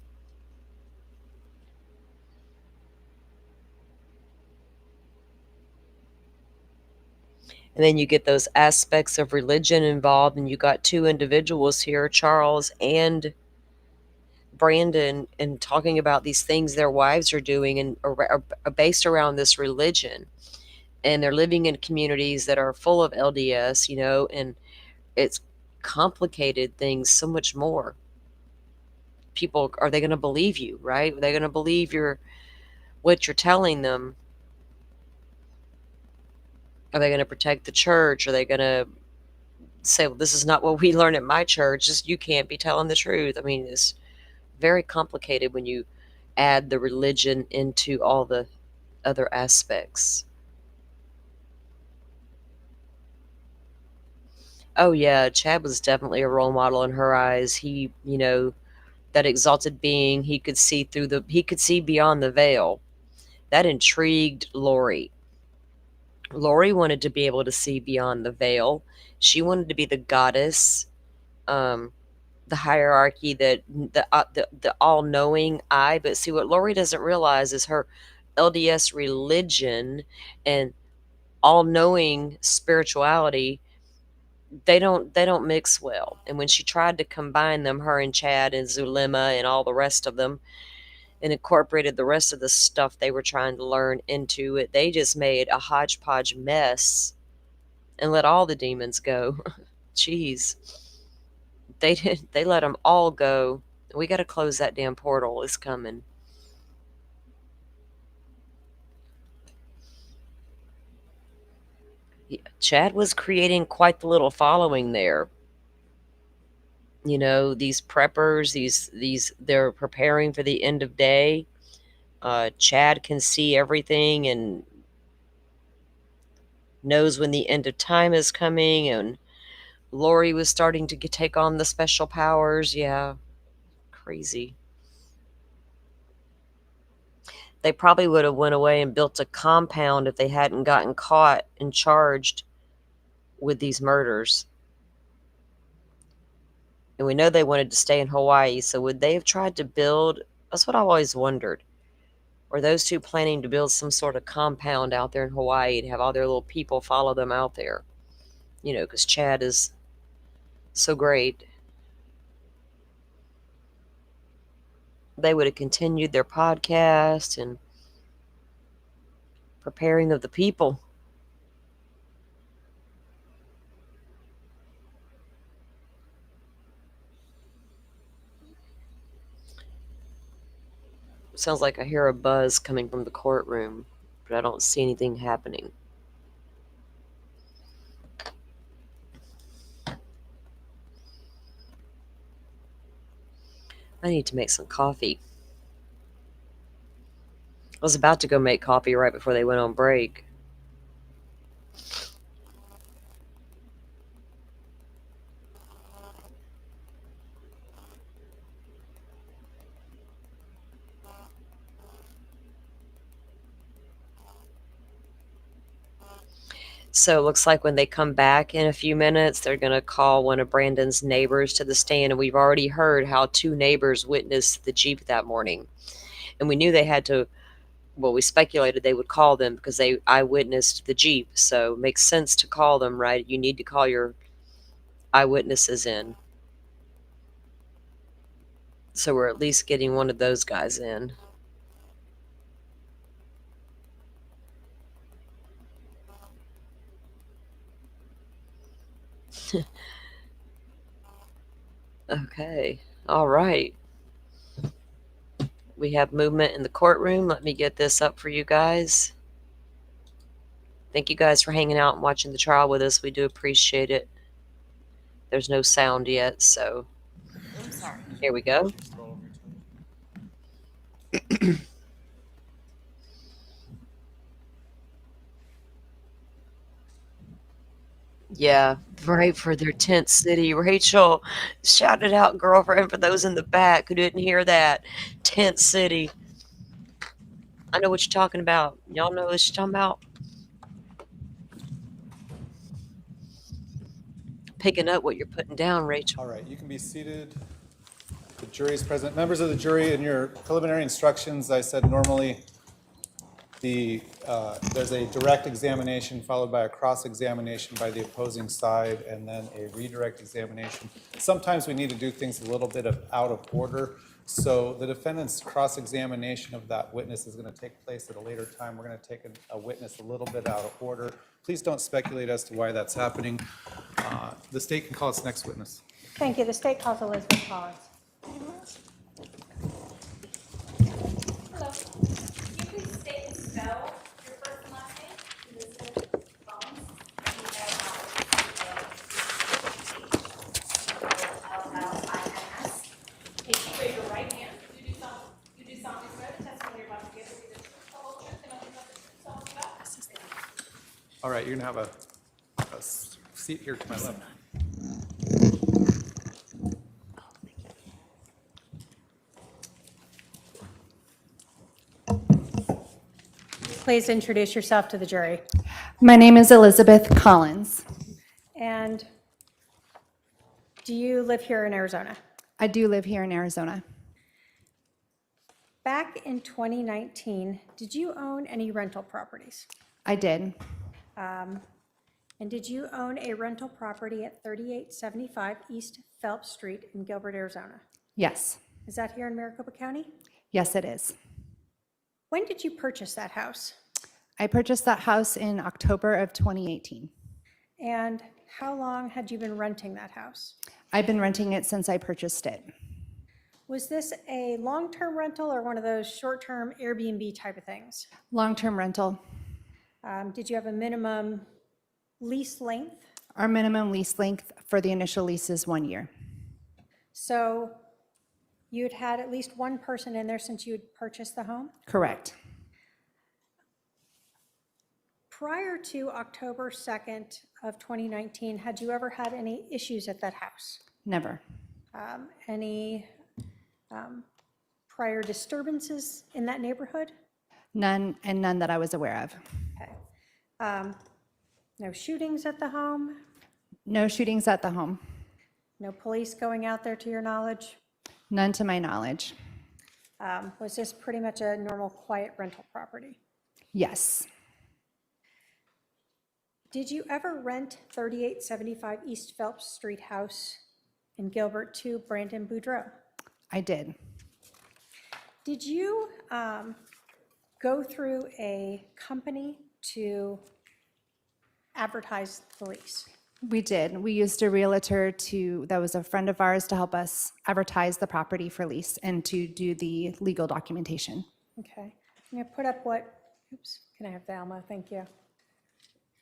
S1: And then you get those aspects of religion involved, and you got two individuals here, Charles and Brandon, and talking about these things their wives are doing and are based around this religion. And they're living in communities that are full of LDS, and it's complicated things so much more. People, are they going to believe you, right? Are they going to believe what you're telling them? Are they going to protect the church? Are they going to say, well, this is not what we learn at my church, just you can't be telling the truth? I mean, it's very complicated when you add the religion into all the other aspects. Oh yeah, Chad was definitely a role model in her eyes. He, that exalted being, he could see beyond the veil. That intrigued Lori. Lori wanted to be able to see beyond the veil. She wanted to be the goddess, the hierarchy, the all-knowing eye. But see, what Lori doesn't realize is her LDS religion and all-knowing spirituality, they don't mix well. And when she tried to combine them, her and Chad and Zulema and all the rest of them, and incorporated the rest of the stuff they were trying to learn into it, they just made a hodgepodge mess and let all the demons go. Jeez. They let them all go. We got to close that damn portal. It's coming. Yeah, Chad was creating quite the little following there. These preppers, they're preparing for the end of day. Chad can see everything and knows when the end of time is coming, and Lori was starting to take on the special powers. Yeah, crazy. They probably would have went away and built a compound if they hadn't gotten caught and charged with these murders. And we know they wanted to stay in Hawaii, so would they have tried to build? That's what I've always wondered. Were those two planning to build some sort of compound out there in Hawaii to have all their little people follow them out there? Because Chad is so great. They would have continued their podcast and preparing of the people. Sounds like I hear a buzz coming from the courtroom, but I don't see anything happening. I need to make some coffee. I was about to go make coffee right before they went on break. So it looks like when they come back in a few minutes, they're going to call one of Brandon's neighbors to the stand. And we've already heard how two neighbors witnessed the Jeep that morning. And we knew they had to, well, we speculated they would call them because they eyewitnessed the Jeep. So it makes sense to call them, right? You need to call your eyewitnesses in. So we're at least getting one of those guys in. Okay. All right. We have movement in the courtroom. Let me get this up for you guys. Thank you guys for hanging out and watching the trial with us. We do appreciate it. There's no sound yet, so. Oops. Sorry. Here we go. Yeah, right for their tent city. Rachel, shout it out, girlfriend, for those in the back who didn't hear that. Tent city. I know what you're talking about. Y'all know what you're talking about? Picking up what you're putting down, Rachel.
S4: All right, you can be seated. The jury is present. Members of the jury, in your preliminary instructions, I said normally there's a direct examination followed by a cross-examination by the opposing side and then a redirect examination. Sometimes we need to do things a little bit out of order. So the defendant's cross-examination of that witness is going to take place at a later time. We're going to take a witness a little bit out of order. Please don't speculate as to why that's happening. The state can call its next witness.
S5: Thank you. The state calls Elizabeth Collins.
S7: Hello. Can you please state and spell your first and last name? Elizabeth Collins. C-O-L-L-I-N-S. Okay, you raise your right hand. You do solemnly swear the testimony you're about to give will be the truth, the whole truth, and nothing but the truth, so help you God.
S4: All right, you're going to have a seat here to my left.
S5: Please introduce yourself to the jury.
S15: My name is Elizabeth Collins.
S5: And do you live here in Arizona?
S15: I do live here in Arizona.
S5: Back in 2019, did you own any rental properties?
S15: I did.
S5: And did you own a rental property at 3875 East Phelps Street in Gilbert, Arizona?
S15: Yes.
S5: Is that here in Maricopa County?
S15: Yes, it is.
S5: When did you purchase that house?
S15: I purchased that house in October of 2018.
S5: And how long had you been renting that house?
S15: I've been renting it since I purchased it.
S5: Was this a long-term rental or one of those short-term Airbnb type of things?
S15: Long-term rental.
S5: Did you have a minimum lease length?
S15: Our minimum lease length for the initial lease is 1 year.
S5: So you'd had at least one person in there since you had purchased the home?
S15: Correct.
S5: Prior to October 2nd of 2019, had you ever had any issues at that house?
S15: Never.
S5: Any prior disturbances in that neighborhood?
S15: None, and none that I was aware of.
S5: Okay. No shootings at the home?
S15: No shootings at the home.
S5: No police going out there to your knowledge?
S15: None to my knowledge.
S5: Was this pretty much a normal, quiet rental property?
S15: Yes.
S5: Did you ever rent 3875 East Phelps Street house in Gilbert to Brandon Boudreaux?
S15: I did.
S5: Did you go through a company to advertise the lease?
S15: We did. We used a realtor that was a friend of ours to help us advertise the property for lease and to do the legal documentation.
S5: Okay. I'm going to put up what, oops, can I have Valmo? Thank you.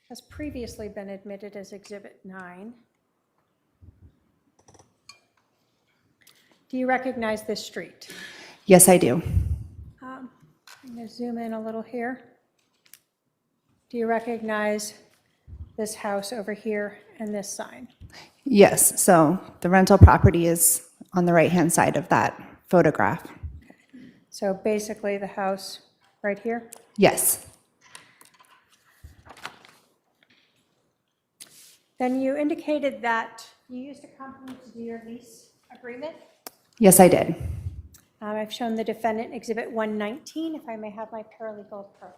S5: Has previously been admitted as Exhibit 9. Do you recognize this street?
S15: Yes, I do.
S5: I'm going to zoom in a little here. Do you recognize this house over here and this sign?
S15: Yes, so the rental property is on the right-hand side of that photograph.
S5: Okay. So basically the house right here?
S15: Yes.
S5: Then you indicated that you used a company to do your lease agreement?
S15: Yes, I did.
S5: I've shown the defendant Exhibit 119, if I may have my paralegal approach.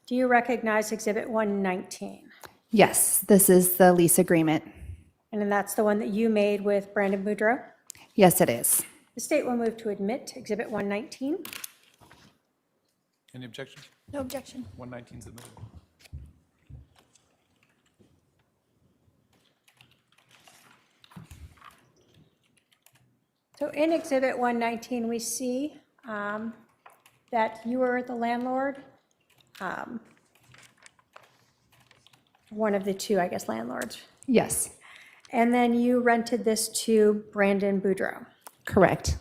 S5: Do you recognize Exhibit 119?
S15: Yes, this is the lease agreement.
S5: And then that's the one that you made with Brandon Boudreaux?
S15: Yes, it is.
S5: The state will move to admit Exhibit 119.
S4: Any objection?
S6: No objection.
S4: 119 is admitted.
S5: So in Exhibit 119, we see that you were the landlord one of the two, I guess, landlords.
S15: Yes,
S5: And then you rented this to Brandon Boudreaux.
S15: correct.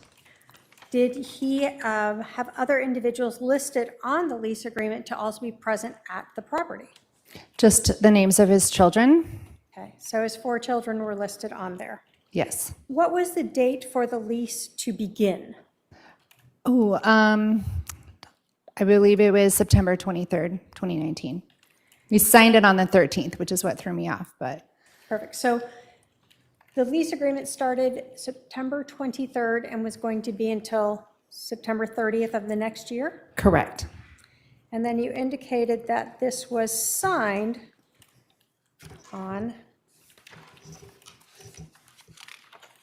S5: Did he have other individuals listed on the lease agreement to also be present at the property?
S15: Just the names of his children?
S5: Okay, so his 4 children were listed on there.
S15: Yes.
S5: What was the date for the lease to begin?
S15: Oh, I believe it was September 23rd, 2019. We signed it on the 13th, which is what threw me off, but
S5: Perfect. So the lease agreement started September 23rd and was going to be until September 30th of the next year?
S15: correct.
S5: And then you indicated that this was signed on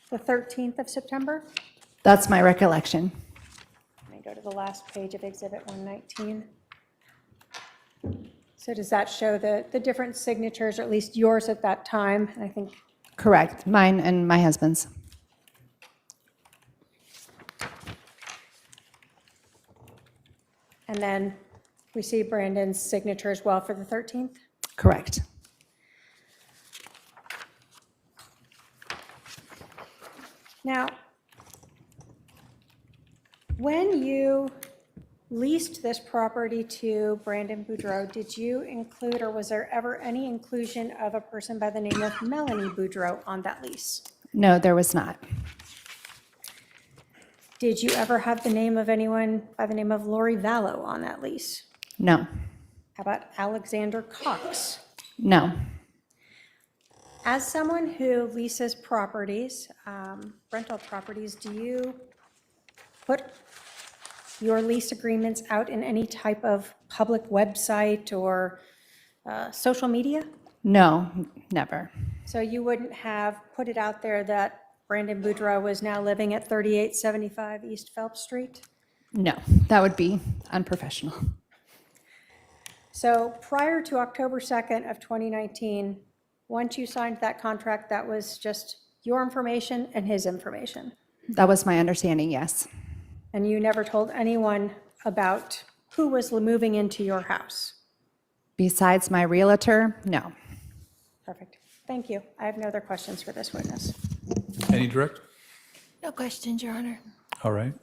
S5: the 13th of September?
S15: That's my recollection.
S5: Let me go to the last page of Exhibit 119. So does that show the different signatures, or at least yours at that time? I think,
S15: Correct, mine and my husband's.
S5: and then we see Brandon's signature as well for the 13th?
S15: Correct.
S5: Now, when you leased this property to Brandon Boudreaux, did you include, or was there ever any inclusion of a person by the name of Melani Boudreaux on that lease?
S15: No, there was not.
S5: Did you ever have the name of anyone by the name of Lori Vallow on that lease?
S15: No,
S5: How about Alexander Cox?
S15: no,
S5: As someone who leases properties, rental properties, do you put your lease agreements out in any type of public website or social media?
S15: no, never.
S5: So you wouldn't have put it out there that Brandon Boudreaux was now living at 3875 East Phelps Street?
S15: No, that would be unprofessional.
S5: So prior to October 2nd of 2019, once you signed that contract, that was just your information and his information?
S15: That was my understanding, yes.
S5: And you never told anyone about who was moving into your house?
S15: Besides my realtor, no.
S5: Perfect. Thank you. I have no other questions for this witness.
S4: Any direct?
S6: No questions, Your Honor.
S4: All right.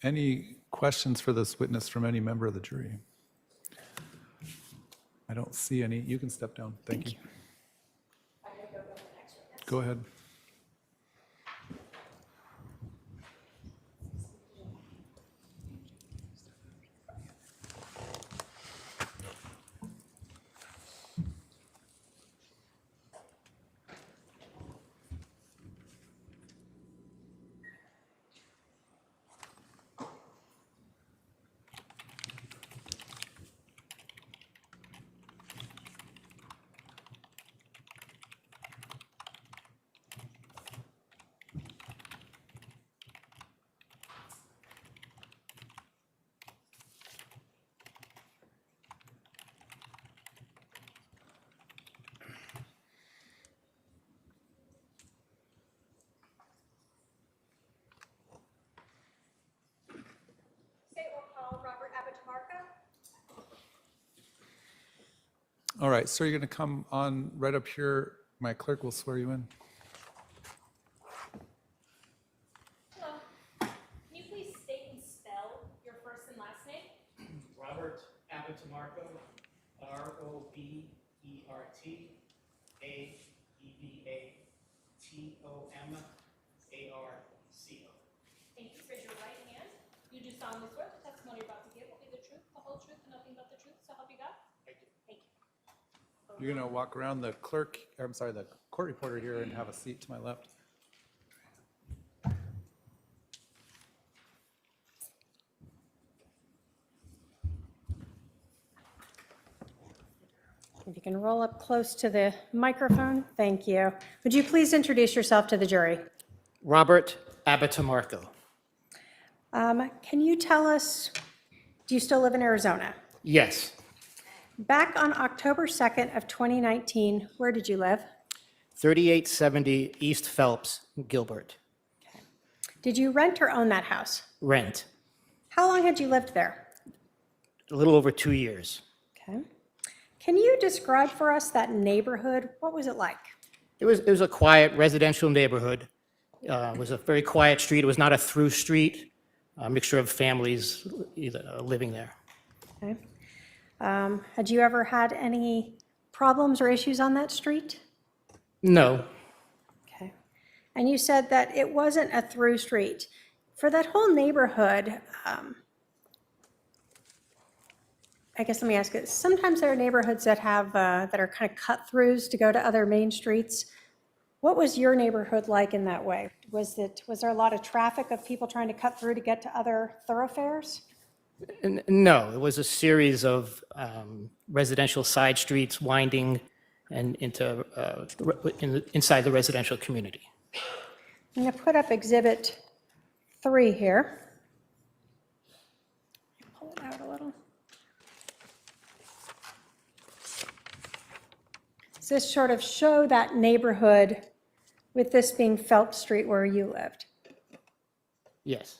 S4: Any questions for this witness from any member of the jury? I don't see any. You can step down. Thank you. Go ahead. All right, sir, you're going to come on right up here. My clerk will swear you in.
S7: Hello. Can you please state and spell your first and last name?
S16: Robert Abitamarco, R-O-B-E-R-T, A-E-V-A-T-O-M-A-R-C-O.
S7: Thank you. Raise your right hand. You do solemnly swear the testimony you're about to give will be the truth, the whole truth, and nothing but the truth, so help you God?
S16: Thank you.
S7: Thank you.
S4: You're going to walk around the clerk, I'm sorry, the court reporter here and have a seat to my left.
S5: If you can roll up close to the microphone, thank you. Would you please introduce yourself to the jury?
S16: Robert Abitamarco.
S5: Can you tell us, do you still live in Arizona?
S16: Yes.
S5: Back on October 2nd of 2019, where did you live?
S16: 3870 East Phelps, Gilbert.
S5: Did you rent or own that house? Can you describe for us that neighborhood? What was it like?
S16: It was a quiet residential neighborhood. It was a very quiet street. It was not a through street, a mixture of families either living there.
S5: Okay. Had you ever had any problems or issues on that street?
S16: No,
S5: Okay. And you said that it wasn't a through street. For that whole neighborhood, I guess let me ask it. Sometimes there are neighborhoods that have that are kind of cut throughs to go to other main streets. What was your neighborhood like in that way? Was there a lot of traffic of people trying to cut through to get to other thoroughfares?
S16: No, it was a series of residential side streets winding and into inside the residential community.
S5: I'm going to put up Exhibit 3 here. Pull it out a little. Does this sort of show that neighborhood with this being Phelps Street where you lived?
S16: Yes.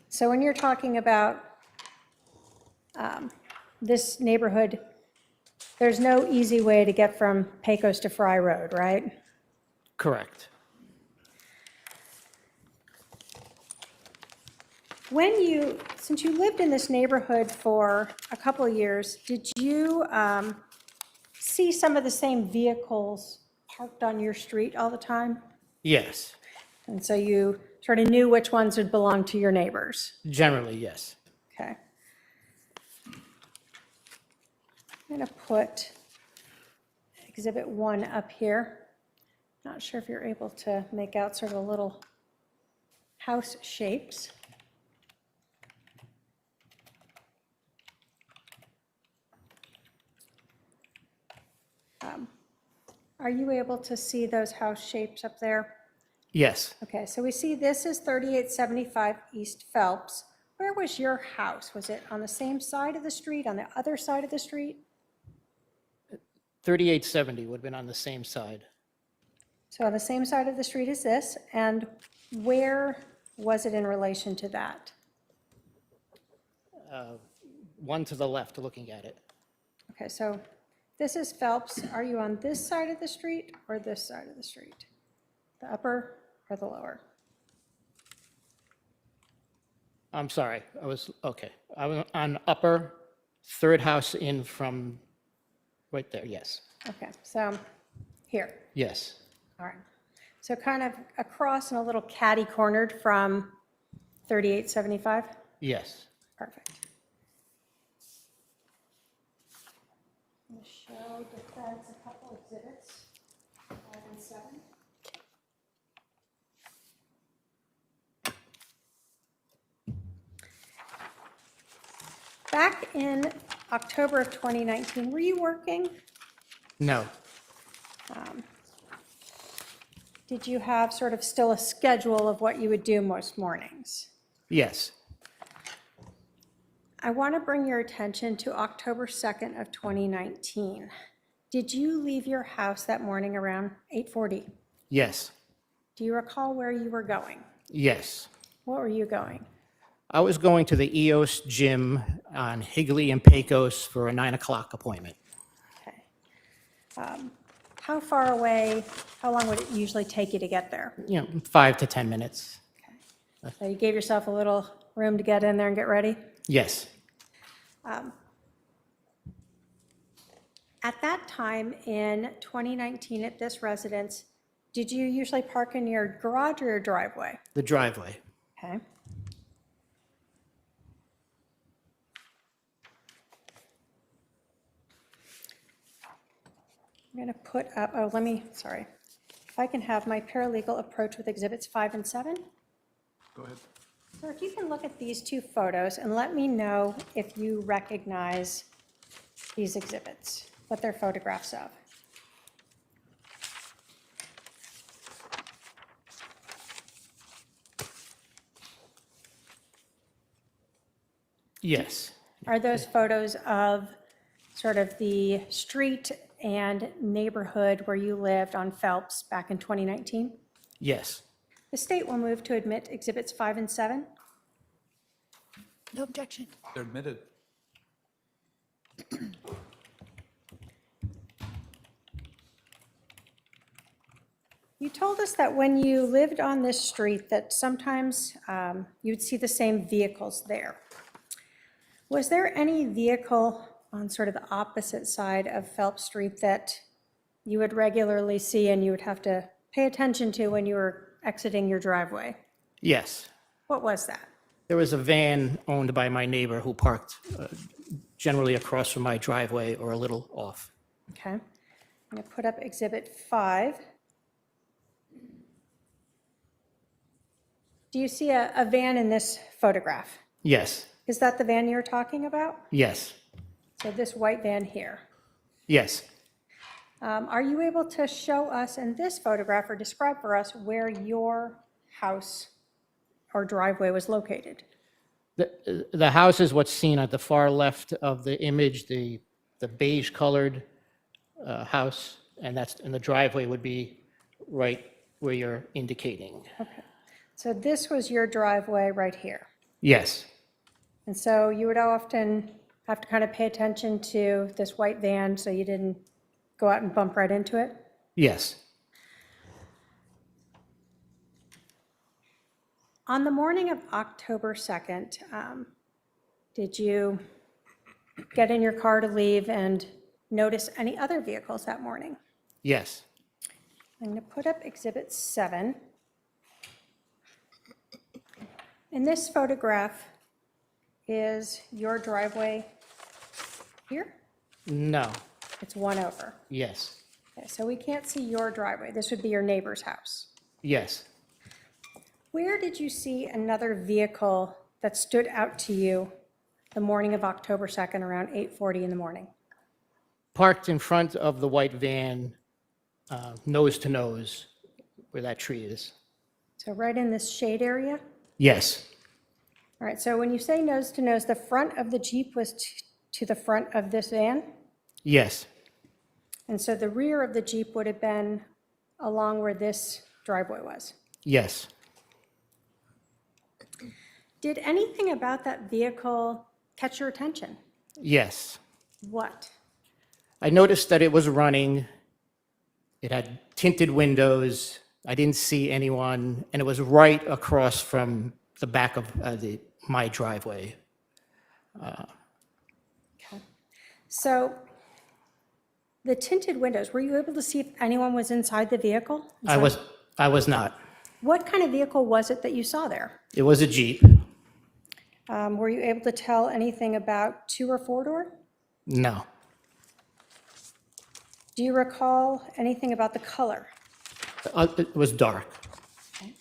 S5: So when you're talking about this neighborhood, there's no easy way to get from Pecos to Fry Road, right?
S16: Correct.
S5: Since you lived in this neighborhood for a couple of years, did you see some of the same vehicles parked on your street all the time?
S16: Yes.
S5: And so you sort of knew which ones would belong to your neighbors?
S16: Generally, yes.
S5: Okay. I'm going to put Exhibit 1 up here. Not sure if you're able to make out sort of the little house shapes. Are you able to see those house shapes up there?
S16: Yes.
S5: Okay, so we see this is 3875 East Phelps. Where was your house? Was it on the same side of the street, on the other side of the street?
S16: 3870 would have been on the same side.
S5: So on the same side of the street as this, and where was it in relation to that?
S16: One to the left, looking at it.
S5: Okay, so this is Phelps. Are you on this side of the street or this side of the street? The upper or the lower?
S16: I'm sorry, I was on upper, third house in from right there, yes.
S5: Okay, so here.
S16: Yes.
S5: All right. So kind of across and a little catty-cornered from 3875?
S16: Yes.
S5: Perfect. I'm going to show the feds a couple exhibits, 5 and 7. Back in October of 2019, were you working?
S16: No.
S5: Did you have sort of still a schedule of what you would do most mornings?
S16: Yes.
S5: I want to bring your attention to October 2nd of 2019. Did you leave your house that morning around 8:40?
S16: Yes.
S5: Do you recall where you were going?
S16: Yes.
S5: What were you going?
S16: I was going to the EOS gym on Higley and Pecos for a 9 o'clock appointment.
S5: Okay. How far away, how long would it usually take you to get there?
S16: 5 to 10 minutes.
S5: So you gave yourself a little room to get in there and get ready?
S16: Yes.
S5: At that time in 2019 at this residence, did you usually park in your garage or your driveway?
S16: The driveway.
S5: Okay. I'm going to put up, sorry. If I can have my paralegal approach with exhibits 5 and 7.
S4: Go ahead.
S5: So if you can look at these two photos and let me know if you recognize these exhibits, what they're photographs of.
S16: Yes.
S5: Are those photos of sort of the street and neighborhood where you lived on Phelps back in 2019?
S16: Yes.
S5: The state will move to admit exhibits 5 and 7.
S6: No objection.
S4: They're admitted.
S5: You told us that when you lived on this street that sometimes you'd see the same vehicles there. Was there any vehicle on sort of the opposite side of Phelps Street that you would regularly see and you would have to pay attention to when you were exiting your driveway?
S16: Yes.
S5: What was that?
S16: There was a van owned by my neighbor who parked generally across from my driveway or a little off.
S5: Okay. I'm going to put up Exhibit 5. Do you see a van in this photograph?
S16: Yes.
S5: Is that the van you're talking about?
S16: Yes.
S5: So this white van here.
S16: Yes.
S5: Are you able to show us in this photograph or describe for us where your house or driveway was located?
S16: The house is what's seen at the far left of the image, the beige colored house, and the driveway would be right where you're indicating.
S5: Okay. So this was your driveway right here.
S16: Yes.
S5: And so you would often have to kind of pay attention to this white van so you didn't go out and bump right into it?
S16: Yes.
S5: On the morning of October 2nd, did you get in your car to leave and notice any other vehicles that morning?
S16: Yes.
S5: I'm going to put up Exhibit 7. In this photograph, is your driveway here?
S16: No.
S5: It's one over.
S16: Yes.
S5: Okay, so we can't see your driveway. This would be your neighbor's house.
S16: Yes.
S5: Where did you see another vehicle that stood out to you the morning of October 2nd around 8:40 in the morning?
S16: Parked in front of the white van, nose to nose, where that tree is.
S5: So right in this shade area?
S16: Yes.
S5: All right, so when you say nose to nose, the front of the Jeep was to the front of this van?
S16: Yes.
S5: And so the rear of the Jeep would have been along where this driveway was?
S16: Yes.
S5: Did anything about that vehicle catch your attention?
S16: Yes.
S5: What?
S16: I noticed that it was running. It had tinted windows. I didn't see anyone, and it was right across from the back of my driveway.
S5: Okay. So the tinted windows, were you able to see if anyone was inside the vehicle?
S16: I was not.
S5: What kind of vehicle was it that you saw there?
S16: It was a Jeep.
S5: Were you able to tell anything about 2 or 4-door?
S16: No.
S5: Do you recall anything about the color?
S16: It was dark.
S5: Okay.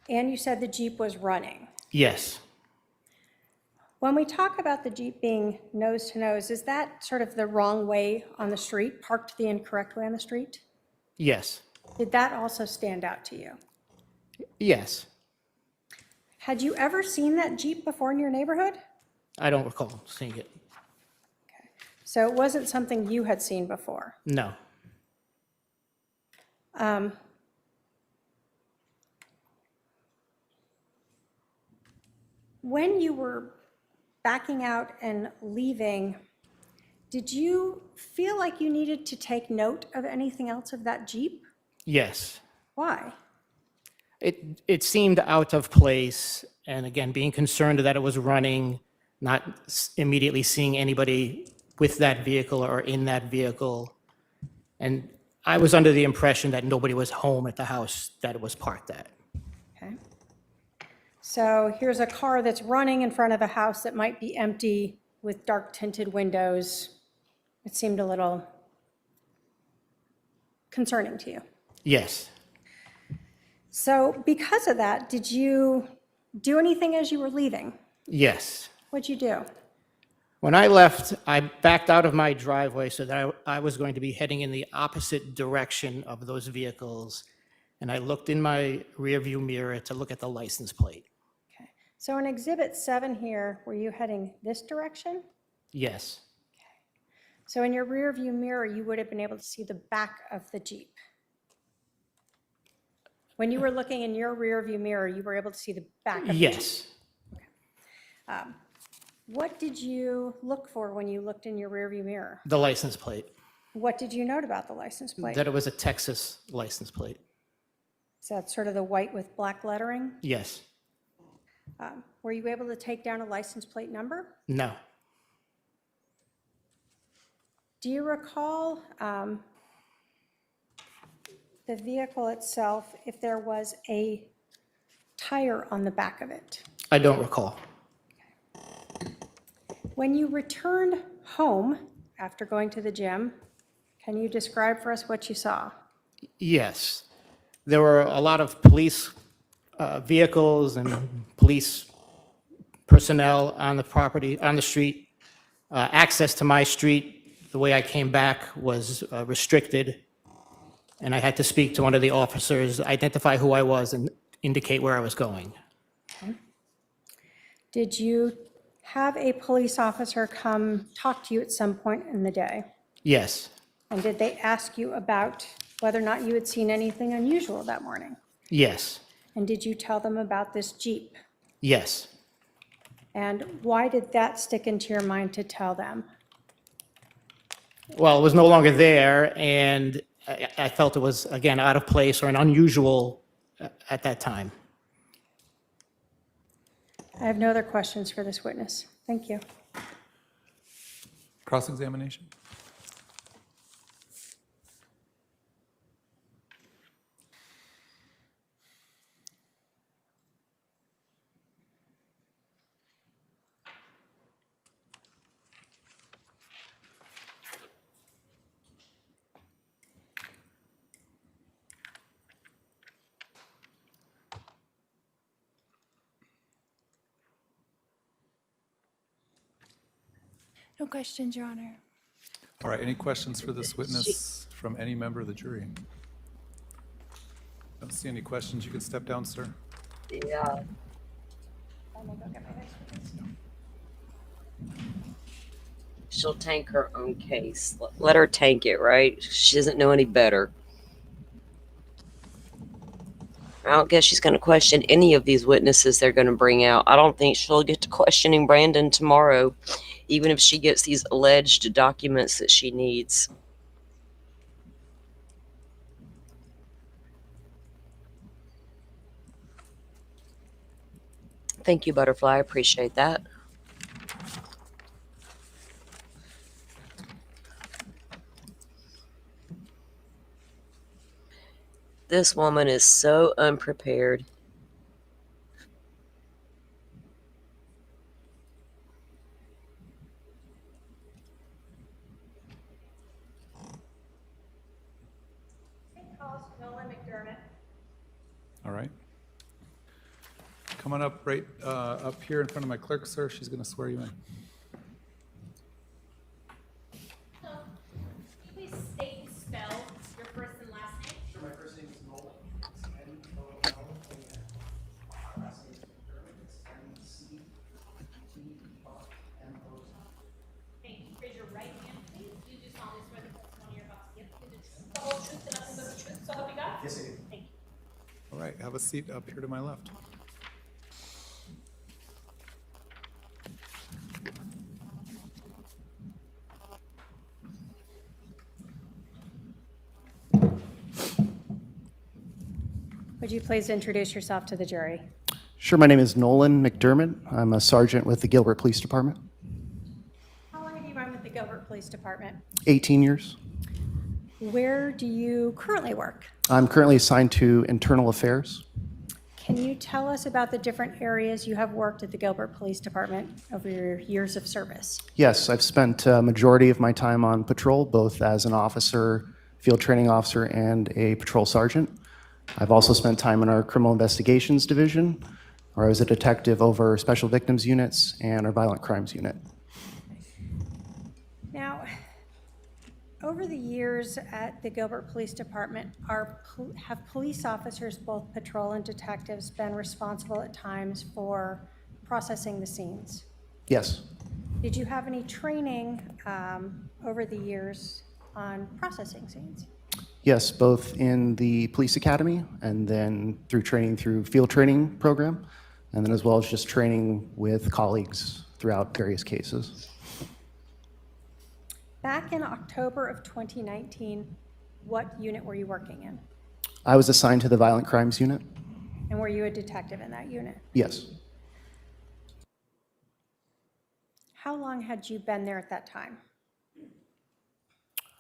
S5: And you said the Jeep was running.
S16: Yes.
S5: When we talk about the Jeep being nose to nose, is that sort of the wrong way on the street, parked the incorrect way on the street?
S16: Yes.
S5: Did that also stand out to you?
S16: Yes.
S5: Had you ever seen that Jeep before in your neighborhood?
S16: I don't recall seeing it.
S5: Okay. So it wasn't something you had seen before?
S16: No.
S5: When you were backing out and leaving, did you feel like you needed to take note of anything else of that Jeep?
S16: Yes.
S5: Why?
S16: It seemed out of place, and again, being concerned that it was running, not immediately seeing anybody with that vehicle or in that vehicle. And I was under the impression that nobody was home at the house that it was parked at.
S5: Okay. So here's a car that's running in front of a house that might be empty with dark tinted windows. It seemed a little concerning to you.
S16: Yes.
S5: So because of that, did you do anything as you were leaving?
S16: Yes.
S5: What'd you do?
S16: When I left, I backed out of my driveway so that I was going to be heading in the opposite direction of those vehicles. And I looked in my rearview mirror to look at the license plate.
S5: Okay. So in Exhibit 7 here, were you heading this direction?
S16: Yes.
S5: So in your rearview mirror, you would have been able to see the back of the Jeep. When you were looking in your rearview mirror, you were able to see the back of the Jeep?
S16: Yes.
S5: Okay. What did you look for when you looked in your rearview mirror?
S16: The license plate.
S5: What did you note about the license plate?
S16: That it was a Texas license plate.
S5: Is that sort of the white with black lettering?
S16: Yes.
S5: Were you able to take down a license plate number?
S16: No.
S5: Do you recall the vehicle itself, if there was a tire on the back of it?
S16: I don't recall.
S5: When you returned home after going to the gym, can you describe for us what you saw?
S16: Yes. There were a lot of police vehicles and police personnel on the property, on the street. Access to my street, the way I came back, was restricted, and I had to speak to one of the officers, identify who I was, and indicate where I was going.
S5: Okay. Did you have a police officer come talk to you at some point in the day?
S16: Yes.
S5: And did they ask you about whether or not you had seen anything unusual that morning?
S16: Yes.
S5: And did you tell them about this Jeep?
S16: Yes.
S5: And why did that stick into your mind to tell them?
S16: Well, it was no longer there, and I felt it was, again, out of place or an unusual at that time.
S5: I have no other questions for this witness. Thank you.
S4: Cross-examination?
S6: No questions, Your Honor.
S4: All right, any questions for this witness from any member of the jury? Don't see any questions. You can step down, sir.
S1: Yeah. She'll tank her own case. Let her tank it, right? She doesn't know any better. I don't guess she's going to question any of these witnesses they're going to bring out. I don't think she'll get to questioning Brandon tomorrow, even if she gets these alleged documents that she needs. Thank you, Butterfly. I appreciate that. This woman is so unprepared.
S4: All right. Come on up right up here in front of my clerk, sir. She's going to swear you in.
S7: Hello. Can you please state and spell your first and last name?
S17: Sure, my first name is Nolan. It's N-O-L, and last name is McDermott. It's M-C-D-E-R-M-O.
S7: Thank you. Raise your right hand, please. You do solemnly swear the testimony you're about to give is the truth, the whole truth, and nothing but the truth, so help you God?
S17: Yes, I do.
S7: Thank you.
S4: All right, have a seat up here to my left.
S5: Would you please introduce yourself to the jury?
S17: Sure, my name is Nolan McDermott. I'm a sergeant with the Gilbert Police Department.
S5: How long have you been with the Gilbert Police Department?
S17: 18 years.
S5: Where do you currently work?
S17: I'm currently assigned to Internal Affairs.
S5: Can you tell us about the different areas you have worked at the Gilbert Police Department over your years of service?
S17: Yes, I've spent a majority of my time on patrol, both as an officer, field training officer, and a patrol sergeant. I've also spent time in our Criminal Investigations Division, where I was a detective over Special Victims Units and our Violent Crimes Unit.
S5: Now, over the years at the Gilbert Police Department, have police officers, both patrol and detectives, been responsible at times for processing the scenes?
S17: Yes.
S5: Did you have any training over the years on processing scenes?
S17: Yes, both in the police academy and then through training through field training program, and then as well as just training with colleagues throughout various cases.
S5: Back in October of 2019, what unit were you working in?
S17: I was assigned to the Violent Crimes Unit.
S5: And were you a detective in that unit?
S17: Yes.
S5: How long had you been there at that time?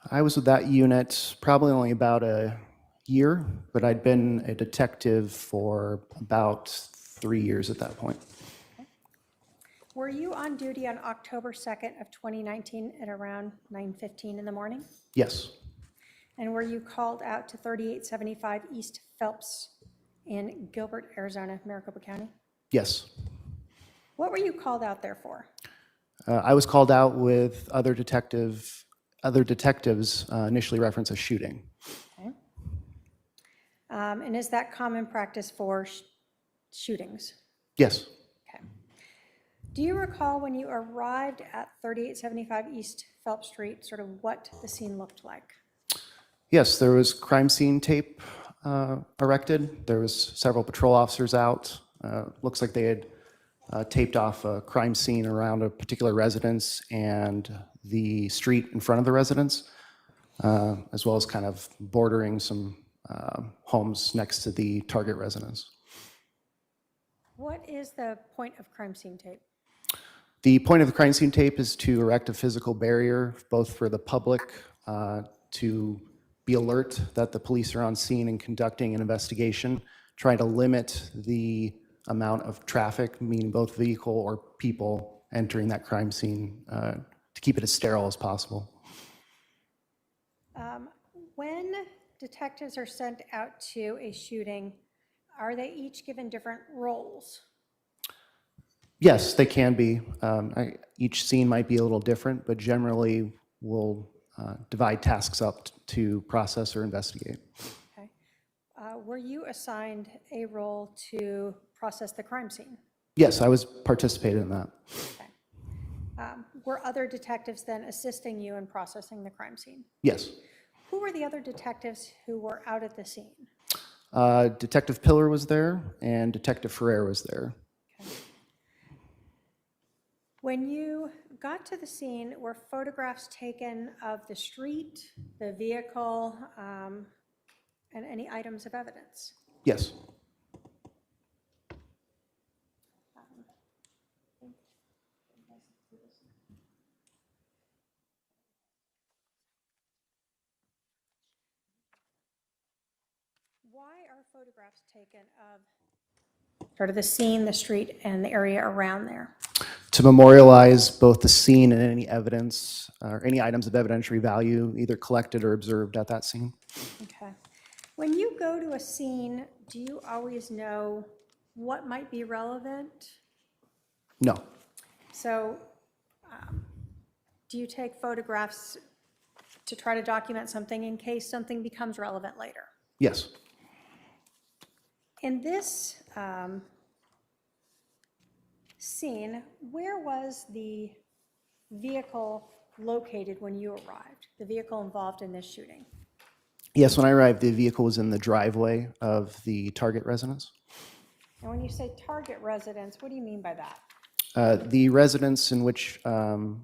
S17: I was with that unit probably only about a year, but I'd been a detective for about 3 years at that point.
S5: Were you on duty on October 2nd of 2019 at around 9:15 in the morning?
S17: Yes.
S5: And were you called out to 3875 East Phelps in Gilbert, Arizona, Maricopa County?
S17: Yes.
S5: What were you called out there for?
S17: I was called out with other detectives initially referenced a shooting.
S5: Okay. And is that common practice for shootings?
S17: Yes.
S5: Okay. Do you recall when you arrived at 3875 East Phelps Street, sort of what the scene looked like?
S17: Yes, there was crime scene tape erected. There was several patrol officers out. Looks like they had taped off a crime scene around a particular residence and the street in front of the residence, as well as kind of bordering some homes next to the target residence.
S5: What is the point of crime scene tape?
S17: The point of the crime scene tape is to erect a physical barrier, both for the public to be alert that the police are on scene and conducting an investigation, try to limit the amount of traffic, meaning both vehicle or people entering that crime scene, to keep it as sterile as possible.
S5: When detectives are sent out to a shooting, are they each given different roles?
S17: Yes, they can be. Each scene might be a little different, but generally we'll divide tasks up to process or investigate.
S5: Okay. Were you assigned a role to process the crime scene?
S17: Yes, I was participated in that.
S5: Okay. Were other detectives then assisting you in processing the crime scene?
S17: Yes.
S5: Who were the other detectives who were out at the scene?
S17: Detective Pillar was there and Detective Ferrer was there.
S5: Okay. When you got to the scene, were photographs taken of the street, the vehicle, and any items of evidence?
S17: Yes.
S5: Why are photographs taken of sort of the scene, the street, and the area around there?
S17: To memorialize both the scene and any evidence or any items of evidentiary value, either collected or observed at that scene.
S5: Okay. When you go to a scene, do you always know what might be relevant?
S17: No.
S5: So do you take photographs to try to document something in case something becomes relevant later?
S17: Yes.
S5: In this scene, where was the vehicle located when you arrived, the vehicle involved in this shooting?
S17: Yes, when I arrived, the vehicle was in the driveway of the target residence.
S5: And when you say target residence, what do you mean by that?
S17: The residence in which Mr.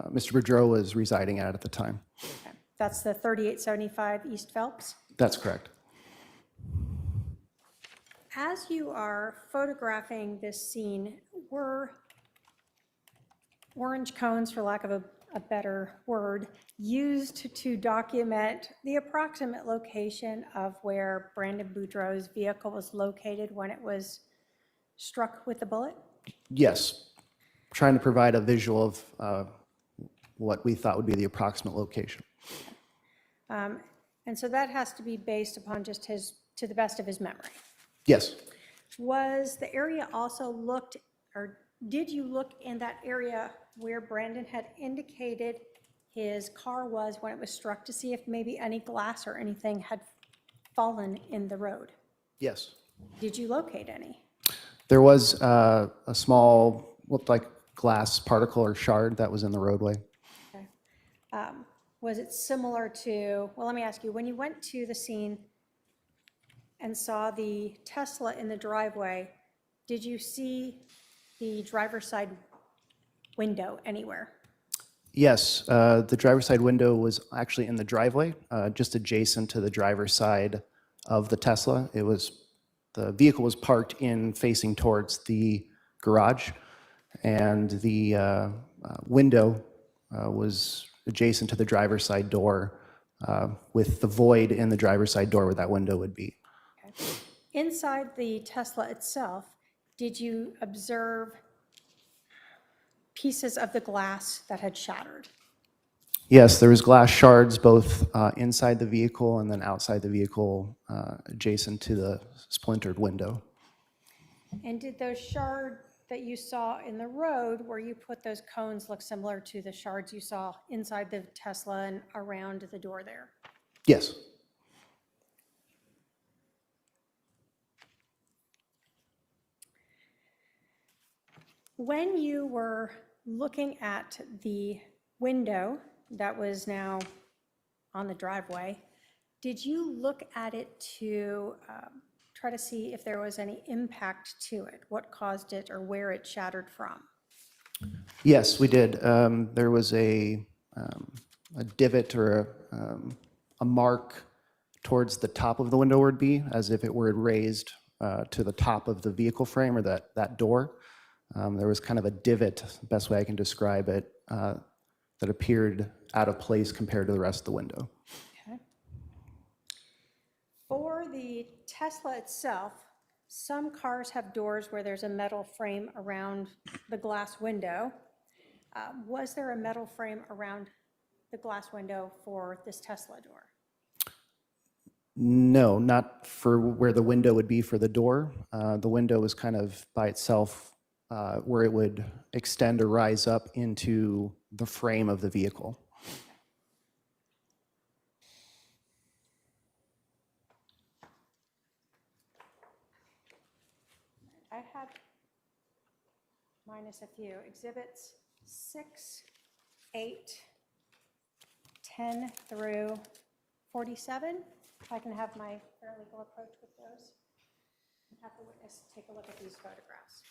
S17: Boudreaux was residing at the time.
S5: Okay. That's the 3875 East Phelps?
S17: That's correct.
S5: As you are photographing this scene, were orange cones, for lack of a better word, used to document the approximate location of where Brandon Boudreaux's vehicle was located when it was struck with the bullet?
S17: Yes. Trying to provide a visual of what we thought would be the approximate location.
S5: And so that has to be based upon just to the best of his memory.
S17: Yes.
S5: Was the area also looked, or did you look in that area where Brandon had indicated his car was when it was struck to see if maybe any glass or anything had fallen in the road?
S17: Yes.
S5: Did you locate any?
S17: There was a small, looked like glass particle or shard that was in the roadway.
S5: Okay. Was it similar to, well, let me ask you, when you went to the scene and saw the Tesla in the driveway, did you see the driver's side window anywhere?
S17: Yes, the driver's side window was actually in the driveway, just adjacent to the driver's side of the Tesla. The vehicle was parked in facing towards the garage, and the window was adjacent to the driver's side door, with the void in the driver's side door where that window would be.
S5: Inside the Tesla itself, did you observe pieces of the glass that had shattered?
S17: Yes, there was glass shards both inside the vehicle and then outside the vehicle, adjacent to the splintered window.
S5: And did those shards that you saw in the road where you put those cones look similar to the shards you saw inside the Tesla and around the door there?
S17: Yes.
S5: When you were looking at the window that was now on the driveway, did you look at it to try to see if there was any impact to it? What caused it or where it shattered from?
S17: Yes, we did. There was a divot or a mark towards the top of the window would be, as if it were raised to the top of the vehicle frame or that door. There was kind of a divot, best way I can describe it, that appeared out of place compared to the rest of the window.
S5: Okay. For the Tesla itself, some cars have doors where there's a metal frame around the glass window. Was there a metal frame around the glass window for this Tesla door?
S17: No, not for where the window would be for the door. The window was kind of by itself where it would extend or rise up into the frame of the vehicle.
S5: I had minus a few exhibits 6, 8, 10 through 47. If I can have my paralegal approach with those. And have the witness take a look at these photographs.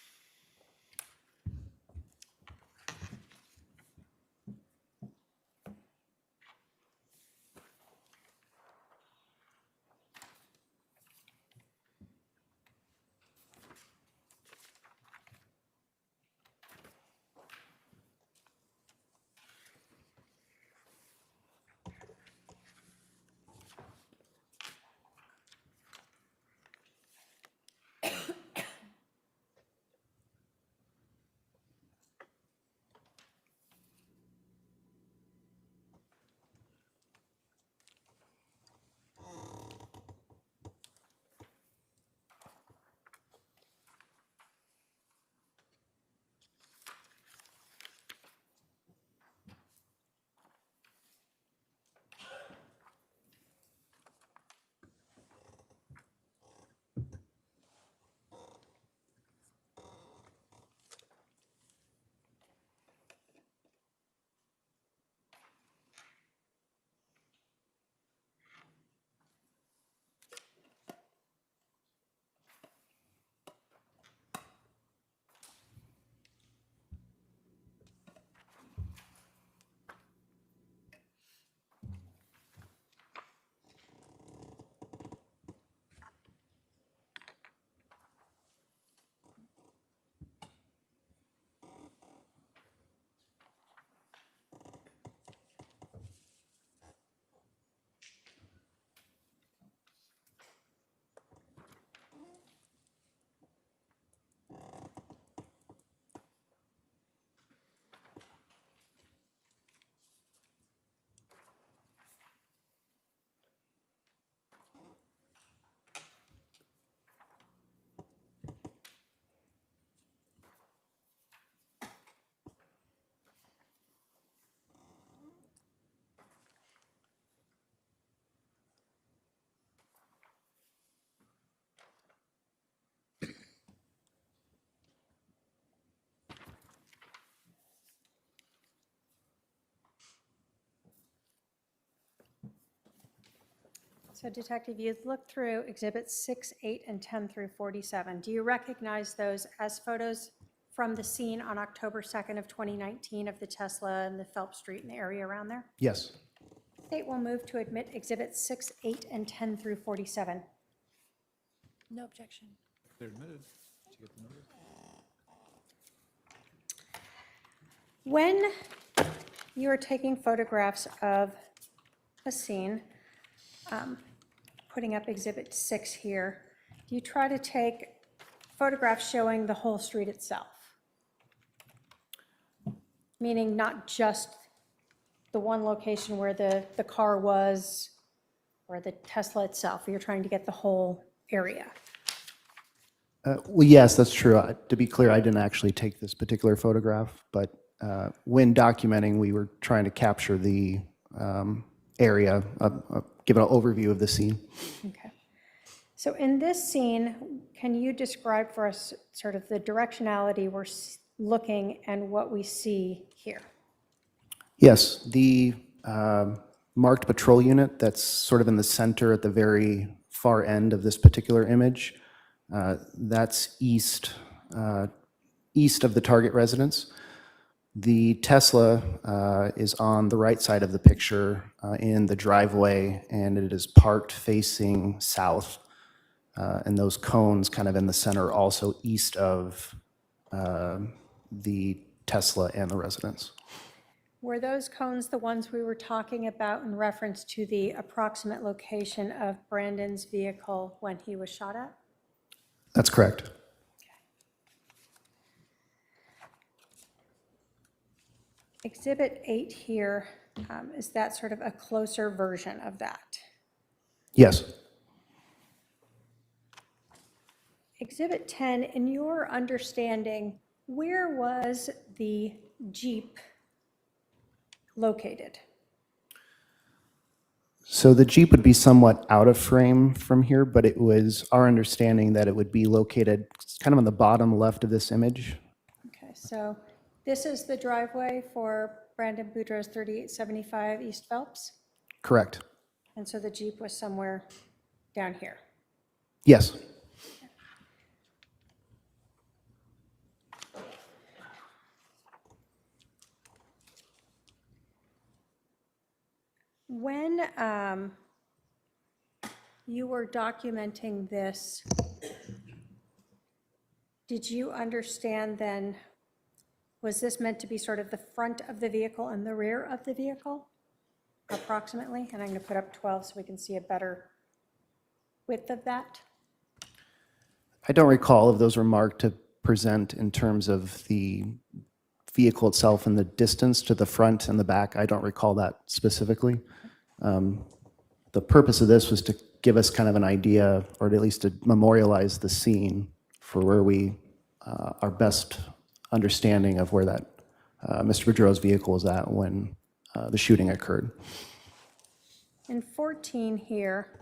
S5: So Detective, you've looked through exhibits 6, 8, and 10 through 47. Do you recognize those as photos from the scene on October 2nd of 2019 of the Tesla and the Phelps Street and the area around there?
S17: Yes.
S5: State will move to admit Exhibits 6, 8, and 10 through 47.
S6: No objection.
S4: They're admitted. Did you get the notice?
S5: When you are taking photographs of a scene, putting up Exhibit 6 here, do you try to take photographs showing the whole street itself? Meaning not just the one location where the car was or the Tesla itself, you're trying to get the whole area.
S17: Well, yes, that's true. To be clear, I didn't actually take this particular photograph, but when documenting, we were trying to capture the area, give an overview of the scene.
S5: Okay. So in this scene, can you describe for us sort of the directionality we're looking and what we see here?
S17: Yes, the marked patrol unit that's sort of in the center at the very far end of this particular image, that's east of the target residence. The Tesla is on the right side of the picture in the driveway, and it is parked facing south. And those cones kind of in the center also east of the Tesla and the residence.
S5: Were those cones the ones we were talking about in reference to the approximate location of Brandon's vehicle when he was shot at?
S17: That's correct.
S5: Exhibit 8 here, is that sort of a closer version of that?
S17: Yes.
S5: Exhibit 10, in your understanding, where was the Jeep located?
S17: So the Jeep would be somewhat out of frame from here, but it was our understanding that it would be located kind of on the bottom left of this image.
S5: Okay, so this is the driveway for Brandon Boudreaux's 3875 East Phelps?
S17: Correct.
S5: And so the Jeep was somewhere down here?
S17: Yes.
S5: When you were documenting this, did you understand then, was this meant to be sort of the front of the vehicle and the rear of the vehicle, approximately? And I'm going to put up 12 so we can see a better width of that.
S17: I don't recall if those were marked to present in terms of the vehicle itself and the distance to the front and the back. I don't recall that specifically. The purpose of this was to give us kind of an idea, or at least to memorialize the scene for where we, our best understanding of where that Mr. Boudreaux's vehicle was at when the shooting occurred.
S5: In 14 here,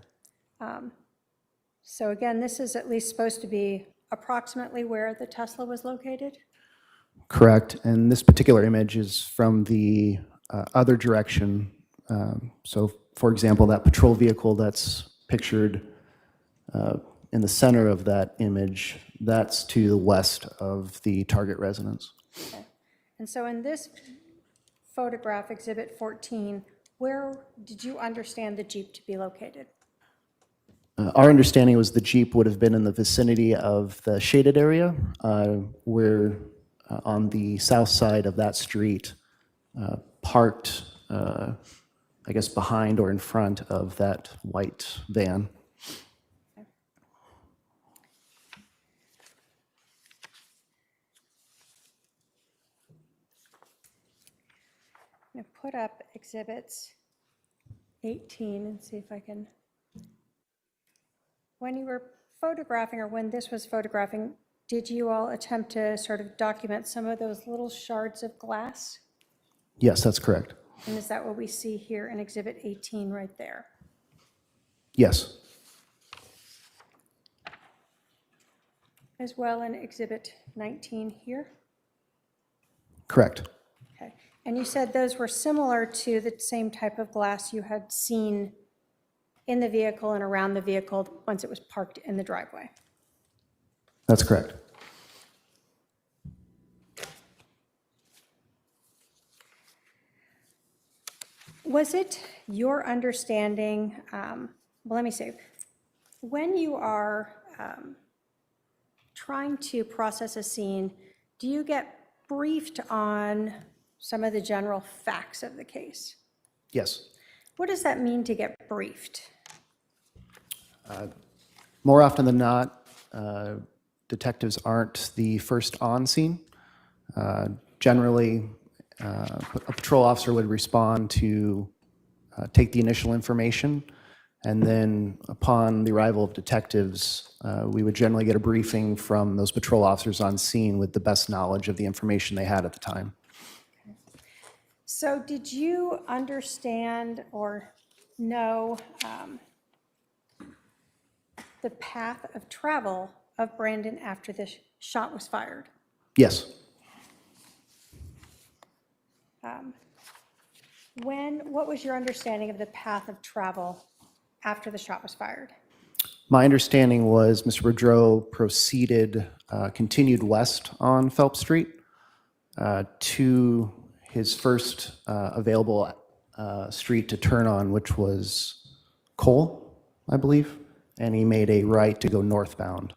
S5: so again, this is at least supposed to be approximately where the Tesla was located?
S17: Correct. And this particular image is from the other direction. So, for example, that patrol vehicle that's pictured in the center of that image, that's to the west of the target residence.
S5: Okay. And so in this photograph, Exhibit 14, where did you understand the Jeep to be located?
S17: Our understanding was the Jeep would have been in the vicinity of the shaded area, where on the south side of that street, parked, I guess, behind or in front of that white van.
S5: Okay. I'm going to put up Exhibits 18 and see if I can. When you were photographing, or when this was photographing, did you all attempt to sort of document some of those little shards of glass?
S17: Yes, that's correct.
S5: And is that what we see here in Exhibit 18 right there?
S17: Yes.
S5: As well in Exhibit 19 here?
S17: Correct.
S5: Okay. And you said those were similar to the same type of glass you had seen in the vehicle and around the vehicle once it was parked in the driveway?
S17: That's correct.
S5: Was it your understanding, well, let me say, when you are trying to process a scene, do you get briefed on some of the general facts of the case?
S17: Yes.
S5: What does that mean to get briefed?
S17: More often than not, detectives aren't the first on scene. Generally, a patrol officer would respond to take the initial information, and then upon the arrival of detectives, we would generally get a briefing from those patrol officers on scene with the best knowledge of the information they had at the time.
S5: So did you understand or know the path of travel of Brandon after the shot was fired?
S17: Yes.
S5: What was your understanding of the path of travel after the shot was fired?
S17: My understanding was Mr. Boudreaux proceeded, continued west on Phelps Street to his first available street to turn on, which was Cole, I believe, and he made a right to go northbound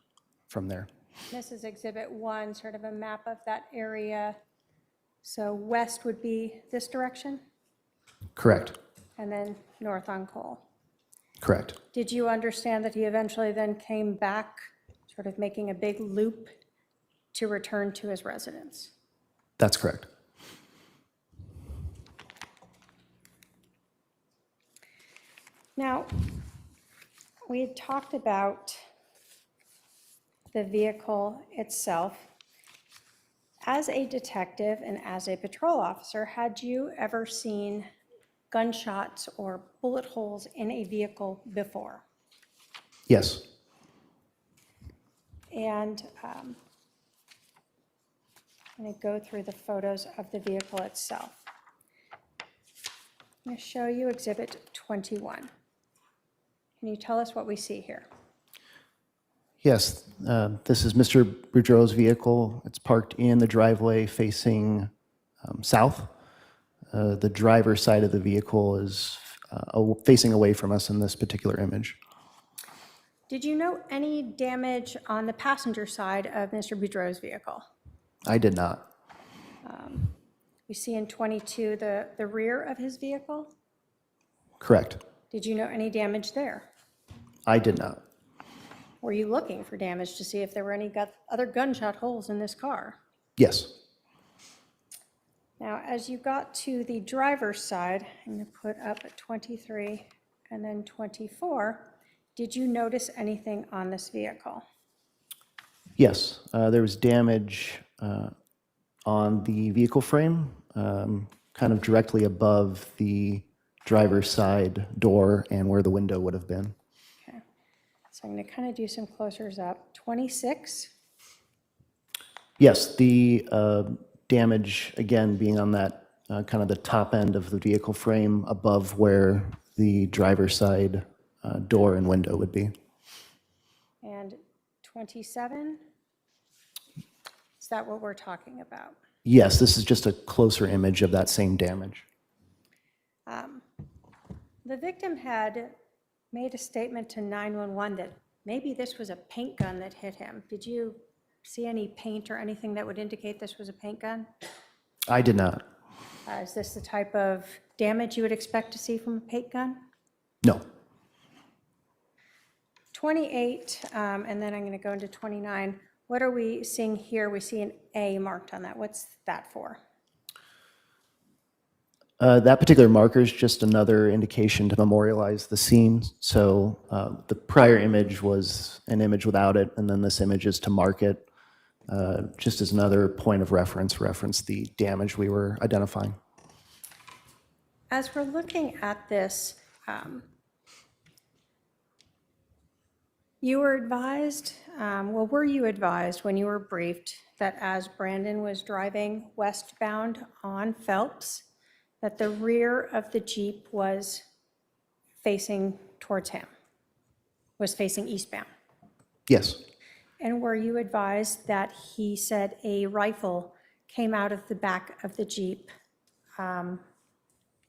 S17: from there.
S5: This is Exhibit 1, sort of a map of that area. So west would be this direction,
S17: Correct.
S5: and then north on Cole.
S17: Correct.
S5: Did you understand that he eventually then came back, sort of making a big loop to return to his residence?
S17: That's correct.
S5: Now, we had talked about the vehicle itself. As a detective and as a patrol officer, had you ever seen gunshots or bullet holes in a vehicle before?
S17: Yes.
S5: And I'm going to go through the photos of the vehicle itself. I'm going to show you Exhibit 21. Can you tell us what we see here?
S17: Yes, this is Mr. Boudreaux's vehicle. It's parked in the driveway facing south. The driver's side of the vehicle is facing away from us in this particular image.
S5: Did you note any damage on the passenger side of Mr. Boudreaux's vehicle?
S17: I did not.
S5: We see in 22 the rear of his vehicle.
S17: Correct.
S5: Did you note any damage there?
S17: I did not.
S5: Were you looking for damage to see if there were any other gunshot holes in this car?
S17: Yes.
S5: Now, as you got to the driver's side, I'm going to put up at 23 and then 24, did you notice anything on this vehicle?
S17: Yes, there was damage on the vehicle frame, kind of directly above the driver's side door and where the window would have been.
S5: Okay, so I'm going to kind of do some closers up. 26?
S17: Yes, the damage, again, being on that kind of the top end of the vehicle frame above where the driver's side door and window would be.
S5: And 27? Is that what we're talking about?
S17: Yes, this is just a closer image of that same damage.
S5: The victim had made a statement to 911 that maybe this was a paint gun that hit him. Did you see any paint or anything that would indicate this was a paint gun?
S17: I did not.
S5: Is this the type of damage you would expect to see from a paint gun?
S17: No.
S5: 28, and then I'm going to go into 29. What are we seeing here? We see an A marked on that. What's that for?
S17: That particular marker is just another indication to memorialize the scene. So the prior image was an image without it, and then this image is to mark it, just as another point of reference the damage we were identifying.
S5: As we're looking at this, you were advised, were you advised when you were briefed that as Brandon was driving westbound on Phelps, that the rear of the Jeep was facing towards him, was facing eastbound?
S17: Yes.
S5: And were you advised that he said a rifle came out of the back of the Jeep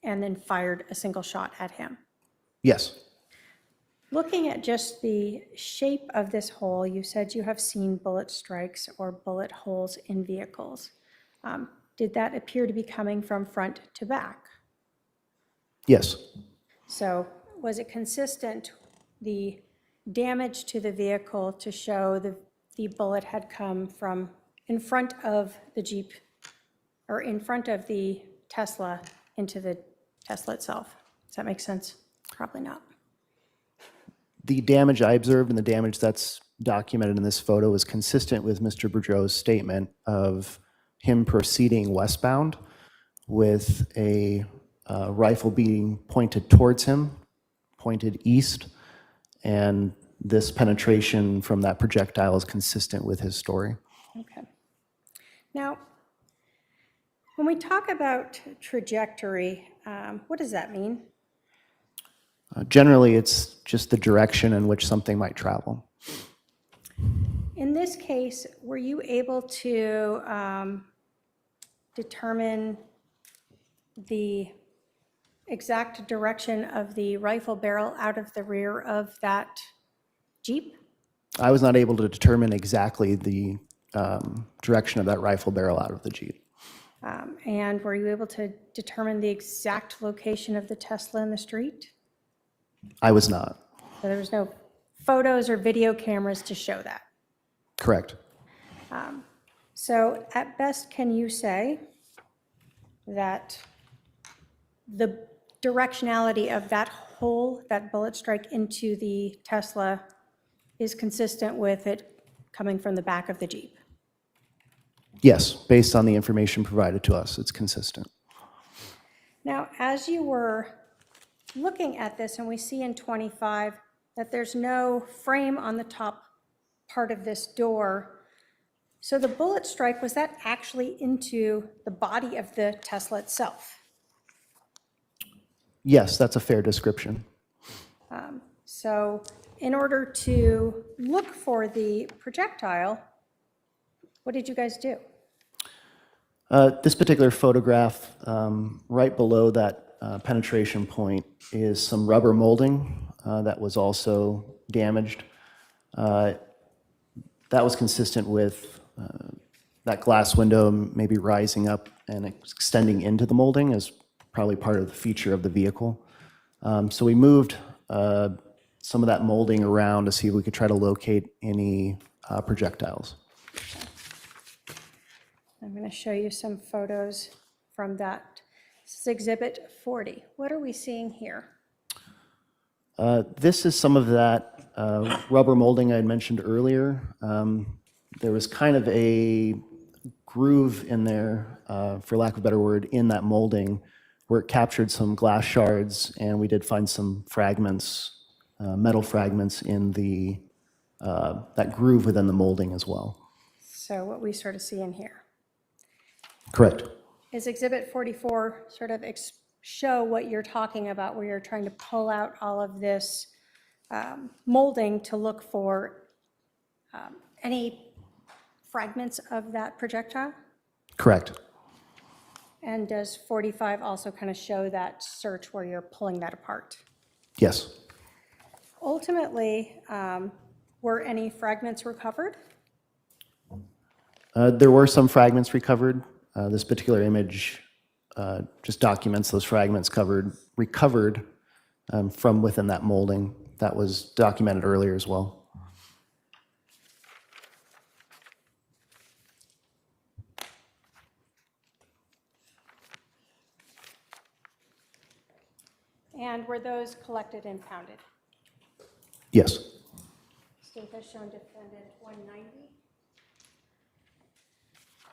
S5: and then fired a single shot at him.
S17: Yes.
S5: Looking at just the shape of this hole, you said you have seen bullet strikes or bullet holes in vehicles. Did that appear to be coming from front to back?
S17: Yes.
S5: So was it consistent, the damage to the vehicle, to show the bullet had come from in front of the Jeep or in front of the Tesla into the Tesla itself? Does that make sense? Probably not.
S17: The damage I observed and the damage that's documented in this photo is consistent with Mr. Boudreaux's statement of him proceeding westbound with a rifle being pointed towards him, pointed east, and this penetration from that projectile is consistent with his story.
S5: Okay. Now, when we talk about trajectory, what does that mean?
S17: Generally, it's just the direction in which something might travel.
S5: In this case, were you able to determine the exact direction of the rifle barrel out of the rear of that Jeep?
S17: I was not able to determine exactly the direction of that rifle barrel out of the Jeep.
S5: And were you able to determine the exact location of the Tesla in the street?
S17: I was not.
S5: So there was no photos or video cameras to show that?
S17: Correct.
S5: So at best, can you say that the directionality of that hole, that bullet strike into the Tesla, is consistent with it coming from the back of the Jeep?
S17: Yes, based on the information provided to us, it's consistent.
S5: Now, as you were looking at this, and we see in 25 that there's no frame on the top part of this door, so the bullet strike, was that actually into the body of the Tesla itself?
S17: Yes, that's a fair description.
S5: So in order to look for the projectile, what did you guys do?
S17: This particular photograph, right below that penetration point, is some rubber molding that was also damaged. That was consistent with that glass window maybe rising up and extending into the molding as probably part of the feature of the vehicle. So we moved some of that molding around to see if we could try to locate any projectiles.
S5: I'm going to show you some photos from that. This is Exhibit 40. What are we seeing here?
S17: This is some of that rubber molding I had mentioned earlier. There was kind of a groove in there, for lack of a better word, in that molding where it captured some glass shards, and we did find some fragments, metal fragments in the that groove within the molding as well.
S5: So what we sort of see in here.
S17: Correct.
S5: Is Exhibit 44 sort of show what you're talking about, where you're trying to pull out all of this molding to look for any fragments of that projectile?
S17: Correct.
S5: And does 45 also kind of show that search where you're pulling that apart?
S17: Yes.
S5: Ultimately, were any fragments recovered?
S17: There were some fragments recovered. This particular image just documents those fragments recovered from within that molding. That was documented earlier as well.
S5: And were those collected and pounded?
S17: Yes.
S5: State has shown defendant 190.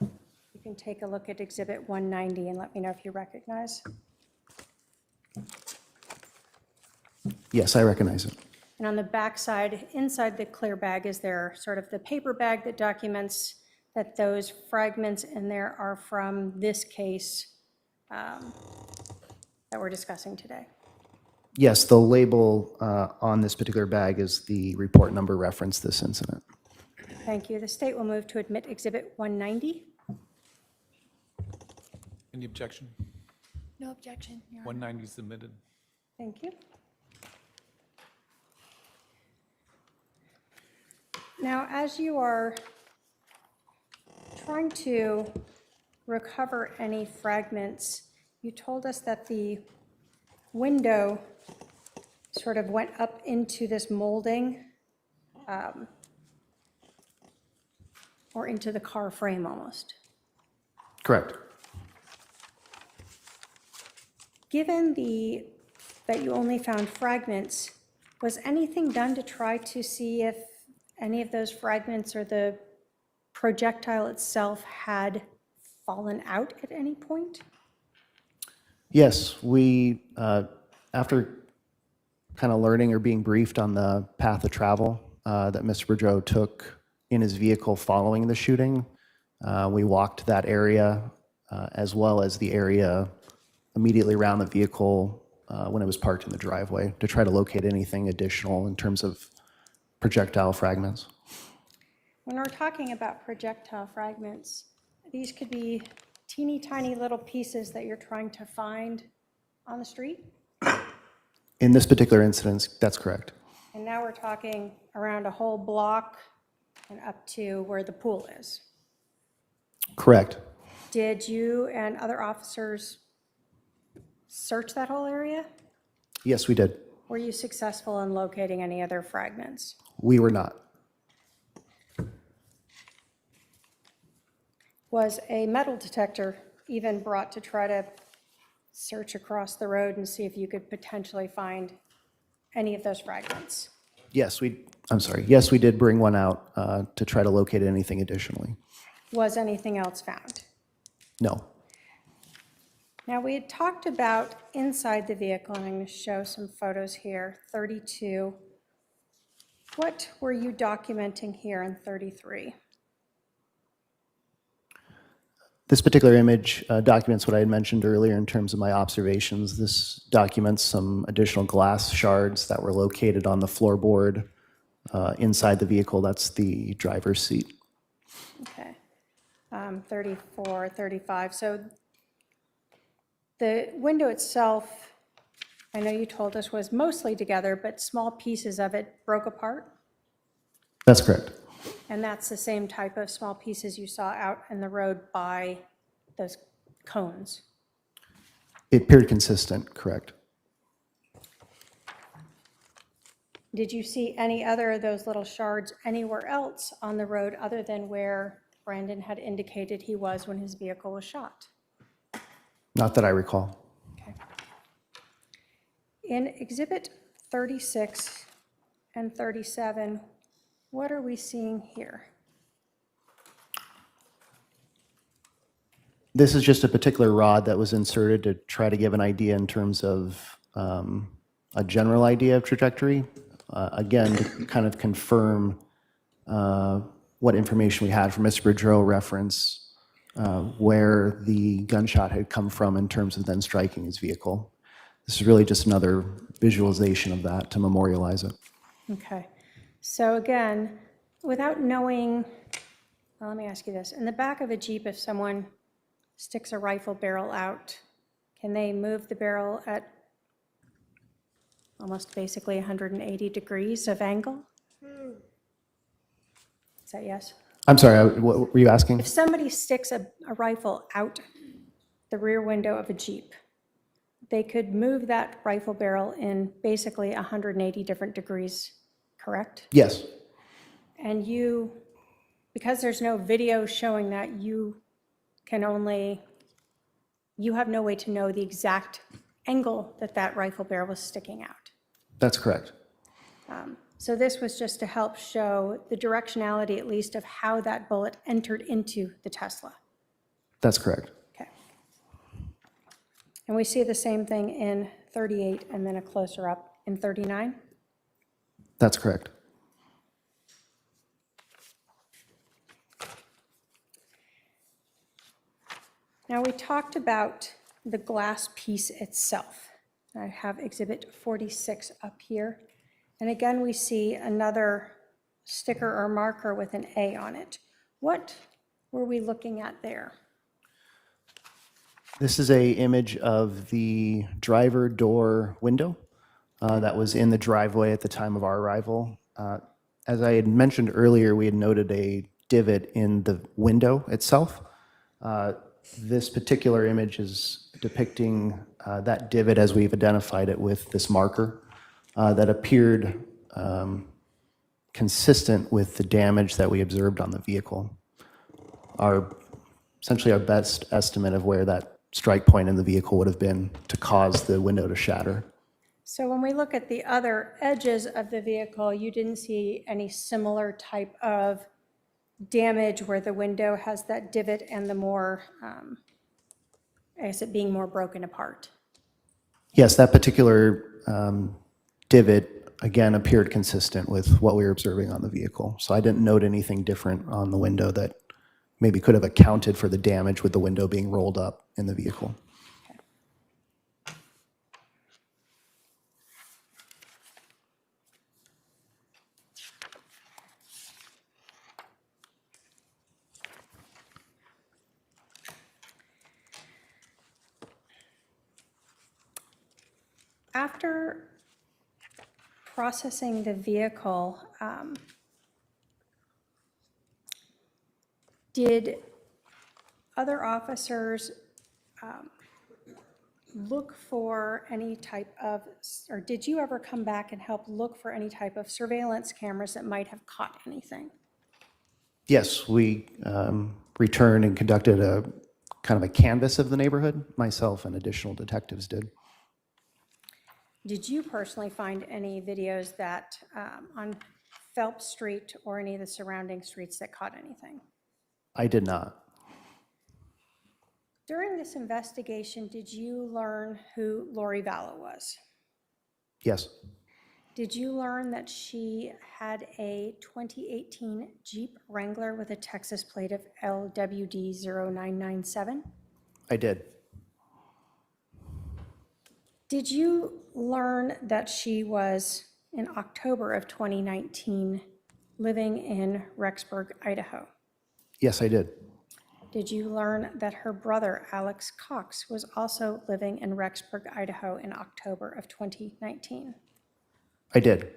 S5: You can take a look at Exhibit 190 and let me know if you recognize.
S17: Yes, I recognize it.
S5: And on the back side, inside the clear bag, is there sort of the paper bag that documents that those fragments in there are from this case that we're discussing today?
S17: Yes, the label on this particular bag is the report number referenced this incident.
S5: Thank you. The state will move to admit Exhibit 190.
S4: Any objection?
S6: No objection, Your Honor.
S4: 190 submitted.
S5: Thank you. Now, as you are trying to recover any fragments, you told us that the window sort of went up into this molding, or into the car frame almost.
S17: Correct.
S5: Given that you only found fragments, was anything done to try to see if any of those fragments or the projectile itself had fallen out at any point?
S17: Yes, we, after kind of learning or being briefed on the path of travel that Mr. Boudreaux took in his vehicle following the shooting, we walked that area as well as the area immediately around the vehicle when it was parked in the driveway to try to locate anything additional in terms of projectile fragments.
S5: When we're talking about projectile fragments, these could be teeny tiny little pieces that you're trying to find on the street?
S17: In this particular instance, that's correct.
S5: And now we're talking around a whole block and up to where the pool is.
S17: Correct.
S5: Did you and other officers search that whole area?
S17: Yes, we did.
S5: Were you successful in locating any other fragments?
S17: We were not.
S5: Was a metal detector even brought to try to search across the road and see if you could potentially find any of those fragments?
S17: Yes, Yes, we did bring one out to try to locate anything additionally.
S5: Was anything else found?
S17: No.
S5: Now, we had talked about inside the vehicle, and I'm going to show some photos here, 32. What were you documenting here in 33?
S17: This particular image documents what I had mentioned earlier in terms of my observations. This documents some additional glass shards that were located on the floorboard inside the vehicle. That's the driver's seat.
S5: Okay. 34, 35. So the window itself, I know you told us, was mostly together, but small pieces of it broke apart?
S17: That's correct.
S5: And that's the same type of small pieces you saw out in the road by those cones?
S17: It appeared consistent, correct.
S5: Did you see any other of those little shards anywhere else on the road other than where Brandon had indicated he was when his vehicle was shot?
S17: Not that I recall.
S5: Okay. In Exhibit 36 and 37, what are we seeing here?
S17: This is just a particular rod that was inserted to try to give an idea in terms of a general idea of trajectory. Again, to kind of confirm what information we had from Mr. Boudreaux reference where the gunshot had come from in terms of then striking his vehicle. This is really just another visualization of that to memorialize it.
S5: Okay. So again, without knowing, well, let me ask you this. In the back of a Jeep, if someone sticks a rifle barrel out, can they move the barrel at almost basically 180 degrees of angle? Is that yes?
S17: I'm sorry, what were you asking?
S5: If somebody sticks a rifle out the rear window of a Jeep, they could move that rifle barrel in basically 180 different degrees, correct?
S17: Yes.
S5: And you, because there's no video showing that, you have no way to know the exact angle that that rifle barrel was sticking out.
S17: That's correct.
S5: So this was just to help show the directionality, at least, of how that bullet entered into the Tesla.
S17: That's correct.
S5: Okay. And we see the same thing in 38 and then a closer up in 39?
S17: That's correct.
S5: Now, we talked about the glass piece itself. I have Exhibit 46 up here. And again, we see another sticker or marker with an A on it. What were we looking at there?
S17: This is a image of the driver door window that was in the driveway at the time of our arrival. As I had mentioned earlier, we had noted a divot in the window itself. This particular image is depicting that divot as we've identified it with this marker that appeared consistent with the damage that we observed on the vehicle. Essentially our best estimate of where that strike point in the vehicle would have been to cause the window to shatter.
S5: So when we look at the other edges of the vehicle, you didn't see any similar type of damage where the window has that divot and the more, I guess it being more broken apart?
S17: Yes, that particular divot, again, appeared consistent with what we were observing on the vehicle. So I didn't note anything different on the window that maybe could have accounted for the damage with the window being rolled up in the vehicle.
S5: After processing the vehicle, did other officers look for any type of, or did you ever come back and help look for any type of surveillance cameras that might have caught anything?
S17: Yes, we returned and conducted a kind of a canvass of the neighborhood. Myself and additional detectives did.
S5: Did you personally find any videos that on Phelps Street or any of the surrounding streets that caught anything?
S17: I did not.
S5: During this investigation, did you learn who Lori Vallow was?
S17: Yes.
S5: Did you learn that she had a 2018 Jeep Wrangler with a Texas plate of LWD 0997?
S17: I did.
S5: Did you learn that she was, in October of 2019, living in Rexburg, Idaho?
S17: Yes, I did.
S5: Did you learn that her brother, Alex Cox, was also living in Rexburg, Idaho in October of 2019?
S17: I did.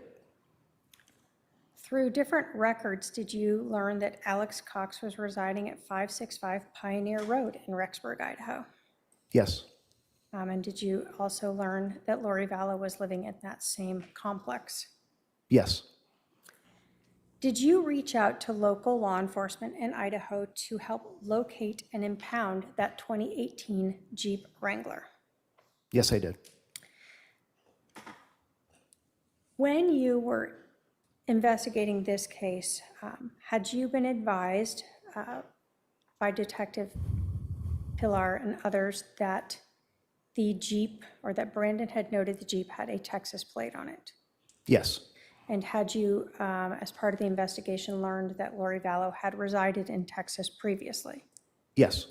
S5: Through different records, did you learn that Alex Cox was residing at 565 Pioneer Road in Rexburg, Idaho?
S17: Yes.
S5: And did you also learn that Lori Vallow was living in that same complex?
S17: Yes.
S5: Did you reach out to local law enforcement in Idaho to help locate and impound that 2018 Jeep Wrangler?
S17: Yes, I did.
S5: When you were investigating this case, had you been advised by Detective Pilar and others that the Jeep, or that Brandon had noted the Jeep had a Texas plate on it?
S17: Yes.
S5: And had you, as part of the investigation, learned that Lori Vallow had resided in Texas previously?
S17: Yes.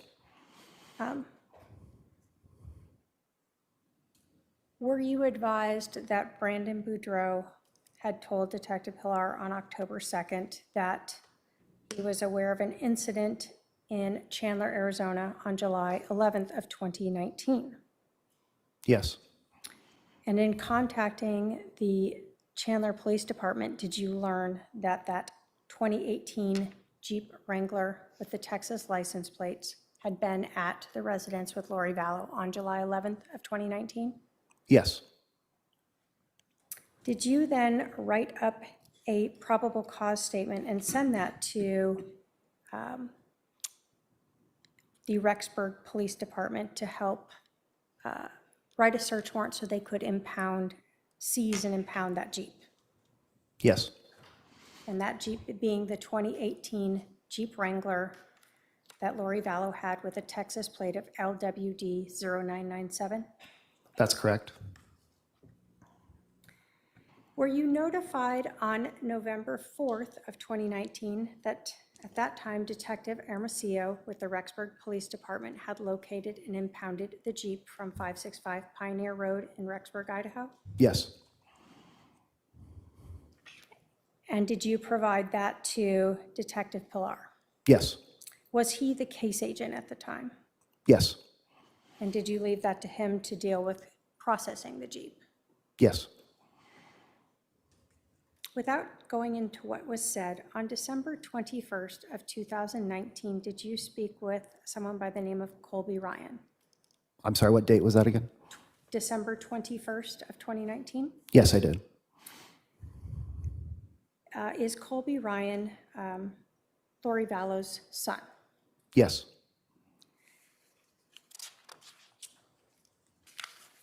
S5: Were you advised that Brandon Boudreaux had told Detective Pilar on October 2nd that he was aware of an incident in Chandler, Arizona on July 11th of 2019?
S17: Yes.
S5: And in contacting the Chandler Police Department, did you learn that that 2018 Jeep Wrangler with the Texas license plates had been at the residence with Lori Vallow on July 11th of 2019?
S17: Yes.
S5: Did you then write up a probable cause statement and send that to the Rexburg Police Department to help write a search warrant so they could seize and impound that Jeep?
S17: Yes.
S5: And that Jeep being the 2018 Jeep Wrangler that Lori Vallow had with a Texas plate of LWD 0997?
S17: That's correct.
S5: Were you notified on November 4th of 2019 that at that time Detective Hermosillo with the Rexburg Police Department had located and impounded the Jeep from 565 Pioneer Road in Rexburg, Idaho?
S17: Yes.
S5: And did you provide that to Detective Pilar?
S17: Yes.
S5: Was he the case agent at the time?
S17: Yes.
S5: And did you leave that to him to deal with processing the Jeep?
S17: Yes.
S5: Without going into what was said, on December 21st of 2019, did you speak with someone by the name of Colby Ryan?
S17: I'm sorry, what date was that again?
S5: December 21st of 2019?
S17: Yes, I did.
S5: Is Colby Ryan Lori Vallow's son?
S17: Yes.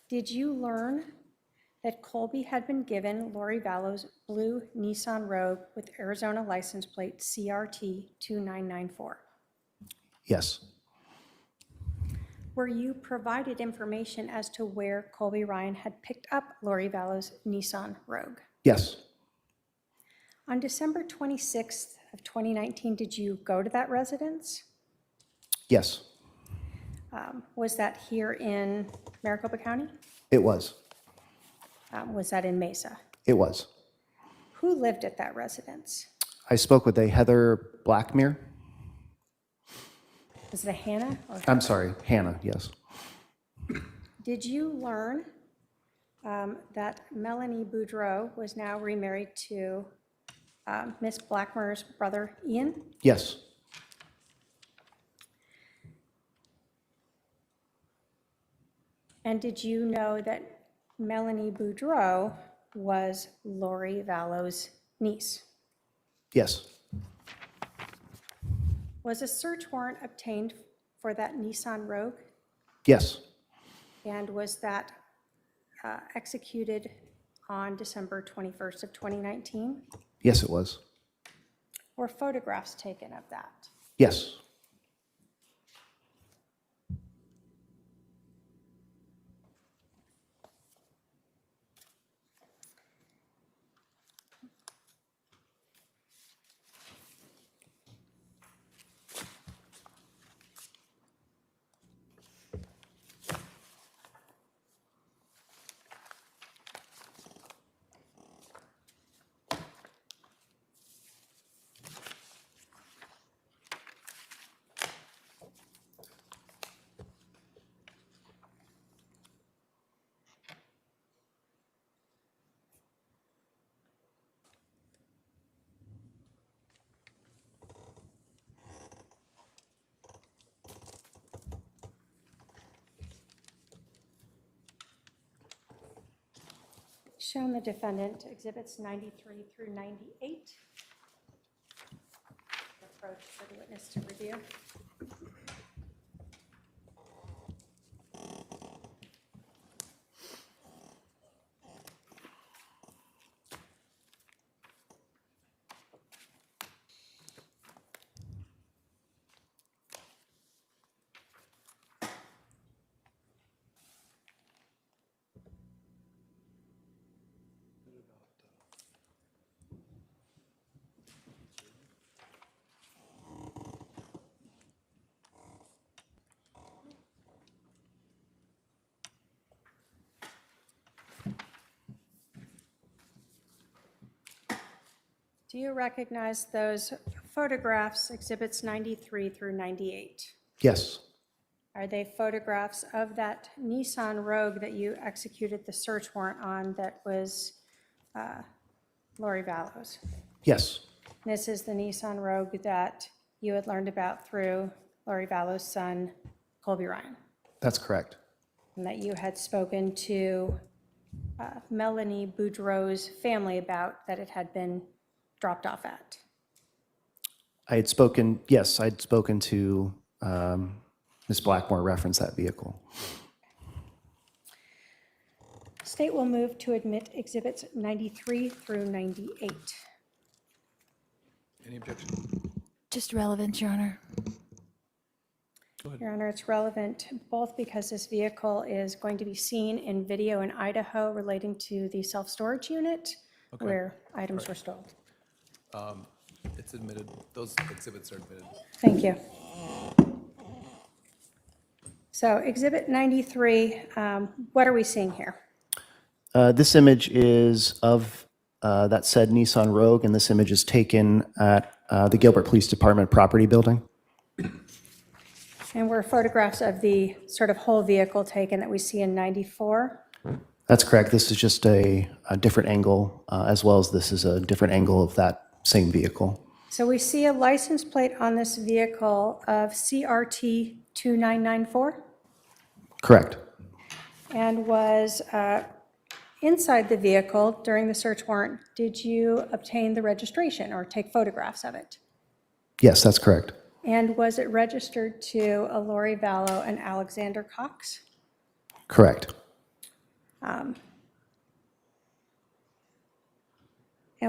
S5: Did you learn that Colby had been given Lori Vallow's blue Nissan Rogue with Arizona license plate CRT 2994?
S17: Yes.
S5: Were you provided information as to where Colby Ryan had picked up Lori Vallow's Nissan Rogue?
S17: Yes.
S5: On December 26th of 2019, did you go to that residence?
S17: Yes.
S5: Was that here in Maricopa County?
S17: It was.
S5: Was that in Mesa?
S17: It was.
S5: Who lived at that residence?
S17: I spoke with a Heather Blackmere.
S5: Was it a Hannah? Or
S17: I'm sorry, Hannah, yes.
S5: Did you learn that Melani Boudreaux was now remarried to Miss Blackmer's brother, Ian?
S17: Yes.
S5: And did you know that Melani Boudreaux was Lori Vallow's niece?
S17: Yes.
S5: Was a search warrant obtained for that Nissan Rogue?
S17: Yes.
S5: And was that executed on December 21st of 2019?
S17: Yes, it was.
S5: Were photographs taken of that?
S17: Yes.
S5: Shown the defendant exhibits 93 through 98. Approach for the witness to review. Do you recognize those photographs, exhibits 93 through 98?
S17: Yes.
S5: Are they photographs of that Nissan Rogue that you executed the search warrant on that was Lori Vallow's?
S17: Yes.
S5: This is the Nissan Rogue that you had learned about through Lori Vallow's son, Colby Ryan,
S17: That's correct.
S5: and that you had spoken to Melani Boudreaux's family about that it had been dropped off at.
S17: I'd spoken to Ms. Blackmore reference that vehicle.
S5: State will move to admit exhibits 93 through 98.
S4: Any objection?
S6: Just relevant, Your Honor.
S5: Your Honor, it's relevant both because this vehicle is going to be seen in video in Idaho relating to the self-storage unit where items were stolen.
S4: It's admitted. Those exhibits are admitted.
S5: Thank you. So exhibit 93, what are we seeing here?
S17: This image is of that said Nissan Rogue, and this image is taken at the Gilbert Police Department property building.
S5: And were photographs of the sort of whole vehicle taken that we see in 94?
S17: That's correct. This is just a different angle, as well as this is a different angle of that same vehicle.
S5: So we see a license plate on this vehicle of CRT 2994
S17: Correct.
S5: and was inside the vehicle during the search warrant. Did you obtain the registration or take photographs of it?
S17: Yes, that's correct.
S5: And was it registered to a Lori Vallow and Alexander Cox?
S17: Correct.
S5: And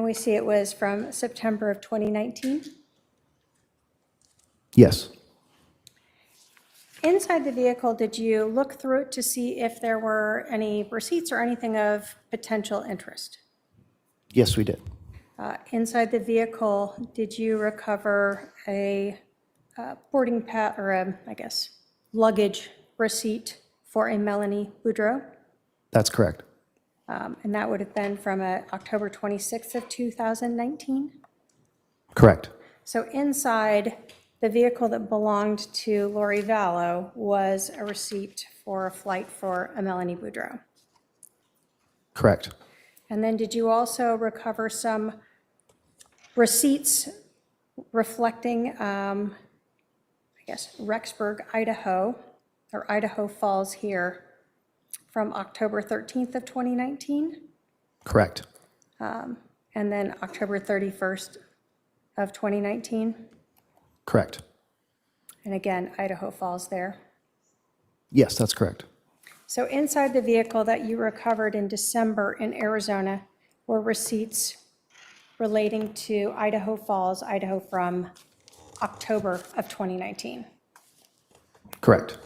S5: we see it was from September of 2019.
S17: Yes.
S5: Inside the vehicle, did you look through it to see if there were any receipts or anything of potential interest?
S17: Yes, we did.
S5: Inside the vehicle, did you recover a boarding pass or I guess, luggage receipt for a Melani Boudreaux?
S17: That's correct.
S5: And that would have been from October 26th of 2019?
S17: Correct.
S5: So inside the vehicle that belonged to Lori Vallow was a receipt for a flight for a Melani Boudreaux.
S17: Correct.
S5: And then did you also recover some receipts reflecting, I guess, Rexburg, Idaho, or Idaho Falls here from October 13th of 2019?
S17: Correct.
S5: And then October 31st of 2019?
S17: Correct.
S5: And again, Idaho Falls there.
S17: Yes, that's correct.
S5: So inside the vehicle that you recovered in December in Arizona were receipts relating to Idaho Falls, Idaho from October of 2019.
S17: Correct.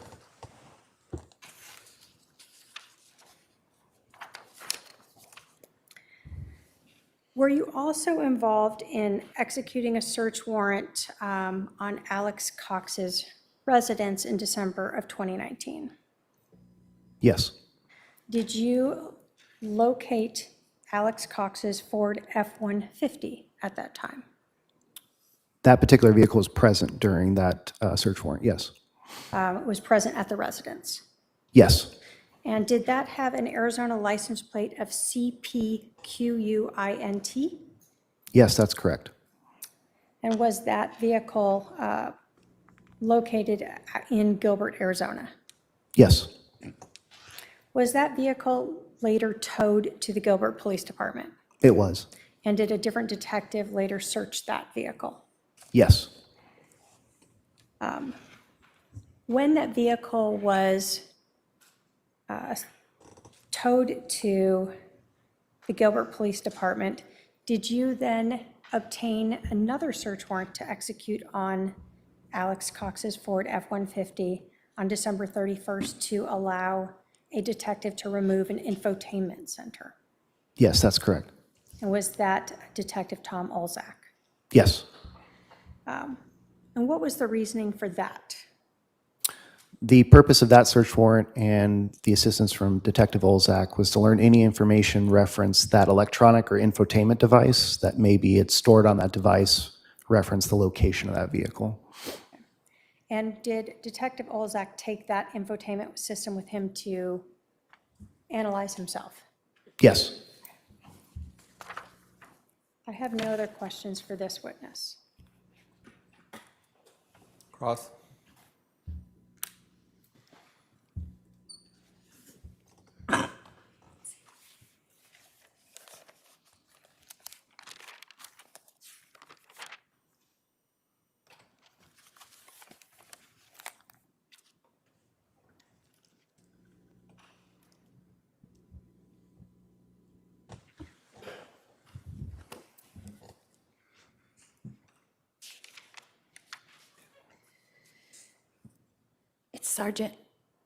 S5: Were you also involved in executing a search warrant on Alex Cox's residence in December of 2019?
S17: Yes.
S5: Did you locate Alex Cox's Ford F-150 at that time?
S17: That particular vehicle was present during that search warrant, yes.
S5: It was present at the residence.
S17: Yes.
S5: And did that have an Arizona license plate of CPQUINT?
S17: Yes, that's correct.
S5: And was that vehicle located in Gilbert, Arizona?
S17: Yes.
S5: Was that vehicle later towed to the Gilbert Police Department?
S17: It was.
S5: And did a different detective later search that vehicle?
S17: Yes.
S5: When that vehicle was towed to the Gilbert Police Department, did you then obtain another search warrant to execute on Alex Cox's Ford F-150 on December 31st to allow a detective to remove an infotainment center?
S17: Yes, that's correct.
S5: And was that Detective Tom Olzak?
S17: Yes.
S5: And what was the reasoning for that?
S17: The purpose of that search warrant and the assistance from Detective Olzak was to learn any information reference that electronic or infotainment device that maybe it's stored on that device, reference the location of that vehicle.
S5: And did Detective Olzak take that infotainment system with him to analyze himself?
S17: Yes.
S5: I have no other questions for this witness.
S4: Cross.
S6: It's Sergeant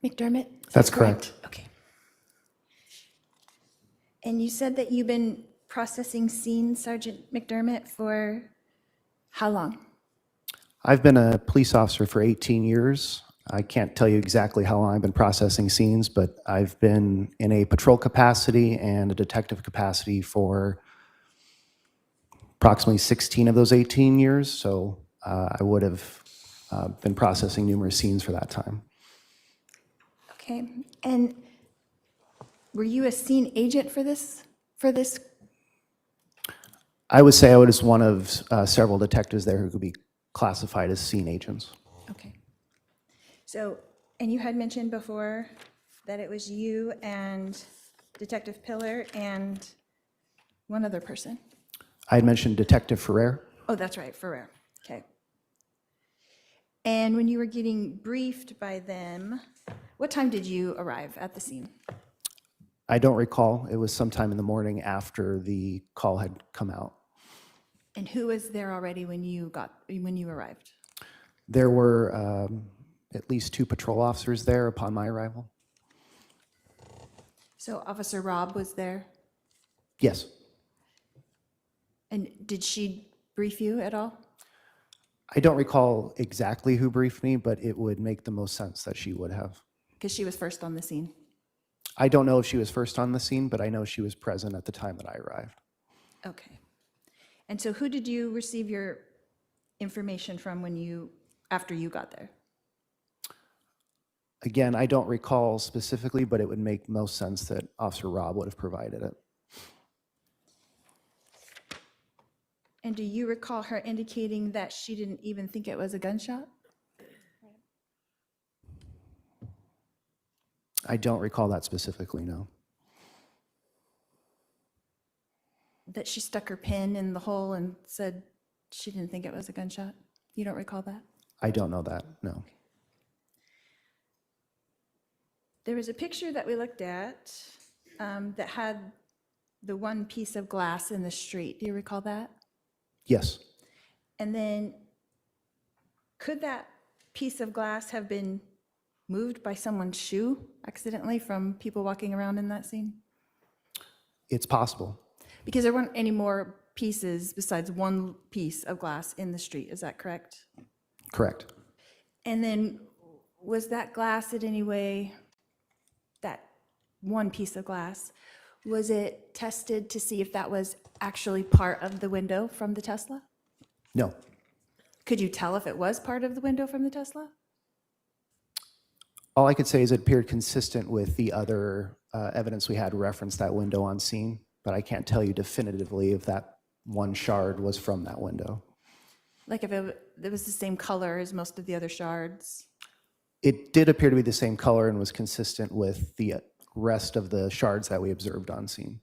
S6: McDermott? Is
S17: That's
S6: that
S17: correct.
S6: Okay. And you said that you've been processing scenes, Sergeant McDermott, for how long?
S17: I've been a police officer for 18 years. I can't tell you exactly how long I've been processing scenes, but I've been in a patrol capacity and a detective capacity for approximately 16 of those 18 years. So I would have been processing numerous scenes for that time.
S6: Okay, and were you a scene agent for this?
S17: I would say I was one of several detectives there who could be classified as scene agents.
S6: Okay. So, and you had mentioned before that it was you and Detective Pillar and one other person.
S17: I had mentioned Detective Ferrer.
S6: Oh, that's right, Ferrer. Okay. And when you were getting briefed by them, what time did you arrive at the scene?
S17: I don't recall. It was sometime in the morning after the call had come out.
S6: And who was there already when you arrived?
S17: There were at least 2 patrol officers there upon my arrival.
S6: So Officer Robb was there?
S17: Yes.
S6: And did she brief you at all?
S17: I don't recall exactly who briefed me, but it would make the most sense that she would have.
S6: Because she was first on the scene.
S17: I don't know if she was first on the scene, but I know she was present at the time that I arrived.
S6: Okay. And so who did you receive your information from after you got there?
S17: Again, I don't recall specifically, but it would make most sense that Officer Robb would have provided it.
S6: And do you recall her indicating that she didn't even think it was a gunshot?
S17: I don't recall that specifically, no.
S6: That she stuck her pin in the hole and said she didn't think it was a gunshot? You don't recall that?
S17: I don't know that, no.
S6: There was a picture that we looked at that had the one piece of glass in the street. Do you recall that?
S17: Yes.
S6: And then could that piece of glass have been moved by someone's shoe accidentally from people walking around in that scene?
S17: It's possible.
S6: Because there weren't any more pieces besides one piece of glass in the street, is that correct?
S17: Correct.
S6: And then was that glass in any way, that one piece of glass, was it tested to see if that was actually part of the window from the Tesla?
S17: No.
S6: Could you tell if it was part of the window from the Tesla?
S17: All I could say is it appeared consistent with the other evidence we had referenced that window on scene, but I can't tell you definitively if that one shard was from that window.
S6: Like if it was the same color as most of the other shards?
S17: It did appear to be the same color and was consistent with the rest of the shards that we observed on scene.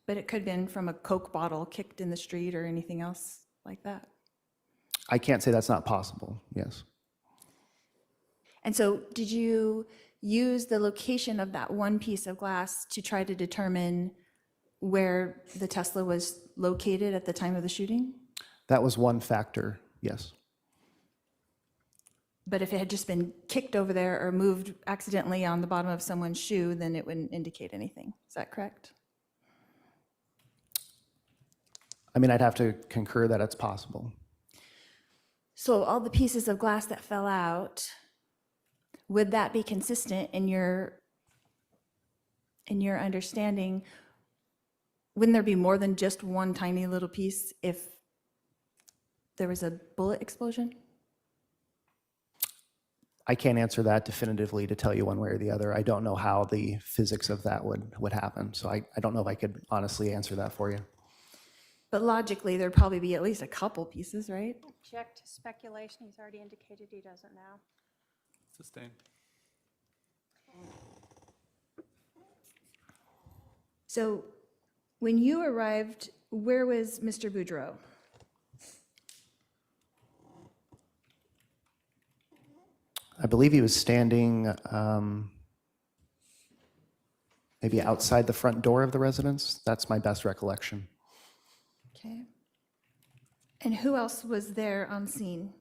S6: But it could have been from a Coke bottle kicked in the street or anything else like that?
S17: I can't say that's not possible, yes.
S6: And so did you use the location of that one piece of glass to try to determine where the Tesla was located at the time of the shooting?
S17: That was one factor, yes.
S6: But if it had just been kicked over there or moved accidentally on the bottom of someone's shoe, then it wouldn't indicate anything. Is that correct?
S17: I mean, I'd have to concur that it's possible.
S6: So all the pieces of glass that fell out, would that be consistent in your understanding? Wouldn't there be more than just one tiny little piece if there was a bullet explosion?
S17: I can't answer that definitively to tell you one way or the other. I don't know how the physics of that would happen, so I don't know if I could honestly answer that for you.
S6: But logically, there'd probably be at least a couple pieces, right?
S5: Object to speculation. He's already indicated he doesn't know.
S4: Sustained.
S6: So when you arrived, where was Mr. Boudreaux?
S17: I believe he was standing maybe outside the front door of the residence. That's my best recollection.
S6: Okay. And who else was there on scene?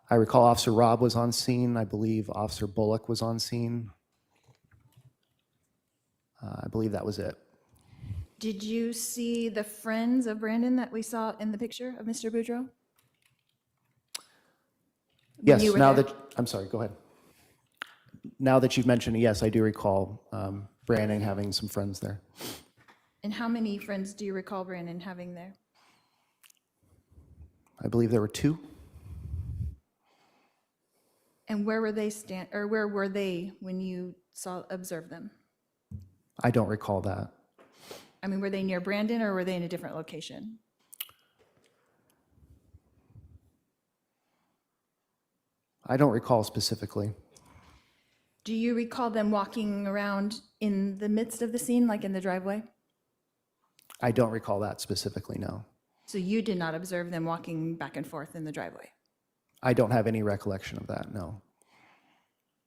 S17: I recall Officer Robb was on scene. I believe Officer Bullock was on scene. I believe that was it.
S6: Did you see the friends of Brandon that we saw in the picture of Mr. Boudreaux?
S17: Yes, now that, I'm sorry, go ahead. Now that you've mentioned it, yes, I do recall Brandon having some friends there.
S6: And how many friends do you recall Brandon having there?
S17: I believe there were 2.
S6: And where were they where were they when you observed them?
S17: I don't recall that.
S6: I mean, were they near Brandon or were they in a different location?
S17: I don't recall specifically.
S6: Do you recall them walking around in the midst of the scene, like in the driveway?
S17: I don't recall that specifically, no.
S6: So you did not observe them walking back and forth in the driveway?
S17: I don't have any recollection of that, no.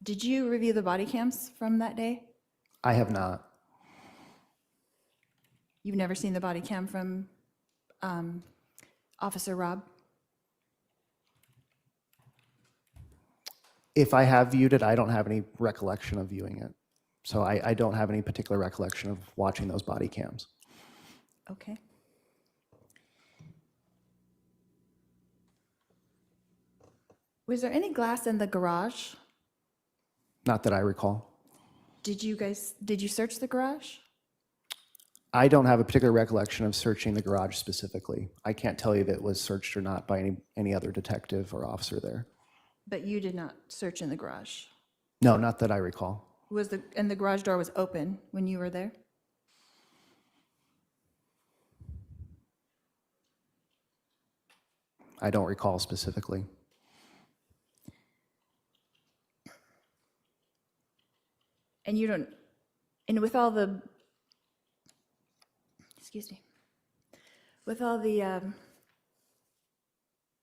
S6: Did you review the body cams from that day?
S17: I have not.
S6: You've never seen the body cam from Officer Rob?
S17: If I have viewed it, I don't have any recollection of viewing it. So I don't have any particular recollection of watching those body cams.
S6: Okay. Was there any glass in the garage?
S17: Not that I recall.
S6: Did you search the garage?
S17: I don't have a particular recollection of searching the garage specifically. I can't tell you if it was searched or not by any other detective or officer there.
S6: But you did not search in the garage?
S17: No, not that I recall.
S6: And the garage door was open when you were there?
S17: I don't recall specifically.
S6: And you don't, and with all the, excuse me, with all the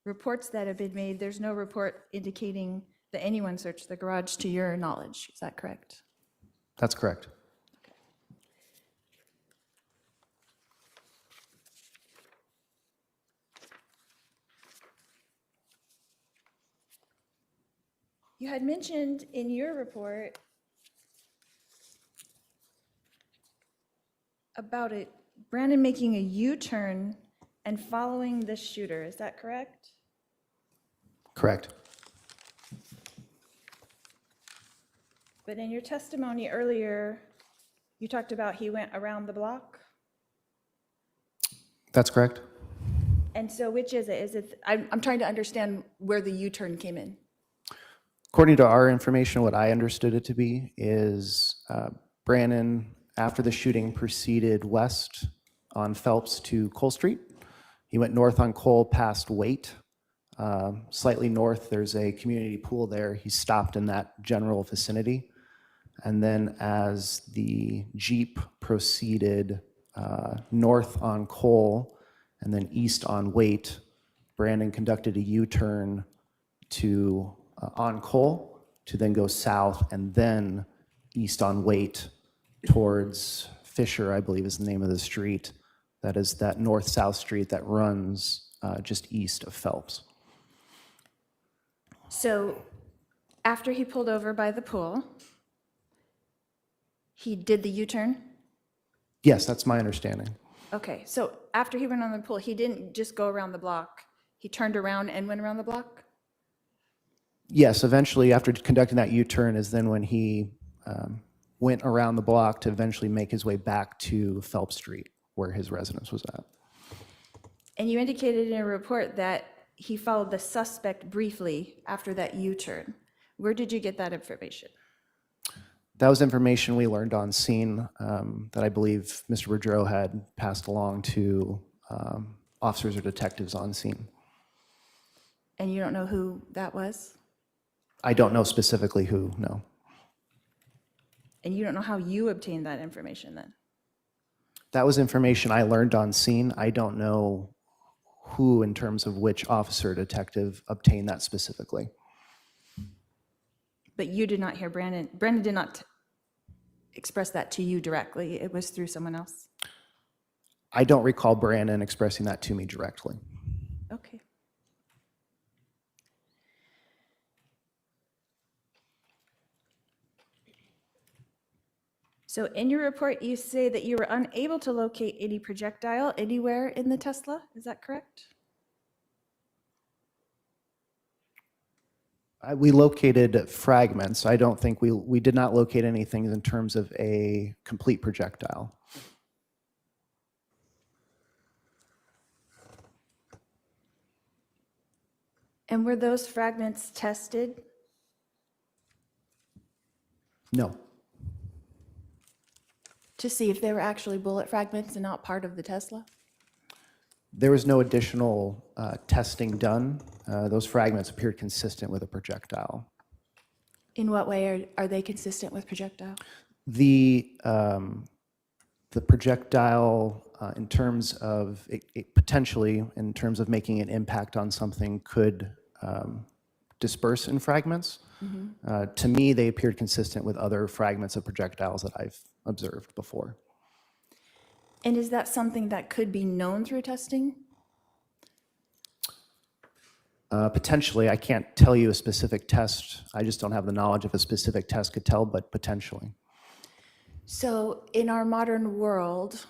S6: reports that have been made, there's no report indicating that anyone searched the garage to your knowledge. Is that correct?
S17: That's correct.
S6: You had mentioned in your report about Brandon making a U-turn and following the shooter. Is that correct?
S17: Correct.
S6: But in your testimony earlier, you talked about he went around the block.
S17: That's correct.
S6: And so which is it? I'm trying to understand where the U-turn came in.
S17: According to our information, what I understood it to be is Brandon, after the shooting, proceeded west on Phelps to Cole Street. He went north on Cole past Waite. Slightly north, there's a community pool there. He stopped in that general vicinity. And then as the Jeep proceeded north on Cole and then east on Waite, Brandon conducted a U-turn to on Cole to then go south and then east on Waite towards Fisher, I believe is the name of the street. That is that north-south street that runs just east of Phelps.
S6: So after he pulled over by the pool, he did the U-turn?
S17: Yes, that's my understanding.
S6: Okay, so after he went on the pool, he didn't just go around the block. He turned around and went around the block?
S17: Yes, eventually after conducting that U-turn is then when he went around the block to eventually make his way back to Phelps Street, where his residence was at.
S6: And you indicated in a report that he followed the suspect briefly after that U-turn. Where did you get that information?
S17: That was information we learned on scene that I believe Mr. Boudreaux had passed along to officers or detectives on scene.
S6: And you don't know who that was?
S17: I don't know specifically who, no.
S6: And you don't know how you obtained that information then?
S17: That was information I learned on scene. I don't know who, in terms of which officer or detective, obtained that specifically.
S6: But you did not hear Brandon. Brandon did not express that to you directly. It was through someone else?
S17: I don't recall Brandon expressing that to me directly.
S6: Okay. So in your report, you say that you were unable to locate any projectile anywhere in the Tesla. Is that correct?
S17: We located fragments. I don't think we did not locate anything in terms of a complete projectile.
S6: And were those fragments tested?
S17: No.
S6: To see if they were actually bullet fragments and not part of the Tesla?
S17: There was no additional testing done. Those fragments appeared consistent with a projectile.
S6: In what way are they consistent with projectile?
S17: The projectile, in terms of potentially, in terms of making an impact on something, could disperse in fragments. To me, they appeared consistent with other fragments of projectiles that I've observed before.
S6: And is that something that could be known through testing?
S17: Potentially, I can't tell you a specific test. I just don't have the knowledge of a specific test could tell, but potentially.
S6: So in our modern world,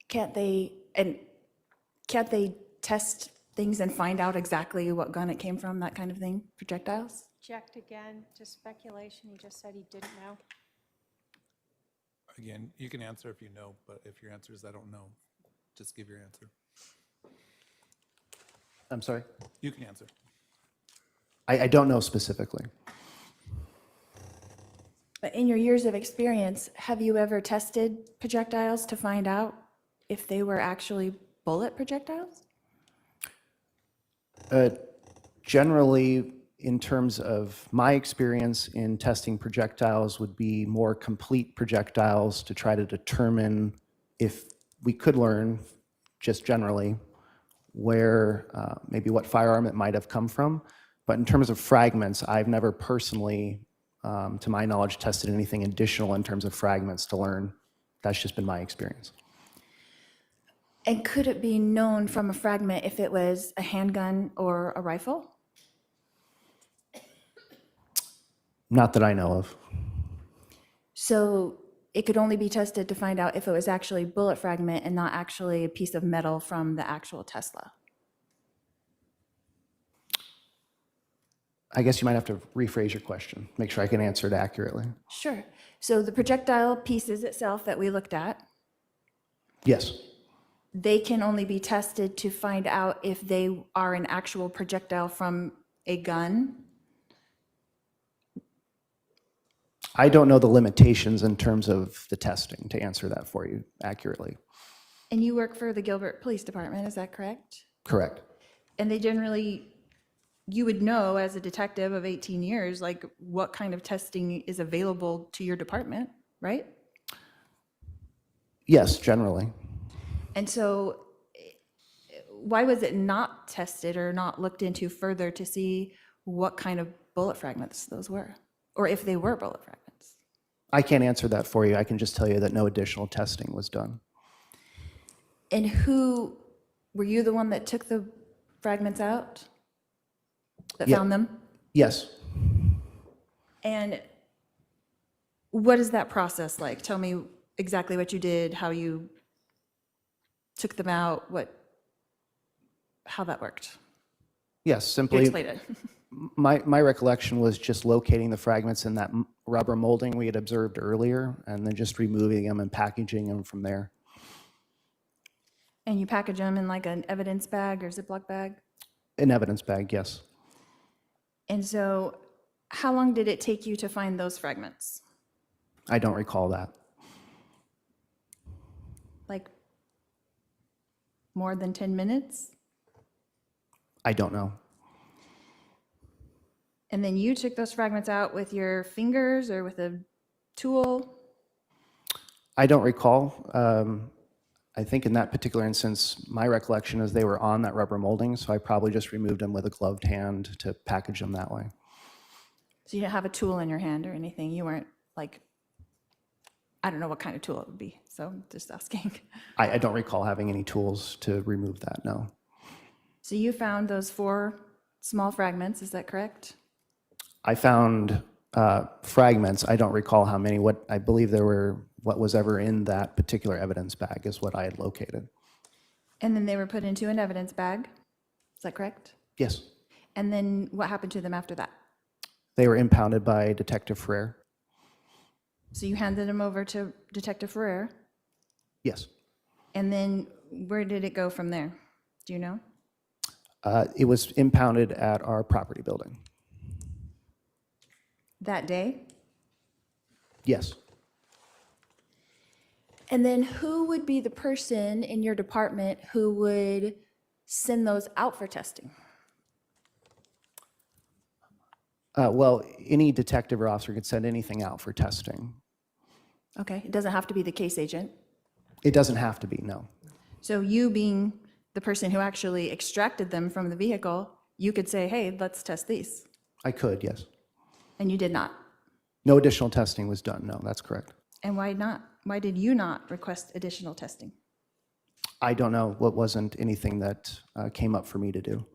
S6: can't they test things and find out exactly what gun it came from, that kind of thing, projectiles?
S5: Checked again to speculation. He just said he didn't know.
S4: Again, you can answer if you know, but if your answer is I don't know, just give your answer.
S17: I'm sorry?
S4: You can answer.
S17: I don't know specifically.
S6: But in your years of experience, have you ever tested projectiles to find out if they were actually bullet projectiles?
S17: Generally, in terms of my experience in testing projectiles, would be more complete projectiles to try to determine if we could learn, just generally, where maybe what firearm it might have come from. But in terms of fragments, I've never personally, to my knowledge, tested anything additional in terms of fragments to learn. That's just been my experience.
S6: And could it be known from a fragment if it was a handgun or a rifle?
S17: Not that I know of.
S6: So it could only be tested to find out if it was actually bullet fragment and not actually a piece of metal from the actual Tesla.
S17: I guess you might have to rephrase your question, make sure I can answer it accurately.
S6: Sure. So the projectile pieces itself that we looked at,
S17: Yes.
S6: they can only be tested to find out if they are an actual projectile from a gun.
S17: I don't know the limitations in terms of the testing to answer that for you accurately.
S6: And you work for the Gilbert Police Department, is that correct?
S17: Correct.
S6: And they generally, you would know as a detective of 18 years, like what kind of testing is available to your department, right?
S17: Yes, generally.
S6: And so why was it not tested or not looked into further to see what kind of bullet fragments those were? Or if they were bullet fragments?
S17: I can't answer that for you. I can just tell you that no additional testing was done.
S6: And were you the one that took the fragments out? That
S17: Yeah.
S6: found them?
S17: Yes.
S6: And what is that process like? Tell me exactly what you did, how you took them out, how that worked.
S17: Yes,
S6: You
S17: simply.
S6: explain it.
S17: My recollection was just locating the fragments in that rubber molding we had observed earlier, and then just removing them and packaging them from there.
S6: And you package them in like an evidence bag or Ziploc bag?
S17: An evidence bag, yes.
S6: And so how long did it take you to find those fragments?
S17: I don't recall that.
S6: Like more than 10 minutes?
S17: I don't know.
S6: And then you took those fragments out with your fingers or with a tool?
S17: I don't recall. I think in that particular instance, my recollection is they were on that rubber molding, so I probably just removed them with a gloved hand to package them that way.
S6: So you didn't have a tool in your hand or anything? You weren't like, I don't know what kind of tool it would be, so I'm just asking.
S17: I don't recall having any tools to remove that, no.
S6: So you found those 4 small fragments, is that correct?
S17: I found fragments. I don't recall how many. What I believe there were, what was ever in that particular evidence bag is what I had located.
S6: And then they were put into an evidence bag, is that correct?
S17: Yes.
S6: And then what happened to them after that?
S17: They were impounded by Detective Ferrer.
S6: So you handed them over to Detective Ferrer,
S17: Yes.
S6: and then where did it go from there? Do you know?
S17: It was impounded at our property building.
S6: That day?
S17: Yes.
S6: And then who would be the person in your department who would send those out for testing?
S17: Well, any detective or officer could send anything out for testing.
S6: Okay, it doesn't have to be the case agent.
S17: It doesn't have to be, no.
S6: So you being the person who actually extracted them from the vehicle, you could say, hey, let's test these.
S17: I could, yes.
S6: And you did not.
S17: No additional testing was done, no, that's correct.
S6: And why not? Why did you not request additional testing?
S17: I don't know. What wasn't anything that came up for me to do.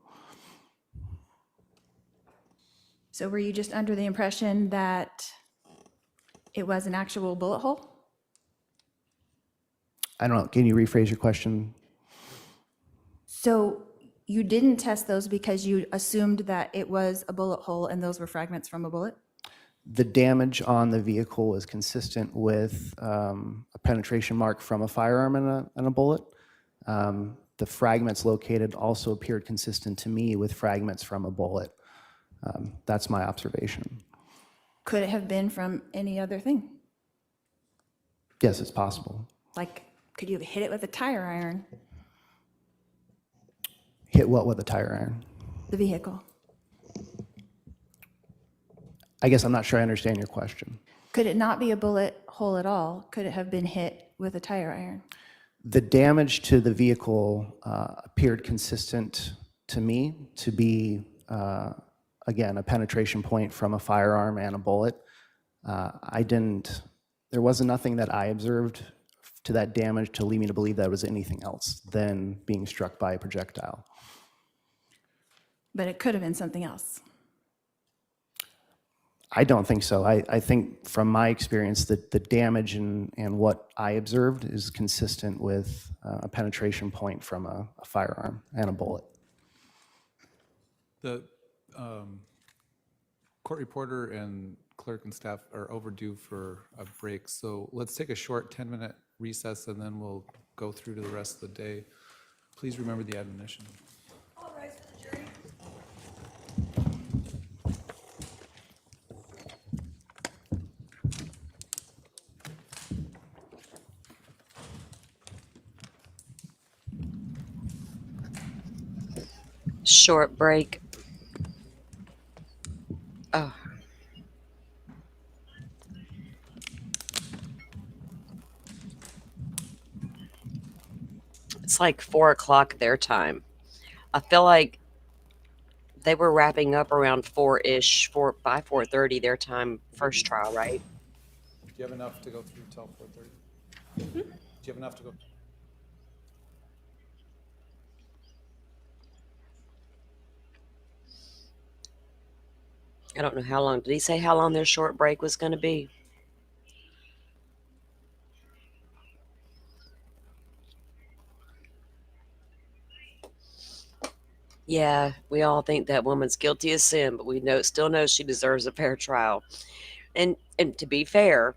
S6: So were you just under the impression that it was an actual bullet hole?
S17: I don't know. Can you rephrase your question?
S6: So you didn't test those because you assumed that it was a bullet hole and those were fragments from a bullet?
S17: The damage on the vehicle was consistent with a penetration mark from a firearm and a bullet. The fragments located also appeared consistent to me with fragments from a bullet. That's my observation.
S6: Could it have been from any other thing?
S17: Yes, it's possible.
S6: Like, could you have hit it with a tire iron?
S17: Hit what with a tire iron?
S6: The vehicle.
S17: I guess I'm not sure I understand your question.
S6: Could it not be a bullet hole at all? Could it have been hit with a tire iron?
S17: The damage to the vehicle appeared consistent to me to be, again, a penetration point from a firearm and a bullet. There wasn't nothing that I observed to that damage to lead me to believe that it was anything else than being struck by a projectile.
S6: But it could have been something else.
S17: I don't think so. I think from my experience that the damage and what I observed is consistent with a penetration point from a firearm and a bullet.
S4: The court reporter and clerk and staff are overdue for a break, so let's take a short 10-minute recess and then we'll go through to the rest of the day. Please remember the admonition.
S5: All rise for the jury.
S1: Short break. Oh. It's like 4 o'clock their time. I feel like they were wrapping up around 4-ish, by 4:30 their time, first trial, right?
S4: Do you have enough to go through till 4:30? Do you have enough to go?
S1: I don't know how long. Did he say how long their short break was going to be? Yeah, we all think that woman's guilty of sin, but we still know she deserves a fair trial. And to be fair,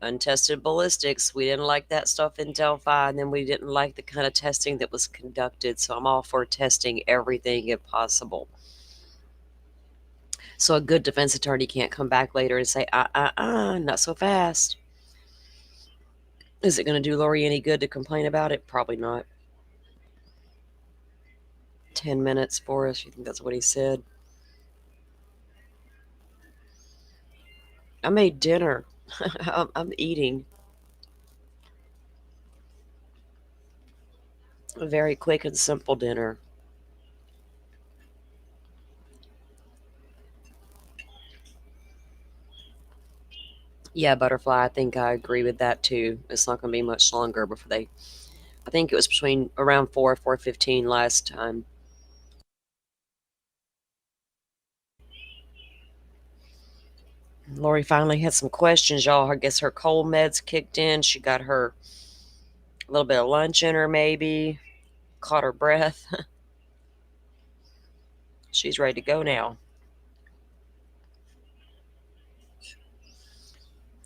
S1: untested ballistics, we didn't like that stuff in Delphi, and then we didn't like the kind of testing that was conducted. So I'm all for testing everything if possible. So a good defense attorney can't come back later and say, not so fast. Is it going to do Lori any good to complain about it? Probably not. 10 minutes for us. You think that's what he said? I made dinner. I'm eating. A very quick and simple dinner. Yeah, Butterfly, I think I agree with that too. It's not going to be much longer before I think it was between around 4:15 last time. Lori finally had some questions, y'all. I guess her cold meds kicked in. She got a little bit of lunch in her, maybe. Caught her breath. She's ready to go now.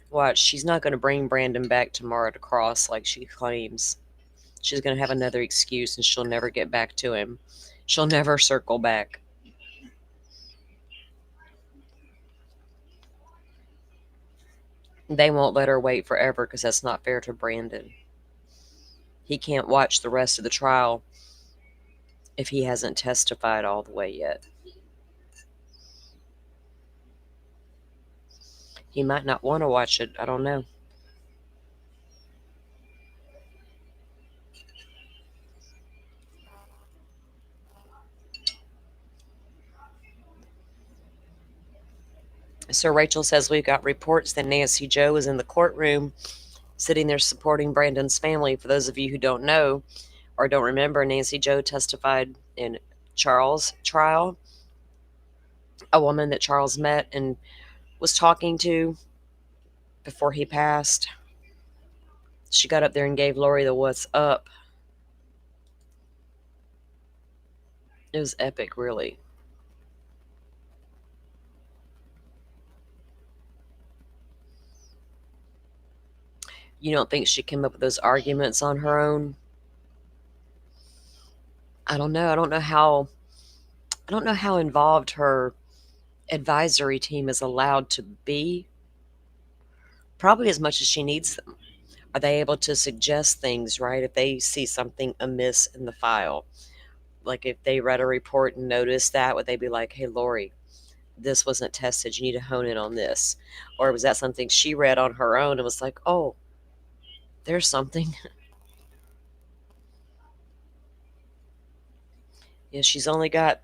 S1: Watch, she's not going to bring Brandon back tomorrow to cross like she claims. She's going to have another excuse and she'll never get back to him. She'll never circle back. They won't let her wait forever because that's not fair to Brandon. He can't watch the rest of the trial if he hasn't testified all the way yet. He might not want to watch it. I don't know. So Rachel says we've got reports that Nancy Joe is in the courtroom sitting there supporting Brandon's family. For those of you who don't know or don't remember, Nancy Joe testified in Charles' trial. A woman that Charles met and was talking to before he passed. She got up there and gave Lori the what's up. It was epic, really. You don't think she came up with those arguments on her own? I don't know. I don't know how involved her advisory team is allowed to be. Probably as much as she needs them. Are they able to suggest things, right? If they see something amiss in the file, like if they read a report and noticed that, would they be like, hey, Lori, this wasn't tested. You need to hone in on this. Or was that something she read on her own and was like, oh, there's something. Yeah, she's only got,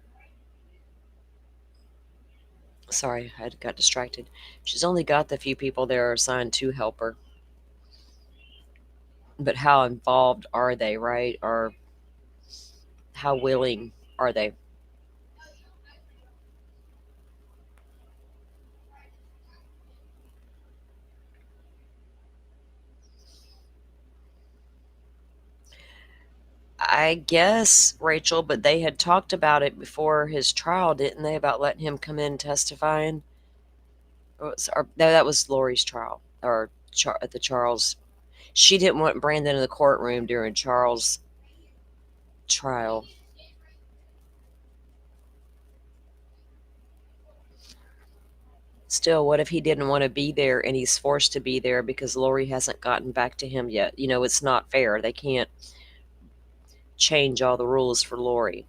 S1: sorry, I got distracted. She's only got the few people there assigned to help her. But how involved are they, right? Or how willing are they? I guess, Rachel, but they had talked about it before his trial, didn't they? About letting him come in testifying? Or no, that was Lori's trial. Or at the Charles. She didn't want Brandon in the courtroom during Charles' trial. Still, what if he didn't want to be there and he's forced to be there because Lori hasn't gotten back to him yet? You know, it's not fair. They can't change all the rules for Lori.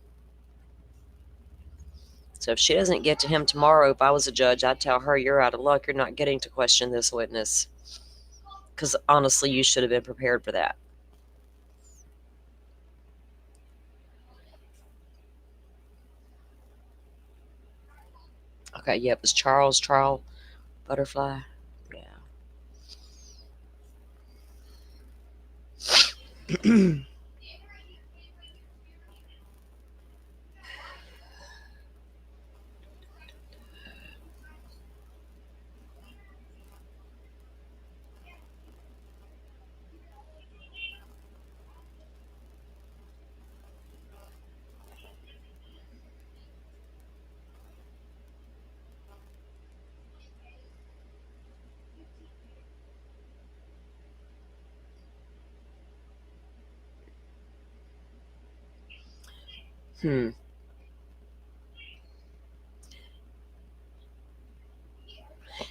S1: So if she doesn't get to him tomorrow, if I was a judge, I'd tell her, you're out of luck. You're not getting to question this witness. Because honestly, you should have been prepared for that. Okay, yeah, it was Charles' trial, Butterfly. Yeah.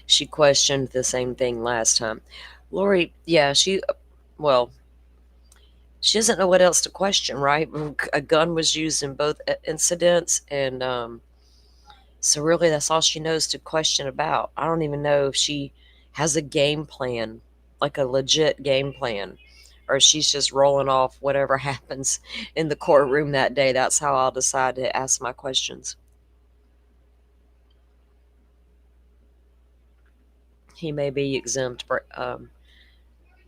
S1: She questioned the same thing last time. Lori, yeah, well, she doesn't know what else to question, right? A gun was used in both incidents, and so really that's all she knows to question about. I don't even know if she has a game plan, like a legit game plan, or she's just rolling off whatever happens in the courtroom that day. That's how I'll decide to ask my questions. He may be exempt,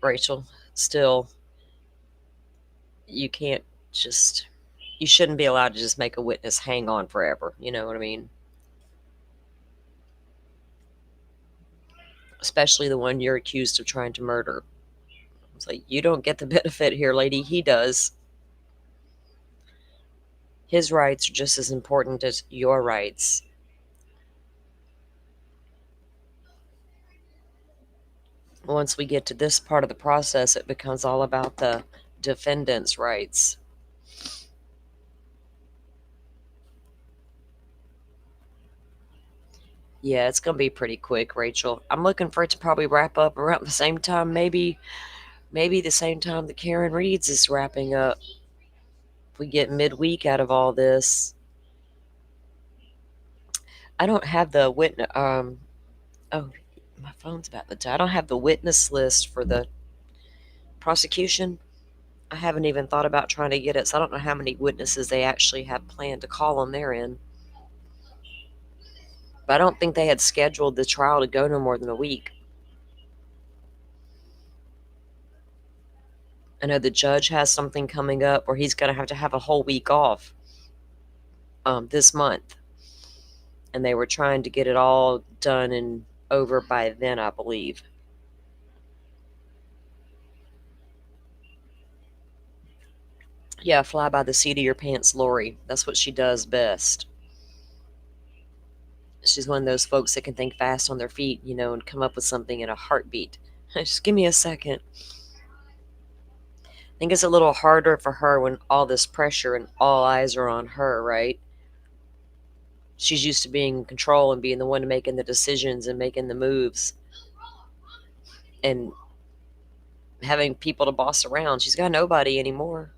S1: Rachel. Still, you can't just, you shouldn't be allowed to just make a witness hang on forever. You know what I mean? Especially the one you're accused of trying to murder. It's like, you don't get the benefit here, lady. He does. His rights are just as important as your rights. Once we get to this part of the process, it becomes all about the defendant's rights. Yeah, it's gonna be pretty quick, Rachel. I'm looking for it to probably wrap up around the same time, maybe the same time that Karen Reed's is wrapping up. If we get midweek out of all this. I don't have the witness. Oh, my phone's about to die. I don't have the witness list for the prosecution. I haven't even thought about trying to get it, so I don't know how many witnesses they actually have planned to call on their end. But I don't think they had scheduled the trial to go no more than a week. I know the judge has something coming up where he's going to have a whole week off this month. And they were trying to get it all done and over by then, I believe. Yeah, fly by the seat of your pants, Lori. That's what she does best. She's one of those folks that can think fast on their feet, and come up with something in a heartbeat. Just give me a second. I think it's a little harder for her when all this pressure and all eyes are on her, right? She's used to being in control and being the one making the decisions and making the moves and having people to boss around. She's got nobody anymore.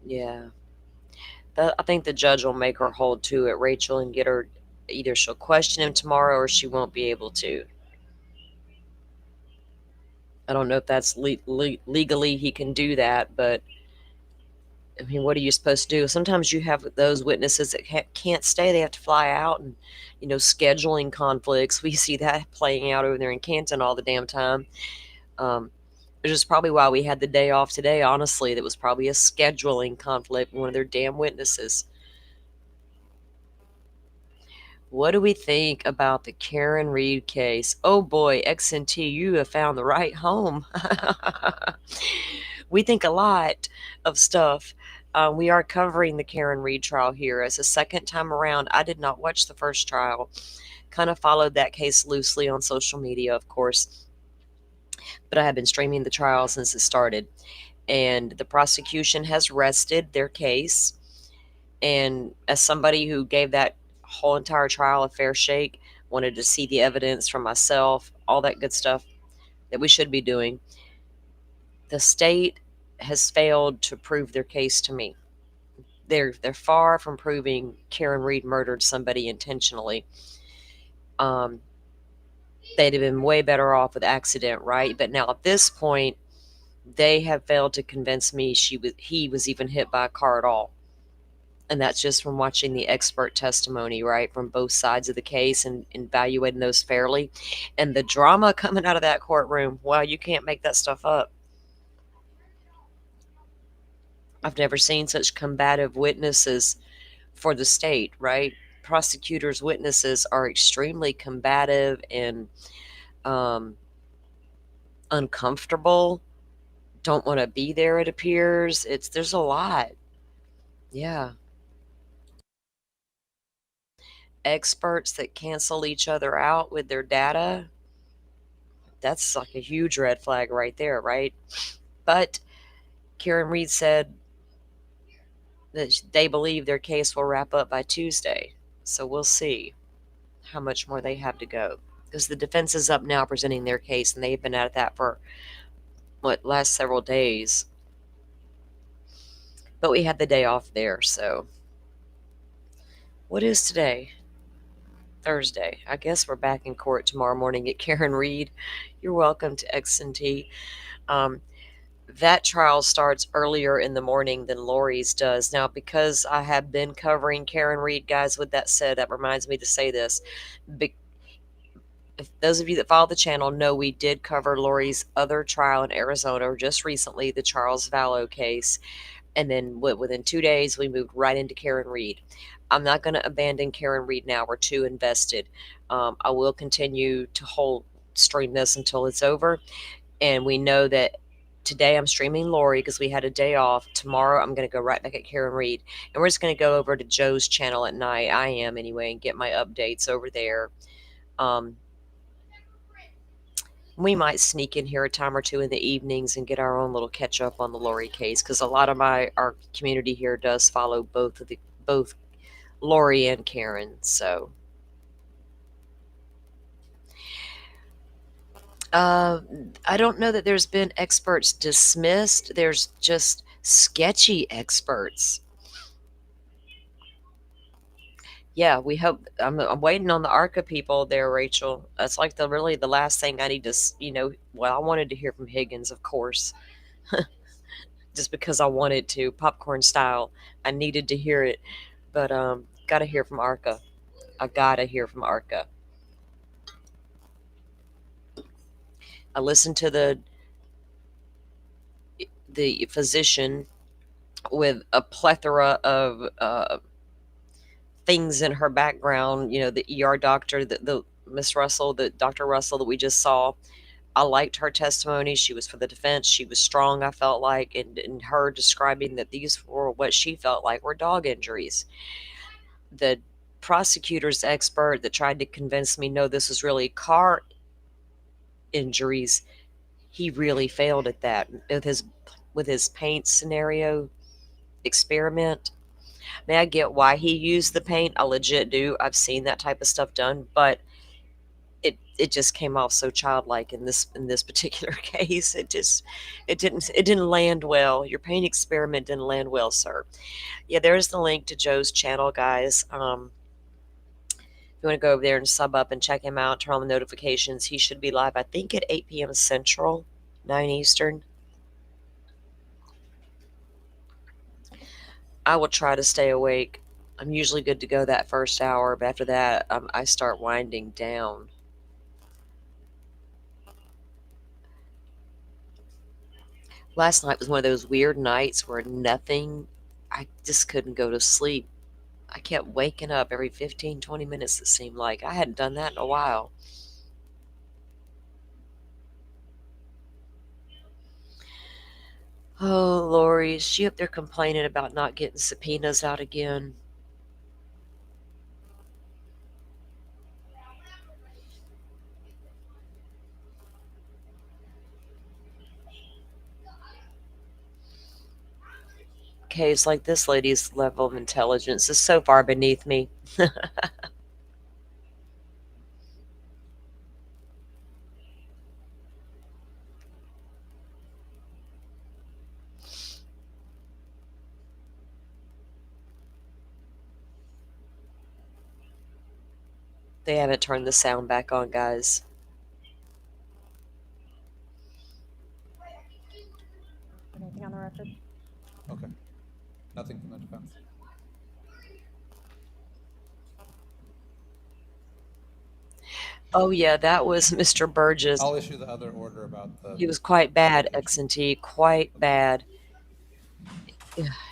S1: Yeah. I think the judge will make her hold to it, Rachel, and get her. Either she'll question him tomorrow or she won't be able to. I don't know if that's legally he can do that, but I mean, what are you supposed to do? Sometimes you have those witnesses that can't stay; they have to fly out, and scheduling conflicts. We see that playing out over there in Canton all the damn time. Which is probably why we had the day off today. Honestly, that was probably a scheduling conflict with one of their damn witnesses. What do we think about the Karen Reed case? Oh boy, XNT, you have found the right home. We think a lot of stuff. We are covering the Karen Reed trial here as a second time around. I did not watch the first trial. Kind of followed that case loosely on social media, of course. But I have been streaming the trial since it started. And the prosecution has rested their case. And as somebody who gave that whole entire trial a fair shake, wanted to see the evidence for myself, all that good stuff that we should be doing, the state has failed to prove their case to me. They're far from proving Karen Reed murdered somebody intentionally. They'd have been way better off with accident, right? But now at this point, they have failed to convince me he was even hit by a car at all. And that's just from watching the expert testimony, right, from both sides of the case and evaluating those fairly. And the drama coming out of that courtroom, wow, you can't make that stuff up. I've never seen such combative witnesses for the state, right? Prosecutors' witnesses are extremely combative and uncomfortable, don't want to be there, it appears. There's a lot. Yeah. Experts that cancel each other out with their data. That's like a huge red flag right there, right? But Karen Reed said that they believe their case will wrap up by Tuesday. So we'll see how much more they have to go. Because the defense is up now presenting their case, and they've been at that for, last several days. But we had the day off there, so. What is today? Thursday. I guess we're back in court tomorrow morning at Karen Reed. You're welcome to X&T. That trial starts earlier in the morning than Lori's does. Now, because I have been covering Karen Reed, guys, with that said, that reminds me to say this. If those of you that follow the channel know, we did cover Lori's other trial in Arizona just recently, the Charles Vallow case. And then within 2 days, we moved right into Karen Reed. I'm not going to abandon Karen Reed now. We're too invested. I will continue to stream this until it's over. And we know that today I'm streaming Lori because we had a day off. Tomorrow I'm going to go right back at Karen Reed. And we're just going to go over to Joe's channel at night. I am anyway, and get my updates over there. We might sneak in here a time or two in the evenings and get our own little catch up on the Lori case, because a lot of our community here does follow both Lori and Karen. So I don't know that there's been experts dismissed. There's just sketchy experts. Yeah, we hope. I'm waiting on the ARCA people there, Rachel. That's like the last thing I need to, well, I wanted to hear from Higgins, of course, just because I wanted to, popcorn style. I needed to hear it, but gotta hear from ARCA. I gotta hear from ARCA. I listened to the physician with a plethora of things in her background. The ER doctor, the Miss Russell, the Dr. Russell that we just saw. I liked her testimony. She was for the defense. She was strong, I felt like, and her describing that these were what she felt like were dog injuries. The prosecutor's expert that tried to convince me, no, this is really car injuries, he really failed at that with his paint scenario experiment. I mean, I get why he used the paint. I legit do. I've seen that type of stuff done, but it just came off so childlike in this particular case. It didn't land well. Your paint experiment didn't land well, sir. Yeah, there's the link to Joe's channel, guys. If you want to go over there and sub up and check him out, turn on the notifications. He should be live, I think, at 8 p.m. Central, 9 Eastern. I will try to stay awake. I'm usually good to go that first hour, but after that, I start winding down. Last night was one of those weird nights where I just couldn't go to sleep. I kept waking up every 15, 20 minutes, it seemed like. I hadn't done that in a while. Oh, Lori, is she up there complaining about not getting subpoenas out again? Okay, it's like this lady's level of intelligence is so far beneath me. They haven't turned the sound back on, guys.
S5: Anything on the record?
S4: Okay. Nothing from the defense.
S1: Oh yeah, that was Mr. Burgess.
S4: I'll issue the other order about the...
S1: He was quite bad, X&T, quite bad.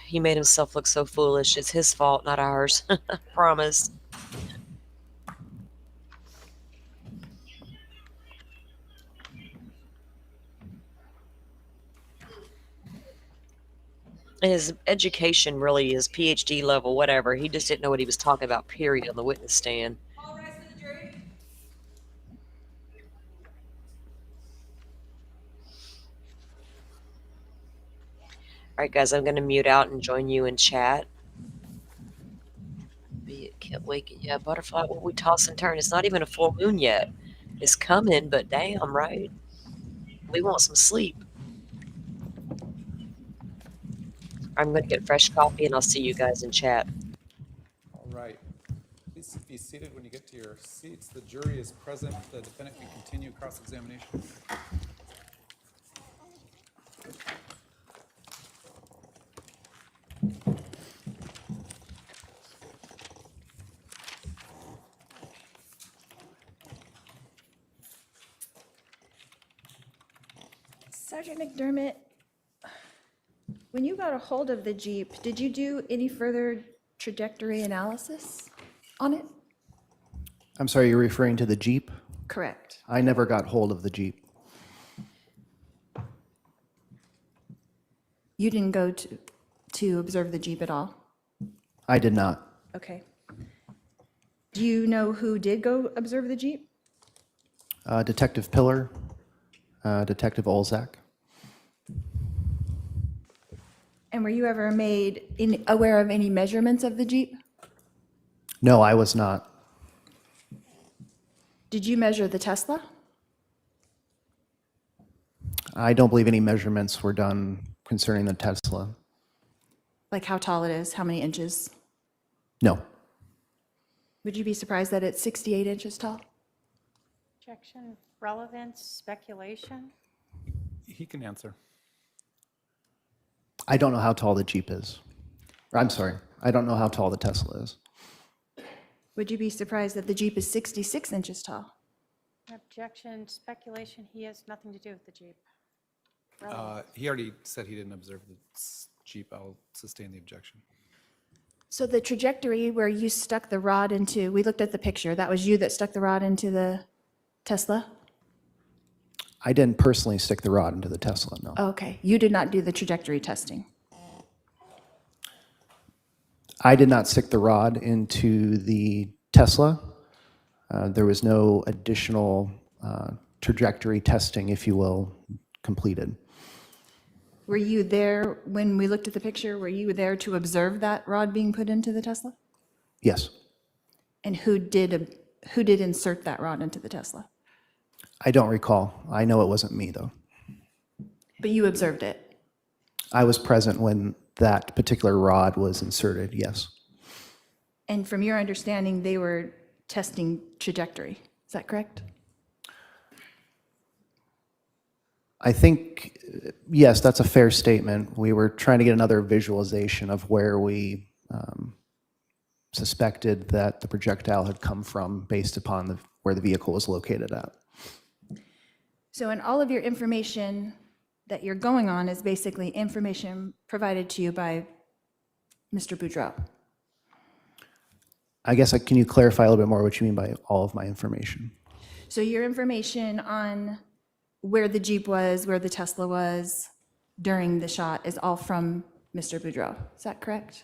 S1: He made himself look so foolish. It's his fault, not ours. Promise. His education really is PhD level, whatever. He just didn't know what he was talking about, period, on the witness stand. All right, guys, I'm going to mute out and join you in chat. Can't wake it. Yeah, butterfly, what we toss and turn. It's not even a full moon yet. It's coming, but damn, right? We want some sleep. I'm going to get fresh coffee, and I'll see you guys in chat.
S4: All right. Please be seated when you get to your seats. The jury is present. The defendant can continue cross-examination.
S6: Sergeant McDermott, when you got a hold of the Jeep, did you do any further trajectory analysis on it?
S17: I'm sorry, you're referring to the Jeep?
S6: Correct.
S17: I never got hold of the Jeep.
S6: You didn't go to observe the Jeep at all?
S17: I did not.
S6: Okay. Do you know who did go observe the Jeep?
S17: Detective Pillar Detective Olzak.
S6: And were you ever made aware of any measurements of the Jeep?
S17: No, I was not.
S6: Did you measure the Tesla?
S17: I don't believe any measurements were done concerning the Tesla.
S6: Like how tall it is, how many inches?
S17: No.
S6: Would you be surprised that it's 68 inches tall?
S5: Objection, relevance, speculation.
S4: He can answer.
S17: I don't know how tall the Jeep is. Or, I'm sorry, I don't know how tall the Tesla is.
S6: Would you be surprised that the Jeep is 66 inches tall?
S5: Objection, speculation, he has nothing to do with the Jeep.
S4: He already said he didn't observe the Jeep. I'll sustain the objection.
S6: So the trajectory where you stuck the rod into, we looked at the picture, that was you that stuck the rod into the Tesla?
S17: I didn't personally stick the rod into the Tesla, no.
S6: Okay, you did not do the trajectory testing.
S17: I did not stick the rod into the Tesla. There was no additional trajectory testing, if you will, completed.
S6: Were you there when we looked at the picture? Were you there to observe that rod being put into the Tesla?
S17: Yes.
S6: And who did insert that rod into the Tesla?
S17: I don't recall. I know it wasn't me, though.
S6: But you observed it.
S17: I was present when that particular rod was inserted, yes.
S6: And from your understanding, they were testing trajectory. Is that correct?
S17: I think, yes, that's a fair statement. We were trying to get another visualization of where we suspected that the projectile had come from based upon where the vehicle was located at.
S6: So in all of your information that you're going on is basically information provided to you by Mr. Boudreaux.
S17: I guess, can you clarify a little bit more what you mean by all of my information?
S6: So your information on where the Jeep was, where the Tesla was during the shot is all from Mr. Boudreaux. Is that correct?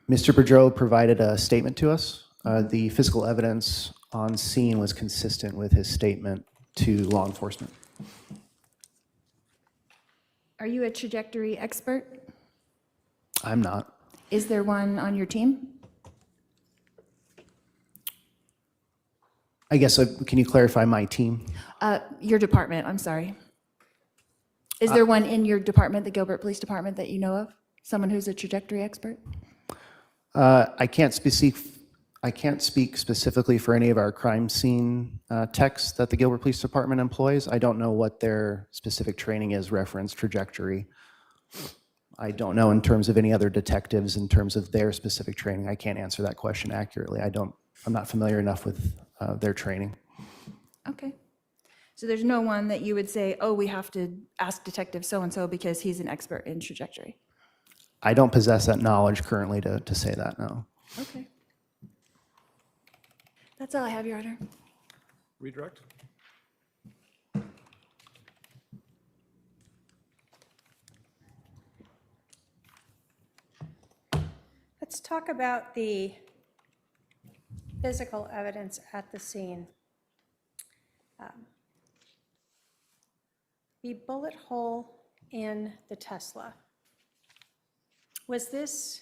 S17: Mr. Boudreaux provided a statement to us. The physical evidence on scene was consistent with his statement to law enforcement.
S6: Are you a trajectory expert?
S17: I'm not.
S6: Is there one on your team?
S17: I guess, can you clarify my team?
S6: Your department, I'm sorry. Is there one in your department, the Gilbert Police Department, that you know of? Someone who's a trajectory expert?
S17: I can't speak specifically for any of our crime scene techs that the Gilbert Police Department employs. I don't know what their specific training is reference trajectory. I don't know in terms of any other detectives in terms of their specific training. I can't answer that question accurately. I'm not familiar enough with their training.
S6: Okay. So there's no one that you would say, oh, we have to ask Detective so-and-so because he's an expert in trajectory?
S17: I don't possess that knowledge currently to say that, no.
S6: Okay. That's all I have, Your Honor.
S4: Redirect.
S5: Let's talk about the physical evidence at the scene. The bullet hole in the Tesla. Was this,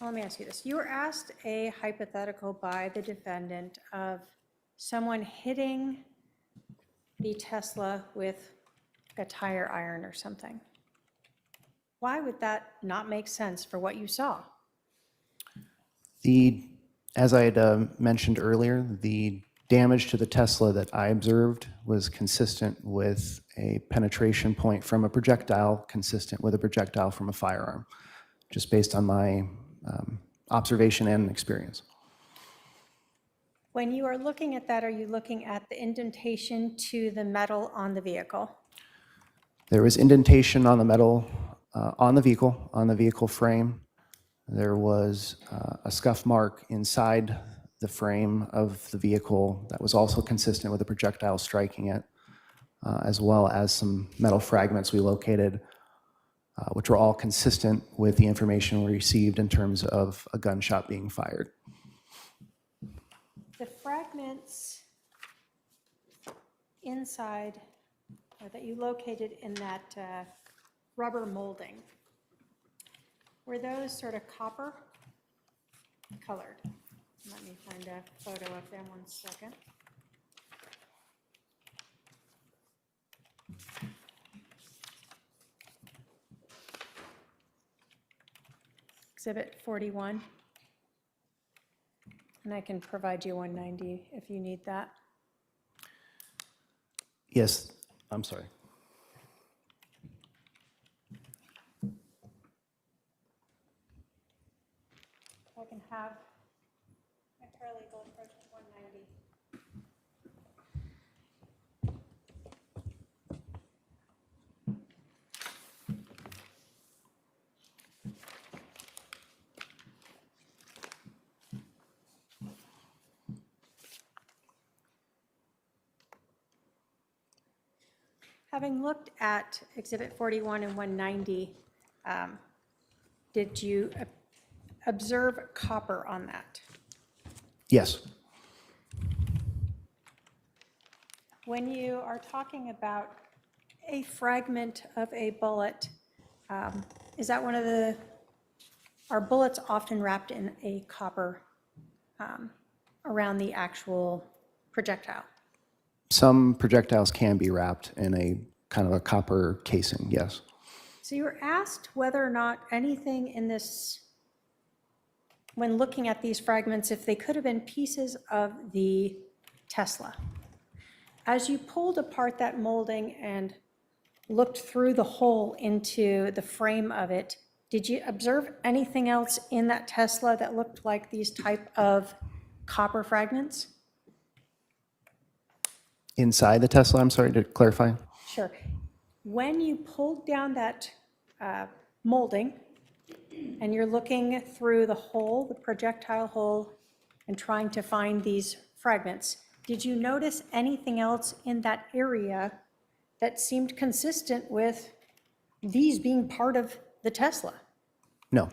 S5: well, let me ask you this. You were asked a hypothetical by the defendant of someone hitting the Tesla with a tire iron or something. Why would that not make sense for what you saw?
S17: As I had mentioned earlier, the damage to the Tesla that I observed was consistent with a penetration point from a projectile, consistent with a projectile from a firearm, just based on my observation and experience.
S5: When you are looking at that, are you looking at the indentation to the metal on the vehicle?
S17: There was indentation on the metal, on the vehicle frame. There was a scuff mark inside the frame of the vehicle that was also consistent with a projectile striking it, as well as some metal fragments we located, which were all consistent with the information we received in terms of a gunshot being fired.
S5: The fragments inside, or that you located in that rubber molding, were those sort of copper colored? Let me find a photo of them 1 second. Exhibit 41. And I can provide you 190 if you need that.
S17: Yes, I'm sorry.
S5: I can have my paralegal approach 190. Having looked at Exhibit 41 and 190, did you observe copper on that?
S17: Yes.
S5: When you are talking about a fragment of a bullet, is that one of the, are bullets often wrapped in a copper around the actual projectile?
S17: Some projectiles can be wrapped in a kind of a copper casing, yes.
S5: So you were asked whether or not anything in this, when looking at these fragments, if they could have been pieces of the Tesla. As you pulled apart that molding and looked through the hole into the frame of it, did you observe anything else in that Tesla that looked like these type of copper fragments?
S17: Inside the Tesla, I'm sorry to clarify.
S5: Sure. When you pulled down that molding and you're looking through the hole, the projectile hole, and trying to find these fragments, did you notice anything else in that area that seemed consistent with these being part of the Tesla?
S17: No.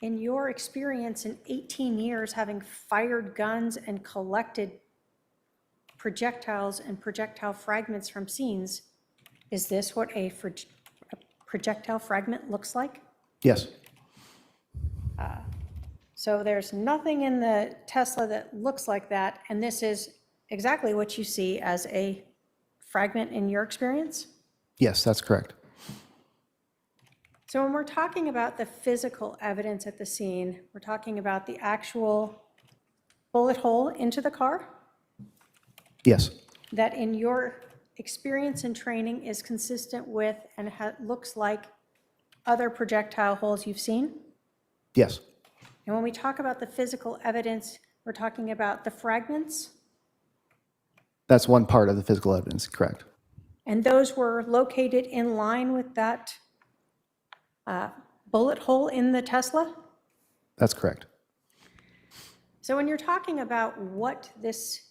S5: In your experience in 18 years having fired guns and collected projectiles and projectile fragments from scenes, is this what a projectile fragment looks like?
S17: Yes.
S5: So there's nothing in the Tesla that looks like that, and this is exactly what you see as a fragment in your experience?
S17: Yes, that's correct.
S5: So when we're talking about the physical evidence at the scene, we're talking about the actual bullet hole into the car?
S17: Yes.
S5: That in your experience and training is consistent with and looks like other projectile holes you've seen?
S17: Yes.
S5: And when we talk about the physical evidence, we're talking about the fragments?
S17: That's one part of the physical evidence, correct.
S5: And those were located in line with that bullet hole in the Tesla?
S17: That's correct.
S5: So when you're talking about what this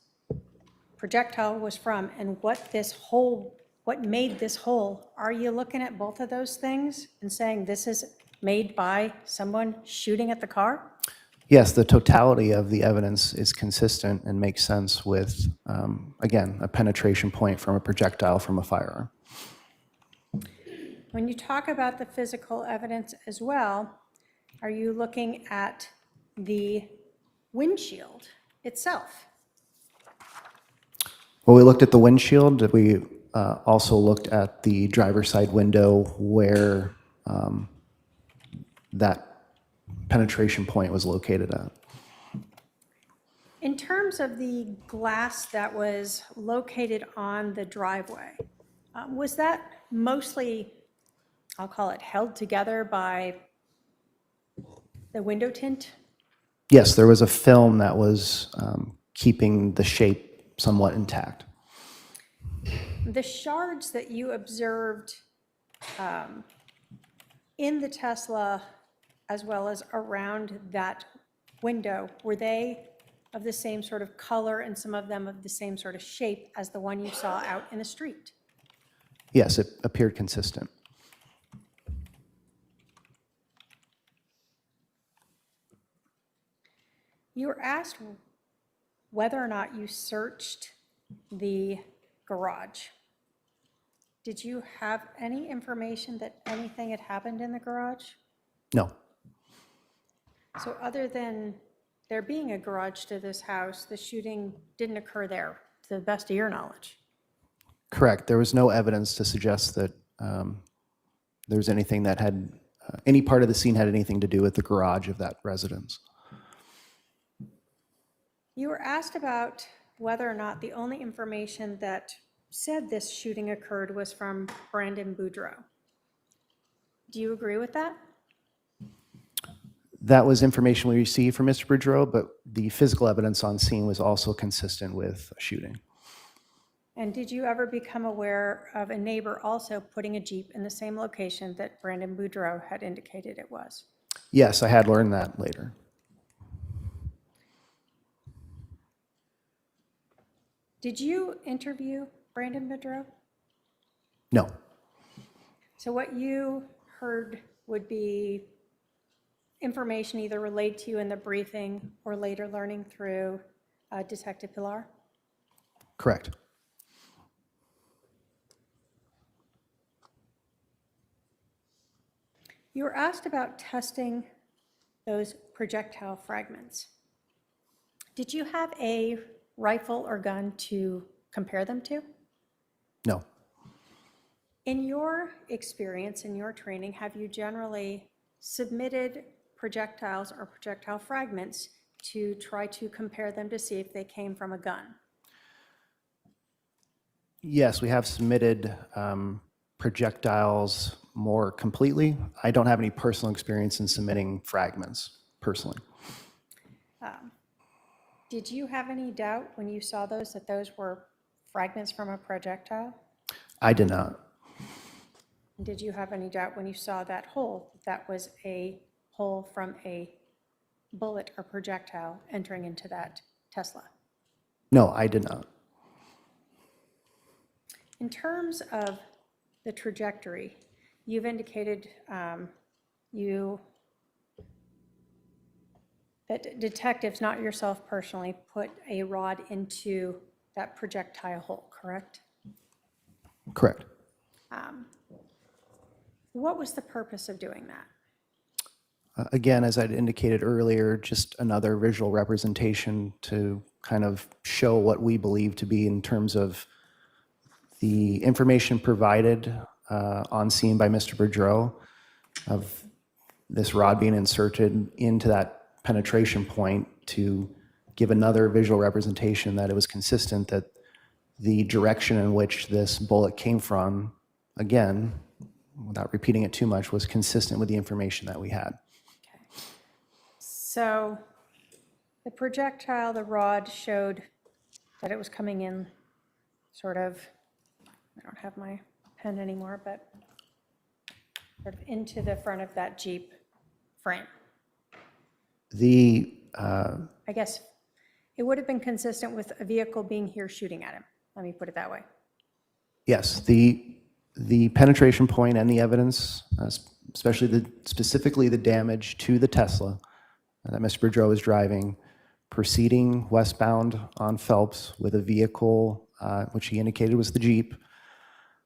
S5: projectile was from and what this hole, what made this hole, are you looking at both of those things and saying this is made by someone shooting at the car?
S17: Yes, the totality of the evidence is consistent and makes sense with, again, a penetration point from a projectile from a firearm.
S5: When you talk about the physical evidence as well, are you looking at the windshield itself?
S17: Well, we looked at the windshield. We also looked at the driver's side window where that penetration point was located at.
S5: In terms of the glass that was located on the driveway, was that mostly, I'll call it, held together by the window tint?
S17: Yes, there was a film that was keeping the shape somewhat intact.
S5: The shards that you observed in the Tesla as well as around that window, were they of the same sort of color and some of them of the same sort of shape as the one you saw out in the street?
S17: Yes, it appeared consistent.
S5: You were asked whether or not you searched the garage. Did you have any information that anything had happened in the garage?
S17: No.
S5: So other than there being a garage to this house, the shooting didn't occur there, to the best of your knowledge?
S17: Correct. There was no evidence to suggest that there was anything that had, any part of the scene had anything to do with the garage of that residence.
S5: You were asked about whether or not the only information that said this shooting occurred was from Brandon Boudreaux. Do you agree with that?
S17: That was information we received from Mr. Boudreaux, but the physical evidence on scene was also consistent with a shooting.
S5: And did you ever become aware of a neighbor also putting a Jeep in the same location that Brandon Boudreaux had indicated it was?
S17: Yes, I had learned that later.
S5: Did you interview Brandon Boudreaux?
S17: No.
S5: So what you heard would be information either relayed to you in the briefing or later learning through Detective Pilar?
S17: Correct.
S5: You were asked about testing those projectile fragments. Did you have a rifle or gun to compare them to?
S17: No.
S5: In your experience, in your training, have you generally submitted projectiles or projectile fragments to try to compare them to see if they came from a gun?
S17: Yes, we have submitted projectiles more completely. I don't have any personal experience in submitting fragments personally.
S5: Did you have any doubt when you saw those that those were fragments from a projectile?
S17: I did not.
S5: Did you have any doubt when you saw that hole, that was a hole from a bullet or projectile entering into that Tesla?
S17: No, I did not.
S5: In terms of the trajectory, you've indicated that detectives, not yourself personally, put a rod into that projectile hole, correct?
S17: Correct.
S5: What was the purpose of doing that?
S17: Again, as I'd indicated earlier, just another visual representation to kind of show what we believe to be in terms of the information provided on scene by Mr. Boudreaux of this rod being inserted into that penetration point to give another visual representation that it was consistent that the direction in which this bullet came from, again, without repeating it too much, was consistent with the information that we had.
S5: Okay. So the projectile, the rod showed that it was coming in sort of, I don't have my pen anymore, but sort of into the front of that Jeep frame. I guess it would have been consistent with a vehicle being here shooting at him. Let me put it that way.
S17: Yes, the penetration point and the evidence, especially specifically the damage to the Tesla that Mr. Boudreaux was driving, proceeding westbound on Phelps with a vehicle, which he indicated was the Jeep,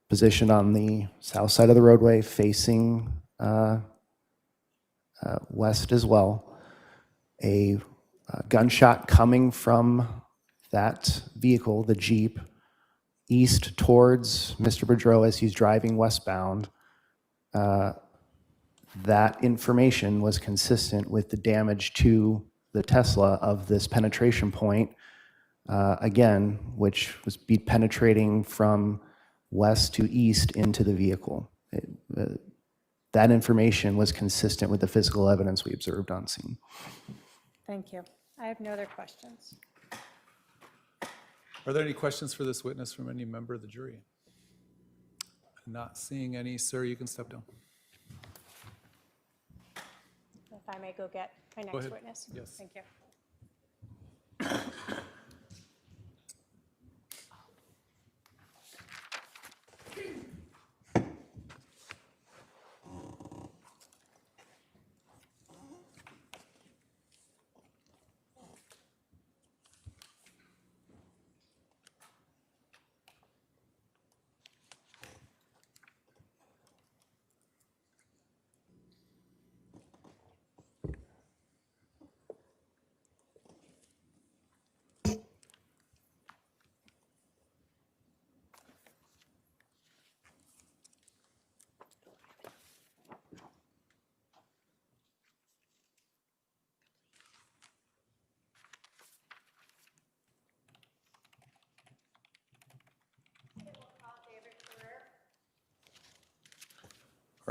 S17: positioned on the south side of the roadway, facing west as well. A gunshot coming from that vehicle, the Jeep, east towards Mr. Boudreaux as he's driving westbound. That information was consistent with the damage to the Tesla of this penetration point, again, which was penetrating from west to east into the vehicle. That information was consistent with the physical evidence we observed on scene.
S5: Thank you. I have no other questions.
S4: Are there any questions for this witness from any member of the jury? Not seeing any. Sir, you can step down.
S5: If I may go get my
S4: Go
S5: next
S4: ahead.
S5: witness.
S4: Yes.
S5: Thank you.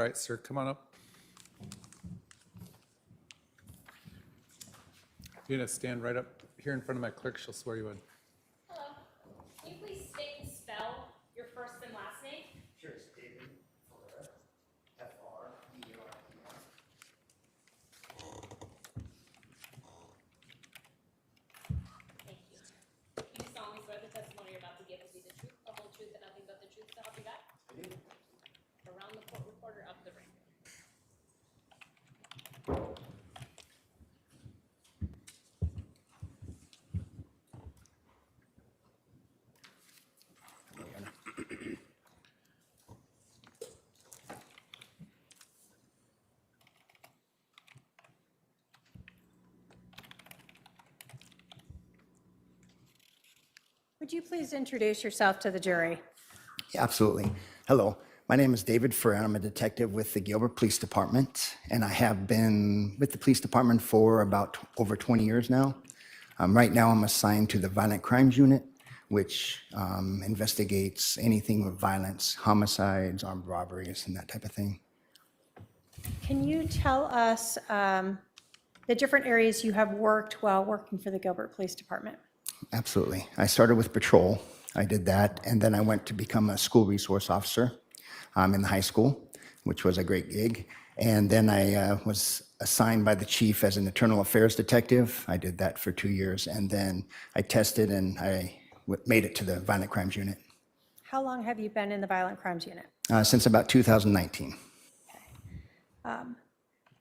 S4: right, sir, come on up. You're gonna stand right up here in front of my clerk, she'll swear you in.
S7: Hello. Can you please state and spell your first and last name?
S18: Sure, it's David Ferrer, F-R-E-R-E-R.
S7: Thank you. Do you solemnly swear the testimony you're about to give will be the truth, the whole truth, and nothing but the truth, so help you God?
S18: I do.
S7: Around the court reporter up the ring.
S5: Would you please introduce yourself to the jury?
S18: Yeah, absolutely. Hello, my name is David Ferrer. I'm a detective with the Gilbert Police Department, and I have been with the police department for about over 20 years now. Right now, I'm assigned to the Violent Crimes Unit, which investigates anything with violence, homicides, armed robberies, and that type of thing.
S5: Can you tell us the different areas you have worked while working for the Gilbert Police Department?
S18: Absolutely. I started with patrol. I did that, and then I went to become a school resource officer in the high school, which was a great gig. And then I was assigned by the chief as an internal affairs detective. I did that for 2 years, and then I tested and I made it to the Violent Crimes Unit.
S5: How long have you been in the Violent Crimes Unit?
S18: Since about 2019.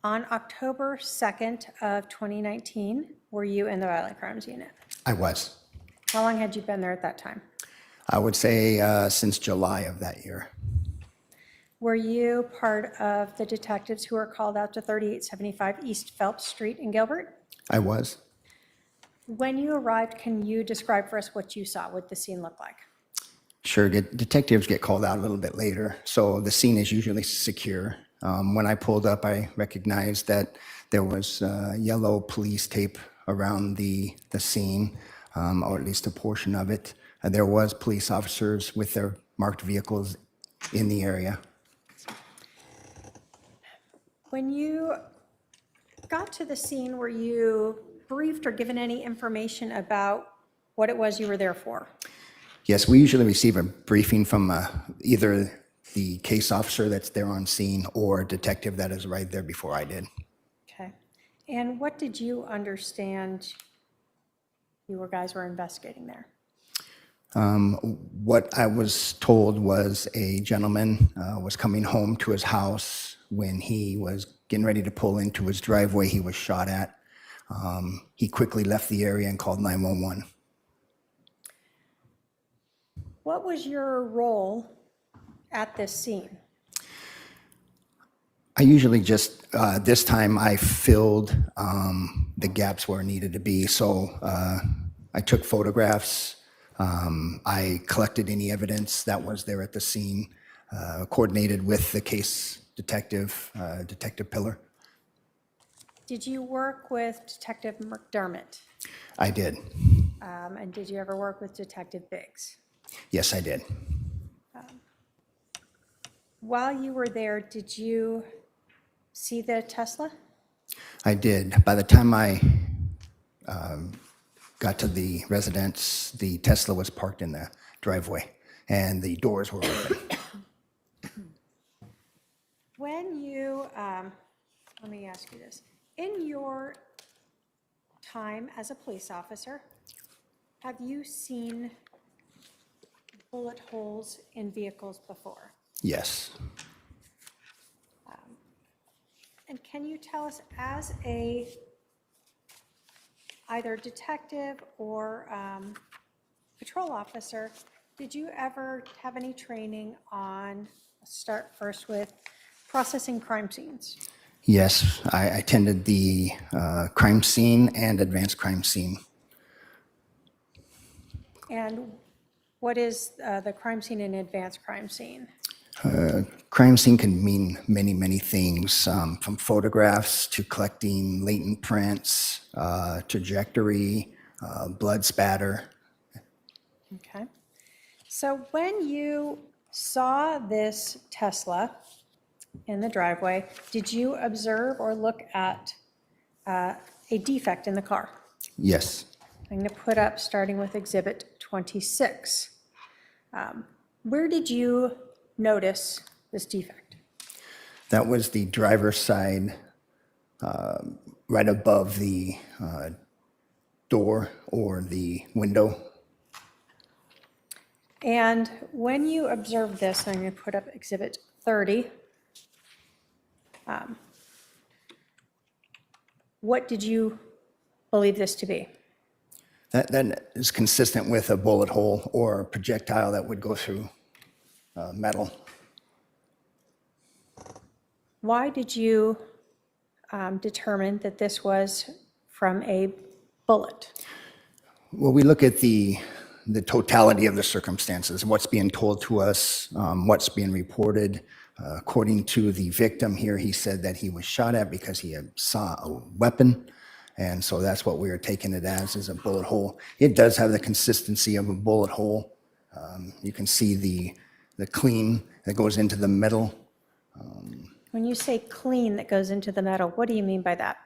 S5: On October 2nd of 2019, were you in the Violent Crimes Unit?
S18: I was.
S5: How long had you been there at that time?
S18: I would say since July of that year.
S5: Were you part of the detectives who were called out to 3875 East Phelps Street in Gilbert?
S18: I was.
S5: When you arrived, can you describe for us what you saw, what the scene looked like?
S18: Sure, detectives get called out a little bit later, so the scene is usually secure. When I pulled up, I recognized that there was yellow police tape around the scene, or at least a portion of it. There was police officers with their marked vehicles in the area.
S5: When you got to the scene, were you briefed or given any information about what it was you were there for?
S18: Yes, we usually receive a briefing from either the case officer that's there on scene or a detective that has arrived there before I did.
S5: Okay. And what did you understand you guys were investigating there?
S18: What I was told was a gentleman was coming home to his house. When he was getting ready to pull into his driveway, he was shot at. He quickly left the area and called 911.
S5: What was your role at this scene?
S18: I usually just, this time I filled the gaps where it needed to be. So I took photographs. I collected any evidence that was there at the scene, coordinated with the case detective, Detective Pillar.
S5: Did you work with Detective McDermott?
S18: I did.
S5: And did you ever work with Detective Biggs?
S18: Yes, I did.
S5: While you were there, did you see the Tesla?
S18: I did. By the time I got to the residence, the Tesla was parked in the driveway and the doors were open.
S5: When you, let me ask you this. In your time as a police officer, have you seen bullet holes in vehicles before?
S18: Yes.
S5: And can you tell us, as a either detective or patrol officer, did you ever have any training on, start first with processing crime scenes?
S18: Yes, I attended the crime scene and advanced crime scene.
S5: And what is the crime scene and advanced crime scene?
S18: Crime scene can mean many, many things, from photographs to collecting latent prints, trajectory, blood spatter.
S5: Okay. So when you saw this Tesla in the driveway. Did you observe or look at a defect in the car?
S18: Yes.
S5: I'm going to put up, starting with Exhibit 26. Where did you notice this defect?
S18: That was the driver's side, right above the door or the window.
S5: And when you observed this, I'm going to put up Exhibit 30. What did you believe this to be?
S18: That is consistent with a bullet hole or a projectile that would go through metal.
S5: Why did you determine that this was from a bullet?
S18: Well, we look at the totality of the circumstances, what's being told to us, what's being reported. According to the victim here, he said that he was shot at because he saw a weapon. And so that's what we are taking it as, is a bullet hole. It does have the consistency of a bullet hole. You can see the clean that goes into the metal.
S5: When you say clean that goes into the metal, what do you mean by that?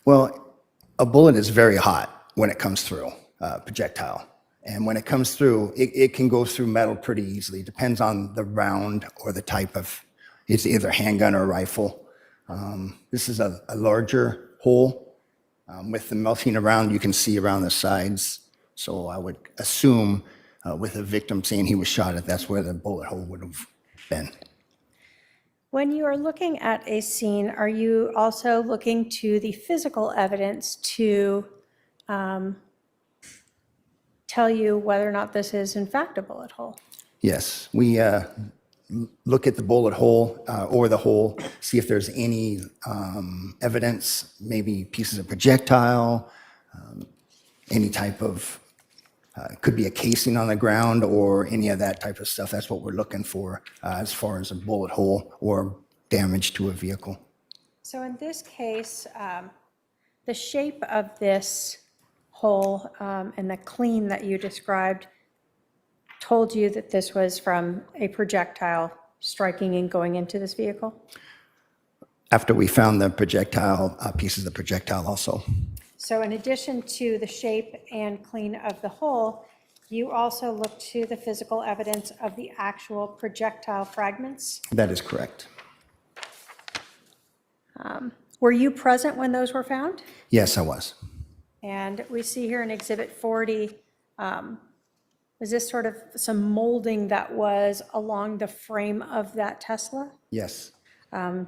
S18: Well, a bullet is very hot when it comes through, projectile. And when it comes through, it can go through metal pretty easily. Depends on the round or the type of, it's either handgun or rifle. This is a larger hole. With the melting around, you can see around the sides. So I would assume with the victim saying he was shot at, that's where the bullet hole would have been.
S5: When you are looking at a scene, are you also looking to the physical evidence to tell you whether or not this is in fact a bullet hole?
S18: Yes, we look at the bullet hole or the hole, see if there's any evidence, maybe pieces of projectile, any type of, could be a casing on the ground or any of that type of stuff. That's what we're looking for as far as a bullet hole or damage to a vehicle.
S5: So in this case, the shape of this hole and the clean that you described told you that this was from a projectile striking and going into this vehicle?
S18: After we found the projectile, pieces of the projectile also.
S5: So in addition to the shape and clean of the hole, you also looked to the physical evidence of the actual projectile fragments?
S18: That is correct.
S5: Were you present when those were found?
S18: Yes, I was.
S5: And we see here in Exhibit 40, is this sort of some molding that was along the frame of that Tesla?
S18: Yes.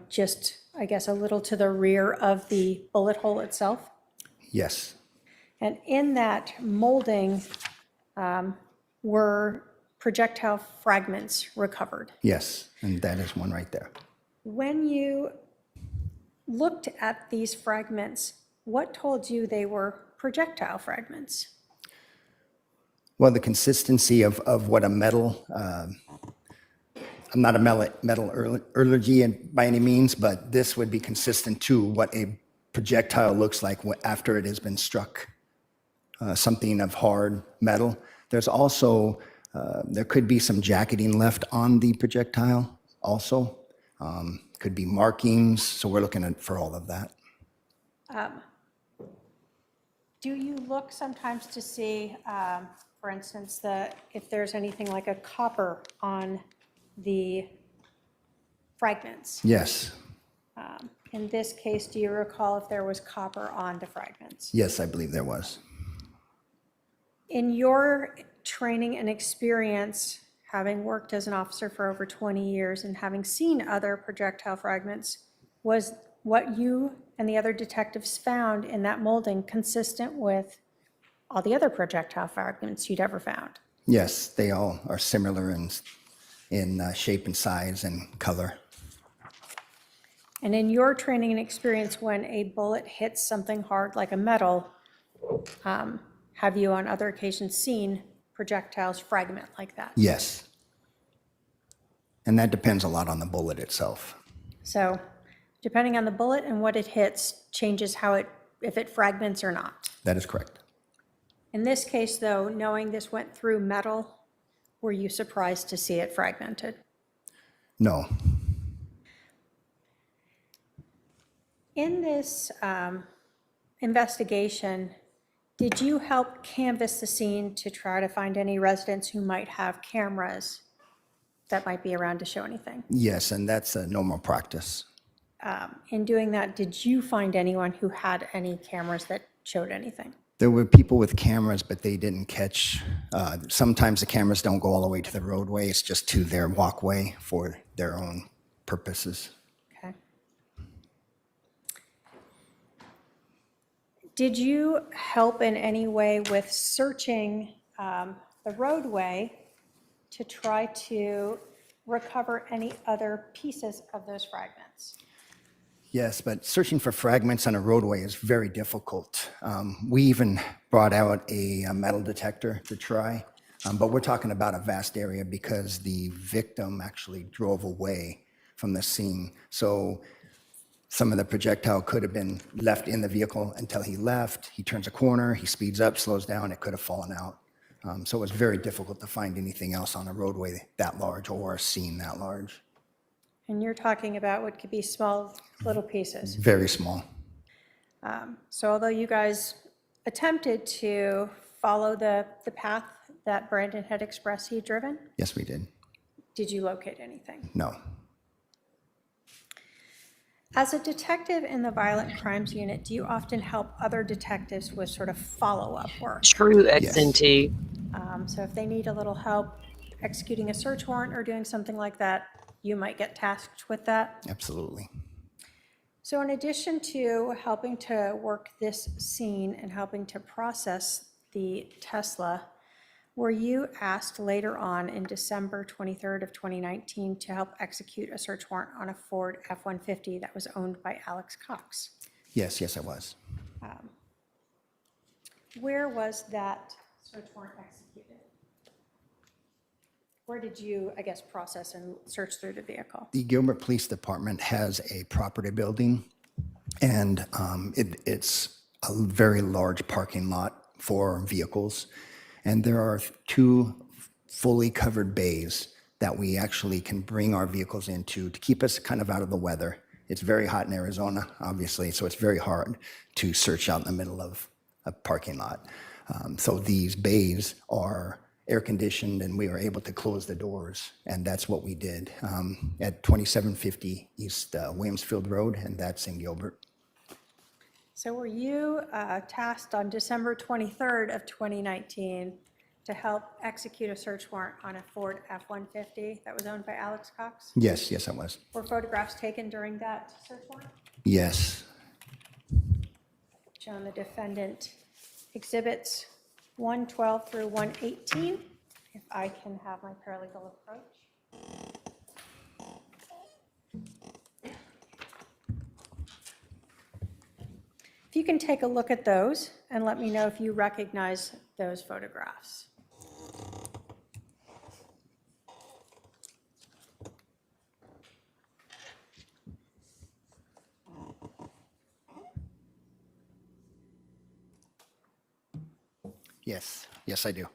S5: Just, I guess, a little to the rear of the bullet hole itself?
S18: Yes.
S5: And in that molding were projectile fragments recovered.
S18: Yes, and that is one right there.
S5: When you looked at these fragments, what told you they were projectile fragments?
S18: Well, the consistency of what a metal, I'm not a metallurgy by any means, but this would be consistent to what a projectile looks like after it has been struck, something of hard metal. There's also, there could be some jacketing left on the projectile also. Could be markings, so we're looking for all of that.
S5: Do you look sometimes to see, for instance, if there's anything like a copper on the fragments?
S18: Yes.
S5: In this case, do you recall if there was copper on the fragments?
S18: Yes, I believe there was.
S5: In your training and experience, having worked as an officer for over 20 years and having seen other projectile fragments, was what you and the other detectives found in that molding consistent with all the other projectile fragments you'd ever found?
S18: Yes, they all are similar in shape and size and color.
S5: And in your training and experience, when a bullet hits something hard like a metal, have you on other occasions seen projectiles fragment like that?
S18: Yes. And that depends a lot on the bullet itself.
S5: So depending on the bullet and what it hits changes if it fragments or not.
S18: That is correct.
S5: In this case, though, knowing this went through metal, were you surprised to see it fragmented?
S18: No.
S5: In this investigation, did you help canvass the scene to try to find any residents who might have cameras that might be around to show anything?
S18: Yes, and that's a normal practice.
S5: In doing that, did you find anyone who had any cameras that showed anything?
S18: There were people with cameras, but they didn't catch. Sometimes the cameras don't go all the way to the roadway. It's just to their walkway for their own purposes.
S5: Okay. Did you help in any way with searching the roadway to try to recover any other pieces of those fragments?
S18: Yes, but searching for fragments on a roadway is very difficult. We even brought out a metal detector to try, but we're talking about a vast area because the victim actually drove away from the scene. So some of the projectile could have been left in the vehicle until he left. He turns a corner, he speeds up, slows down, it could have fallen out. So it was very difficult to find anything else on a roadway that large or a scene that large.
S5: And you're talking about what could be small little pieces.
S18: Very small.
S5: So although you guys attempted to follow the path that Brandon had expressed he'd driven,
S18: Yes, we did.
S5: did you locate anything?
S18: No.
S5: As a detective in the Violent Crimes Unit, do you often help other detectives with sort of follow-up work?
S1: True, XNT.
S5: So if they need a little help executing a search warrant or doing something like that, you might get tasked with that.
S18: Absolutely.
S5: So in addition to helping to work this scene and helping to process the Tesla, were you asked later on in December 23rd of 2019 to help execute a search warrant on a Ford F-150 that was owned by Alex Cox?
S18: Yes, I was.
S5: Where was that search warrant executed? Where did you, I guess, process and search through the vehicle?
S18: The Gilbert Police Department has a property building, and it's a very large parking lot for vehicles. And there are 2 fully covered bays that we actually can bring our vehicles into to keep us kind of out of the weather. It's very hot in Arizona, obviously, so it's very hard to search out in the middle of a parking lot. So these bays are air conditioned, and we were able to close the doors, and that's what we did at 2750 East Williamsfield Road, and that's in Gilbert.
S5: So were you tasked on December 23rd of 2019 to help execute a search warrant on a Ford F-150 that was owned by Alex Cox?
S18: Yes, I was.
S5: Were photographs taken during that search warrant?
S18: Yes.
S5: Shown the defendant exhibits 112 through 118, if I can have my paralegal approach. If you can take a look at those and let me know if you recognize those photographs.
S18: Yes, I do.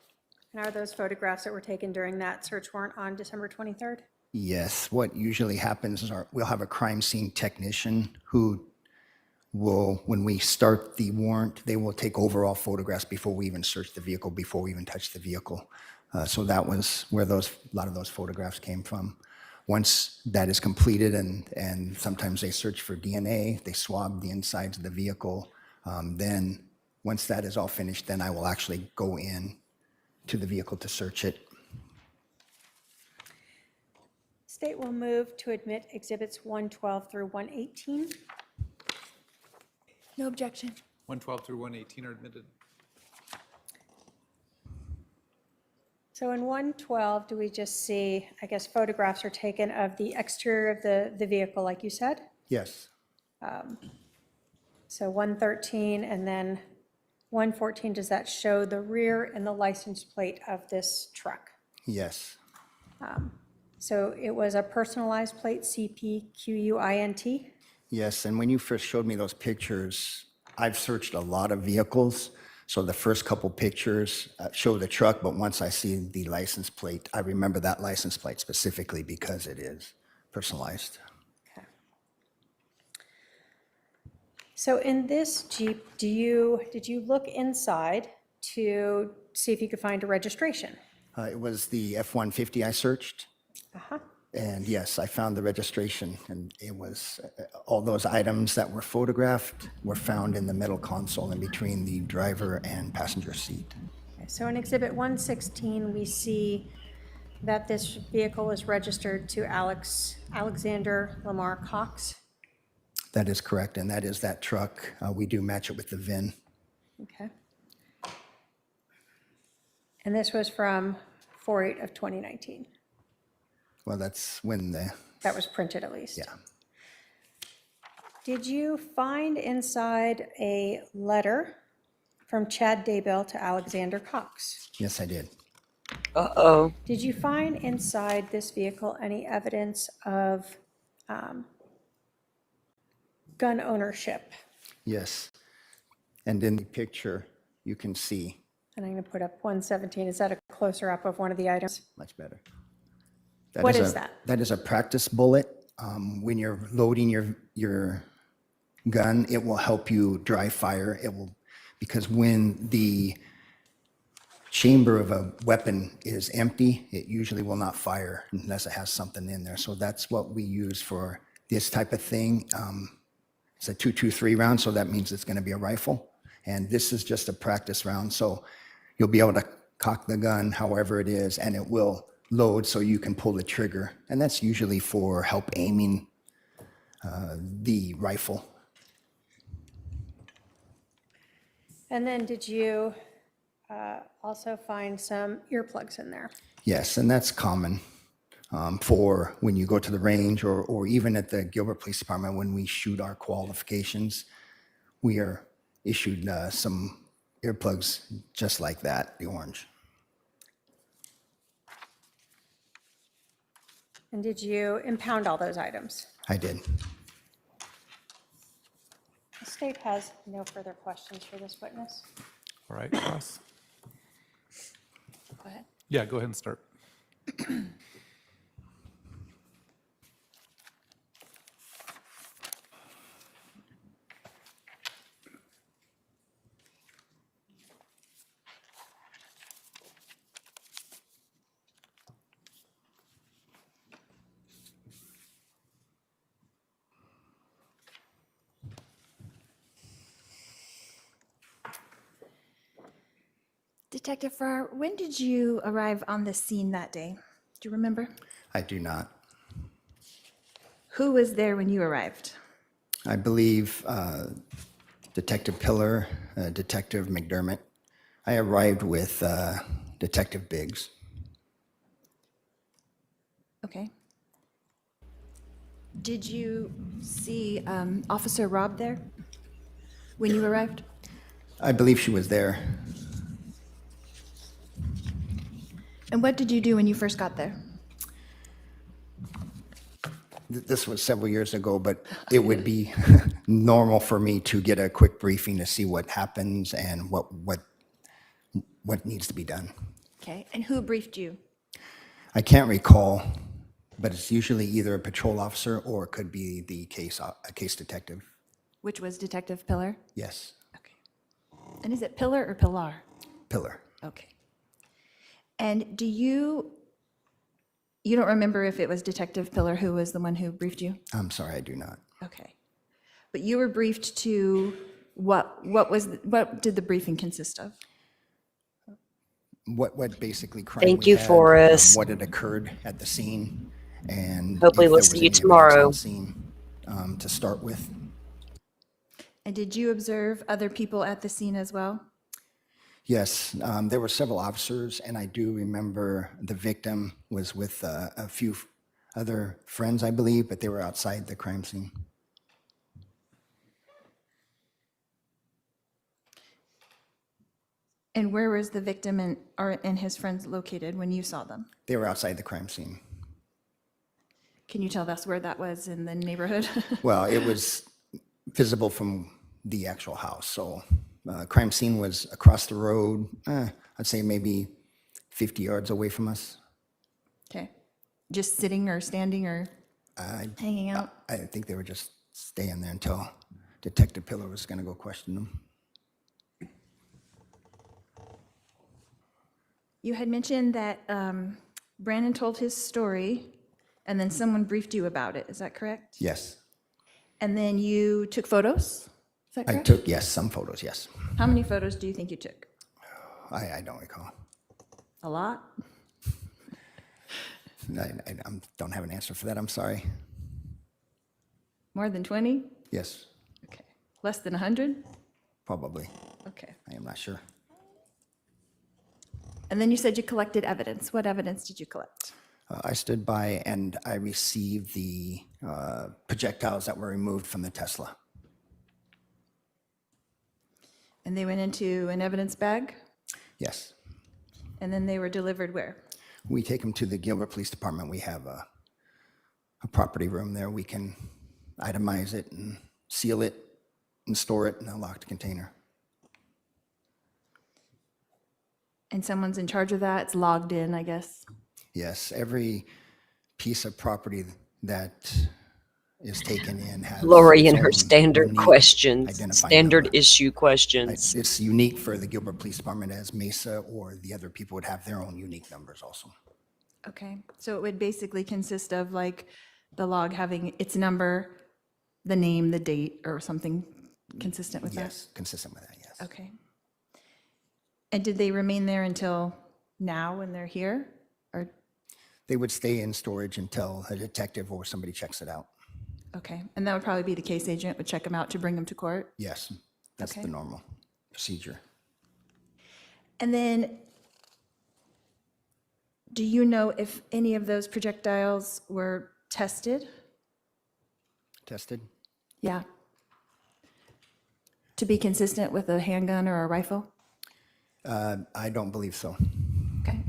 S5: And are those photographs that were taken during that search warrant on December 23rd?
S18: Yes, what usually happens is we'll have a crime scene technician who will, when we start the warrant, they will take overall photographs before we even search the vehicle, before we even touch the vehicle. So that was where a lot of those photographs came from. Once that is completed, and sometimes they search for DNA, they swab the insides of the vehicle. Then once that is all finished, then I will actually go in to the vehicle to search it.
S5: State will move to admit exhibits 112 through 118.
S6: No objection.
S4: 112 through 118 are admitted.
S5: So in 112, do we just see, I guess, photographs are taken of the exterior of the vehicle, like you said?
S18: Yes.
S5: So 113 and then 114, does that show the rear and the license plate of this truck?
S18: Yes.
S5: So it was a personalized plate, CPQUINT?
S18: Yes, and when you first showed me those pictures, I've searched a lot of vehicles. So the first couple pictures show the truck, but once I see the license plate, I remember that license plate specifically because it is personalized.
S5: So in this Jeep, did you look inside to see if you could find a registration?
S18: It was the F-150 I searched,
S5: Uh-huh.
S18: and yes, I found the registration, and it was, all those items that were photographed were found in the middle console in between the driver and passenger seat.
S5: Okay, so in Exhibit 116, we see that this vehicle is registered to Alexander Lamar Cox.
S18: That is correct, and that is that truck. We do match it with the VIN.
S5: Okay. And this was from 4/8 of 2019.
S18: Well, that's when the,
S5: That was printed at least.
S18: yeah.
S5: Did you find inside a letter from Chad Daybell to Alexander Cox?
S18: Yes, I did.
S1: Uh-oh.
S5: Did you find inside this vehicle any evidence of gun ownership?
S18: Yes. And in the picture, you can see
S5: And I'm going to put up 117. Is that a closer up of one of the items?
S18: much better.
S5: What is that?
S18: That is a practice bullet. When you're loading your gun, it will help you dry fire. It will, because when the chamber of a weapon is empty, it usually will not fire unless it has something in there. So that's what we use for this type of thing. It's a 223 round, so that means it's going to be a rifle. And this is just a practice round, so you'll be able to cock the gun however it is, and it will load so you can pull the trigger. And that's usually for help aiming the rifle.
S5: And then did you also find some earplugs in there?
S18: Yes, and that's common for when you go to the range or even at the Gilbert Police Department when we shoot our qualifications. We are issued some earplugs just like that, the orange.
S5: And did you impound all those items?
S18: I did.
S5: The state has no further questions for this witness.
S4: All right, Ross?
S5: Go ahead.
S4: Yeah, go ahead and start.
S6: Detective Farrar, when did you arrive on the scene that day? Do you remember?
S18: I do not.
S6: Who was there when you arrived?
S18: I believe Detective Pillar, Detective McDermott. I arrived with Detective Biggs.
S6: Okay. Did you see Officer Robb there when you arrived?
S18: I believe she was there.
S6: And what did you do when you first got there?
S18: This was several years ago, but it would be normal for me to get a quick briefing to see what happens and what needs to be done.
S6: Okay, and who briefed you?
S18: I can't recall, but it's usually either a patrol officer or it could be the a case detective.
S6: Which was Detective Pillar?
S18: Yes,
S6: And is it Pillar or Pilar?
S18: Pillar.
S6: Okay. And do you don't remember if it was Detective Pillar who was the one who briefed you?
S18: I'm sorry, I do not.
S6: Okay. But you were briefed to what did the briefing consist of?
S18: What basically crime
S1: Thank
S18: we
S1: you,
S18: had,
S1: Forrest.
S18: what had occurred at the scene, and
S1: Hopefully
S18: if
S1: we'll
S18: there
S1: see
S18: was
S1: you
S18: any evidence
S1: tomorrow.
S18: on scene, to start with.
S6: And did you observe other people at the scene as well?
S18: Yes, there were several officers, and I do remember the victim was with a few other friends, I believe, but they were outside the crime scene.
S6: And where was the victim and his friends located when you saw them?
S18: They were outside the crime scene.
S6: Can you tell us where that was in the neighborhood?
S18: Well, it was visible from the actual house, so crime scene was across the road, I'd say maybe 50 yards away from us.
S6: Okay. Just sitting or standing or hanging out?
S18: I think they were just staying there until Detective Pillar was going to go question them.
S6: You had mentioned that Brandon told his story, and then someone briefed you about it. Is that correct?
S18: Yes.
S6: And then you took photos? Is that
S18: I
S6: correct?
S18: took, yes, some photos, yes.
S6: How many photos do you think you took?
S18: I don't recall.
S6: A lot?
S18: I don't have an answer for that, I'm sorry.
S6: More than 20?
S18: Yes,
S6: Less than 100?
S18: probably.
S6: Okay.
S18: I am not sure.
S6: And then you said you collected evidence. What evidence did you collect?
S18: I stood by and I received the projectiles that were removed from the Tesla.
S6: And they went into an evidence bag?
S18: Yes.
S6: And then they were delivered where?
S18: We take them to the Gilbert Police Department. We have a property room there. We can itemize it and seal it and store it in a locked container.
S6: And someone's in charge of that? It's logged in, I guess?
S18: Yes, every piece of property that is taken in has
S1: Lori
S18: its
S1: and her
S18: own
S1: standard
S18: unique
S1: questions,
S18: identifying
S1: standard
S18: number.
S1: issue questions.
S18: It's unique for the Gilbert Police Department as Mesa or the other people would have their own unique numbers also.
S6: Okay, so it would basically consist of like the log having its number, the name, the date, or something consistent with that?
S18: Yes, consistent with that, yes.
S6: Okay. And did they remain there until now when they're here? Or,
S18: They would stay in storage until a detective or somebody checks it out.
S6: okay, and that would probably be the case agent would check them out to bring them to court?
S18: Yes, that's
S6: Okay.
S18: the normal procedure.
S6: And then, do you know if any of those projectiles were tested?
S18: Tested?
S6: Yeah. To be consistent with a handgun or a rifle?
S18: I don't believe so.
S6: Okay.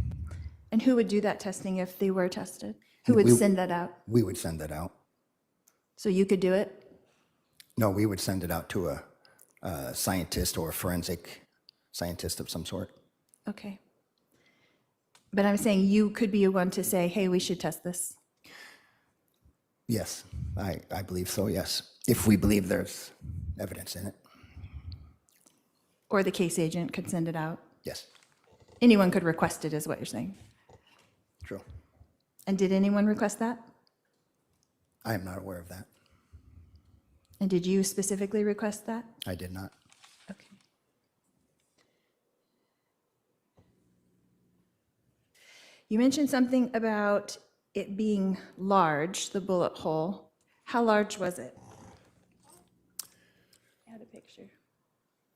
S6: And who would do that testing if they were tested? Who would
S18: We-
S6: send that out?
S18: We would send that out.
S6: So you could do it?
S18: No, we would send it out to a scientist or a forensic scientist of some sort.
S6: Okay. But I'm saying you could be one to say, hey, we should test this.
S18: Yes, I believe so, yes. If we believe there's evidence in it,
S6: Or the case agent could send it out.
S18: yes,
S6: Anyone could request it, is what you're saying.
S18: true.
S6: And did anyone request that?
S18: I am not aware of that.
S6: And did you specifically request that?
S18: I did not.
S6: Okay. You mentioned something about it being large, the bullet hole. How large was it? I had a picture.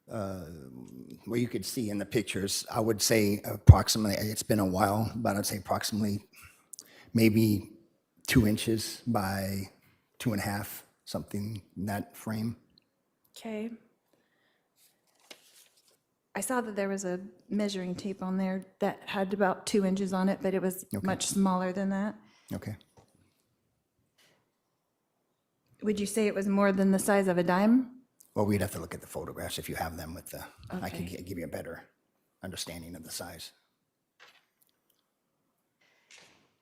S18: Well, you could see in the pictures, I would say approximately, it's been a while, but I'd say approximately maybe 2 inches by 2.5, something in that frame.
S6: Okay. I saw that there was a measuring tape on there that had about 2 inches on it, but it was much smaller than that.
S18: Okay.
S6: Would you say it was more than the size of a dime?
S18: Well, we'd have to look at the photographs if you have them with the, I can
S6: Okay.
S18: give you a better understanding of the size.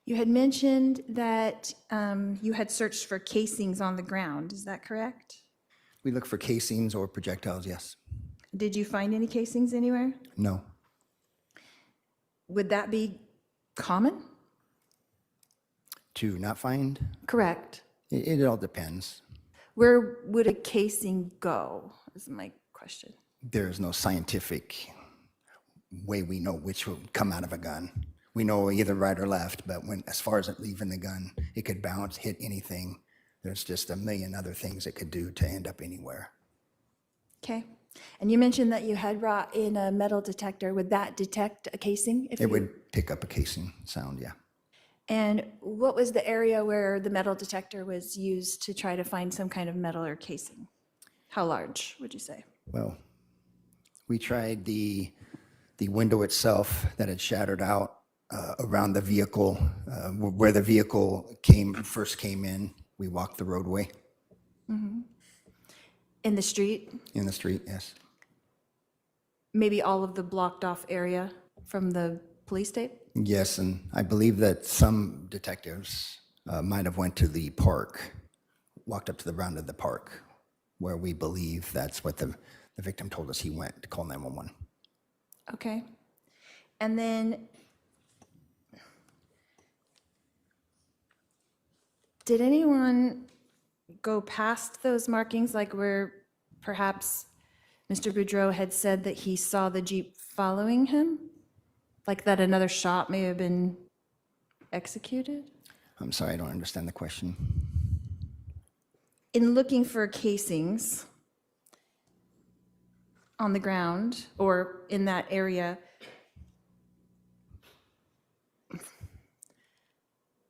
S6: You had mentioned that you had searched for casings on the ground. Is that correct?
S18: We look for casings or projectiles, yes.
S6: Did you find any casings anywhere?
S18: No.
S6: Would that be common?
S18: To not find?
S6: Correct.
S18: It all depends.
S6: Where would a casing go, is my question.
S18: There is no scientific way we know which would come out of a gun. We know either right or left, but when, as far as it leaving the gun, it could bounce, hit anything. There's just a million other things it could do to end up anywhere.
S6: Okay. And you mentioned that you had brought in a metal detector. Would that detect a casing?
S18: It would pick up a casing sound, yeah.
S6: And what was the area where the metal detector was used to try to find some kind of metal or casing? How large, would you say?
S18: Well, we tried the window itself that had shattered out around the vehicle, where the vehicle first came in. We walked the roadway.
S6: Mm-hmm. In the street?
S18: In the street, yes.
S6: Maybe all of the blocked off area from the police tape?
S18: Yes, and I believe that some detectives might have went to the park, walked up to the round of the park, where we believe that's what the victim told us he went to call 911.
S6: Okay. And then, did anyone go past those markings, like where perhaps Mr. Boudreaux had said that he saw the Jeep following him? Like that another shot may have been executed?
S18: I'm sorry, I don't understand the question.
S6: In looking for casings on the ground or in that area,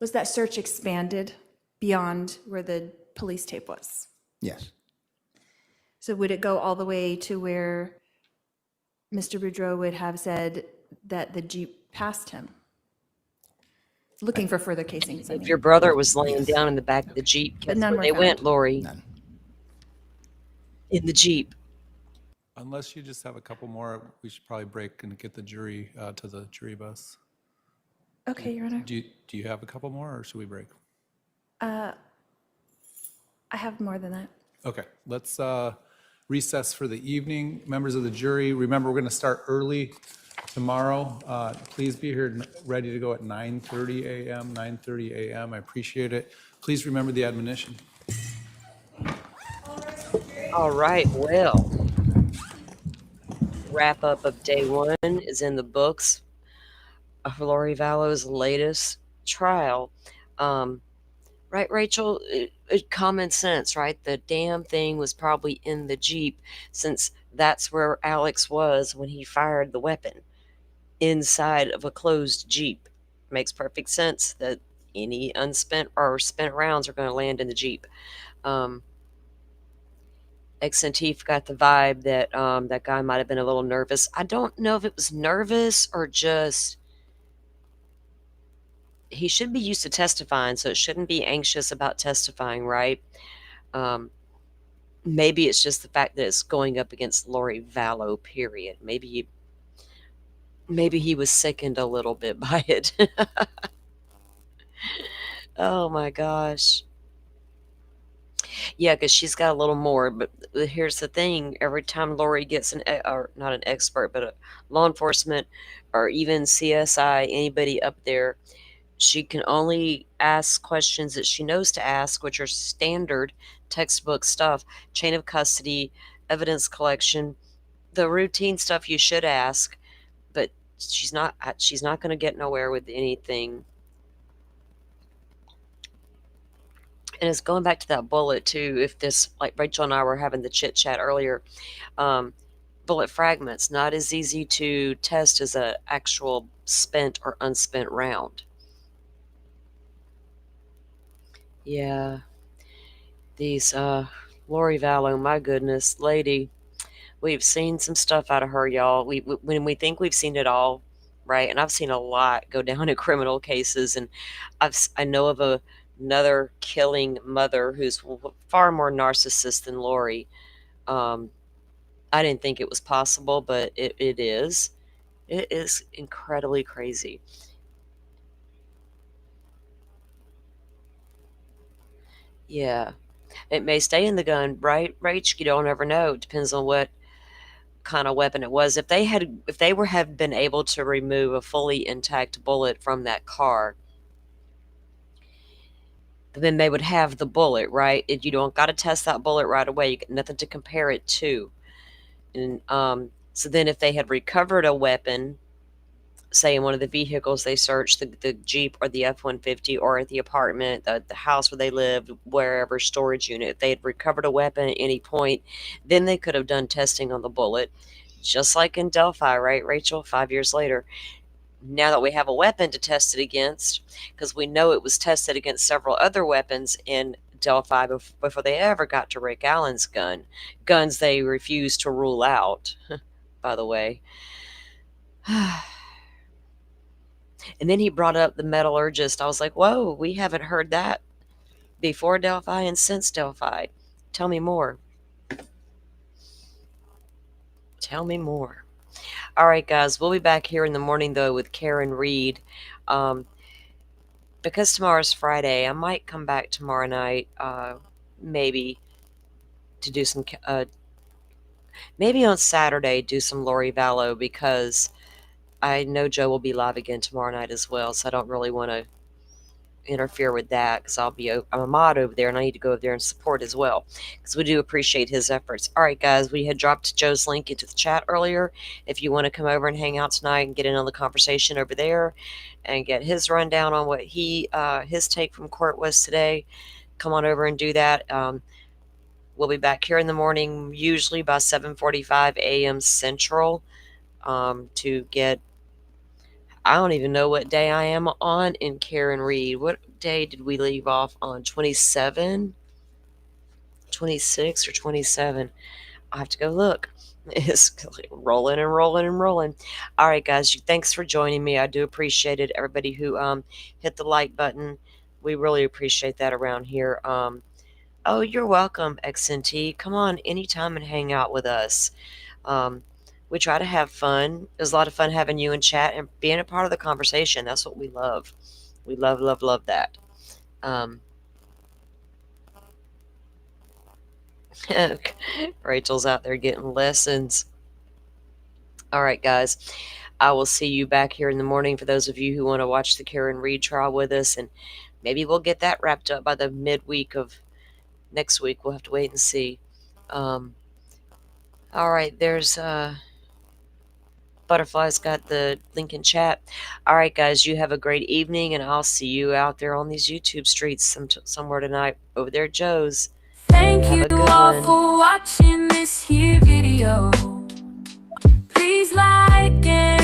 S6: was that search expanded beyond where the police tape was?
S18: Yes.
S6: So would it go all the way to where Mr. Boudreaux would have said that the Jeep passed him? Looking for further casings. I
S1: If
S6: mean.
S1: your brother was laying down in the back of the Jeep, guess
S6: none
S1: where
S6: were
S1: they went,
S6: found.
S1: Lori?
S18: None.
S1: In the Jeep.
S4: Unless you just have a couple more, we should probably break and get the jury to the jury bus.
S6: Okay, Your Honor.
S4: Do you have a couple more, or should we break?
S6: I have more than that.
S4: Okay, let's recess for the evening. Members of the jury, remember, we're going to start early tomorrow. Please be here ready to go at 9:30 a.m., 9:30 a.m. I appreciate it. Please remember the admonition.
S1: All right, well, wrap up of day one is in the books of Lori Vallow's latest trial. Right, Rachel? Common sense, right? The damn thing was probably in the Jeep, since that's where Alex was when he fired the weapon, inside of a closed Jeep. Makes perfect sense that any unspent or spent rounds are going to land in the Jeep. Ex-Antif got the vibe that that guy might have been a little nervous. I don't know if it was nervous or just he should be used to testifying, so it shouldn't be anxious about testifying, right? Maybe it's just the fact that it's going up against Lori Vallow, period. Maybe he was sickened a little bit by it. Oh my gosh. Yeah, because she's got a little more, but here's the thing. Every time Lori gets or not an expert, but a law enforcement or even CSI, anybody up there, she can only ask questions that she knows to ask, which are standard textbook stuff, chain of custody, evidence collection, the routine stuff you should ask, but she's not going to get nowhere with anything. And it's going back to that bullet too. If this, like Rachel and I were having the chit chat earlier, bullet fragments, not as easy to test as an actual spent or unspent round. Yeah. These, Lori Vallow, my goodness, lady, we've seen some stuff out of her, y'all. When we think we've seen it all, right? And I've seen a lot go down in criminal cases, and I know of another killing mother who's far more narcissist than Lori. I didn't think it was possible, but it is. It is incredibly crazy. Yeah. It may stay in the gun, right, Rach? You don't ever know. It depends on what kind of weapon it was. If they have been able to remove a fully intact bullet from that car, then they would have the bullet, right? You don't got to test that bullet right away. You got nothing to compare it to. And so then if they had recovered a weapon, say in one of the vehicles they searched, the Jeep or the F-150, or at the apartment, the house where they lived, wherever, storage unit, if they had recovered a weapon at any point, then they could have done testing on the bullet, just like in Delphi, right, Rachel? 5 years later. Now that we have a weapon to test it against, because we know it was tested against several other weapons in Delphi before they ever got to Rick Allen's guns they refused to rule out, by the way. And then he brought up the metallurgist. I was like, whoa, we haven't heard that before Delphi and since Delphi. Tell me more. Tell me more. All right, guys, we'll be back here in the morning, though, with Karen Reed. Because tomorrow's Friday, I might come back tomorrow night, maybe to do some, maybe on Saturday, do some Lori Vallow, because I know Joe will be live again tomorrow night as well, so I don't really want to interfere with that, because I'm a mod over there and I need to go over there and support as well, because we do appreciate his efforts. All right, guys, we had dropped Joe's link into the chat earlier. If you want to come over and hang out tonight and get in on the conversation over there and get his rundown on what his take from court was today, come on over and do that. We'll be back here in the morning, usually by 7:45 a.m. Central, to get, I don't even know what day I am on in Karen Reed. What day did we leave off on? 27? 26 or 27? I have to go look. It's rolling and rolling and rolling. All right, guys, thanks for joining me. I do appreciate it. Everybody who hit the like button, we really appreciate that around here. Oh, you're welcome, XNT. Come on anytime and hang out with us. We try to have fun. It was a lot of fun having you in chat and being a part of the conversation. That's what we love. We love, love, love that. Rachel's out there getting lessons. All right, guys. I will see you back here in the morning for those of you who want to watch the Karen Reed trial with us, and maybe we'll get that wrapped up by the midweek of next week. We'll have to wait and see. All right, there's Butterfly's got the link in chat. All right, guys, you have a great evening, and I'll see you out there on these YouTube streets somewhere tonight over there at Joe's.
S19: Thank you all for watching this here video. Please like and